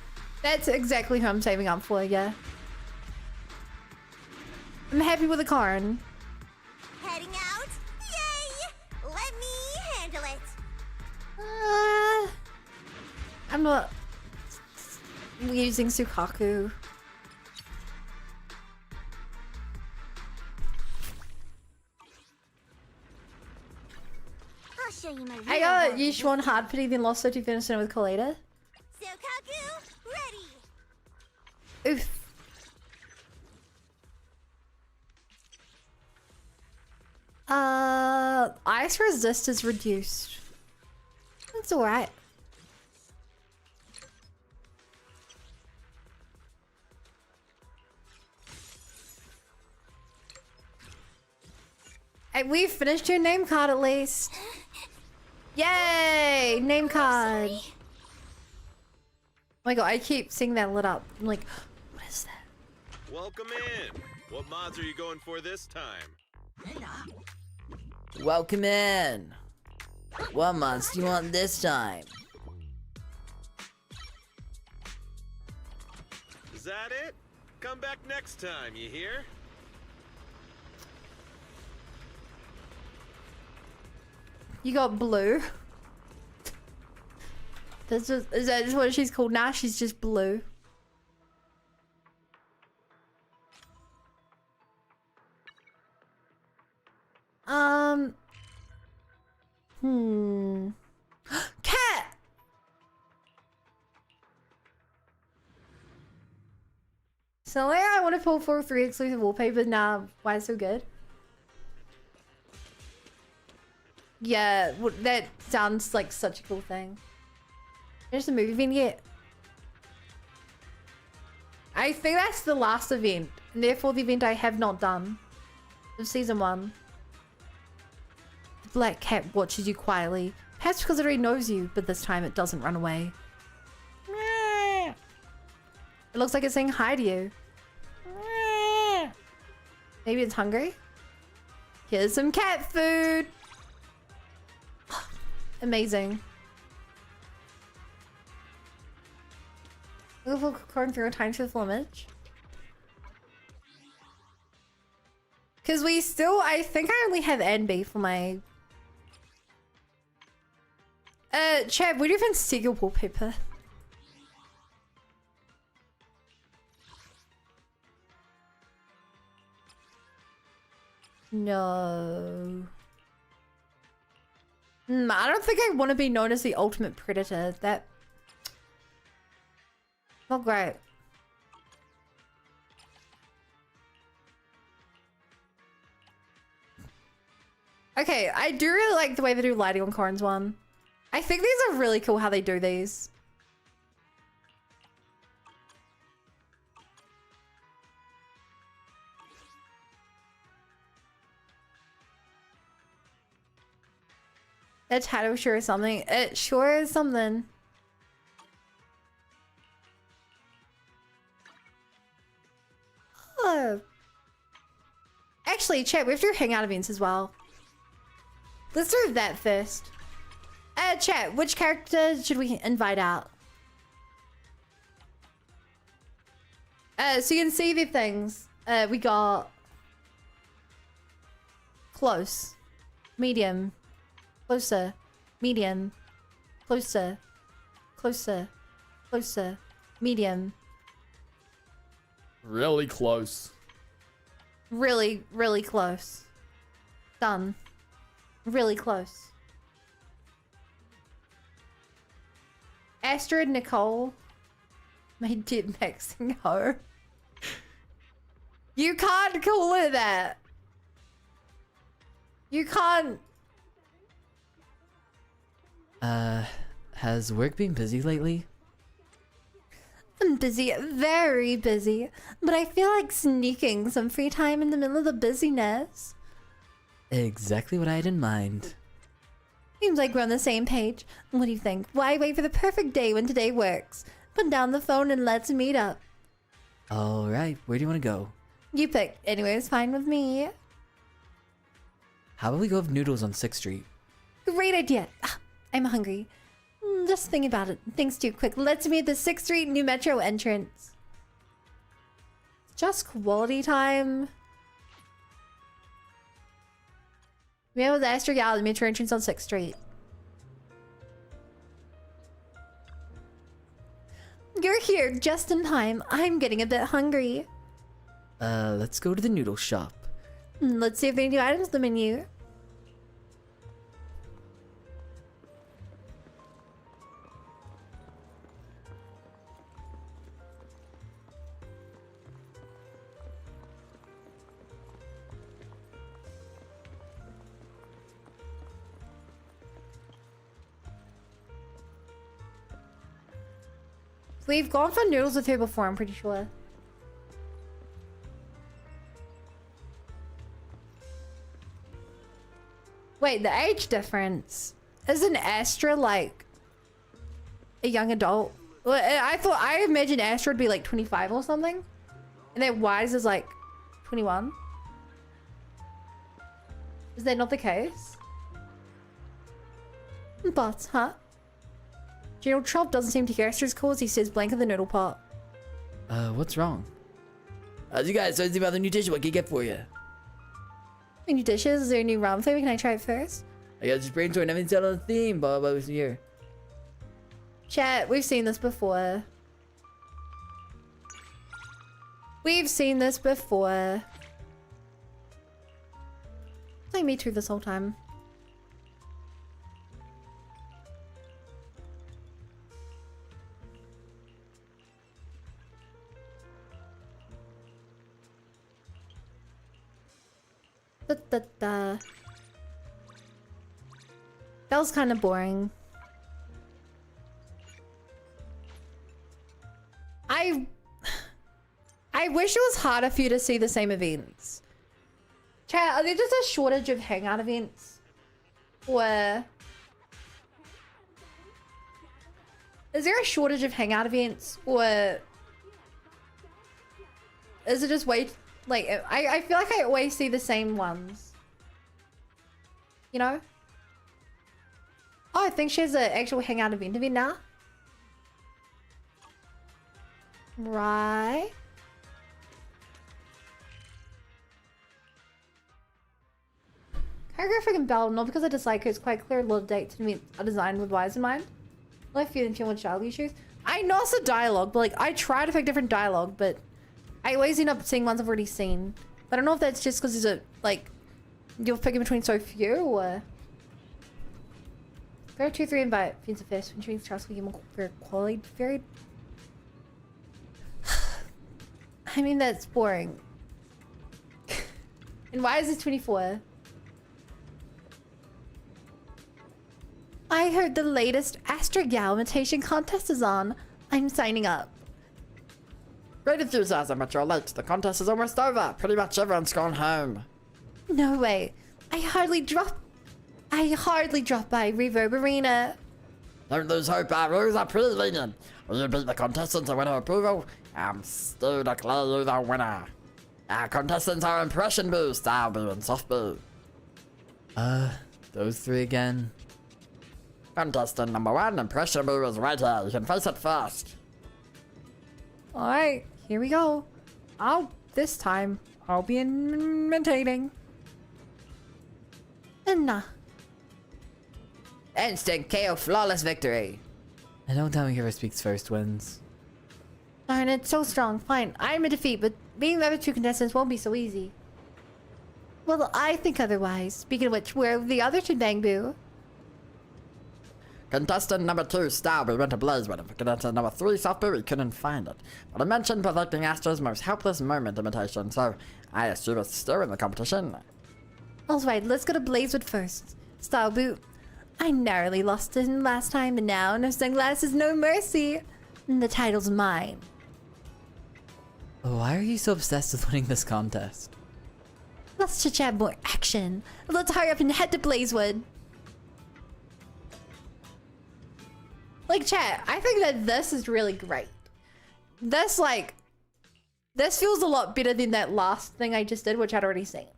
That's exactly who I'm saving up for, yeah. I'm happy with the Karin. Heading out? Yay! Let me handle it. I'm not using Sukaku. I'll show you my real I got one. Yishuan hard pity, then lost 30% with Kaleda. Sukaku, ready. Oof. Ice resist is reduced. That's alright. Hey, we finished your name card at least. Yay! Name card. Oh my god, I keep seeing that lit up. I'm like, what is that? Welcome in. What mods are you going for this time? Welcome in. What mods do you want this time? Is that it? Come back next time, you hear? You got blue. Is that just what she's called now? She's just blue. Cat! So like, I want to pull for 3 exclusive wallpaper. Nah, why so good? Yeah, that sounds like such a cool thing. There's a movie vignette. I think that's the last event, and therefore the event I have not done of season 1. The black cat watches you quietly, perhaps because it already knows you, but this time it doesn't run away. It looks like it's saying hi to you. Maybe it's hungry? Here's some cat food! Amazing. Move according to your time shift image. Because we still, I think I only have NB for my... Chad, would you even see your wallpaper? No. I don't think I want to be known as the ultimate predator. That... Not great. Okay, I do really like the way they do lighting on Corin's one. I think these are really cool how they do these. That title sure is something. It sure is something. Oh. Actually, chat, we have to do hangout events as well. Let's do that first. Chat, which character should we invite out? So you can see the things. We got close, medium, closer, medium, closer, closer, closer, medium. Really close. Really, really close. Done. Really close. Astrid Nicole. My dear maxing hoe. You can't call her that. You can't. Has work been busy lately? I'm busy, very busy, but I feel like sneaking some free time in the middle of the busyness. Exactly what I had in mind. Seems like we're on the same page. What do you think? Why wait for the perfect day when today works? Put down the phone and let's meet up. Alright, where do you want to go? You pick. Anyway, it's fine with me. How about we go have noodles on 6th Street? Great idea. I'm hungry. Just think about it. Things too quick. Let's meet at the 6th Street New Metro entrance. Just quality time. We have the Astro Gal, the Metro entrance on 6th Street. You're here just in time. I'm getting a bit hungry. Let's go to the noodle shop. Let's see if there are new items on the menu. We've gone for noodles with her before, I'm pretty sure. Wait, the age difference. Isn't Astra like a young adult? Well, I imagined Astra would be like 25 or something. And then Wise is like 21. Is that not the case? But, huh? General Trump doesn't seem to hear Astra's calls. He says blank of the noodle pot. What's wrong? You guys, so about the new dish, what can I get for you? Any dishes? Is there a new ramen flavor? Can I try it first? I got just brainstorming, everything's set on the theme, but what was here? Chat, we've seen this before. We've seen this before. It's like me too this whole time. That was kind of boring. I wish it was harder for you to see the same events. Chat, are there just a shortage of hangout events? Or is there a shortage of hangout events? Or is it just way... Like, I feel like I always see the same ones. You know? Oh, I think she has an actual hangout event now. Right. Choreographic and Bell, not because I dislike her, it's quite clear a lot of dates and events are designed with Wise in mind. I feel in too much child issues. I know it's a dialogue, but like, I try to pick different dialogue, but I always end up seeing ones I've already seen. But I don't know if that's just because there's a, like, you're picking between so few, or... There are 2, 3 invite Vince first, when treating Charles will very quality, very... I mean, that's boring. And why is this 24? I heard the latest Astra Gal imitation contest is on. I'm signing up. Great enthusiasm, but you're late. The contest is almost over. Pretty much everyone's gone home. No way. I hardly dropped by Reverb Arena. Don't lose hope, our rules are pretty lenient. When you beat the contestants and win her approval, I'm still declare you the winner. Our contestants are Impression Boo, Style Boo, and Soft Boo. Those 3 again. Contestant number 1, Impression Boo, is right here. You can face it first. Alright, here we go. This time, I'll be imitating. Nah. Instant KO, flawless victory. And don't tell me whoever speaks first wins. Darn, it's so strong. Fine, I'm a defeat, but beating the other 2 contestants won't be so easy. Well, I think otherwise. Speaking of which, where are the other 2 Bangbu? Contestant number 2, Starboo, went ablaze with him. Contestant number 3, Softboo, he couldn't find it. But I mentioned perfecting Astra's most helpless moment imitation, so I assume it's still in the competition. Alright, let's go to Blazewood first. Starboot. I narrowly lost to him last time, but now no sunglasses, no mercy. And the title's mine. Why are you so obsessed with winning this contest? Let's chit-chat more action. Let's hurry up and head to Blazewood. Like, chat, I think that this is really great. This feels a lot better than that last thing I just did, which I'd already seen.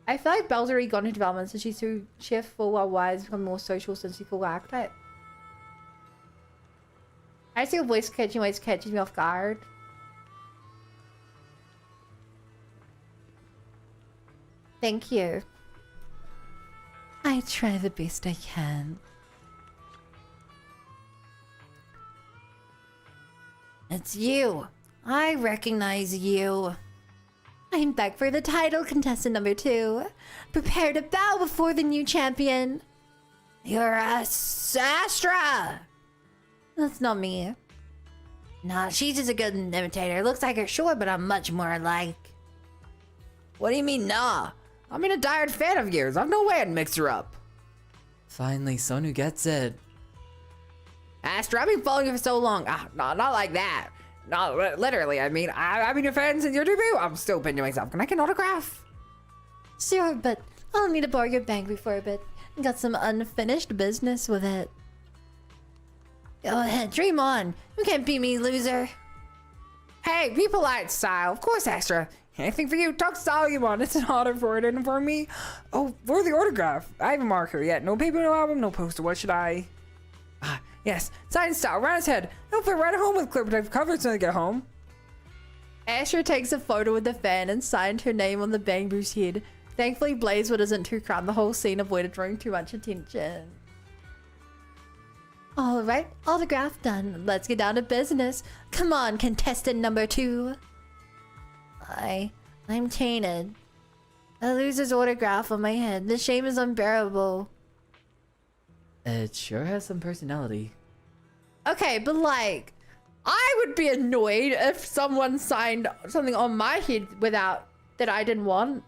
I feel like Belle's already gone into development, so she's too cheerful while Wise become more social since she full archetype. I see a voice catching always catches me off guard. Thank you. I try the best I can. It's you. I recognize you. I'm back for the title, contestant number 2. Prepare to bow before the new champion. You're a Astra. That's not me. Nah, she's just a good imitator. Looks like her short, but I'm much more alike. What do you mean, nah? I'm a diehard fan of yours. I've no way I'd mix her up. Finally, someone who gets it. Astra, I've been following you for so long. No, not like that. No, literally, I mean, I've been your fan since your debut. I'm still pinching myself. Can I get an autograph? Sure, but I'll need to borrow your bank for a bit. Got some unfinished business with it. Go ahead, dream on. You can't beat me, loser. Hey, be polite, style. Of course, Astra. Anything for you, talk style you want. It's an honor for it, and for me. Oh, for the autograph. I haven't marked her yet. No paper, no album, no poster. What should I? Yes, sign style, around his head. He'll fit right at home with clear protective coverage when I get home. Astra takes a photo with the fan and signed her name on the Bangbu's head. Thankfully, Blazewood isn't too crowded. The whole scene avoided drawing too much attention. Alright, autograph done. Let's get down to business. Come on, contestant number 2. I'm tainted. A loser's autograph on my head. The shame is unbearable. It sure has some personality. Okay, but like, I would be annoyed if someone signed something on my head without that I didn't want.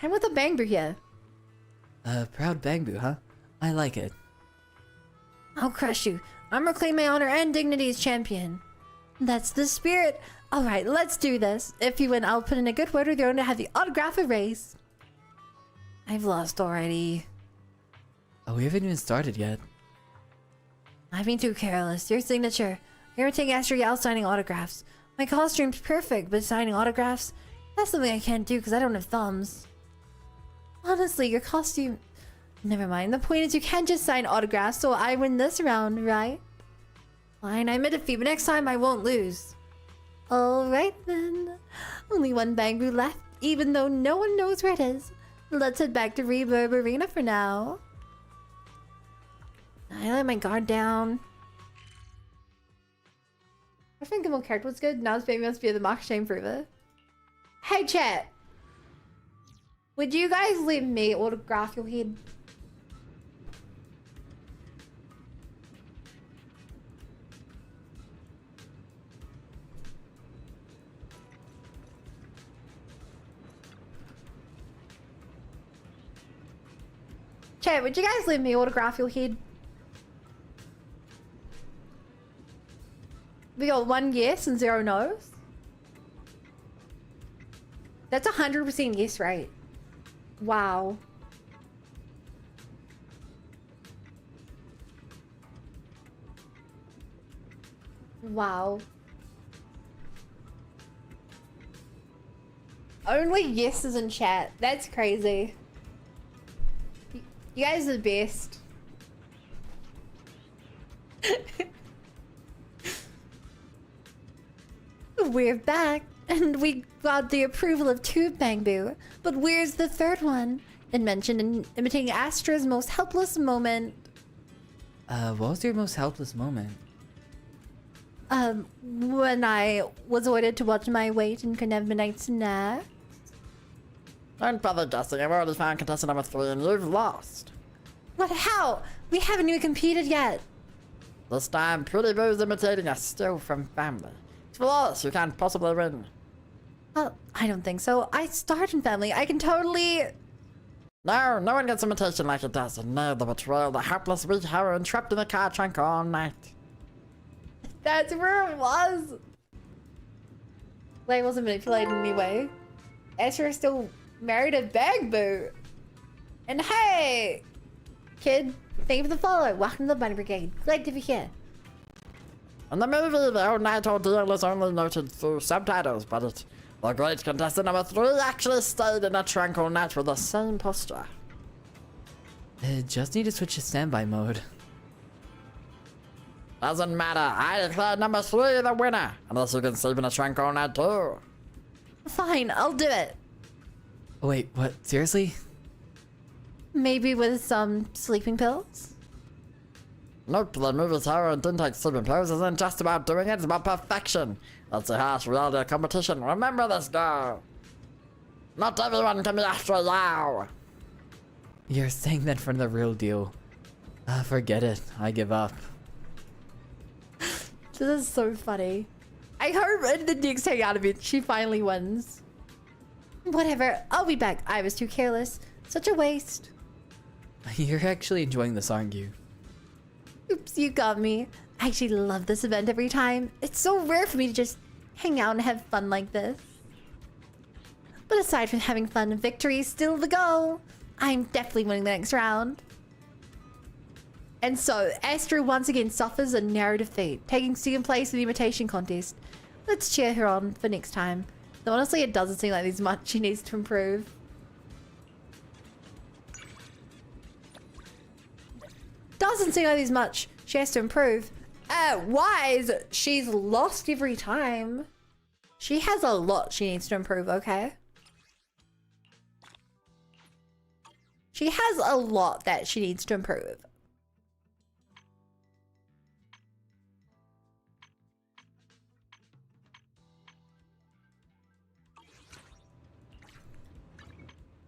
I'm with a Bangbu here. Proud Bangbu, huh? I like it. I'll crush you. I'm reclaim my honor and dignity as champion. That's the spirit. Alright, let's do this. If you win, I'll put in a good word with your owner to have the autograph erased. I've lost already. Oh, we haven't even started yet. I've been too careless. Your signature. Irritating Astra Yao signing autographs. My costume's perfect, but signing autographs? That's something I can't do because I don't have thumbs. Honestly, your costume... Never mind. The point is you can't just sign autographs, so I win this round, right? Fine, I'm in defeat, but next time I won't lose. Alright then. Only one Bangbu left, even though no one knows where it is. Let's head back to Reverb Arena for now. I let my guard down. I think my character was good. Now this baby must be the mock shame prover. Hey chat. Would you guys let me autograph your head? Chat, would you guys let me autograph your head? We got 1 yes and 0 no's. That's 100% yes, right? Wow. Wow. Only yeses in chat. That's crazy. You guys are the best. We're back, and we got the approval of 2 Bangbu. But where's the 3rd one? It mentioned in imitating Astra's most helpless moment. What was your most helpless moment? When I was ordered to watch my weight and could have midnight snack. Don't bother guessing. I've already found contestant number 3 and you've lost. What? How? We haven't even competed yet. This time, Pretty Boo's imitating a stew from family. It's flawless. You can't possibly win. Well, I don't think so. I starred in Family. I can totally... No one gets imitation like it does. And no, the betrayal, the helpless weak heroine trapped in a car trunk all night. That's where it was. Like, it wasn't manipulated in any way. Astra still married a Bangbu. And hey, kid, thank you for the follow. Welcome to the Bunny Brigade. Glad to be here. In the movie, the old night ordeal is only noted through subtitles, but the great contestant number 3 actually stayed in a trunk all night with the same posture. Just need to switch to standby mode. Doesn't matter. I declare number 3 the winner, unless you can sleep in a trunk all night too. Fine, I'll do it. Wait, what? Seriously? Maybe with some sleeping pills? Nope, the movie's heroine didn't take sleeping pills. It isn't just about doing it, it's about perfection. That's the harsh reality of competition. Remember this, girl. Not everyone can be Astra Yao. You're saying that for the real deal. Forget it. I give up. This is so funny. I hope in the next hangout event she finally wins. Whatever, I'll be back. I was too careless. Such a waste. You're actually enjoying this, aren't you? Oops, you got me. I actually love this event every time. It's so rare for me to just hang out and have fun like this. But aside from having fun, victory is still the goal. I'm definitely winning the next round. And so, Astro once again suffers a narrow defeat, taking second place in the imitation contest. Let's cheer her on for next time. Though honestly, it doesn't seem like there's much she needs to improve. Doesn't seem like there's much she has to improve. Wise, she's lost every time. She has a lot she needs to improve, okay? She has a lot that she needs to improve.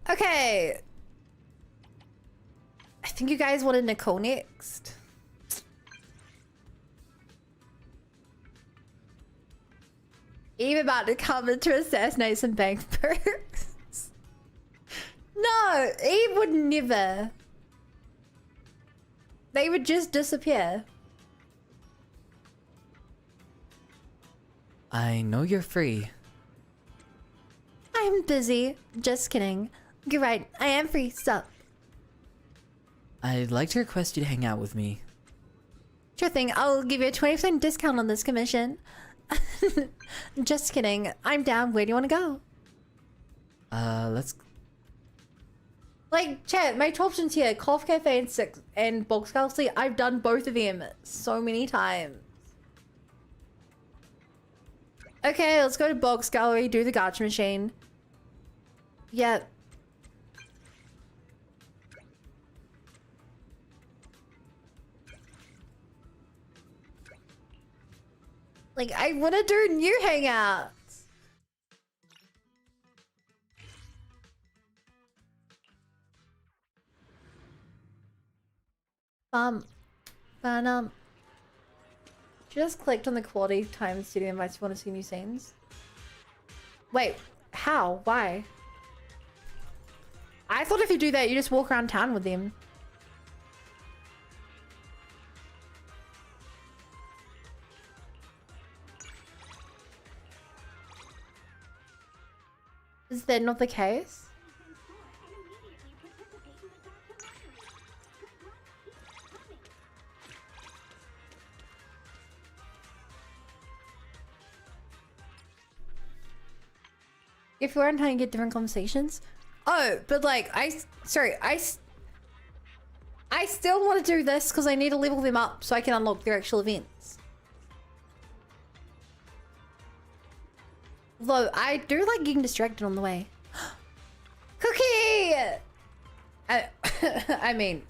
Okay. I think you guys wanted Nicole next. Eve about to come in to assassinate some bank perks. No, Eve would never. They would just disappear. I know you're free. I'm busy. Just kidding. You're right, I am free, so. I'd like to request you to hang out with me. Sure thing, I'll give you a 20% discount on this commission. Just kidding. I'm down. Where do you want to go? Let's... Like, chat, my top options here. Cough Cafe and Six and Box Galaxy. I've done both of them so many times. Okay, let's go to Box Gallery, do the gacha machine. Yep. Like, I want to do new hangouts. Just clicked on the quality time studio invites. You want to see new scenes? Wait, how? Why? I thought if you do that, you just walk around town with them. Is that not the case? If you aren't trying to get different conversations? Oh, but like, I still want to do this because I need to level them up so I can unlock their actual events. Though, I do like getting distracted on the way. Cookie! I mean,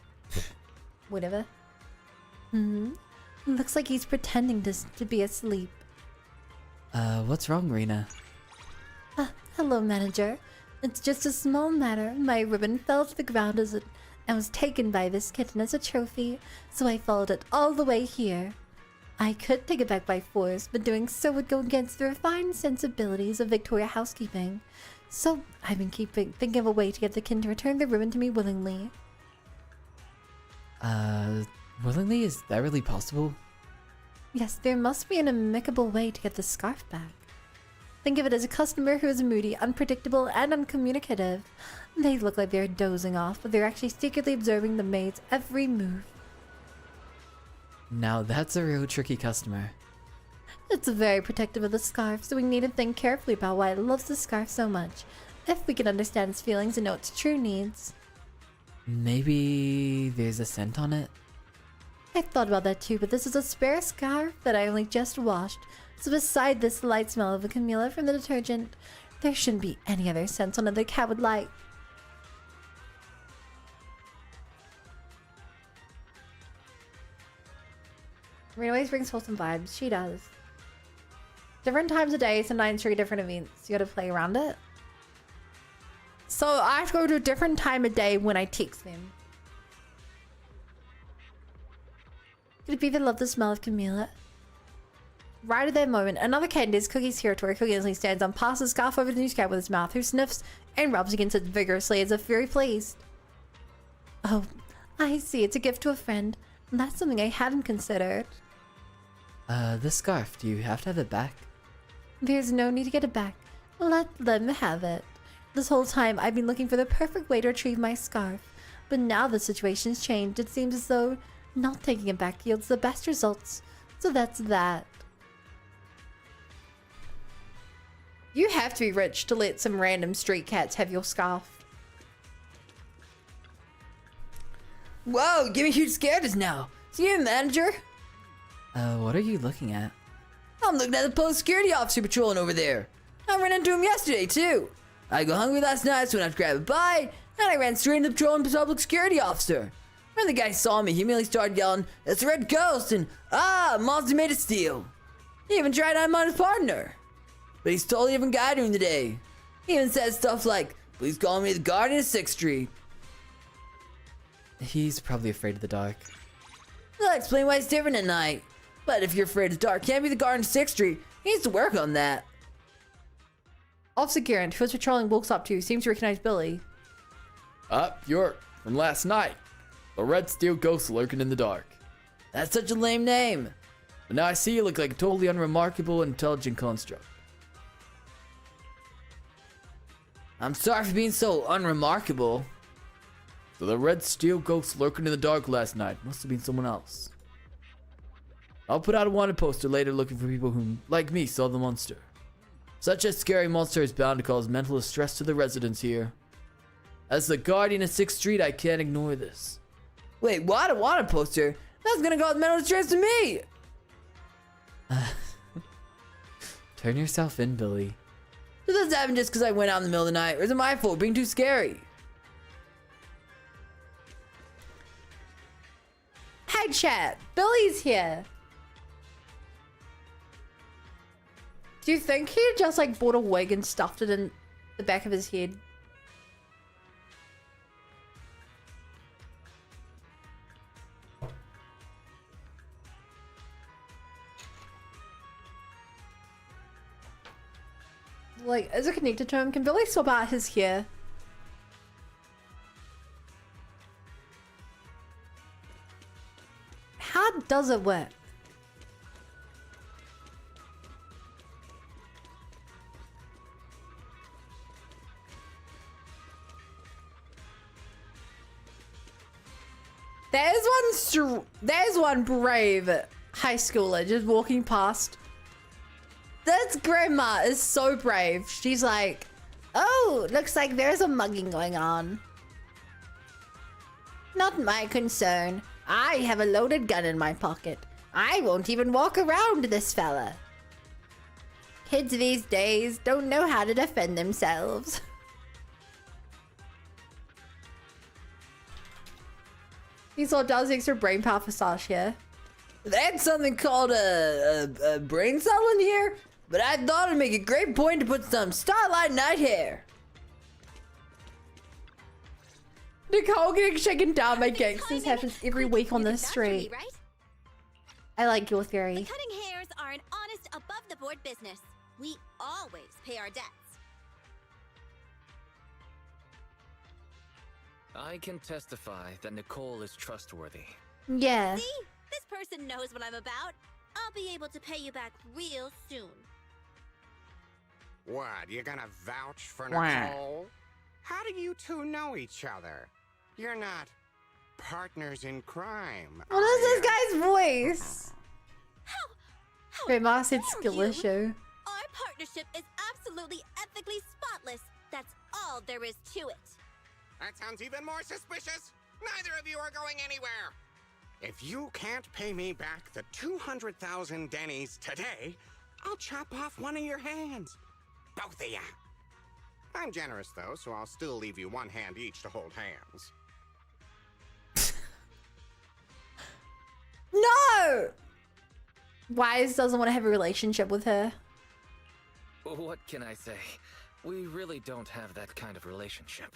whatever. Looks like he's pretending to be asleep. What's wrong, Rena? Hello, manager. It's just a small matter. My ribbon fell to the ground and was taken by this kitten as a trophy, so I followed it all the way here. I could take it back by force, but doing so would go against the refined sensibilities of Victoria housekeeping. So I've been thinking of a way to get the kitten to return the ribbon to me willingly. Willingly? Is that really possible? Yes, there must be an amicable way to get the scarf back. Think of it as a customer who is moody, unpredictable, and uncommunicative. They look like they're dozing off, but they're actually secretly observing the maid's every move. Now that's a real tricky customer. It's very protective of the scarf, so we need to think carefully about why it loves the scarf so much. If we can understand its feelings and know its true needs. Maybe there's a scent on it? I thought about that too, but this is a spare scarf that I only just washed. So beside this light smell of a Camilla from the detergent, there shouldn't be any other scents on it the cat would like. Rena always brings wholesome vibes. She does. Different times of day, sometimes for different events. You gotta play around it. So I have to go to a different time of day when I text them. Could it be they love the smell of Camilla? Right at that moment, another cat enters Cookie's territory. Cookie instantly stands on, passes the scarf over the new cat with his mouth, who sniffs and rubs against it vigorously as if very pleased. Oh, I see, it's a gift to a friend. That's something I hadn't considered. This scarf, do you have to have it back? There's no need to get it back. Let them have it. This whole time, I've been looking for the perfect way to retrieve my scarf. But now the situation's changed. It seems as though not taking it back yields the best results. So that's that. You have to be rich to let some random street cats have your scarf. Whoa, give me huge scare just now. See you, manager? What are you looking at? I'm looking at the post security officer patrolling over there. I ran into him yesterday, too. I got hungry last night, so went out to grab a bite, and I ran straight into the patrolling public security officer. When the guy saw me, he immediately started yelling, "It's a red ghost," and monster made of steel. He even tried to on his partner. But he's a totally different guy during the day. He even says stuff like, "Please call me the guardian of 6th Street." He's probably afraid of the dark. That'll explain why it's different at night. But if you're afraid of the dark, can't be the guardian of 6th Street. He needs to work on that. Officer Garant, who was patrolling, walks up to you, seems to recognize Billy. You're from last night. The red steel ghost lurking in the dark. That's such a lame name. But now I see you look like a totally unremarkable, intelligent construct. I'm sorry for being so unremarkable. So the red steel ghost lurking in the dark last night must have been someone else. I'll put out a wanted poster later looking for people who, like me, saw the monster. Such a scary monster is bound to cause mental distress to the residents here. As the guardian of 6th Street, I can't ignore this. Wait, what? A wanted poster? That's gonna cause mental distress to me! Turn yourself in, Billy. Did this happen just because I went out in the middle of the night, or is it my fault being too scary? Hey chat, Billy's here. Do you think he just like bought a wig and stuffed it in the back of his head? Like, is it connected to him? Can Billy swap out his hair? How does it work? There's one brave high schooler just walking past. This grandma is so brave. She's like, Oh, looks like there's a mugging going on. Not my concern. I have a loaded gun in my pocket. I won't even walk around this fella. Kids these days don't know how to defend themselves. He's all does extra brain power for Sasha. That's something called a brain cell in here, but I thought it'd make a great point to put some Starlight Night hair. Nicole getting shaken down by gangsters happens every week on this street. Right? I like your theory. The cutting hairs are an honest, above-the-board business. We always pay our debts. I can testify that Nicole is trustworthy. Yeah. See? This person knows what I'm about. I'll be able to pay you back real soon. What, you gonna vouch for Wah. Nicole? How do you two know each other? You're not partners in crime. What is this guy's voice? Grandma said skill you? issue. Our partnership is absolutely ethically spotless. That's all there is to it. That sounds even more suspicious. Neither of you are going anywhere. If you can't pay me back the 200,000 Dennies today, I'll chop off one of your hands. Both of ya. I'm generous, though, so I'll still leave you one hand each to hold hands. No! Wise doesn't want to have a relationship with her. What can I say? We really don't have that kind of relationship.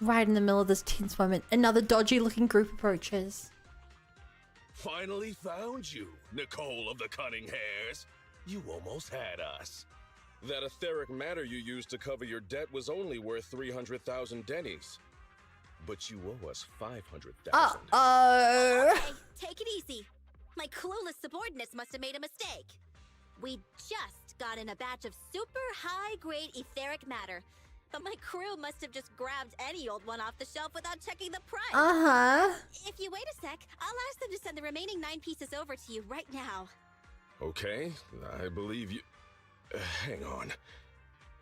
Right in the middle of this tense moment, another dodgy looking group approaches. Finally found you, Nicole of the Cunning Hairs. You almost had us. That etheric matter you used to cover your debt was only worth 300,000 dennies. But you owe us 500,000. Okay, take it easy. My clueless subordinates must have made a mistake. We just got in a batch of super high-grade etheric matter, but my crew must have just grabbed any old one off the shelf without checking the price. If you wait a sec, I'll ask them to send the remaining 9 pieces over to you right now. Okay, I believe you. Hang on.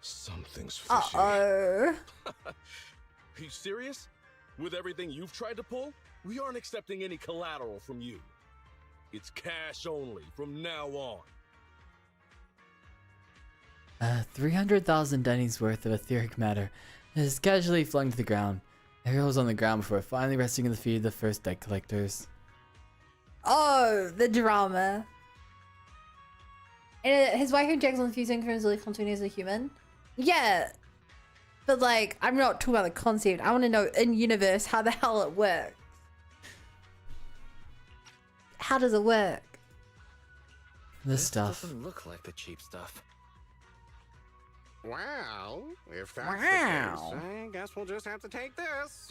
Something's fishy. Uh-oh. You serious? With everything you've tried to pull, we aren't accepting any collateral from you. It's cash only from now on. 300,000 dennies worth of etheric matter is casually flung to the ground. It rolls on the ground before finally resting in the feet of the first debt collectors. Oh, the drama. And his wife injects on fusing from his continue as a human. Yeah. But like, I'm not talking about the concept. I want to know in universe how the hell it works. How does it work? This stuff. Doesn't look like the cheap stuff. Well, if that's the case, I guess we'll just have to take this.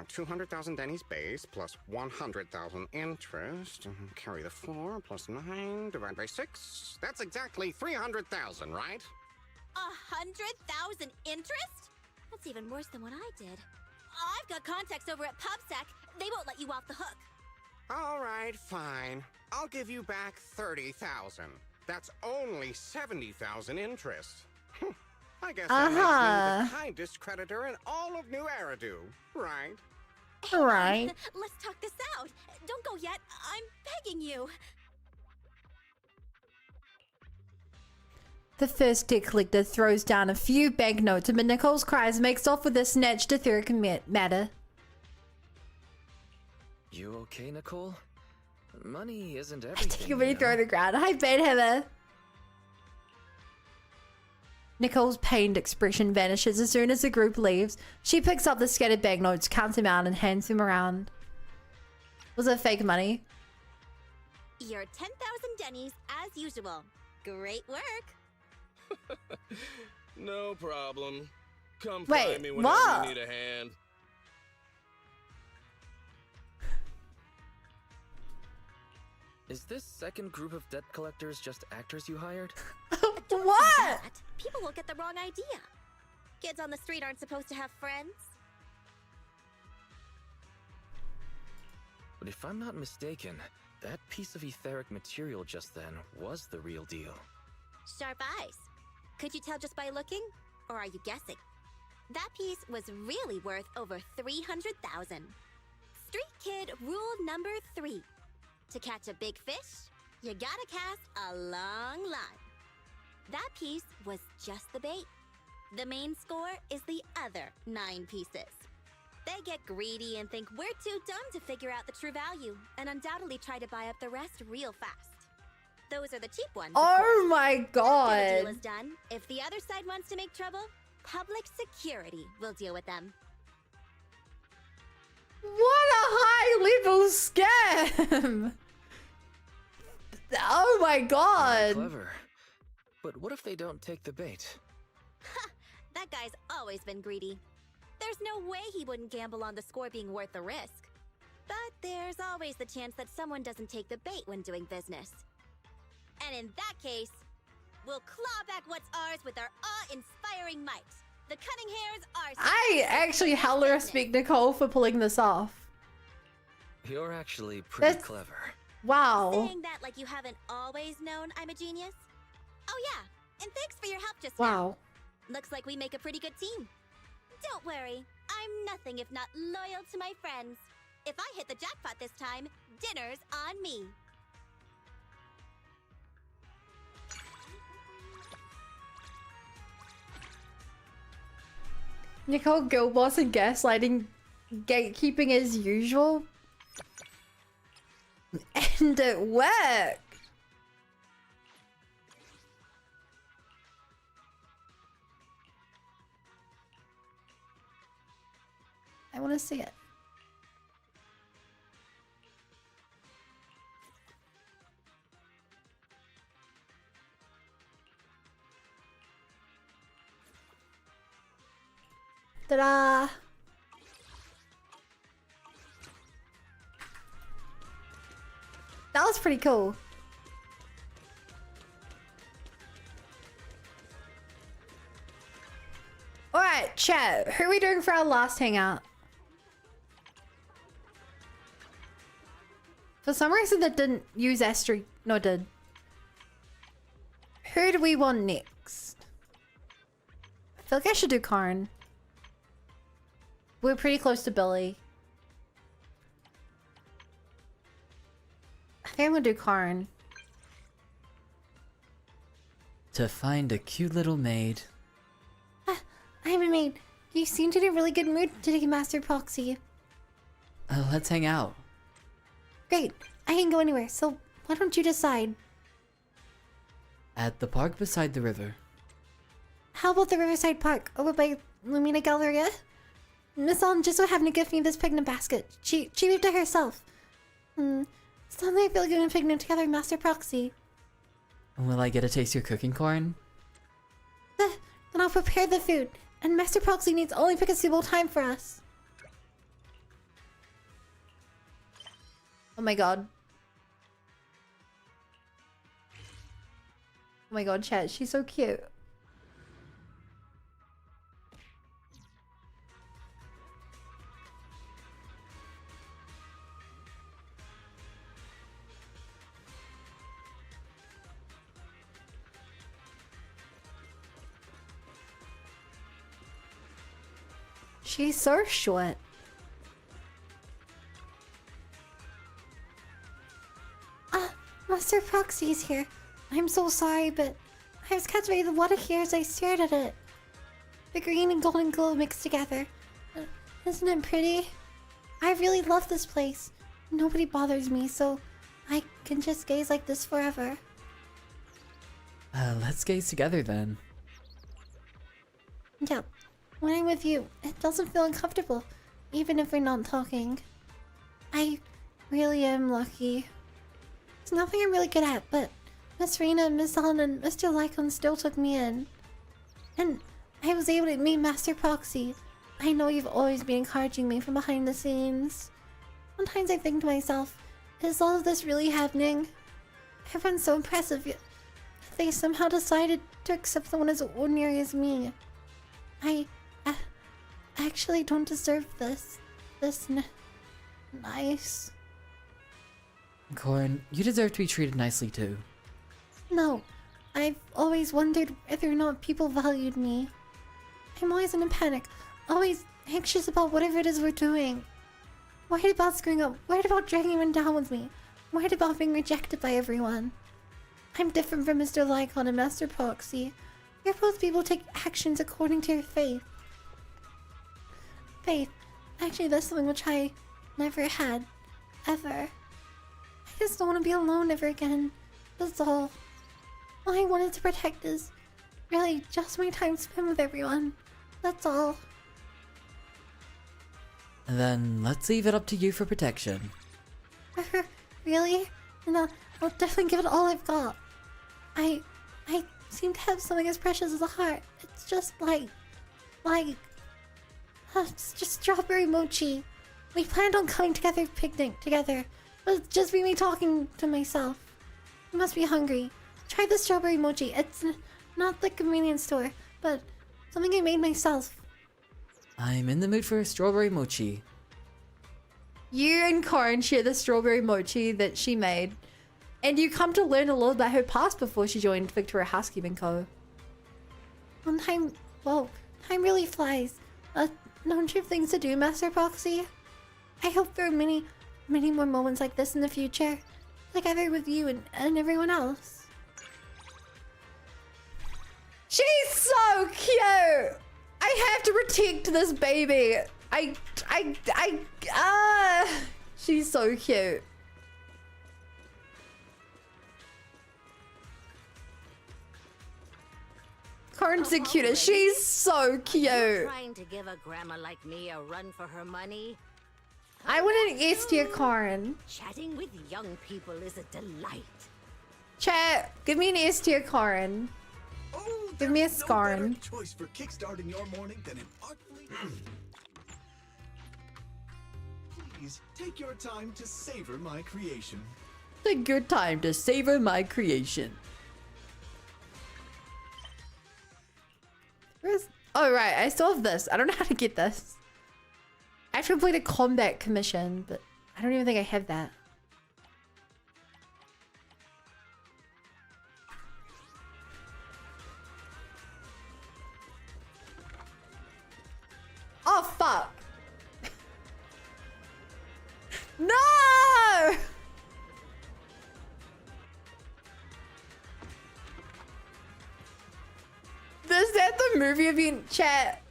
200,000 dennies base plus 100,000 interest. Carry the 4 plus 9 divided by 6. That's exactly 300,000, right? 100,000 interest? That's even worse than what I did. I've got contacts over at PubSec. They won't let you off the hook. All right, fine. I'll give you back 30,000. That's only 70,000 interest. I guess that makes me the kindest creditor in all of New Eridu, right? Right. Let's talk this out. Don't go yet. I'm begging you. The first debt collector throws down a few banknotes, but Nicole's cries makes off with a snatched etheric matter. You okay, Nicole? Money isn't I everything. take it when you throw the ground. Hi, bad Heather. Nicole's pained expression vanishes as soon as the group leaves. She picks up the scattered banknotes, counts them out, and hands them around. Was it fake money? Your 10,000 dennies as usual. Great work. No problem. Come Wait, find me whenever what? you need a hand. Is this second group of debt collectors just actors you hired? What? People will get the wrong idea. Kids on the street aren't supposed to have friends. But if I'm not mistaken, that piece of etheric material just then was the real deal. Sharp eyes. Could you tell just by looking? Or are you guessing? That piece was really worth over 300,000. Street kid rule number 3. To catch a big fish, you gotta cast a long line. That piece was just the bait. The main score is the other 9 pieces. They get greedy and think we're too dumb to figure out the true value, and undoubtedly try to buy up the rest real fast. Those are the cheap ones. Oh my After the god. deal is done, if the other side wants to make trouble, public security will deal with them. What a high level scam. Oh my god. Clever. But what if they don't take the bait? That guy's always been greedy. There's no way he wouldn't gamble on the score being worth the risk. But there's always the chance that someone doesn't take the bait when doing business. And in that case, we'll claw back what's ours with our awe-inspiring might. The cunning hairs are... I actually hella respect Nicole for pulling this off. You're actually pretty That's- clever. Wow. Saying that like you haven't always known I'm a genius? Oh yeah, and thanks for your help just Wow. now. Looks like we make a pretty good team. Don't worry, I'm nothing if not loyal to my friends. If I hit the jackpot this time, dinner's on me. Nicole Gilboss and gaslighting, gatekeeping as usual. And it worked. I want to see it. Ta-da! That was pretty cool. Alright, chat. Who are we doing for our last hangout? For some reason that didn't use Astrid. No, it did. Who do we want next? I feel like I should do Karn. We're pretty close to Billy. I think I'm gonna do Karn. To find a cute little maid. I'm a maid. You seem to be in a really good mood today, Master Proxy. Let's hang out. Great. I can go anywhere, so why don't you decide? At the park beside the river. How about the Riverside Park over by Lumina Galleria? Miss Allen just so happened to give me this picnic basket. She weaved it herself. Suddenly I feel like doing a picnic together, Master Proxy. Will I get a taste of your cooking, Corn? Then I'll prepare the food, and Master Proxy needs only pick a suitable time for us. Oh my god. Oh my god, chat. She's so cute. She's so short. Master Proxy's here. I'm so sorry, but I was captivated by the water here as I stared at it. The green and golden glow mixed together. Isn't it pretty? I really love this place. Nobody bothers me, so I can just gaze like this forever. Let's gaze together then. Yeah, when I'm with you, it doesn't feel uncomfortable, even if we're not talking. I really am lucky. It's nothing I'm really good at, but Miss Rena, Miss Allen, and Mr. Lycon still took me in. And I was able to meet Master Proxy. I know you've always been encouraging me from behind the scenes. Sometimes I think to myself, is all of this really happening? Everyone's so impressive, yet they somehow decided to accept someone as ordinary as me. I actually don't deserve this. Nice. Corn, you deserve to be treated nicely too. No, I've always wondered whether or not people valued me. I'm always in a panic, always anxious about whatever it is we're doing. Worried about screwing up, worried about dragging everyone down with me, worried about being rejected by everyone. I'm different from Mr. Lycon and Master Proxy. You're both people who take actions according to your faith. Faith, actually that's something which I never had, ever. I just don't want to be alone ever again, that's all. All I wanted to protect is really just my time spent with everyone, that's all. Then let's leave it up to you for protection. Really? And I'll definitely give it all I've got. I seem to have something as precious as a heart. It's just it's just strawberry mochi. We planned on coming together, picnic together, but it's just me talking to myself. You must be hungry. Try the strawberry mochi. It's not the convenience store, but something I made myself. I'm in the mood for a strawberry mochi. You and Corn share the strawberry mochi that she made. And you come to learn a little about her past before she joined Victoria Housekeeping Co. Time really flies. Don't you have things to do, Master Proxy? I hope there are many more moments like this in the future. Together with you and everyone else. She's so cute! I have to protect this baby. She's so cute. Corn's the cutest. She's so cute. Trying to give a grandma like me a run for her money? I want an S tier Corn. Chatting with young people is a delight. Chat, give me an S tier Corn. Give me a Scarn. Choice for kickstarting your morning than an artfully Please take your time to savor my creation. Take your time to savor my creation. Where's... Oh, right. I still have this. I don't know how to get this. I have to complete a combat commission, but I don't even think I have that. Oh, fuck. No! Is that the movie event chat?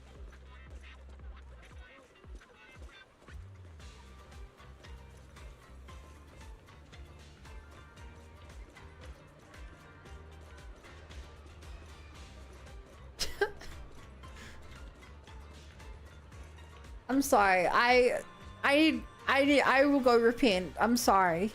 I'm sorry. I will go repent. I'm sorry.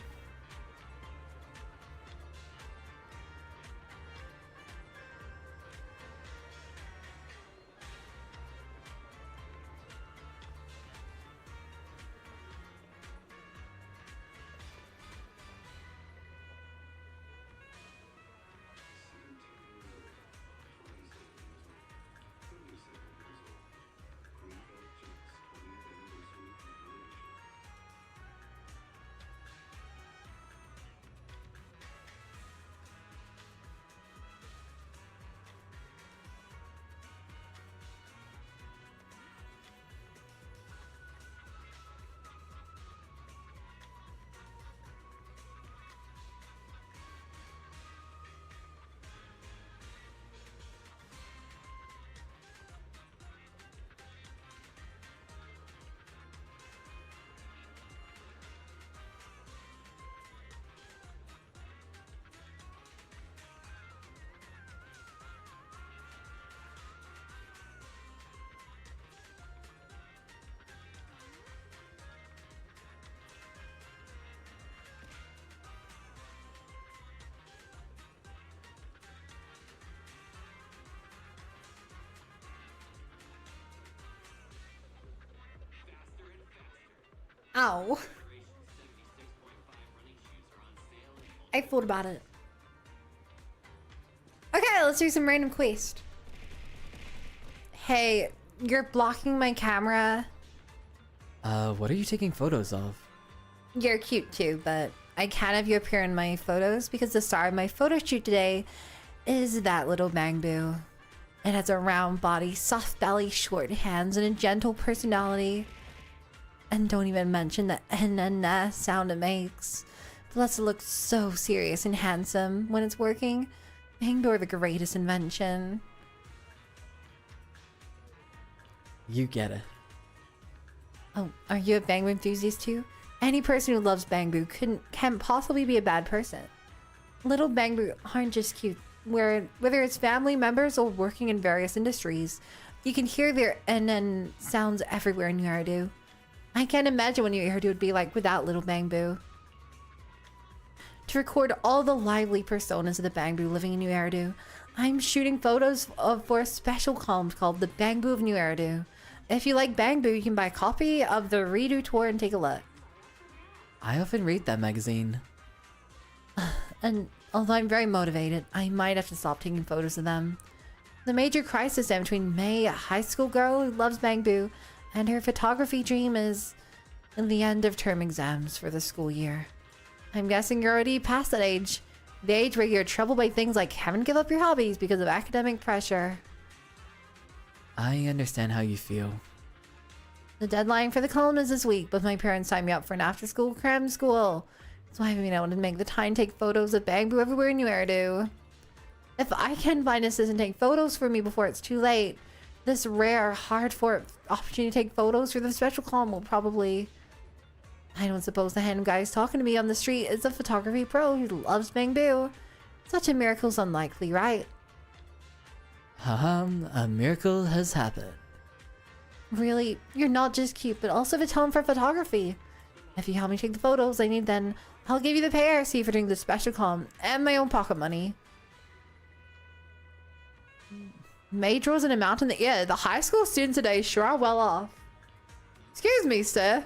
Ow. I thought about it. Okay, let's do some random quest. Hey, you're blocking my camera. What are you taking photos of? You're cute too, but I can't have you appear in my photos because the star of my photo shoot today is that little Bangbu. It has a round body, soft belly, short hands, and a gentle personality. And don't even mention the na sound it makes. Plus it looks so serious and handsome when it's working. Bangbu are the greatest invention. You get it. Oh, are you a Bangbu enthusiast too? Any person who loves Bangbu can't possibly be a bad person. Little Bangbu aren't just cute. Whether it's family members or working in various industries, you can hear their NN sounds everywhere in Yardu. I can't imagine what your Yardu would be like without little Bangbu. To record all the lively personas of the Bangbu living in New Yardu, I'm shooting photos for a special column called The Bangbu of New Yardu. If you like Bangbu, you can buy a copy of the redo tour and take a look. I often read that magazine. And although I'm very motivated, I might have to stop taking photos of them. The major crisis in between May, a high school girl who loves Bangbu, and her photography dream is in the end of term exams for the school year. I'm guessing you're already past that age. The age where you're troubled by things like having to give up your hobbies because of academic pressure. I understand how you feel. The deadline for the column is this week, but my parents signed me up for an after-school cram school. So I haven't been able to make the time to take photos of Bangbu everywhere in New Yardu. If I can find an assistant to take photos for me before it's too late, this rare, hard-fought opportunity to take photos for the special column will probably... I don't suppose the hand guy talking to me on the street is a photography pro who loves Bangbu. Such a miracle's unlikely, right? A miracle has happened. Really, you're not just cute, but also have a talent for photography. If you help me take the photos I need, then I'll give you the pay I see for doing the special column and my own pocket money. Majors in a mountain. Yeah, the high school students today sure are well off. Excuse me, sir.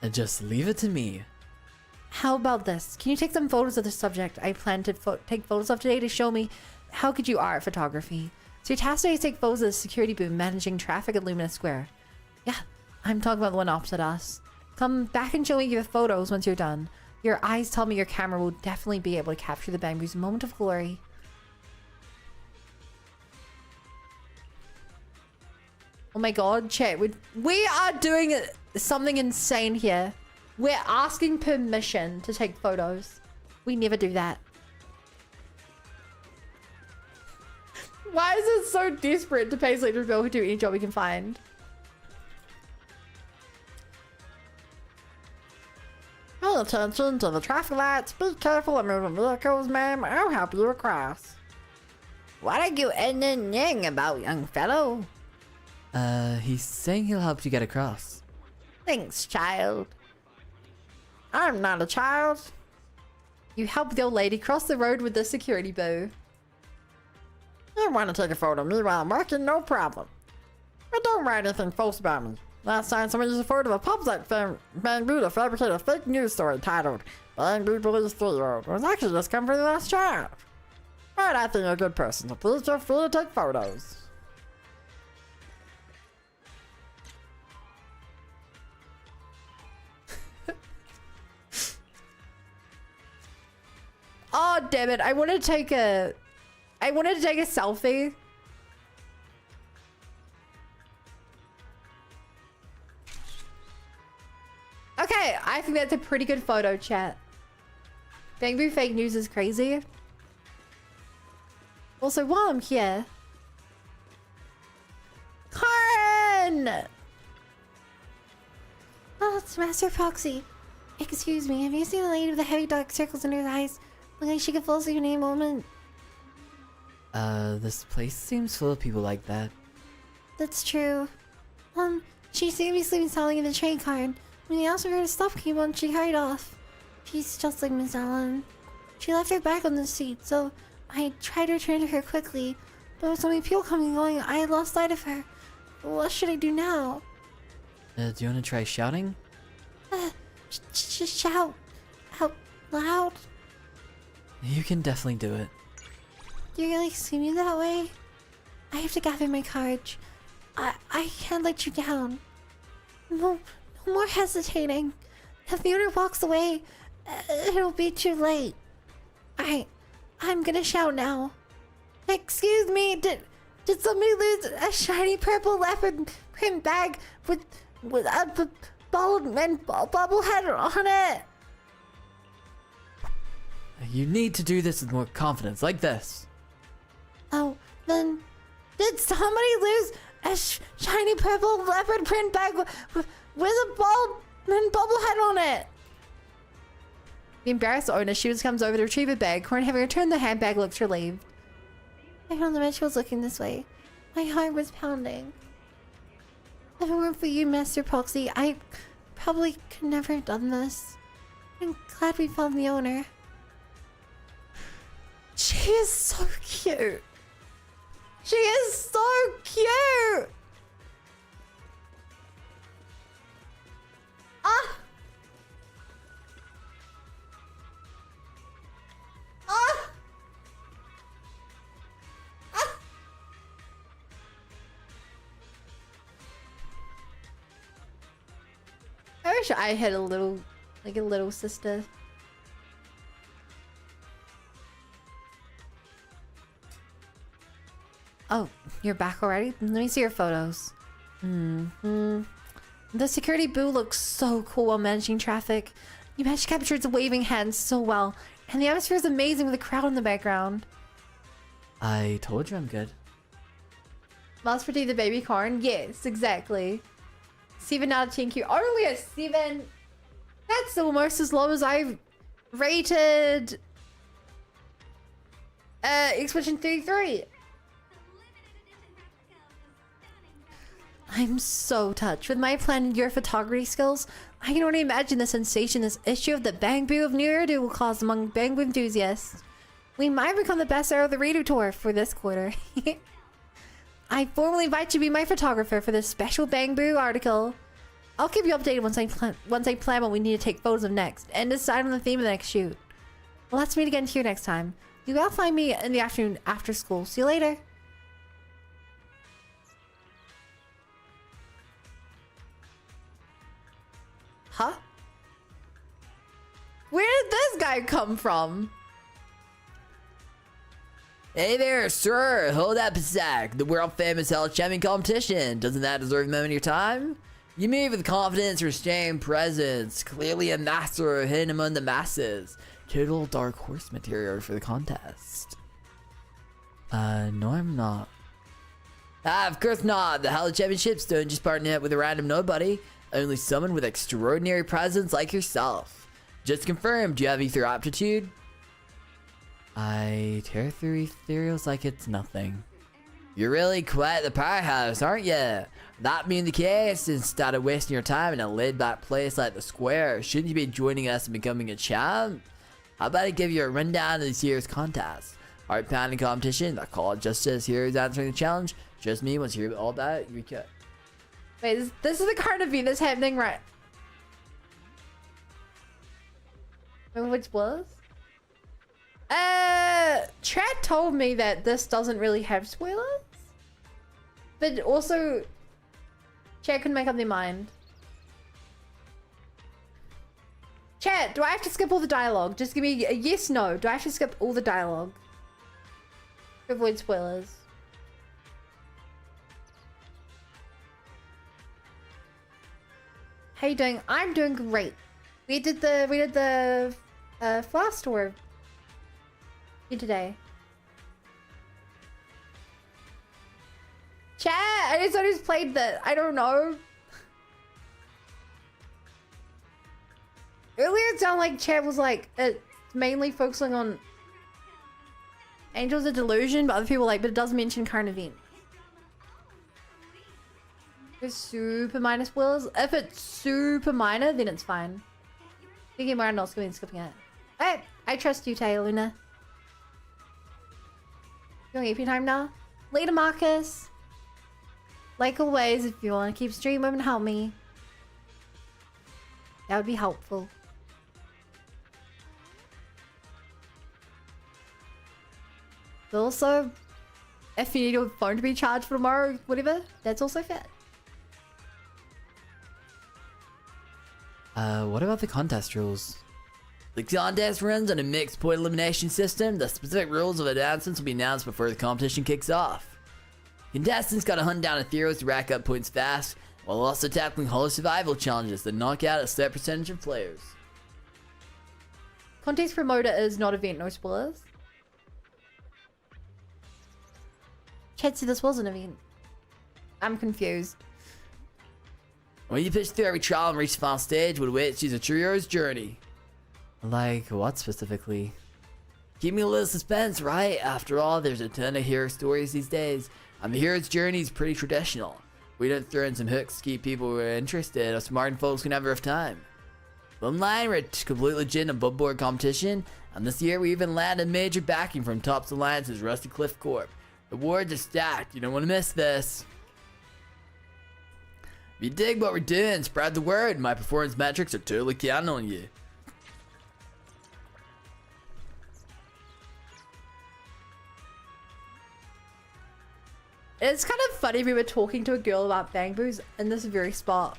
And just leave it to me. How about this? Can you take some photos of the subject I plan to take photos of today to show me how good you are at photography? So your task today is to take photos of the security booth managing traffic at Lumina Square. Yeah, I'm talking about the one opposite us. Come back and show me your photos once you're done. Your eyes tell me your camera will definitely be able to capture the Bangbu's moment of glory. Oh my god, chat. We are doing something insane here. We're asking permission to take photos. We never do that. Why is it so desperate to pay Slater's bill to do any job we can find? Pay attention to the traffic lights. Be careful of moving vehicles, ma'am. I'll help you across. What are you in about, young fellow? He's saying he'll help you get across. Thanks, child. I'm not a child. You help the old lady cross the road with the security boo. You want to take a photo of me while I'm working? No problem. But don't write anything false about me. Last time someone used a photo of a PubSec fan Bangbu to fabricate a fake news story titled Bangbu believes 3-year-old was actually just come from the last child. But I think you're a good person, so please feel free to take photos. Oh damn it! I wanted to take a selfie. Okay, I think that's a pretty good photo, chat. Bangbu fake news is crazy. Also, while I'm here, Karen! Oh, it's Master Proxy. Excuse me, have you seen the lady with the heavy dark circles in her eyes? Look like she could fall asleep in any moment. This place seems full of people like that. That's true. She seemed to be sleeping soundly in the train car, and when the officer heard a stop came on, she hurried off. She's just like Miss Allen. She left her bag on the seat, so I tried to return to her quickly, but with so many people coming and going, I had lost sight of her. What should I do now? Do you want to try shouting? Shout out loud? You can definitely do it. Do you really see me that way? I have to gather my courage. I can't let you down. No more hesitating. If the owner walks away, it'll be too late. I'm gonna shout now. Excuse me, did somebody lose a shiny purple leopard print bag with a bobblehead on it? You need to do this with more confidence, like this. Oh, then did somebody lose a shiny purple leopard print bag with a ball and bobblehead on it? The embarrassed owner, she comes over to retrieve a bag. Corn, having returned the handbag, looks relieved. I found the she was looking this way. My heart was pounding. If it weren't for you, Master Proxy, I probably could never have done this. I'm glad we found the owner. She is so cute. She is so cute. Ah. Ah. Ah. I wish I had a little sister. Oh, you're back already? Let me see your photos. The security boo looks so cool while managing traffic. You managed to capture its waving hands so well. And the atmosphere is amazing with the crowd in the background. I told you I'm good. Must protect the baby corn? Yes, exactly. 7 out of 10 Q. Only a 7? That's almost as low as I've rated Expedition 33. I'm so touched. With my plan and your photography skills, I can only imagine the sensation this issue of the Bangbu of New Year will cause among Bangbu enthusiasts. We might become the best seller of the Redo Tour for this quarter. I formally invite you to be my photographer for this special Bang Boo article. I'll keep you updated once I plan what we need to take photos of next and decide on the theme of the next shoot. Well, let's meet again here next time. You gotta find me in the afternoon after school. See you later. Huh? Where did this guy come from? Hey there, sir. Hold up a sec. The world famous Hell Champion competition. Doesn't that deserve a moment of your time? You move with confidence, restrained presence. Clearly a master hidden among the masses. Total dark horse material for the contest. No, I'm not. Of course not. The Hell Championships don't just partner up with a random nobody. Only someone with extraordinary presence like yourself. Just confirmed, do you have ether aptitude? I tear through ethereals like it's nothing. You're really quite the powerhouse, aren't you? That being the case, instead of wasting your time in a laid-back place like the Square, shouldn't you be joining us and becoming a champ? How about I give you a rundown of this year's contest? Heart pounding competition, the call just says heroes answering the challenge. Just me wants to hear all about it. You cut. Wait, this is the current event that's happening right. Which was? Chat told me that this doesn't really have spoilers. But also, chat couldn't make up their mind. Chat, do I have to skip all the dialogue? Just give me a yes, no. Do I have to skip all the dialogue? To avoid spoilers. How you doing? I'm doing great. We did the flower store today. Chat, I just played the, I don't know. Earlier it sounded like chat was like mainly focusing on Angel's a Delusion, but other people were like, but it does mention current event. It's super minor spoilers. If it's super minor, then it's fine. Thinking about not skipping it. Hey, I trust you, Taylor Luna. You want EP time now? Later, Marcus. Like always, if you want to keep streaming and help me, that would be helpful. But also, if you need your phone to be charged for tomorrow, whatever, that's also fair. What about the contest rules? The contest runs on a mixed point elimination system. The specific rules of announcements will be announced before the competition kicks off. Contestants gotta hunt down ethereals to rack up points fast, while also tackling hollow survival challenges that knock out a set percentage of players. Contest promoter is not event, no spoilers. Chat said this was an event. I'm confused. When you push through every trial and reach the final stage, what awaits you is a true hero's journey. Like what specifically? Keep me a little suspense, right? After all, there's a ton of hero stories these days, and the hero's journey is pretty traditional. We don't throw in some hooks to keep people who are interested, or smart folks can have a rough time. Online, we're a complete legit above board competition, and this year we even landed major backing from Tops Alliance's Rusty Cliff Corp. The awards are stacked, you don't want to miss this. If you dig what we're doing, spread the word. My performance metrics are totally counting on you. It's kind of funny we were talking to a girl about Bang Boos in this very spot.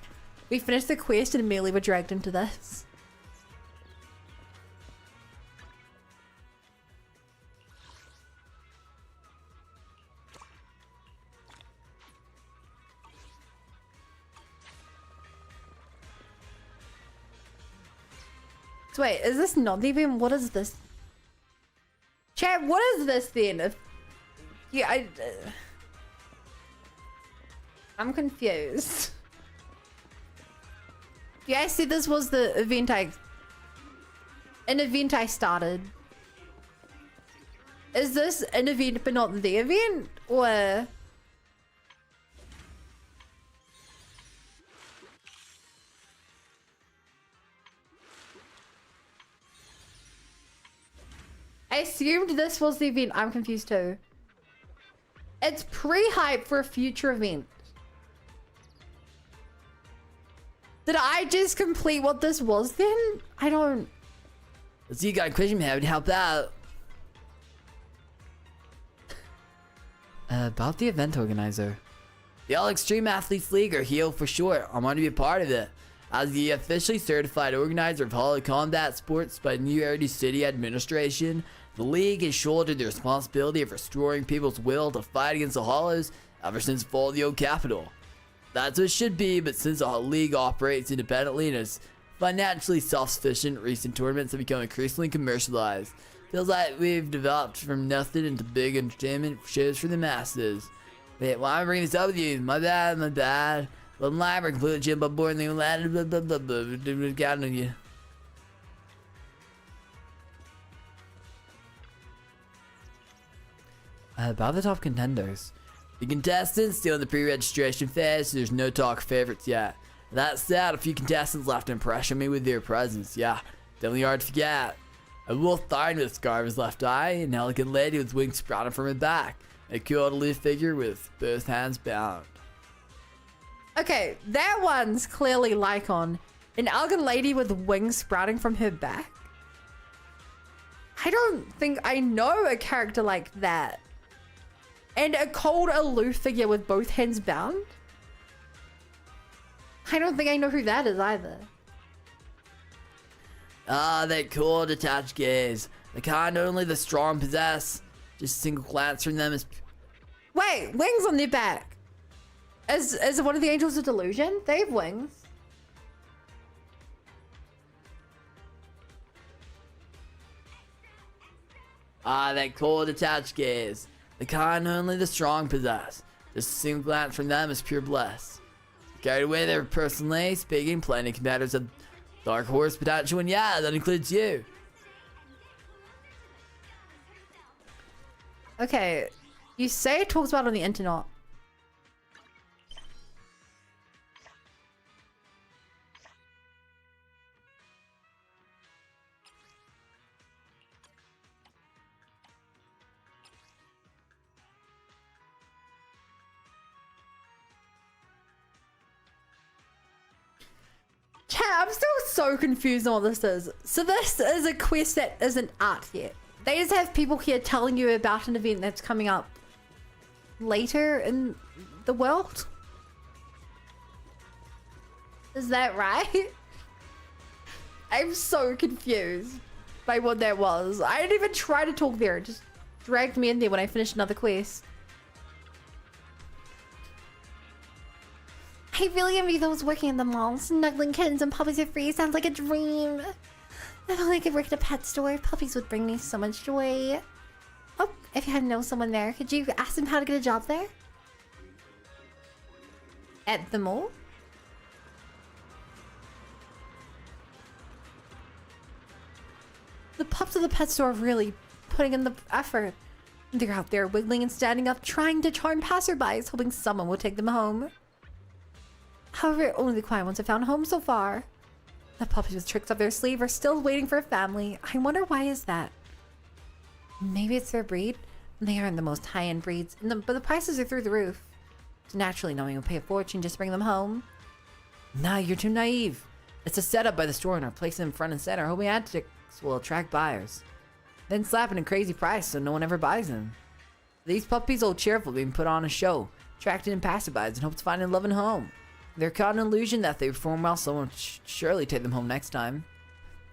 We finished the quest and immediately were dragged into this. So wait, is this not even, what is this? Chat, what is this then? Yeah, I'm confused. You guys said this was the event an event I started. Is this an event but not the event? Or... I assumed this was the event. I'm confused too. It's pre-hype for a future event. Did I just complete what this was then? I don't... So you got a question, man, to help out. About the event organizer. The All Extreme Athletes League, or HEO for short. I want to be a part of it. As the officially certified organizer of Holo Combat Sports by New York City Administration, the league has shouldered the responsibility of restoring people's will to fight against the Hollows ever since the fall of the old capital. That's what it should be, but since the league operates independently and is financially self-sufficient, recent tournaments have become increasingly commercialized. Feels like we've developed from nothing into big entertainment shows for the masses. Wait, why am I bringing this up with you? My bad. Well, live, we're completely jump on board and then landed, blah, blah, blah, blah, counting on you. About the top contenders. The contestants still in the pre-registration phase, so there's no talk of favorites yet. That said, a few contestants left to impress me with their presence. Yeah, definitely hard to forget. A wolf thine with a scar of his left eye, an elegant lady with wings sprouting from her back, a cool aloof figure with both hands bound. Okay, that one's clearly Lycon. An elegant lady with wings sprouting from her back? I don't think I know a character like that. And a cold aloof figure with both hands bound? I don't think I know who that is either. Ah, that cool detached gaze. The kind only the strong possess. Just a single glance from them is... Wait, wings on their back. Is it one of the Angels of Delusion? They have wings. Ah, that cold detached gaze. The kind only the strong possess. Just a single glance from them is pure bliss. Carried away there personally, speaking, plenty competitors of Dark Horse potential, and yeah, that includes you. Okay, you say it talks about it on the internet. Chat, I'm still so confused on what this is. So this is a quest that isn't out yet. They just have people here telling you about an event that's coming up later in the world. Is that right? I'm so confused by what that was. I didn't even try to talk there. It just dragged me in there when I finished another quest. I really envy those working in the mall. Snuggling kittens and puppies for free sounds like a dream. If only I could work at a pet store, puppies would bring me so much joy. Oh, if you know someone there, could you ask them how to get a job there? At the mall? The pups of the pet store are really putting in the effort. They're out there wiggling and standing up, trying to charm passerbys, hoping someone will take them home. However, only the quiet ones have found home so far. The puppies with tricks up their sleeve are still waiting for a family. I wonder why is that? Maybe it's their breed? They aren't the most high-end breeds, but the prices are through the roof. Naturally, no one will pay a fortune just to bring them home. Nah, you're too naive. It's a setup by the store owner, placing them front and center, hoping antics will attract buyers. Then slapping a crazy price so no one ever buys them. These puppies all cheerful, being put on a show, attracting in passerbys in hopes of finding a loving home. They're caught in an illusion that they perform well, someone will surely take them home next time.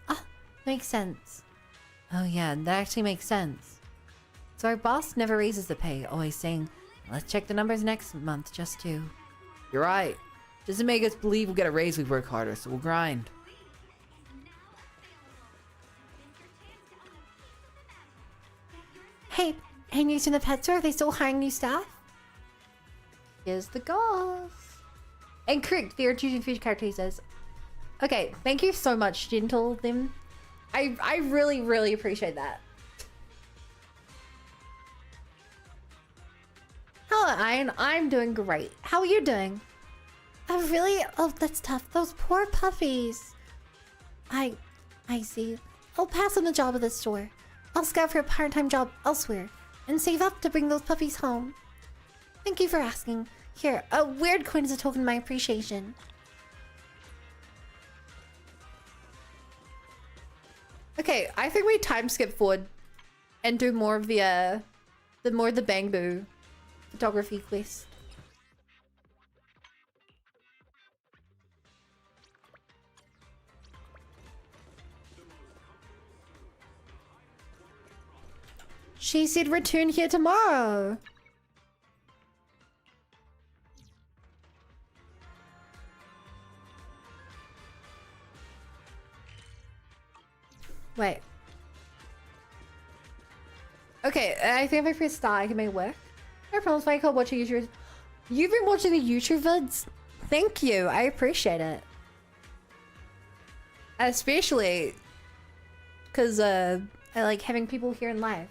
Ah, makes sense. Oh yeah, that actually makes sense. So our boss never raises the pay, always saying, let's check the numbers next month just to... You're right. Doesn't make us believe we'll get a raise, we work harder, so we'll grind. Hey, any news from the pet store? Are they still hiring new staff? Here's the goss. And correct, they are choosing future characters says. Okay, thank you so much, gentle them. I really, really appreciate that. Hello, Iron. I'm doing great. How are you doing? I'm really... Oh, that's tough. Those poor puppies. I see. I'll pass on the job at the store. I'll scout for a part-time job elsewhere and save up to bring those puppies home. Thank you for asking. Here, a weird coin is a token of my appreciation. Okay, I think we time skip forward and do more of the Bangbu photography quest. She said return here tomorrow. Wait. Okay, I think if I press star, I can make it work. No problems, Michael. Watching YouTube. You've been watching the YouTube vids? Thank you. I appreciate it. Especially because I like having people here in live.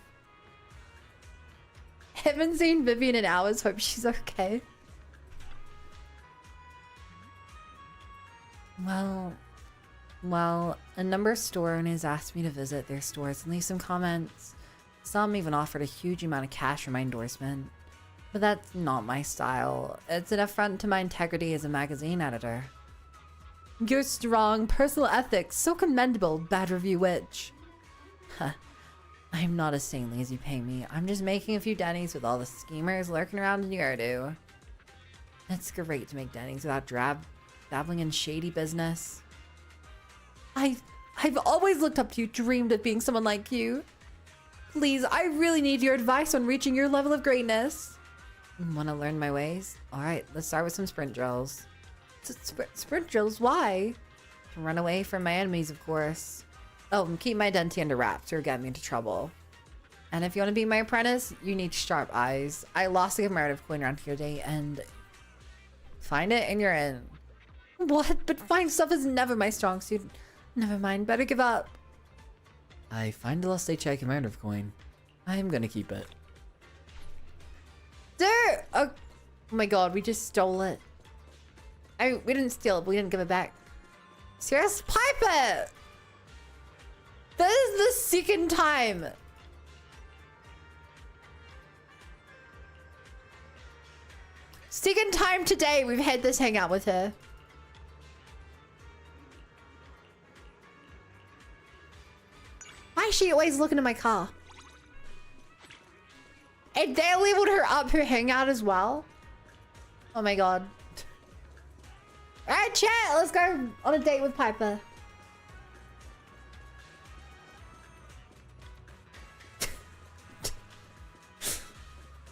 Haven't seen Vivian in hours. Hope she's okay. Well, a number of store owners asked me to visit their stores and leave some comments. Some even offered a huge amount of cash for my endorsement. But that's not my style. It's an affront to my integrity as a magazine editor. Your strong personal ethics, so commendable, bad review witch. Huh. I'm not as saintly as you pay me. I'm just making a few dennies with all the schemers lurking around in Yardu. It's great to make dennies without dabbling in shady business. I've always looked up to you, dreamed of being someone like you. Please, I really need your advice on reaching your level of greatness. Want to learn my ways? Alright, let's start with some sprint drills. Sprint drills? Why? To run away from my enemies, of course. Oh, and keep my identity under wraps or get me into trouble. And if you want to be my apprentice, you need sharp eyes. I lost a commemorative coin around here today and find it and you're in. What? But finding stuff is never my strong suit. Never mind, better give up. I find a lost HI commemorative coin. I'm gonna keep it. Dude! Oh my god, we just stole it. We didn't steal it, but we didn't give it back. Serious? Pipe it! This is the second time. Second time today we've had this hangout with her. Why is she always looking at my car? And they leveled her up her hangout as well. Oh my god. Alright, chat, let's go on a date with Piper.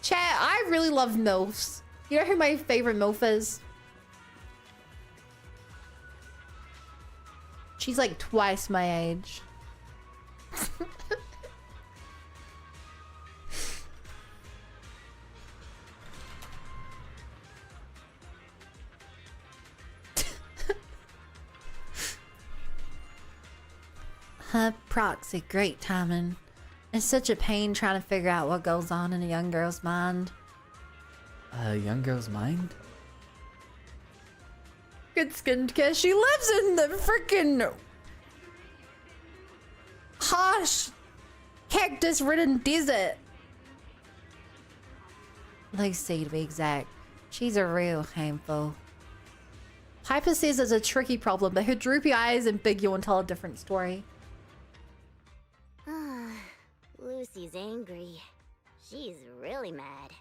Chat, I really love MILFs. You know who my favorite MILF is? She's like twice my age. Proxy, great timing. It's such a pain trying to figure out what goes on in a young girl's mind. A young girl's mind? Good skinned kid. She lives in the freaking harsh cactus-ridden desert. Lucy, to be exact. She's a real handful. Piper says it's a tricky problem, but her droopy eyes and big yawn tell a different story. Lucy's angry. She's really mad.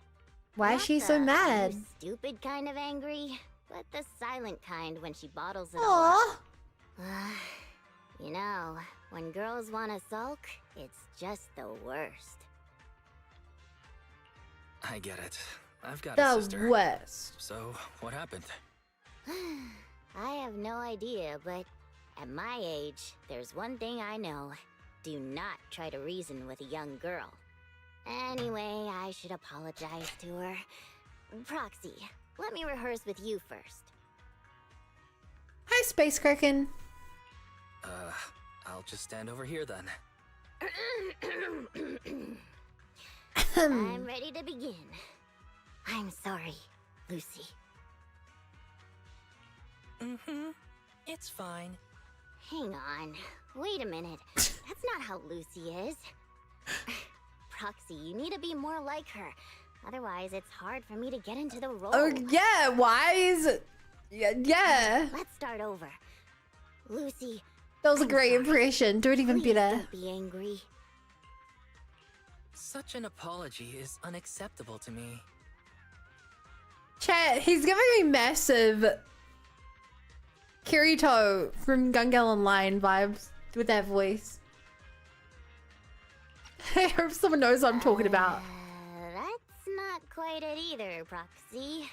Why is she so mad? Not the stupid kind of angry, but the silent kind when she bottles it all up. You know, when girls want to sulk, it's just the worst. I get it. I've got a sister. The worst. So, what happened? I have no idea, but at my age, there's one thing I know. Do not try to reason with a young girl. Anyway, I should apologize to her. Proxy, let me rehearse with you first. Hi, Space Kraken. I'll just stand over here then. I'm ready to begin. I'm sorry, Lucy. It's fine. Hang on. Wait a minute. That's not how Lucy is. Proxy, you need to be more like her. Otherwise, it's hard for me to get into the role. Oh, yeah, Wise. Yeah. Let's start over. Lucy. That was a great impression. Do it even Please better. don't be angry. Such an apology is unacceptable to me. Chat, he's giving me massive Kirito from Gun Gal Online vibes with that voice. I hope someone knows what I'm talking about. That's not quite it either, Proxy.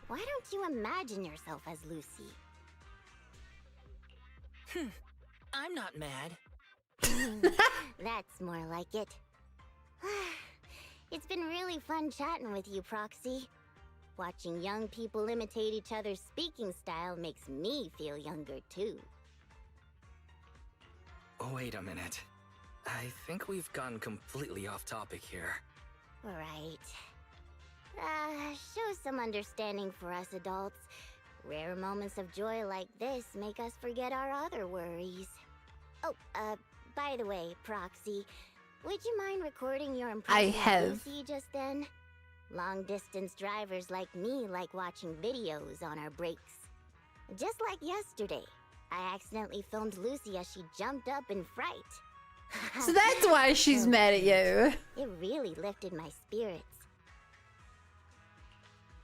Why don't you imagine yourself as Lucy? I'm not mad. That's more like it. It's been really fun chatting with you, Proxy. Watching young people imitate each other's speaking style makes me feel younger too. Wait a minute. I think we've gone completely off topic here. Right. Show some understanding for us adults. Rare moments of joy like this make us forget our other worries. Oh, by the way, Proxy, would you mind recording your impression of Lucy just then? Long-distance drivers like me like watching videos on our breaks. Just like yesterday, I accidentally filmed Lucy as she jumped up in fright. So that's why she's mad at you. It really lifted my spirits.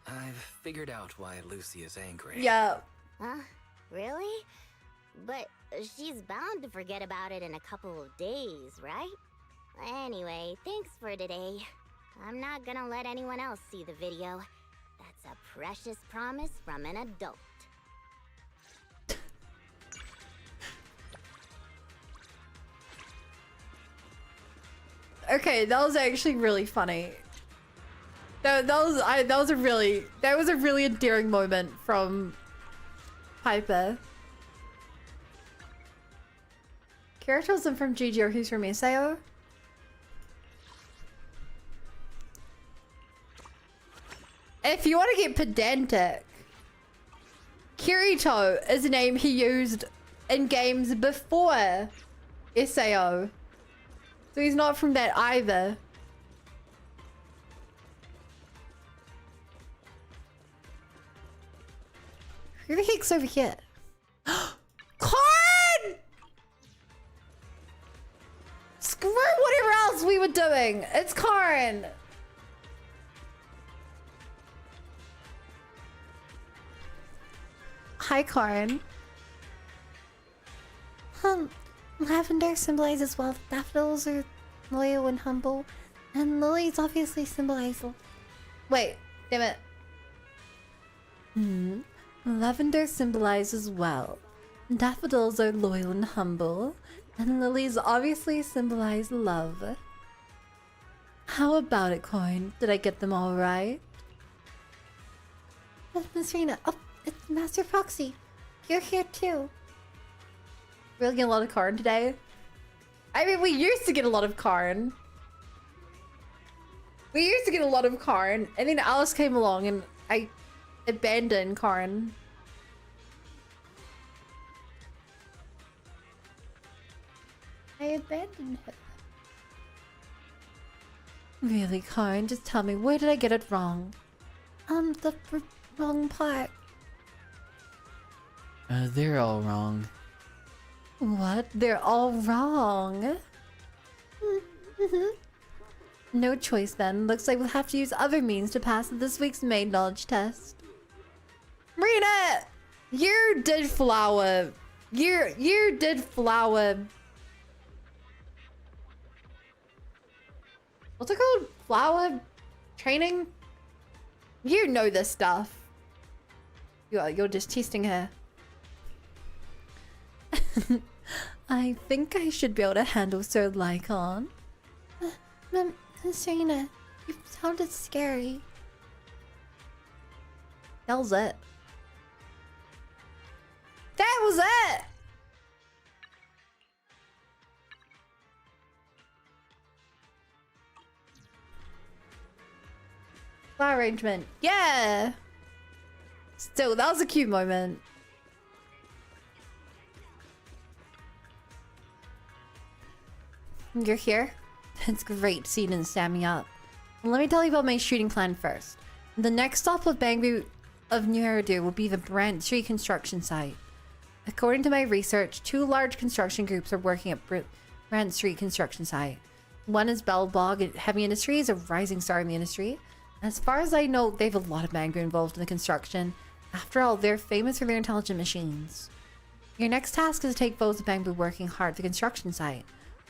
I've figured out why Lucy is angry. Yeah. Huh? Really? But she's bound to forget about it in a couple of days, right? Anyway, thanks for today. I'm not gonna let anyone else see the video. That's a precious promise from an adult. Okay, that was actually really funny. That was a really endearing moment from Piper. Characters and from GG or who's from SAO? If you want to get pedantic, Kirito is a name he used in games before SAO. So he's not from that either. Who the heck's over here? Corn! Screw whatever else we were doing. It's Karen. Hi, Karen. Lavender symbolizes wealth. Daffodils are loyal and humble. And lilies obviously symbolize... Wait, damn it. Lavender symbolizes wealth. Daffodils are loyal and humble. And lilies obviously symbolize love. How about it, Coin? Did I get them all right? Miss Rena. Oh, it's Master Proxy. You're here too. Really get a lot of Karn today. I mean, we used to get a lot of Karn. We used to get a lot of Karn, and then Alice came along and I abandoned Karn. I abandoned her. Really, Karen? Just tell me, where did I get it wrong? The wrong part. They're all wrong. What? They're all wrong? No choice then. Looks like we'll have to use other means to pass this week's maid knowledge test. Marina! You did flower. You did flower. What's it called? Flower training? You know this stuff. You're just testing her. I think I should be able to handle Sir Lycon. Serena, you sounded scary. That was it. That was it! Flower arrangement. Yeah! Still, that was a cute moment. You're here? It's great to see you didn't stand me up. Let me tell you about my shooting plan first. The next stop of Bangbu of New Eridu will be the Brant Street construction site. According to my research, 2 large construction groups are working at Brant Street construction site. One is Bellbog Heavy Industries, a rising star in the industry. As far as I know, they have a lot of Bangbu involved in the construction. After all, they're famous for their intelligent machines. Your next task is to take photos of Bangbu working hard at the construction site.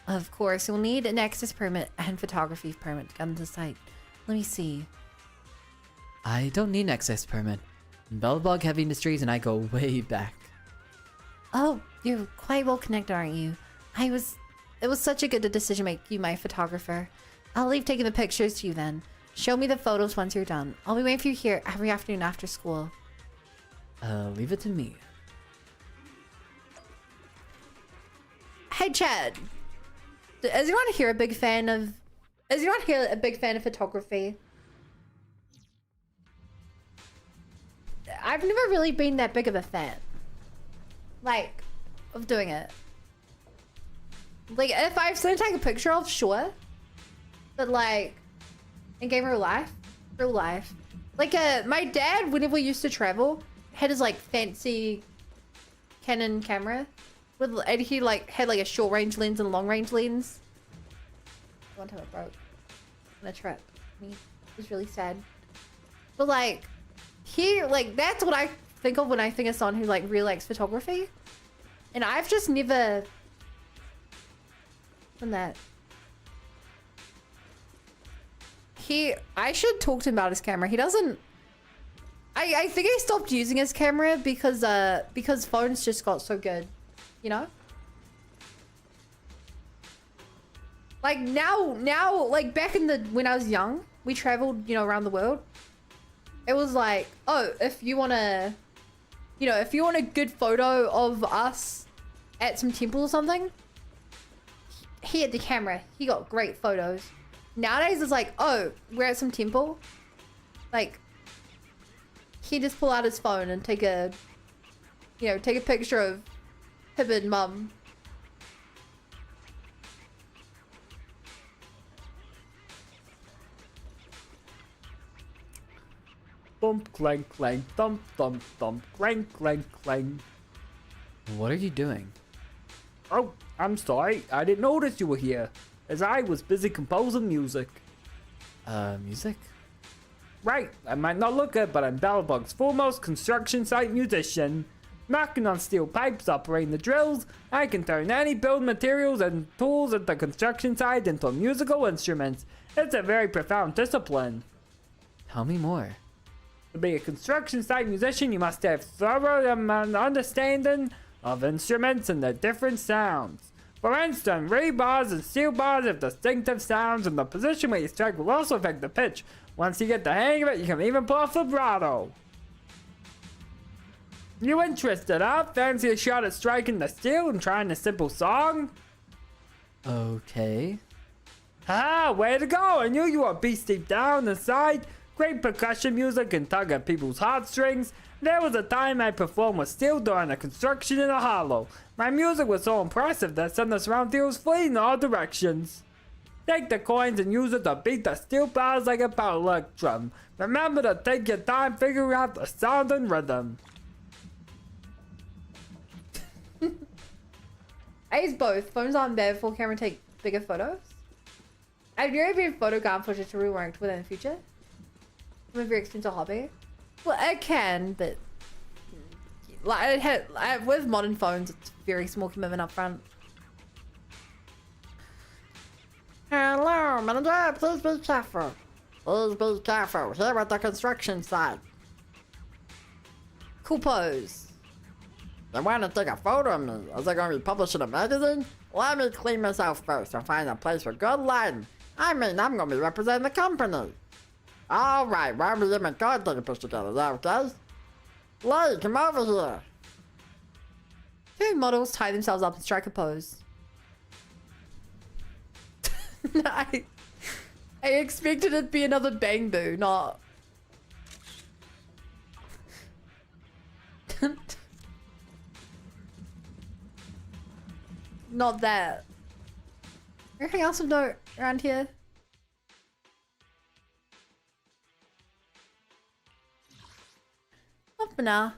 Of course, you'll need an access permit and photography permit to come to the site. Let me see. I don't need an access permit. Bellbog Heavy Industries and I go way back. Oh, you're quite well connected, aren't you? It was such a good decision to make you my photographer. I'll leave taking the pictures to you then. Show me the photos once you're done. I'll be waiting for you here every afternoon after school. Leave it to me. Hey, Chad. Is anyone here a big fan of... Is anyone here a big fan of photography? I've never really been that big of a fan. Like, of doing it. Like, if I've seen take a picture of, sure. But like, in game real life. Like, my dad, whenever we used to travel, had his like fancy Canon camera. And he like had like a short range lens and a long range lens. One time it broke on a trip. It was really sad. But like, that's what I think of when I think of someone who like really likes photography. And I've just never done that. I should talk to him about his camera. He doesn't. I think he stopped using his camera because phones just got so good. You know? Like now, like back in when I was young, we traveled, around the world. It was like, oh, if you want a good photo of us at some temple or something, he had the camera. He got great photos. Nowadays, it's like, oh, we're at some temple. Like, he just pull out his phone and take a picture of him and mum. Thump, clank, clank, thump, thump, thump, clank, clank, clank. What are you doing? Oh, I'm sorry. I didn't notice you were here, as I was busy composing music. Music? Right. I might not look it, but I'm Bellbog's foremost construction site musician. Knocking on steel pipes, operating the drills, I can turn any build materials and tools at the construction site into musical instruments. It's a very profound discipline. Tell me more. To be a construction site musician, you must have thorough understanding of instruments and their different sounds. For instance, rebars and steel bars have distinctive sounds, and the position where you strike will also affect the pitch. Once you get the hang of it, you can even pull off vibrato. You interested, huh? Fancy a shot at striking the steel and trying a simple song? Okay. Haha, way to go! I knew you were beast deep down inside. Great percussion music can tug at people's heartstrings. There was a time I performed with steel during a construction in a hollow. My music was so impressive that some of the surroundings flew in all directions. Take the coins and use it to beat the steel bars like a power drum. Remember to take your time figuring out the sound and rhythm. I use both. Phones aren't bad. Full camera take bigger photos. I've never been photograph footage to reworked within the future. I'm a very expensive hobby. Well, I can, but like with modern phones, it's very small commitment up front. Hello, manager. Please be careful. Please be careful. Here at the construction site. Cool pose. You want to take a photo of me? Is it going to be published in a magazine? Let me clean myself first and find a place for good lighting. I'm going to be representing the company. Alright, why don't we get my card take a picture together? Is that okay? Lee, come over here. Two models tie themselves up and strike a pose. I expected it to be another Bangbu, not... Not that. Anything else of note? around here? Bumpanada.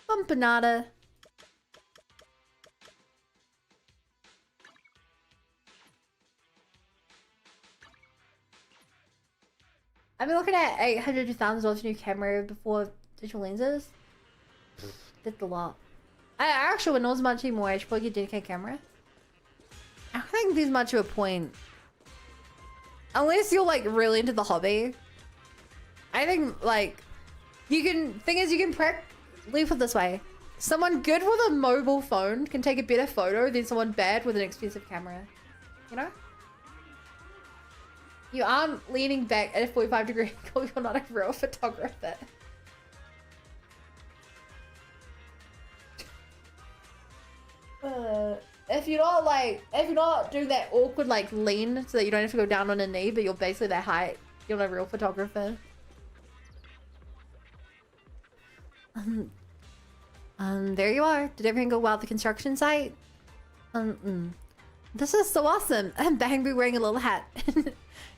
Bumpanada. I've been looking at $800 to $1,000 new camera before digital lenses. That's a lot. I actually wouldn't know much anymore. I should probably get a dedicated camera. I don't think there's much of a point. Unless you're like really into the hobby. I think like you can, thing is you can leave it this way. Someone good with a mobile phone can take a better photo than someone bad with an expensive camera. You know? You aren't leaning back at a 45-degree angle. You're not a real photographer. If you're not doing that awkward like lean so that you don't have to go down on a knee, but you're basically that height, you're not a real photographer. There you are. Did everything go well at the construction site? This is so awesome. Bangbu wearing a little hat.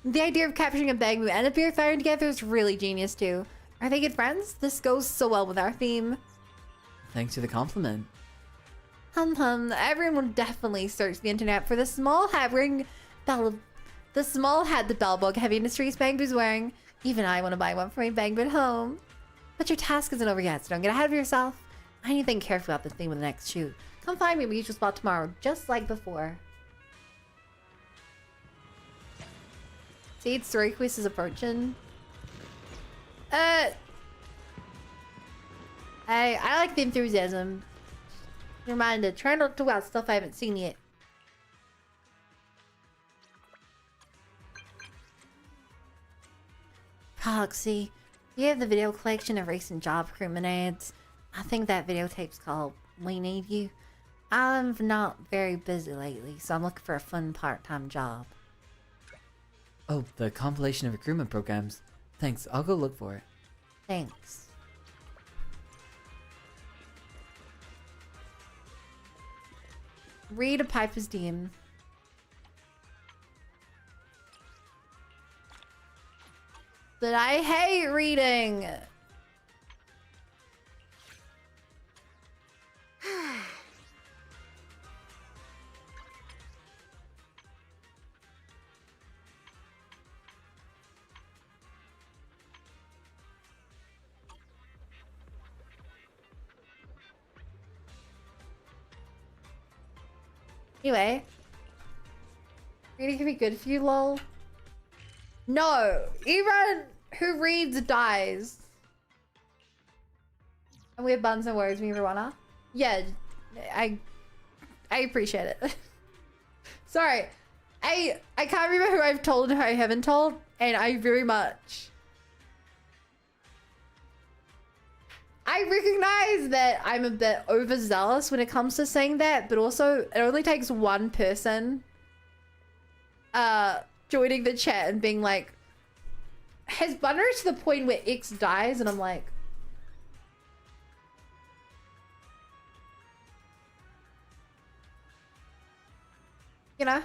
The idea of capturing a Bangbu and a beer firing together is really genius too. Are they good friends? This goes so well with our theme. Thanks for the compliment. Everyone will definitely search the internet for the small hat that Bellbug Heavy Industries Bangbu's wearing. Even I want to buy one for my Bangbu at home. But your task isn't over yet, so don't get ahead of yourself. I need to think carefully about the theme of the next shoot. Come find me at my usual spot tomorrow, just like before. See, it's story quiz is approaching. I like the enthusiasm. Reminded, try not to talk about stuff I haven't seen yet. Proxy, you have the video collection of recent job recruitment ads. I think that videotape's called We Need You. I'm not very busy lately, so I'm looking for a fun part-time job. Oh, the compilation of recruitment programs. Thanks, I'll go look for it. Thanks. Read a Piper's DM. But I hate reading. Anyway, reading can be good for you, lol. No, everyone who reads dies. And we have buns and words, me and Rwana. Yeah, I appreciate it. Sorry, I can't remember who I've told and who I haven't told, and I very much. I recognize that I'm a bit overzealous when it comes to saying that, but also it only takes one person joining the chat and being like, has Bun reached to the point where X dies? And I'm like, you know?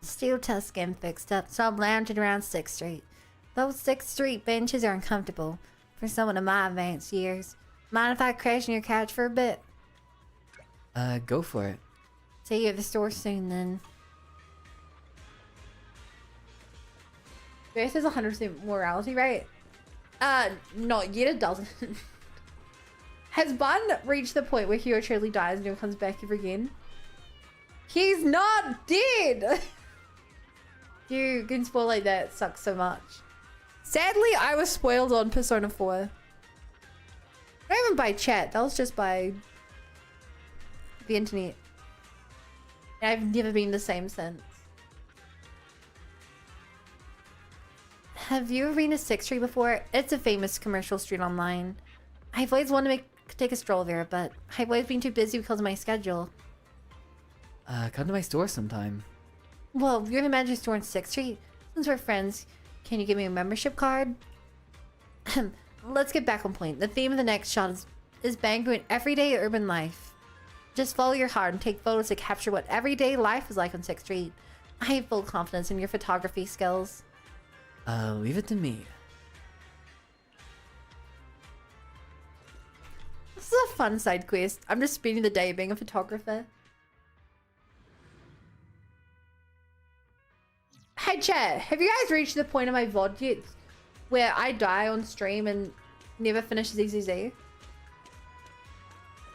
Steel Tuscan fixed up, so I'm lounging around 6th Street. Those 6th Street benches are uncomfortable for someone of my advanced years. Mind if I crash on your couch for a bit? Go for it. See you at the store soon then. Beth is 100% morality, right? Not yet, it doesn't. Has Bun reached the point where Hero truly dies and never comes back ever again? He's not dead! You can spoil like that, it sucks so much. Sadly, I was spoiled on Persona 4. Not even by chat, that was just by the internet. I've never been the same since. Have you ever been to 6th Street before? It's a famous commercial street online. I've always wanted to take a stroll there, but I've always been too busy because of my schedule. Come to my store sometime. Well, you're the manager store in 6th Street. Since we're friends, can you give me a membership card? Let's get back on point. The theme of the next shot is Bangbu in everyday urban life. Just follow your heart and take photos to capture what everyday life is like on 6th Street. I have full confidence in your photography skills. Leave it to me. This is a fun side quest. I'm just spending the day being a photographer. Hey chat, have you guys reached the point of my VOD yet where I die on stream and never finish ZZZ?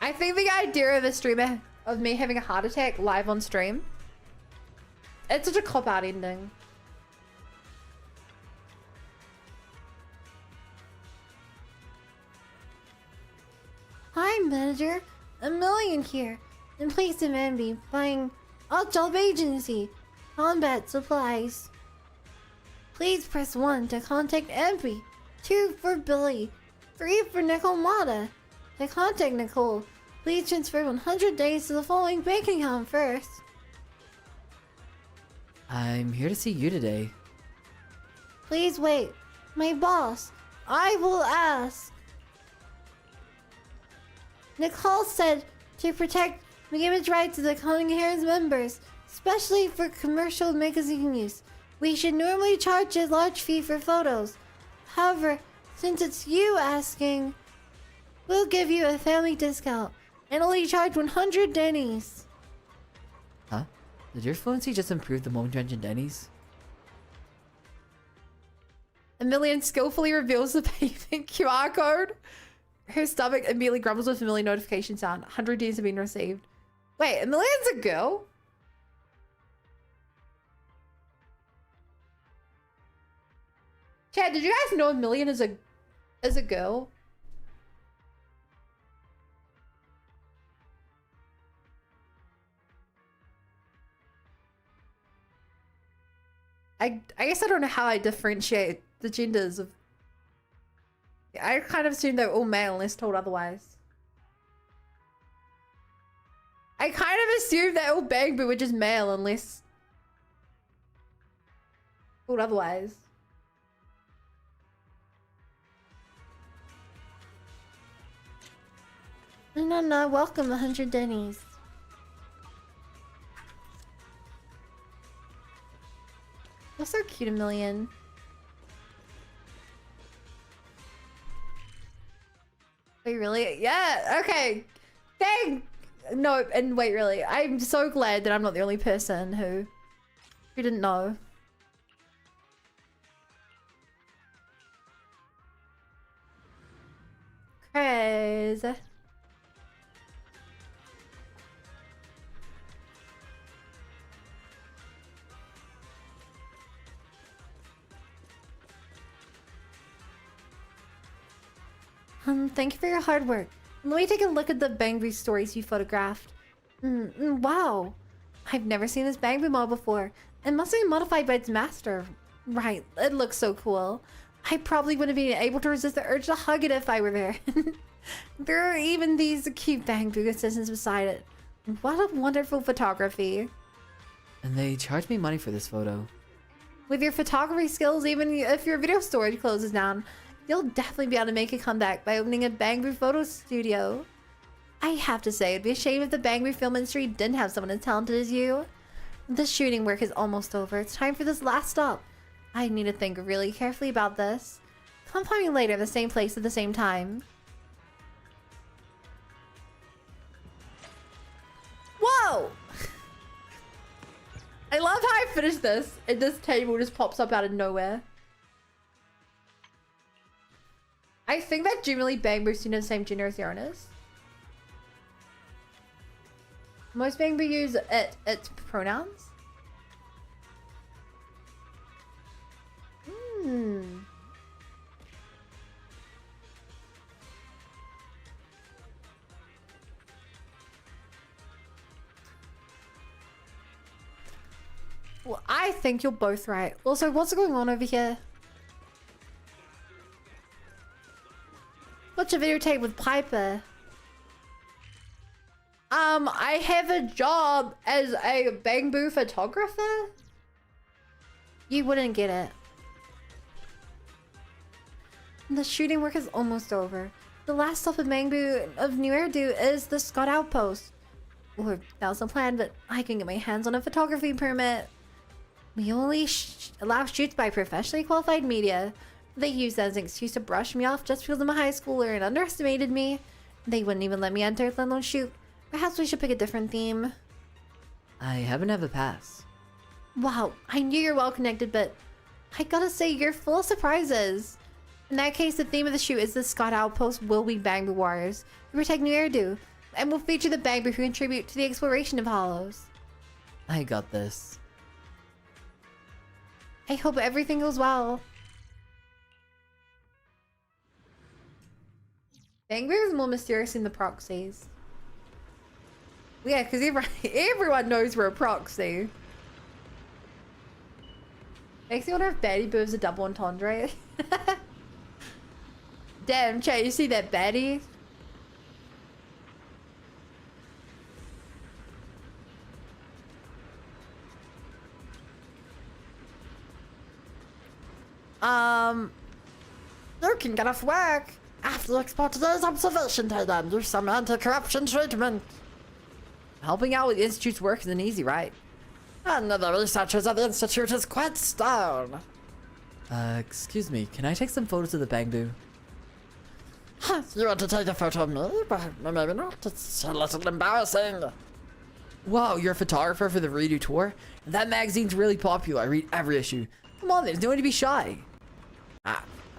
I think the idea of a streamer, of me having a heart attack live on stream, it's such a cop-out ending. Hi, manager. A million here. In place of Ambi, buying all job agency, combat supplies. Please press 1 to contact Ambi, 2 for Billy, 3 for Nicole Mata. To contact Nicole, please transfer 100 days to the following bank account first. I'm here to see you today. Please wait. My boss. I will ask. Nicole said to protect the image rights of the Cunningham's members, especially for commercial magazine use. We should normally charge a large fee for photos. However, since it's you asking, we'll give you a family discount and only charge 100 Denny's. Huh? Did your fluency just improve the moment you mentioned Denny's? A million skillfully reveals the payment QR code. Her stomach immediately grumbles with a million notification sound. 100 Ds have been received. Wait, a million's a girl? Chad, did you guys know a million is a girl? I guess I don't know how I differentiate the genders of... I kind of assume they're all male unless told otherwise. I kind of assume that all Bang Boo are just male unless told otherwise. No, welcome 100 Denny's. That's so cute, a million. Wait, really? Yeah, okay. Dang! No, and wait, really. I'm so glad that I'm not the only person who didn't know. Crazy. Thank you for your hard work. Let me take a look at the Bangbu stories you photographed. Wow. I've never seen this Bangbu model before. It must be modified by its master. Right, it looks so cool. I probably wouldn't be able to resist the urge to hug it if I were there. There are even these cute Bangbu assistants beside it. What a wonderful photography. And they charged me money for this photo. With your photography skills, even if your video storage closes down, you'll definitely be able to make a comeback by opening a Bangbu photo studio. I have to say, it'd be a shame if the Bangbu film industry didn't have someone as talented as you. The shooting work is almost over. It's time for this last stop. I need to think really carefully about this. Come find me later at the same place at the same time. Whoa! I love how I finished this and this table just pops up out of nowhere. I think that generally Bangbu is the same gender as the owners. Most Bangbu use its pronouns. Well, I think you're both right. Also, what's going on over here? What's your videotape with Piper? I have a job as a Bangbu photographer? You wouldn't get it. The shooting work is almost over. The last stop of Bangbu of New Erdu is the Scott Outpost. Or that was the plan, but I can get my hands on a photography permit. We only allow shoots by professionally qualified media. They use that as an excuse to brush me off just because I'm a high schooler and underestimated me. They wouldn't even let me enter, let alone shoot. Perhaps we should pick a different theme. I happen to have a pass. Wow, I knew you're well connected, but I gotta say, you're full of surprises. In that case, the theme of the shoot is the Scott Outpost will be Bangboo Warriors who protect New Erdu, and will feature the Bangboo who contribute to the exploration of Hollows. I got this. I hope everything goes well. Bangboo is more mysterious than the proxies. Yeah, because everyone knows we're a proxy. Makes me wonder if Betty Boo is a double entendre. Damn, chat, you see that Betty? You can get off work after you export today's observation day then. Do some anti-corruption treatment. Helping out with the Institute's work isn't easy, right? And the researchers at the Institute is quite stone. Excuse me, can I take some photos of the Bangboo? Huh, you want to take a photo of me? But maybe not. It's a little embarrassing. Wow, you're a photographer for the Redo tour? That magazine's really popular. I read every issue. Come on, there's no need to be shy.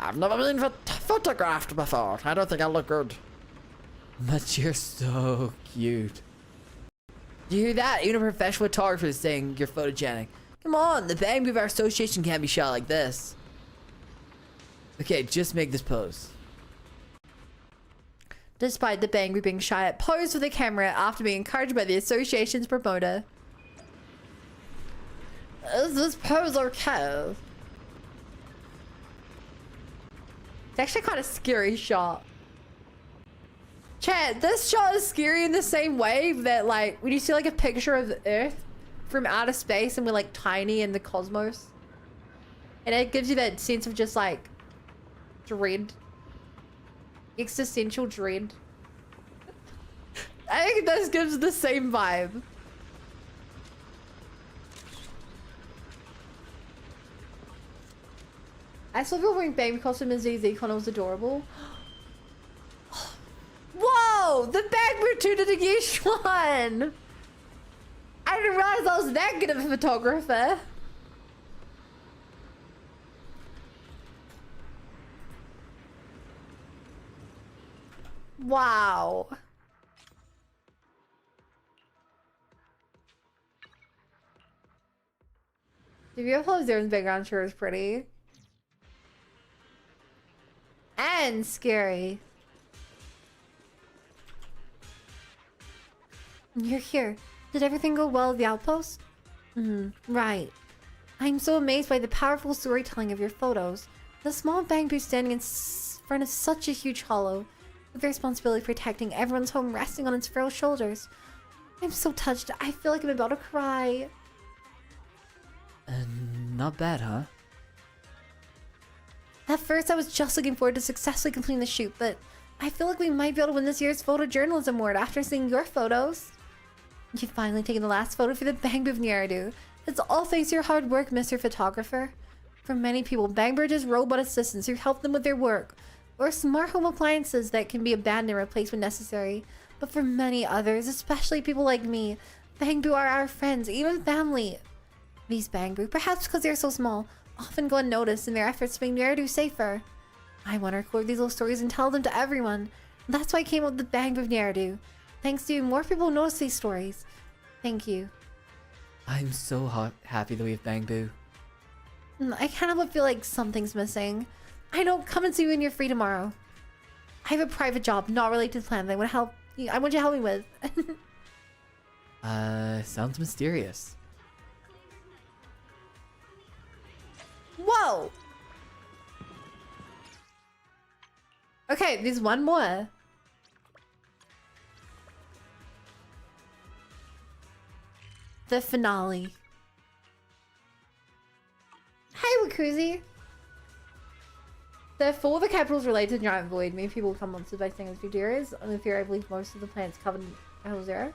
I've never been photographed before. I don't think I look good. But you're so cute. Do you hear that? Even a professional photographer is saying you're photogenic. Come on, the Bangboo of our association can't be shot like this. Okay, just make this pose. Despite the Bangboo being shy at pose with the camera after being encouraged by the association's promoter. Is this pose okay? It's actually kind of scary shot. Chat, this shot is scary in the same way that, like, when you see like a picture of the Earth from outer space and we're like tiny in the cosmos, and it gives you that sense of just like dread, existential dread. I think this gives the same vibe. I saw people wearing baby costume in ZZ Con, it was adorable. Whoa! The Bangboo tooted a yeesh one! I didn't realize I was that good of a photographer. Wow. The beautiful Zeron's background sure is pretty. And scary. You're here. Did everything go well at the outpost? Right. I'm so amazed by the powerful storytelling of your photos. The small Bangboo standing in front of such a huge hollow, with the responsibility of protecting everyone's home resting on its frail shoulders. I'm so touched. I feel like I'm about to cry. Not bad, huh? At first, I was just looking forward to successfully completing the shoot, but I feel like we might be able to win this year's photojournalism award after seeing your photos. You've finally taken the last photo for the Bangboo of Nyaradu. It's all thanks to your hard work, Mr. Photographer. For many people, Bangboo are just robot assistants who help them with their work, or smart home appliances that can be abandoned and replaced when necessary. But for many others, especially people like me, Bangboo are our friends, even family. These Bangboo, perhaps because they're so small, often go unnoticed in their efforts to make Nyaradu safer. I want to record these little stories and tell them to everyone. That's why I came up with the Bangboo of Nyaradu. Thanks to you, more people notice these stories. Thank you. I'm so happy that we have Bangboo. I kind of feel like something's missing. I know, come and see me when you're free tomorrow. I have a private job not related to the plan that I want you to help me with. Sounds mysterious. Whoa! Okay, there's one more. The finale. Hey, Wakuzi! Therefore, the capital is related to Giant Void. Many people become monsters by staying in the few areas. On the theory, I believe most of the planets covered in Hell Zero.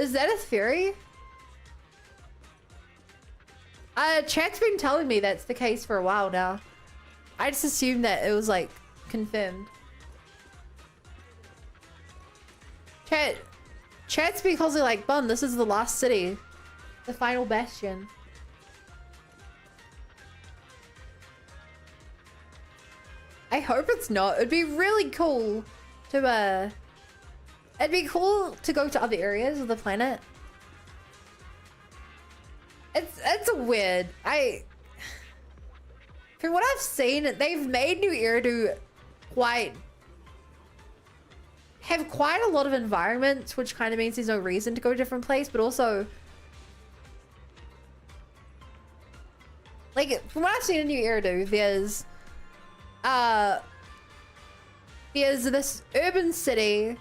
Is that a theory? Chat's been telling me that's the case for a while now. I just assumed that it was like confirmed. Chat's been constantly like, Bun, this is the last city. The final bastion. I hope it's not. It'd be really cool to it'd be cool to go to other areas of the planet. It's weird. From what I've seen, they've made New Eridu have quite a lot of environments, which kind of means there's no reason to go to a different place, but also like from what I've seen in New Eridu, there's this urban city,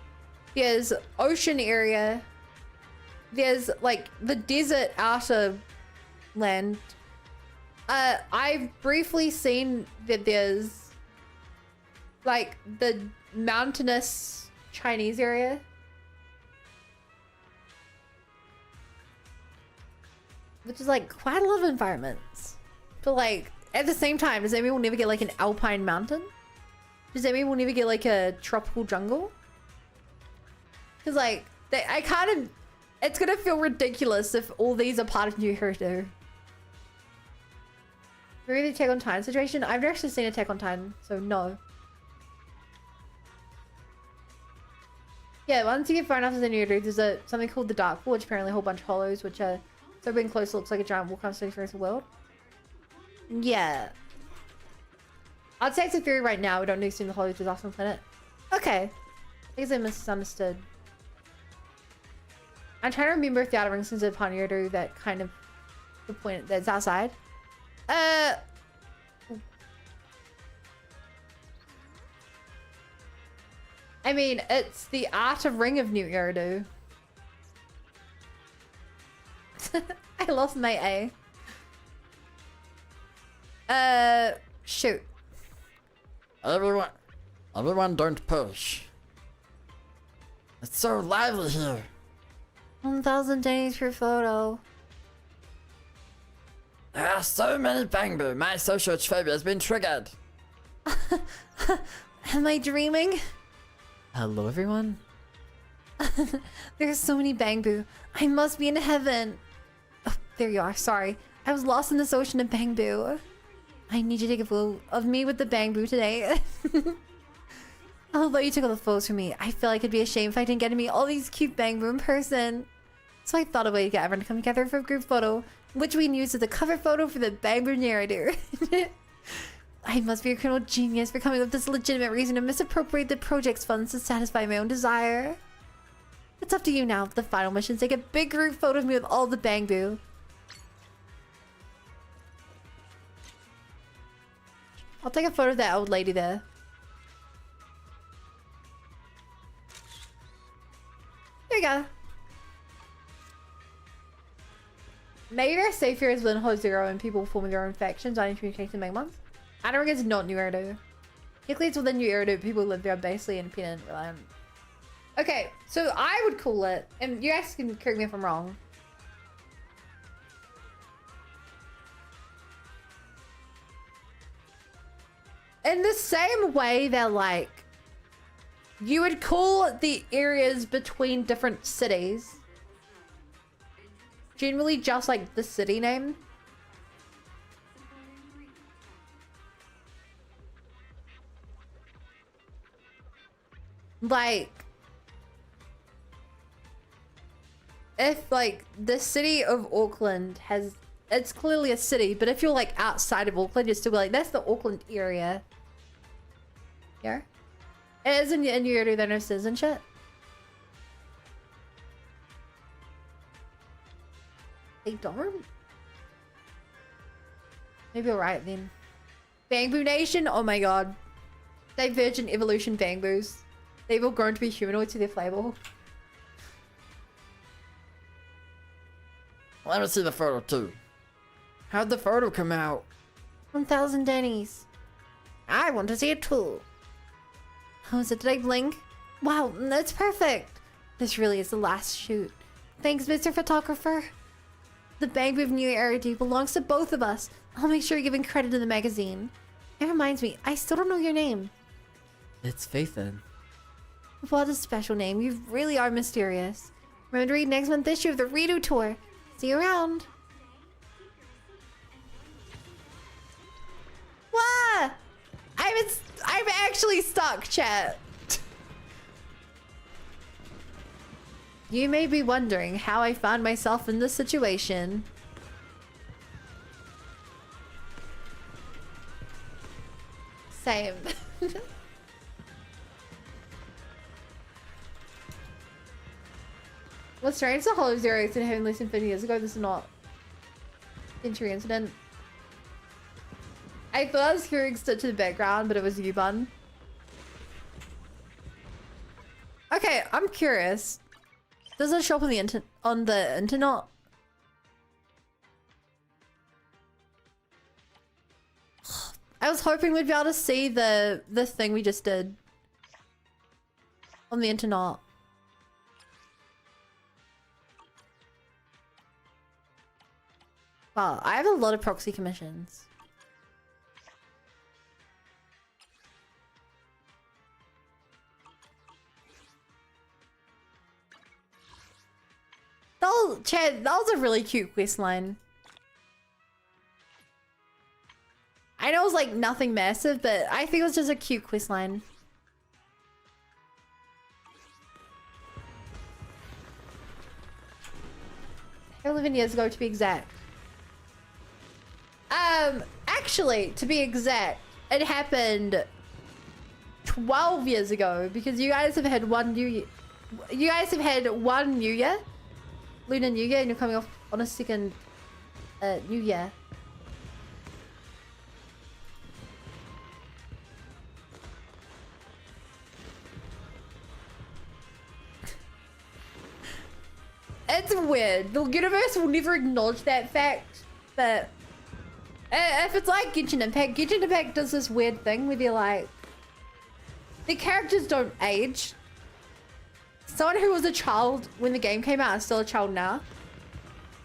there's ocean area, there's like the desert outer land. I've briefly seen that there's like the mountainous Chinese area. Which is like quite a lot of environments. But like at the same time, does that mean we'll never get like an alpine mountain? Does that mean we'll never get like a tropical jungle? Because like it's gonna feel ridiculous if all these are part of New Eridu. Maybe the Attack on Titan situation? I've never actually seen Attack on Titan, so no. Yeah, once you get far enough to the New Eridu, there's something called the Dark Pool, which apparently a whole bunch of hollows, which are so being close looks like a giant volcano study for the world. Yeah. I'd say it's a theory right now. We don't need to see the hollows to off the planet. Okay. I guess I misunderstood. I'm trying to remember if the outer rings is upon Eridu that kind of the point that's outside. I mean, it's the outer ring of New Eridu. I lost my A. Shoot. Everyone don't push. It's so lively here. 1,000 days per photo. There are so many bangbu. My social phobia has been triggered. Am I dreaming? Hello, everyone. There's so many bangbu. I must be in heaven. Oh, there you are. Sorry. I was lost in this ocean of bangbu. I need you to take a photo of me with the bangbu today. Although you took all the photos for me, I feel like it'd be a shame if I didn't get to meet all these cute bangbu in person. So I thought a way to get everyone to come together for a group photo, which we can use as a cover photo for the bangbu narrator. I must be a criminal genius for coming up with this legitimate reason to misappropriate the project's funds to satisfy my own desire. It's up to you now. The final mission is take a big group photo of me with all the bangbu. I'll take a photo of that old lady there. There you go. Maybe they're safer as within Hole Zero and people forming their own factions. I need to communicate to the main ones. I don't think it's not New Eridu. Technically it's within New Eridu. People who live there are basically independent, reliant. Okay, so I would call it, and you guys can correct me if I'm wrong. In the same way that like, you would call the areas between different cities generally just like the city name. Like, if like the city of Auckland has, it's clearly a city, but if you're like outside of Auckland, you're still like, that's the Auckland area. Yeah? It is in New Eridu, there are no citizenship. They don't? Maybe you're right then. Bangbu Nation? Oh my god. Divergent evolution Bangbus. They've all grown to be humanoid to their flavor. Let me see the photo too. How'd the photo come out? 1,000 Denny's. I want to see it too. How is it? Did I blink? Wow, that's perfect. This really is the last shoot. Thanks, Mr. Photographer. The Bank with New Arity belongs to both of us. I'll make sure you're giving credit in the magazine. It reminds me, I still don't know your name. It's Faithin. What a special name. You really are mysterious. Remember to read next month's issue of the Redo Tour. See you around. What? I'm actually stuck, chat. You may be wondering how I found myself in this situation. Same. What's strange to Hollow Zero and having listened 50 years ago, this is not Century Incident. I thought I was hearing Stitch in the background, but it was U-Bun. Okay, I'm curious. Does it show up on the internet? I was hoping we'd be able to see the thing we just did on the internet. Wow, I have a lot of proxy commissions. Chad, that was a really cute quest line. I know it was like nothing massive, but I think it was just a cute quest line. 11 years ago to be exact. Actually, to be exact, it happened 12 years ago because you guys have had one New Year. You guys have had one New Year, Lunar New Year, and you're coming off on a second New Year. It's weird. The universe will never acknowledge that fact, but if it's like Genshin Impact does this weird thing where they're like, the characters don't age. Someone who was a child when the game came out is still a child now.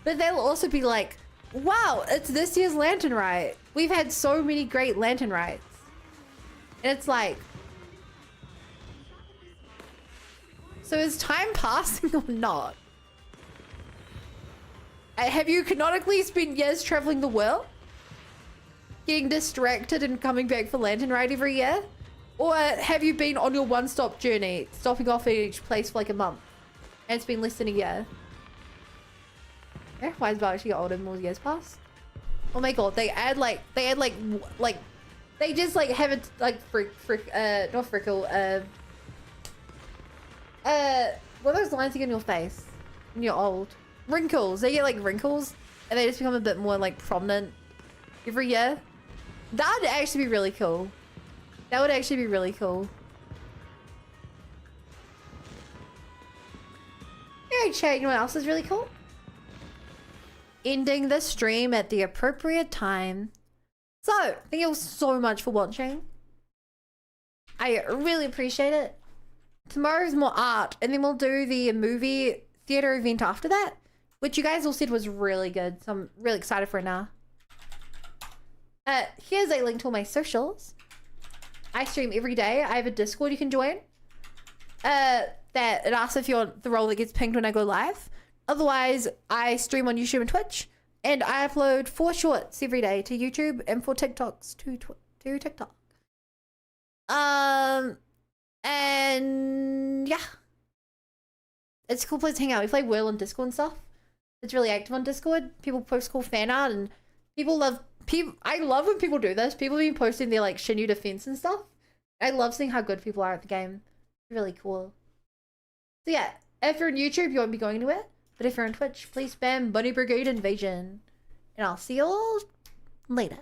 But they'll also be like, wow, it's this year's Lantern Rite. We've had so many great Lantern Rites. And it's like, so is time passing or not? Have you canonically spent years traveling the world? Getting distracted and coming back for Lantern Rite every year? Or have you been on your one-stop journey, stopping off at each place for like a month? And it's been less than a year. Why is about actually got older more years pass? Oh my god, they just like have it like not freckle, what are those lines you get in your face when you're old? Wrinkles. They get like wrinkles and they just become a bit more like prominent every year. That would actually be really cool. That would actually be really cool. Alright, chat, you know what else is really cool? Ending the stream at the appropriate time. So, thank you all so much for watching. I really appreciate it. Tomorrow's more art, and then we'll do the movie theater event after that, which you guys all said was really good, so I'm really excited for it now. Here's a link to all my socials. I stream every day. I have a Discord you can join. That it asks if you want the role that gets pinged when I go live. Otherwise, I stream on YouTube and Twitch, and I upload 4 shorts every day to YouTube and 4 TikToks to TikTok. And yeah, it's a cool place to hang out. We play Whirl on Discord and stuff. It's really active on Discord. People post cool fan art, and people love people. I love when people do this. People have been posting their like Shinju defense and stuff. I love seeing how good people are at the game. It's really cool. So yeah, if you're on YouTube, you won't be going anywhere. But if you're on Twitch, please spam Bunny Brigade Invasion. And I'll see you all later.